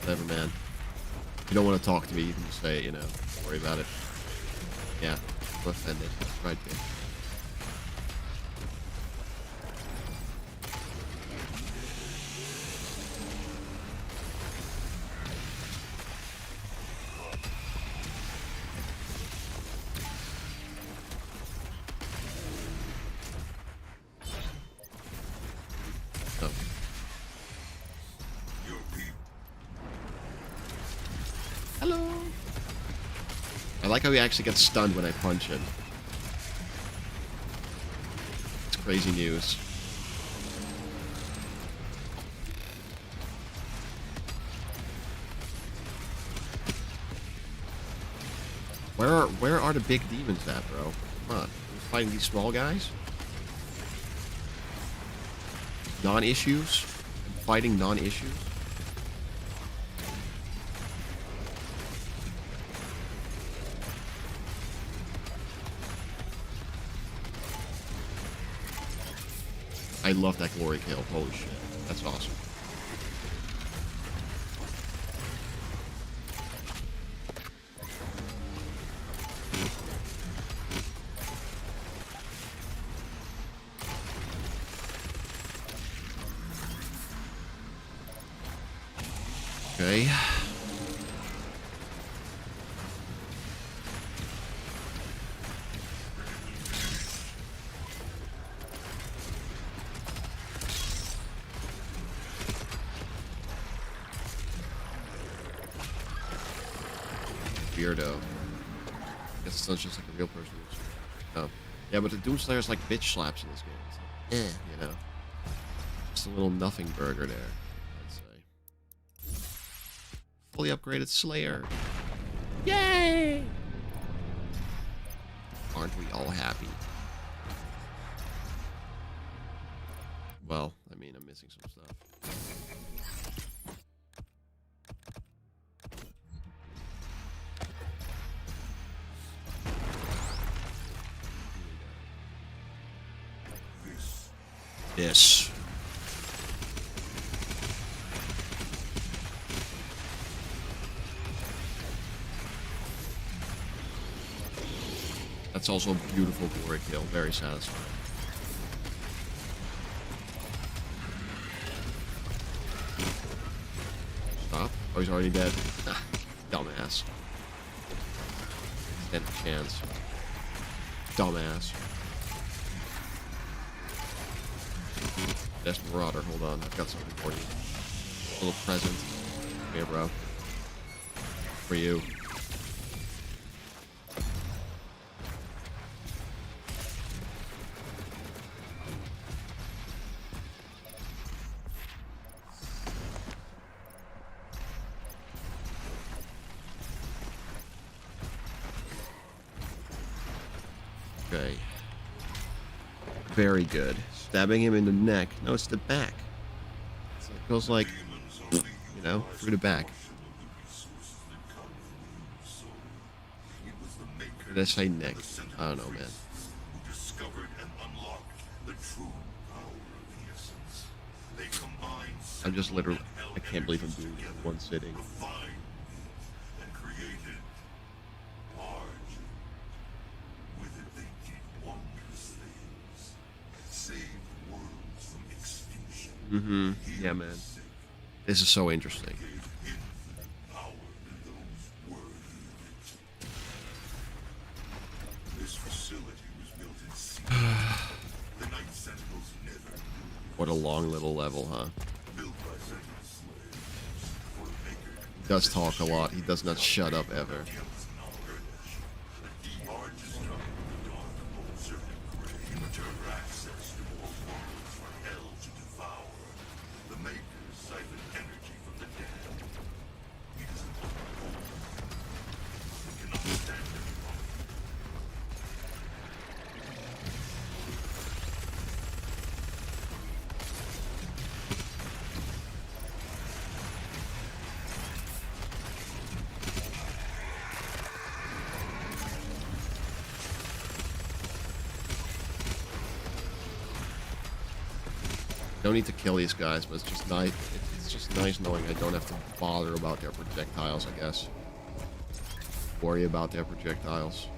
Whatever, man. If you don't want to talk to me, you can just say it, you know. Don't worry about it. Yeah. I'm offended. Right, bitch. Oh. Your people. Hello. I like how he actually gets stunned when I punch him. It's crazy news. Where are the big demons at, bro? Come on. We're fighting these small guys? Non-issues? Fighting non-issues? I love that glory kill. Holy shit. That's awesome. Okay. Beardo. I guess it's not just like a real person. Oh. Yeah, but the Doomslayer's like bitch slaps in this game. It's like, you know. Just a little nothing burger there, I'd say. Fully upgraded Slayer. Yay! Aren't we all happy? Well, I mean, I'm missing some stuff. This. That's also a beautiful glory kill. Very satisfying. Stop. Oh, he's already dead. Dumbass. Stand a chance. Dumbass. Best Marauder, hold on. I've got something for you. A little present. Here, bro. For you. Okay. Very good. Stabbing him in the neck. No, it's the back. So it feels like, you know, through the back. Or did I say neck? I don't know, man. Who discovered and unlocked the true power of the essence. They combined I'm just literally, I can't believe I'm doing it in one sitting. refined and created Argent. With it they did wondrous things. Saved worlds from extinction. Mm-hmm. Yeah, man. This is so interesting. Gave infinite power to those worthy of it. This facility was built in secret. The Night Sentinels never knew. What a long little level, huh? Built by Sentinel slaves for the Maker does talk a lot. He does not shut up ever. Don't need to kill these guys, but it's just nice. It's just nice knowing I don't have to bother about their projectiles, I guess. Worry about their projectiles.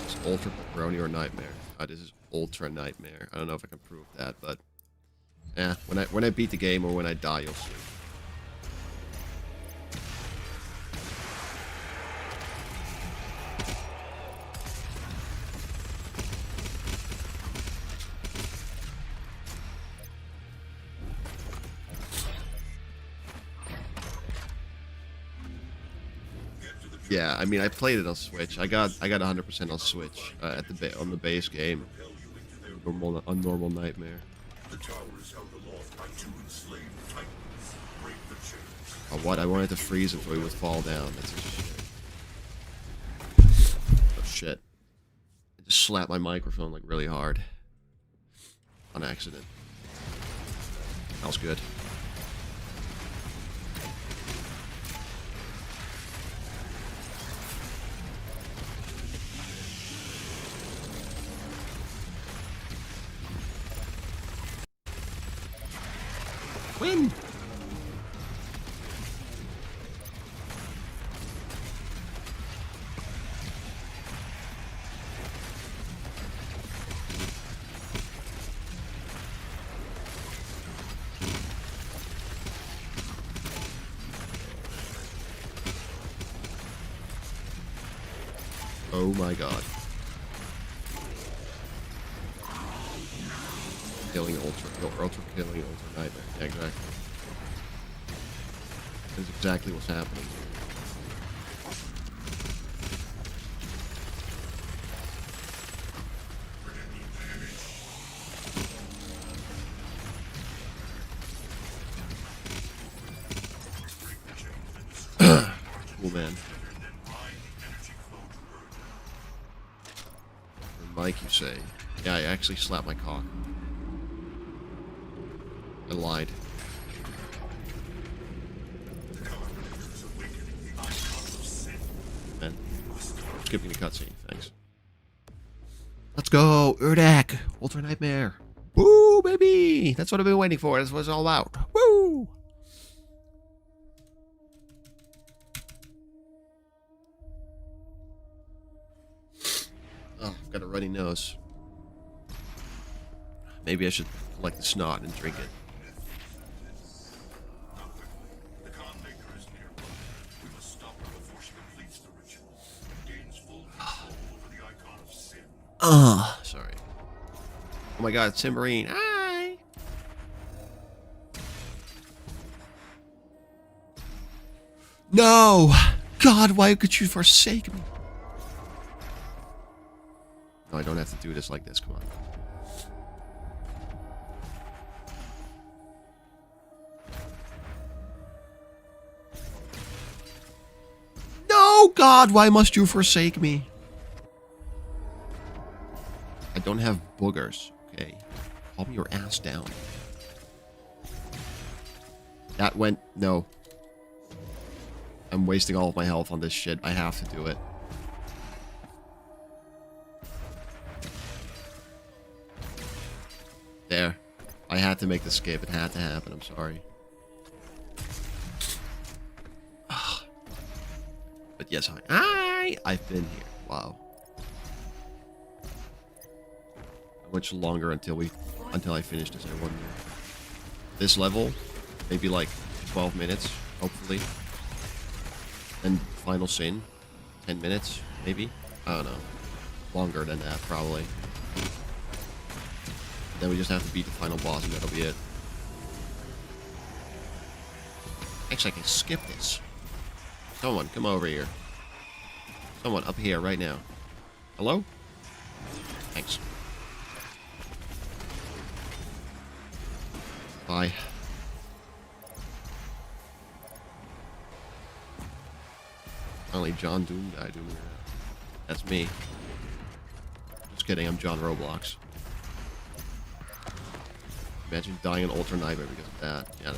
It's Ultra Pepperoni or Nightmare? This is Ultra Nightmare. I don't know if I can prove that, but yeah, when I beat the game or when I die, you'll see. Yeah, I mean, I played it on Switch. I got 100% on Switch on the base game. On normal Nightmare. The tower is held aloft by 2 enslaved titans. Break the chains. Oh, what? I wanted to freeze him so he would fall down. That's a shit. Oh shit. I just slapped my microphone like really hard. On accident. That was good. Win! Oh my god. Killing Ultra killing Ultra Nightmare. Yeah, exactly. That's exactly what's happening. Cool, man. Mike, you say? Yeah, I actually slapped my cock. I lied. Man, skipping the cutscene, thanks. Let's go, Urdak! Ultra Nightmare! Woo, baby! That's what I've been waiting for. That's what it's all about. Woo! Oh, I've got a runny nose. Maybe I should collect the snot and drink it. The Khan Maker is nearby. We must stop her before she completes the ritual and gains full control over the icon of sin. Sorry. Oh my god, Timberine. Hi! No! God, why could you forsake me? No, I don't have to do this like this, come on. No, God, why must you forsake me? I don't have boogers, okay? Calm your ass down. That went... No. I'm wasting all of my health on this shit. I have to do it. There. I had to make the skip. It had to happen. I'm sorry. But yes, I've been here. Wow. How much longer until I finish this? I wonder. This level, maybe like 12 minutes, hopefully. And final sin, 10 minutes, maybe? I don't know. Longer than that, probably. Then we just have to beat the final boss and that'll be it. Actually, I can skip this. Someone, come over here. Someone up here right now. Hello? Thanks. Bye. Finally, John Doom died. That's me. Just kidding, I'm John Roblox. Imagine dying an Ultra Nightmare because of that. Yeah.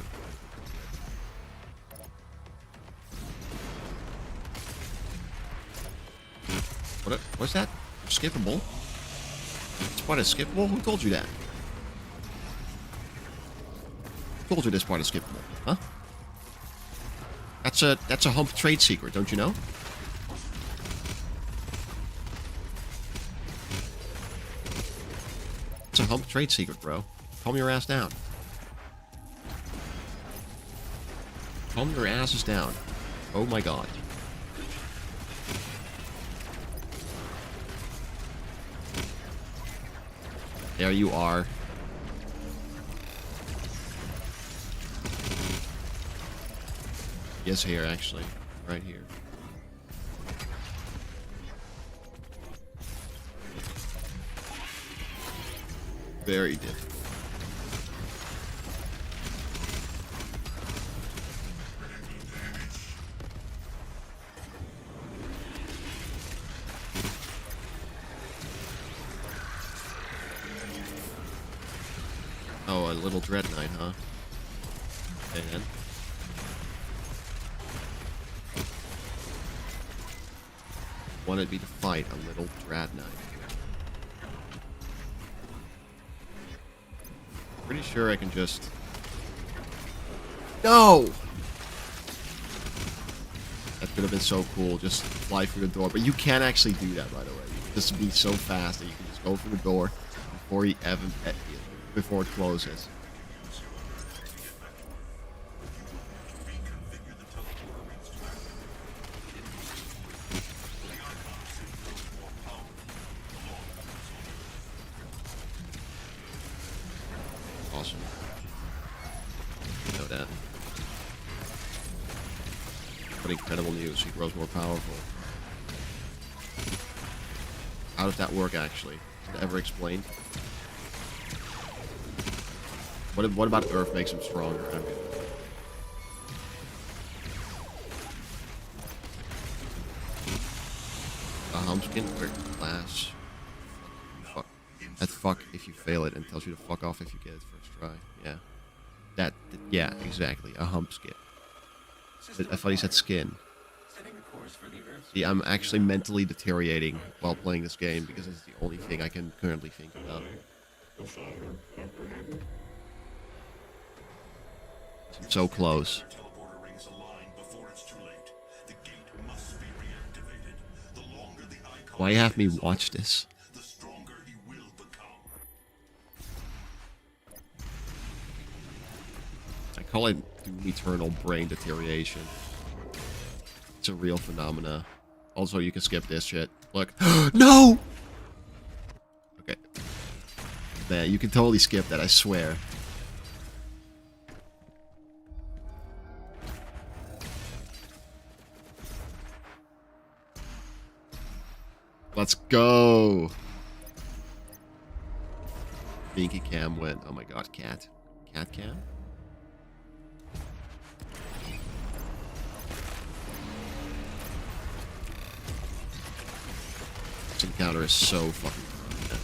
What's that? Skippable? This part is skippable? Who told you that? Who told you this part is skippable? Huh? That's a hump trade secret, don't you know? It's a hump trade secret, bro. Calm your ass down. Calm your asses down. Oh my god. There you are. Yes, here, actually. Right here. Very difficult. Oh, a little Dread Knight, huh? Okay, then. Wanted me to fight a little Dread Knight. Pretty sure I can just... No! That could have been so cool, just fly through the door. But you can actually do that, by the way. You can just be so fast that you can just go through the door before it closes. Awesome. You know that. What incredible news. He grows more powerful. How does that work, actually? Is it ever explained? What about Earth makes him stronger? A humpskin or glass? Fuck. That's fuck if you fail it and tells you to fuck off if you get it first try. Yeah. Yeah, exactly. A humpskin. I thought he said skin. See, I'm actually mentally deteriorating while playing this game because it's the only thing I can currently think about. I'm so close. Why have me watch this? I call it Doom Eternal brain deterioration. It's a real phenomena. Also, you can skip this shit. Look. No! Okay. Man, you can totally skip that, I swear. Let's go! Binky Cam went. Oh my god, cat. Cat Cam? This encounter is so fucking fun.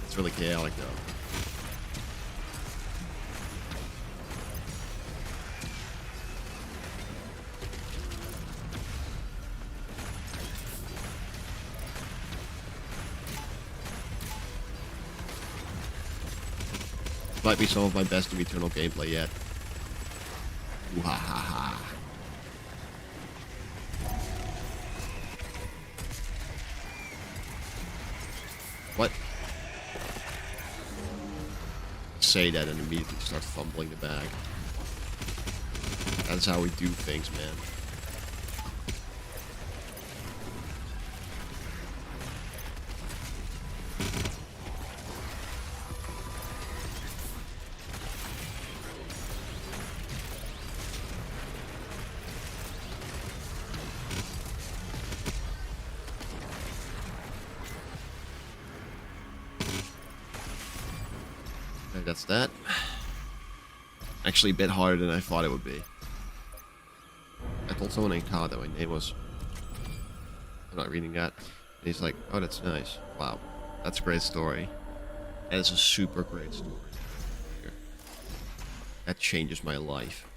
It's really chaotic though. Might be some of my best Doom Eternal gameplay yet. Ooh, ha ha ha. What? Say that and immediately start fumbling the bag. That's how we do things, man. Okay, that's that. Actually, a bit harder than I thought it would be. I told someone in COD that my name was... I'm not reading that. And he's like, oh, that's nice. Wow. That's a great story. That is a super great story. Here. That changes my life.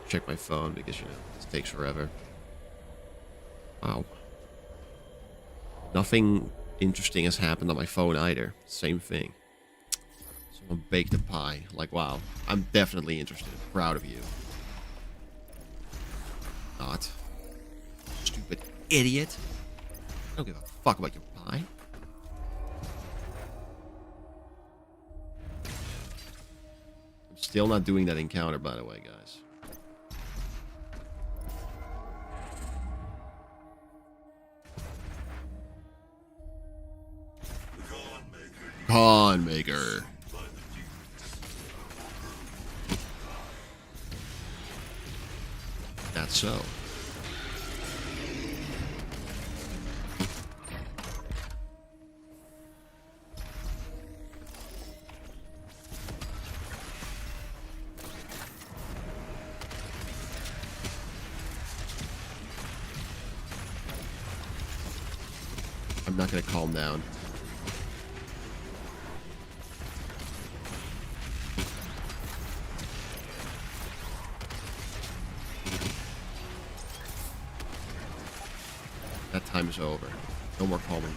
Check my phone because, you know, this takes forever. Wow. Nothing interesting has happened on my phone either. Same thing. Someone baked a pie. Like, wow. I'm definitely interested. Proud of you. Not. Stupid idiot. I don't give a fuck about your pie. I'm still not doing that encounter, by the way, guys. Pawn Maker. That's so. I'm not gonna calm down. That time is over. No more calming.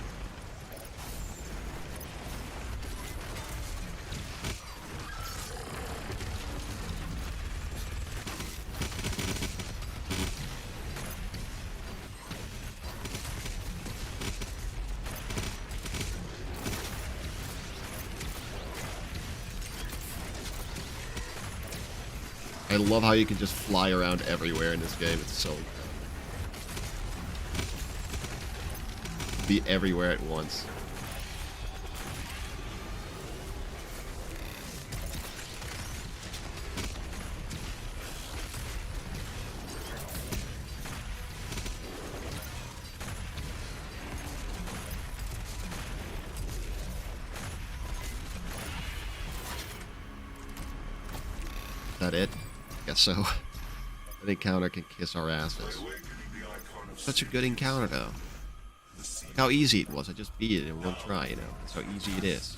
I love how you can just fly around everywhere in this game. It's so incredible. Be everywhere at once. Is that it? Guess so. That encounter can kiss our asses. Such a good encounter, though. Look how easy it was. I just beat it in one try, you know. That's how easy it is.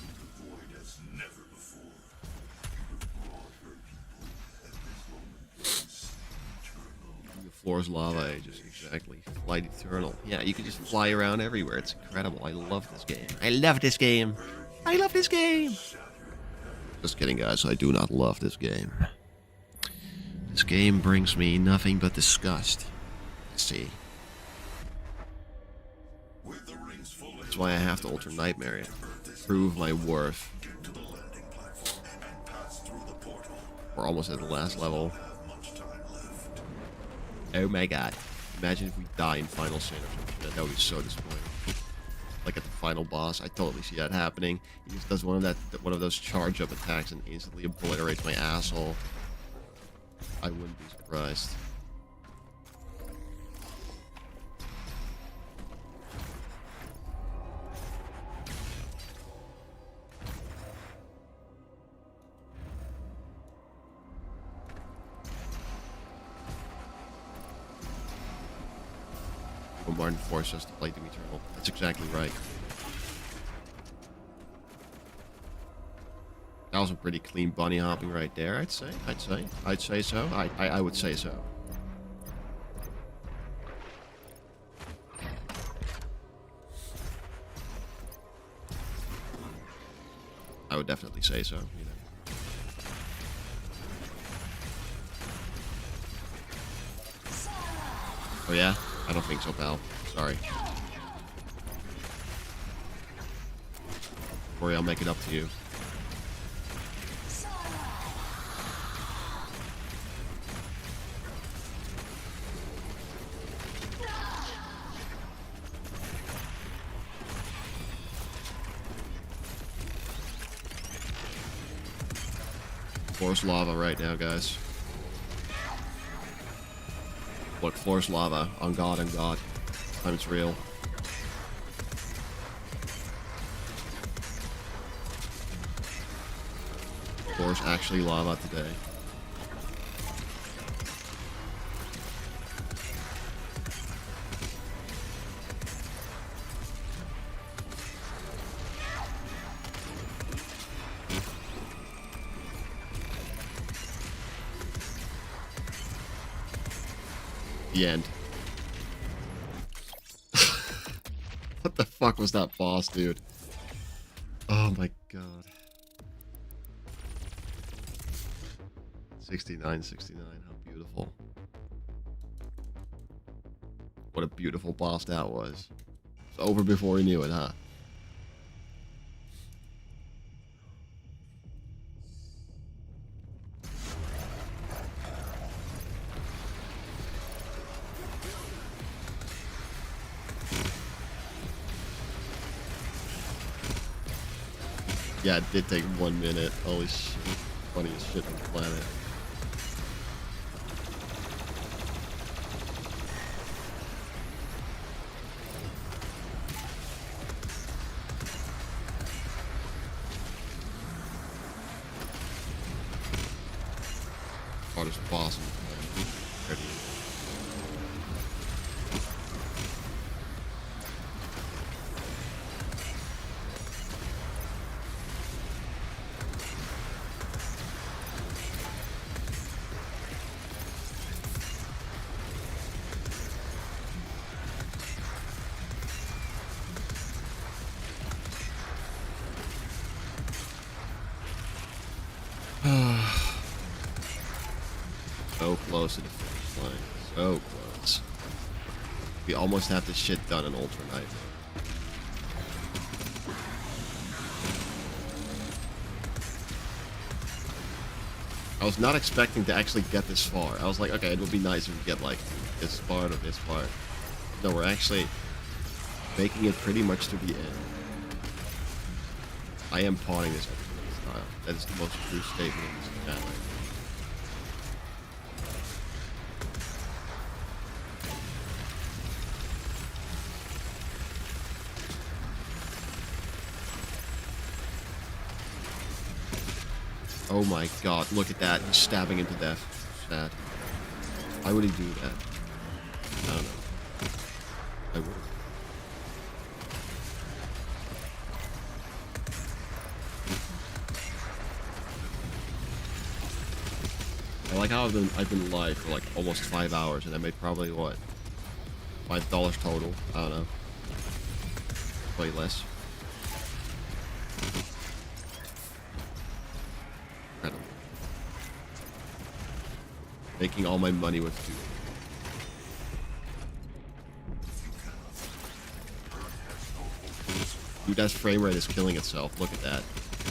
The floor is lava ages, exactly. Flight Eternal. Yeah, you can just fly around everywhere. It's incredible. I love this game. I love this game. I love this game. Just kidding, guys. I do not love this game. This game brings me nothing but disgust. Let's see. That's why I have to Ultra Nightmare it. Prove my worth. We're almost at the last level. Oh my god. Imagine if we die in Final Sin or something. That would be so disappointing. Like at the final boss, I totally see that happening. He just does one of those charge up attacks and instantly obliterates my asshole. I wouldn't be surprised. Martin forced us to play Doom Eternal. That's exactly right. That was a pretty clean bunny hopping right there, I'd say. I'd say so. I would say so. I would definitely say so, you know. Oh yeah? I don't think so, pal. Sorry. Corey, I'll make it up to you. Floor's lava right now, guys. Look, floor's lava. On God, on God. Time it's real. Pours actually lava today. The end. What the fuck was that boss, dude? Oh my god. 69, 69, how beautiful. What a beautiful boss that was. It's over before we knew it, huh? Yeah, it did take 1 minute. Holy shit. Funniest shit on the planet. Hardest boss on the planet. Ready. So close to the finish line. So close. We almost have this shit done in Ultra Night. I was not expecting to actually get this far. I was like, okay, it would be nice if we get like this far or this far. No, we're actually making it pretty much to the end. I am pawning this style. That is the most true statement in this channel. Oh my god, look at that. He's stabbing him to death. Sad. Why would he do that? I don't know. I would. I like how I've been live for like almost 5 hours and I made probably what? $5 total. I don't know. Way less. Incredible. Making all my money with food. Dude, that frame rate is killing itself. Look at that.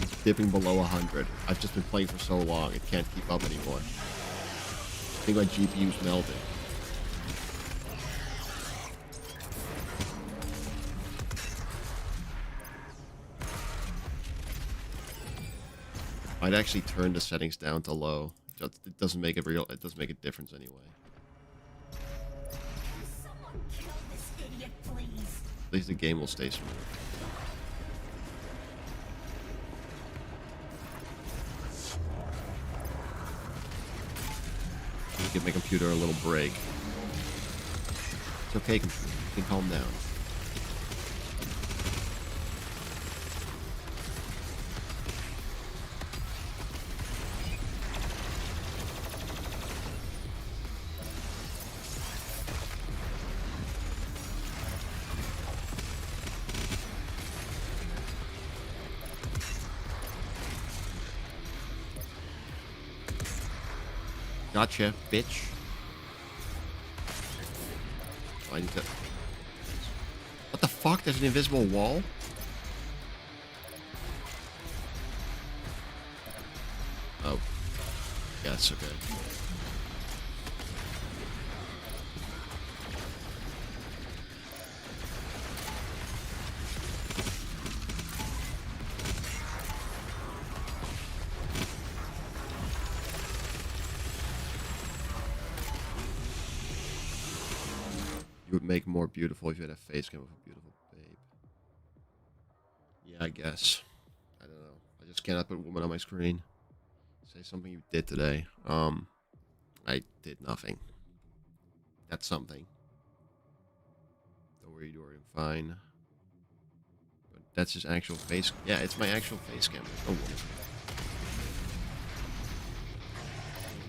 It's dipping below 100. I've just been playing for so long, it can't keep up anymore. I think my GPU's melting. I'd actually turn the settings down to low. It doesn't make it doesn't make a difference anyway. Someone kill this idiot, please. At least the game will stay smooth. Give my computer a little break. It's okay, computer. You can calm down. Gotcha, bitch. I need to... What the fuck? There's an invisible wall? Oh. Yes, okay. You would make more beautiful if you had a face cam with a beautiful babe. Yeah, I guess. I don't know. I just cannot put woman on my screen. Say something you did today. I did nothing. That's something. Don't worry, Dorian. Fine. But that's his actual face. Yeah, it's my actual face cam. There's no woman.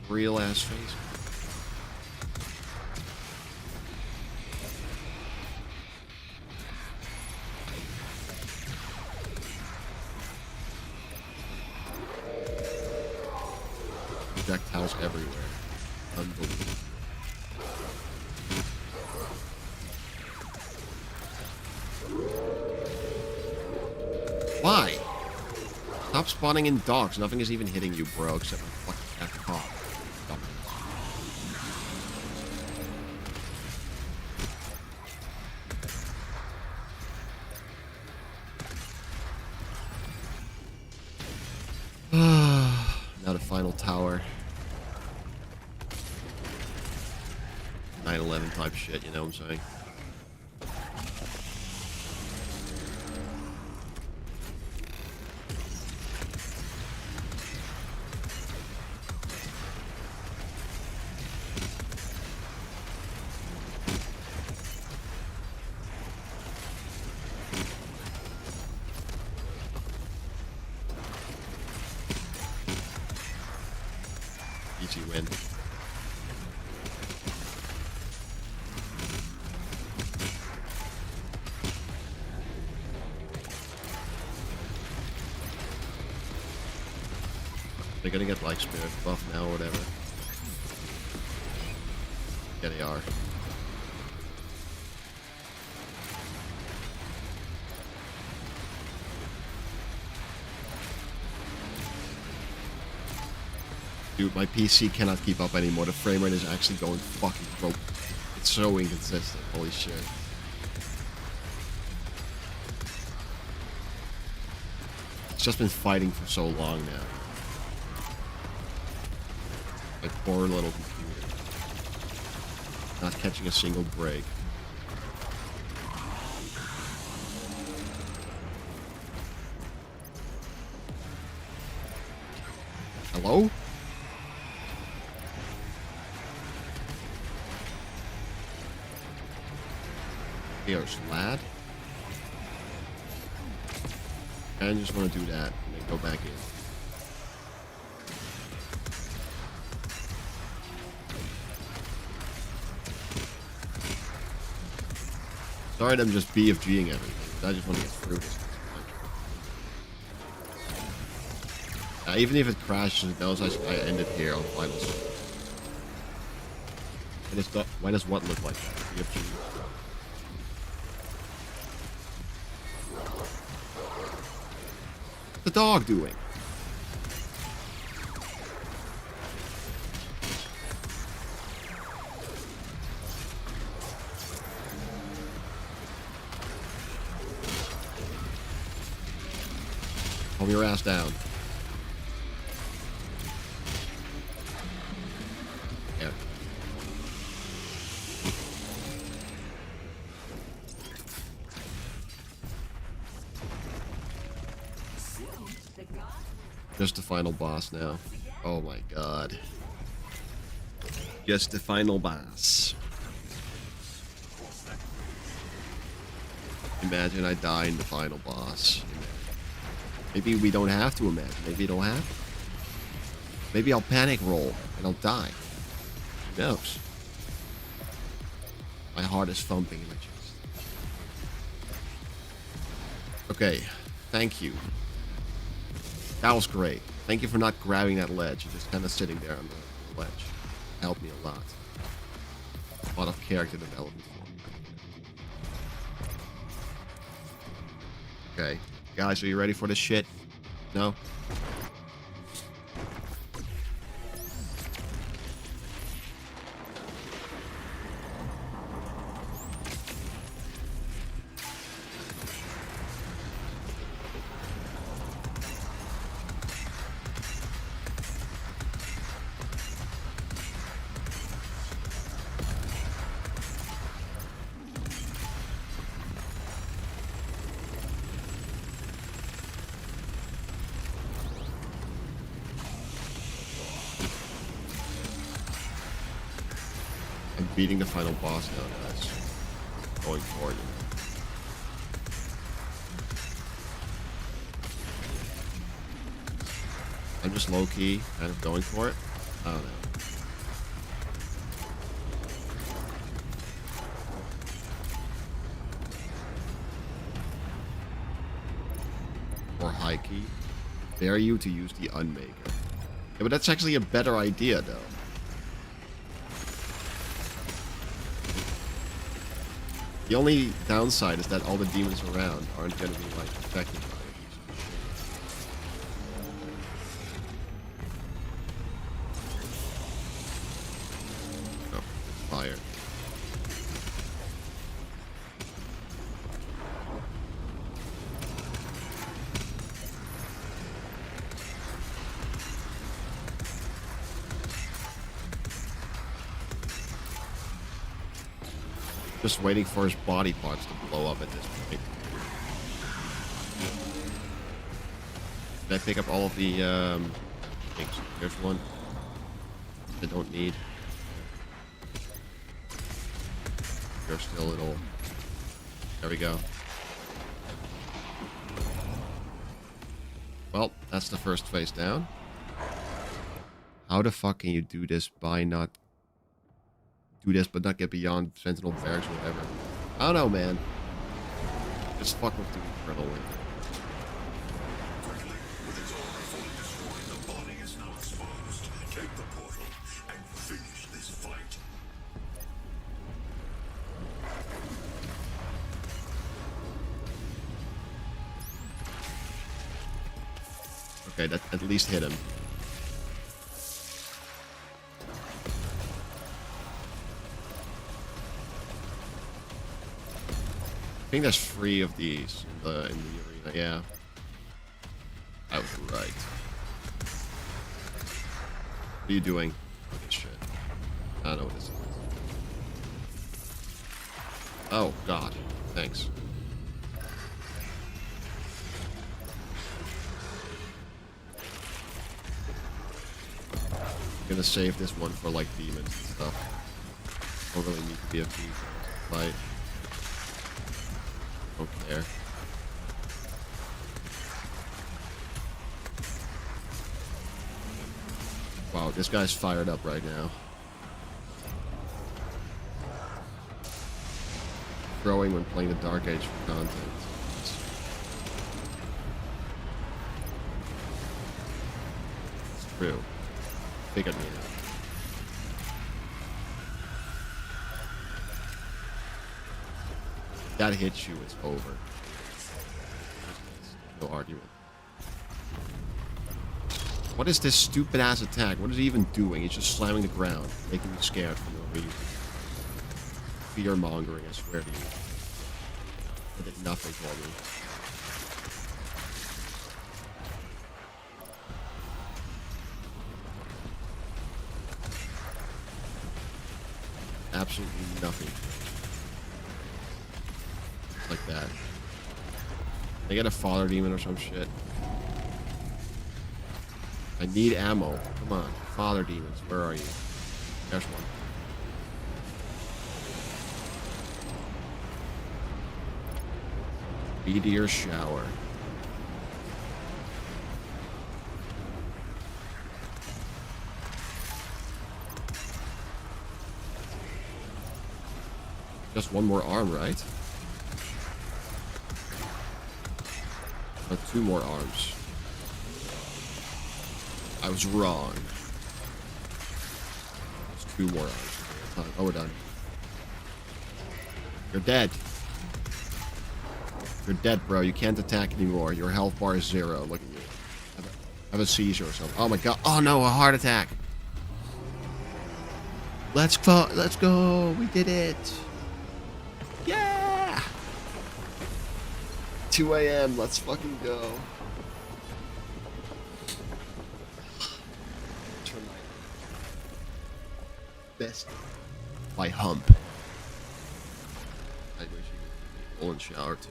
Real ass face. Projectiles everywhere. Unbelievable. Why? Stop spawning in dogs. Nothing is even hitting you, bro, except my fucking cat cock. Now the final tower. 9/11 type shit, you know what I'm saying? Easy win. They're gonna get like spirit buff now or whatever. Yeah, they are. Dude, my PC cannot keep up anymore. The frame rate is actually going fucking broke. It's so inconsistent. Holy shit. It's just been fighting for so long now. My poor little computer. Not catching a single break. Hello? Here's lad. I just want to do that and then go back in. Sorry that I'm just BFGing everything. I just want to get through this. Even if it crashes, it knows I end it here on finals. And it's not, why does what look like that? BFG. What's the dog doing? Calm your ass down. Yeah. Just the final boss now. Oh my god. Just the final boss. Imagine I die in the final boss. Maybe we don't have to imagine. Maybe you don't have to. Maybe I'll panic roll and I'll die. Who knows? My heart is thumping in my chest. Okay. Thank you. That was great. Thank you for not grabbing that ledge and just kind of sitting there on the ledge. Helped me a lot. A lot of character development for me. Okay. Guys, are you ready for this shit? No? beating the final boss now, guys. Going for it. I'm just low-key kind of going for it. I don't know. Or high key. Dare you to use the Unmaker. Yeah, but that's actually a better idea, though. The only downside is that all the demons around aren't going to be, like, affected by it. Oh, fire. Just waiting for his body parts to blow up at this point. Did I pick up all of the things? There's one I don't need. There's still a little. There we go. Well, that's the first face down. How the fuck can you do this by not do this but not get beyond Sentinel Barracks or whatever? I don't know, man. Just fuck with the Infernal Winter. Okay, that at least hit him. I think there's 3 of these in the arena. Yeah, I was right. What are you doing? Okay, shit. I don't know what this is. Oh God, thanks. I'm gonna save this one for like demons and stuff. Don't really need to be a fiend to fight. Don't care. Wow, this guy's fired up right now. Growing when playing the Dark Age for content. It's true. Figured me out. That hits you, it's over. No argument. What is this stupid ass attack? What is he even doing? He's just slamming the ground, making me scared for no reason. Fear mongering, I swear to you. It did nothing for me. Absolutely nothing. Like that. I get a father demon or some shit. I need ammo. Come on. Father demons, where are you? There's one. Meteor shower. Just one more arm, right? Or 2 more arms. I was wrong. There's 2 more arms. Oh, we're done. You're dead. You're dead, bro. You can't attack anymore. Your health bar is 0. Look at you. Have a seizure or something. Oh my god. Oh no, a heart attack. Let's go. Let's go. We did it. Yeah. 2 a.m. Let's fucking go. Turn my best by hump. I wish you could golden shower too.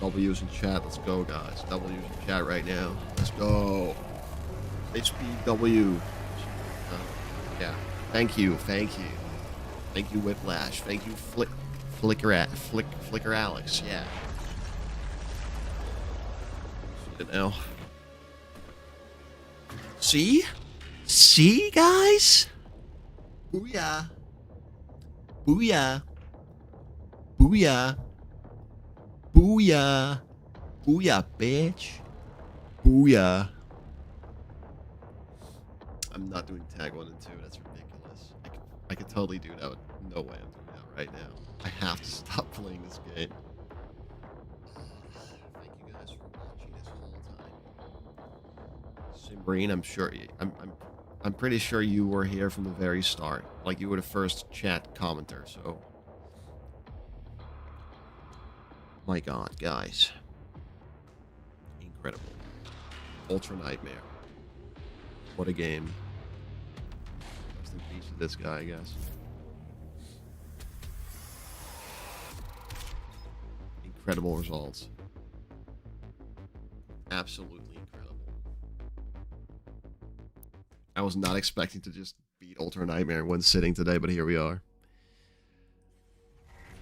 W's in chat. Let's go, guys. W's in chat right now. Let's go. HPW. Yeah. Thank you. Thank you. Thank you, Whiplash. Thank you, Flicker Alex. Yeah. You know. See? See, guys? Booyah. Booyah. Booyah. Booyah. Booyah, bitch. Booyah. I'm not doing tag 1 and 2. That's ridiculous. I could totally do that. No way I'm doing that right now. I have to stop playing this game. Thank you guys for watching this whole time. Simbrine, I'm sure. I'm pretty sure you were here from the very start. Like you were the first chat commenter. So, my God, guys, incredible. Ultra Nightmare. What a game. Rest in peace to this guy, I guess. Incredible results. Absolutely incredible. I was not expecting to just beat Ultra Nightmare in one sitting today, but here we are.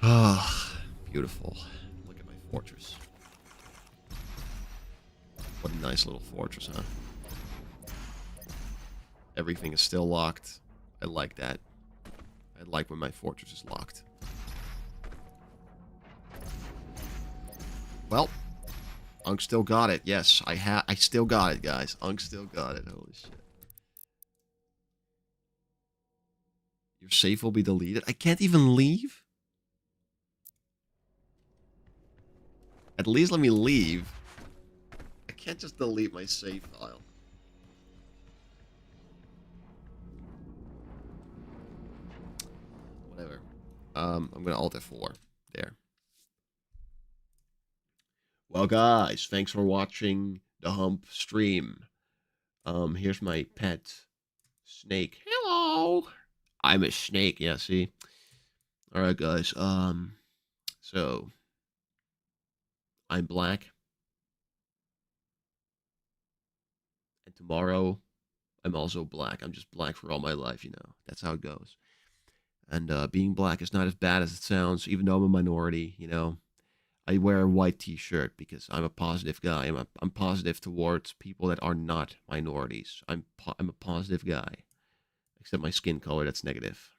Ah, beautiful. Look at my fortress. What a nice little fortress, huh? Everything is still locked. I like that. I like when my fortress is locked. Well, Unk still got it. Yes, I still got it, guys. Unk still got it. Holy shit. Your save will be deleted. I can't even leave? At least let me leave. I can't just delete my save file. Whatever. I'm gonna Alt F4. There. Well, guys, thanks for watching the Hump stream. Here's my pet snake. Hello. I'm a snake. Yeah, see. All right, guys. So I'm black, and tomorrow I'm also black. I'm just black for all my life, you know. That's how it goes. And being black is not as bad as it sounds, even though I'm a minority, you know. I wear a white t-shirt because I'm a positive guy. I'm positive towards people that are not minorities. I'm a positive guy. Except my skin color, that's negative.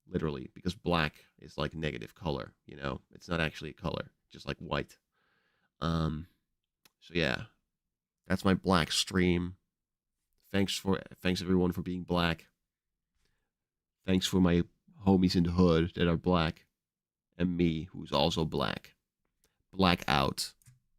Literally, because black is like negative color, you know. It's not actually a color, just like white. So yeah. That's my black stream. Thanks everyone for being black. Thanks for my homies in the hood that are black. And me, who's also black. Black out.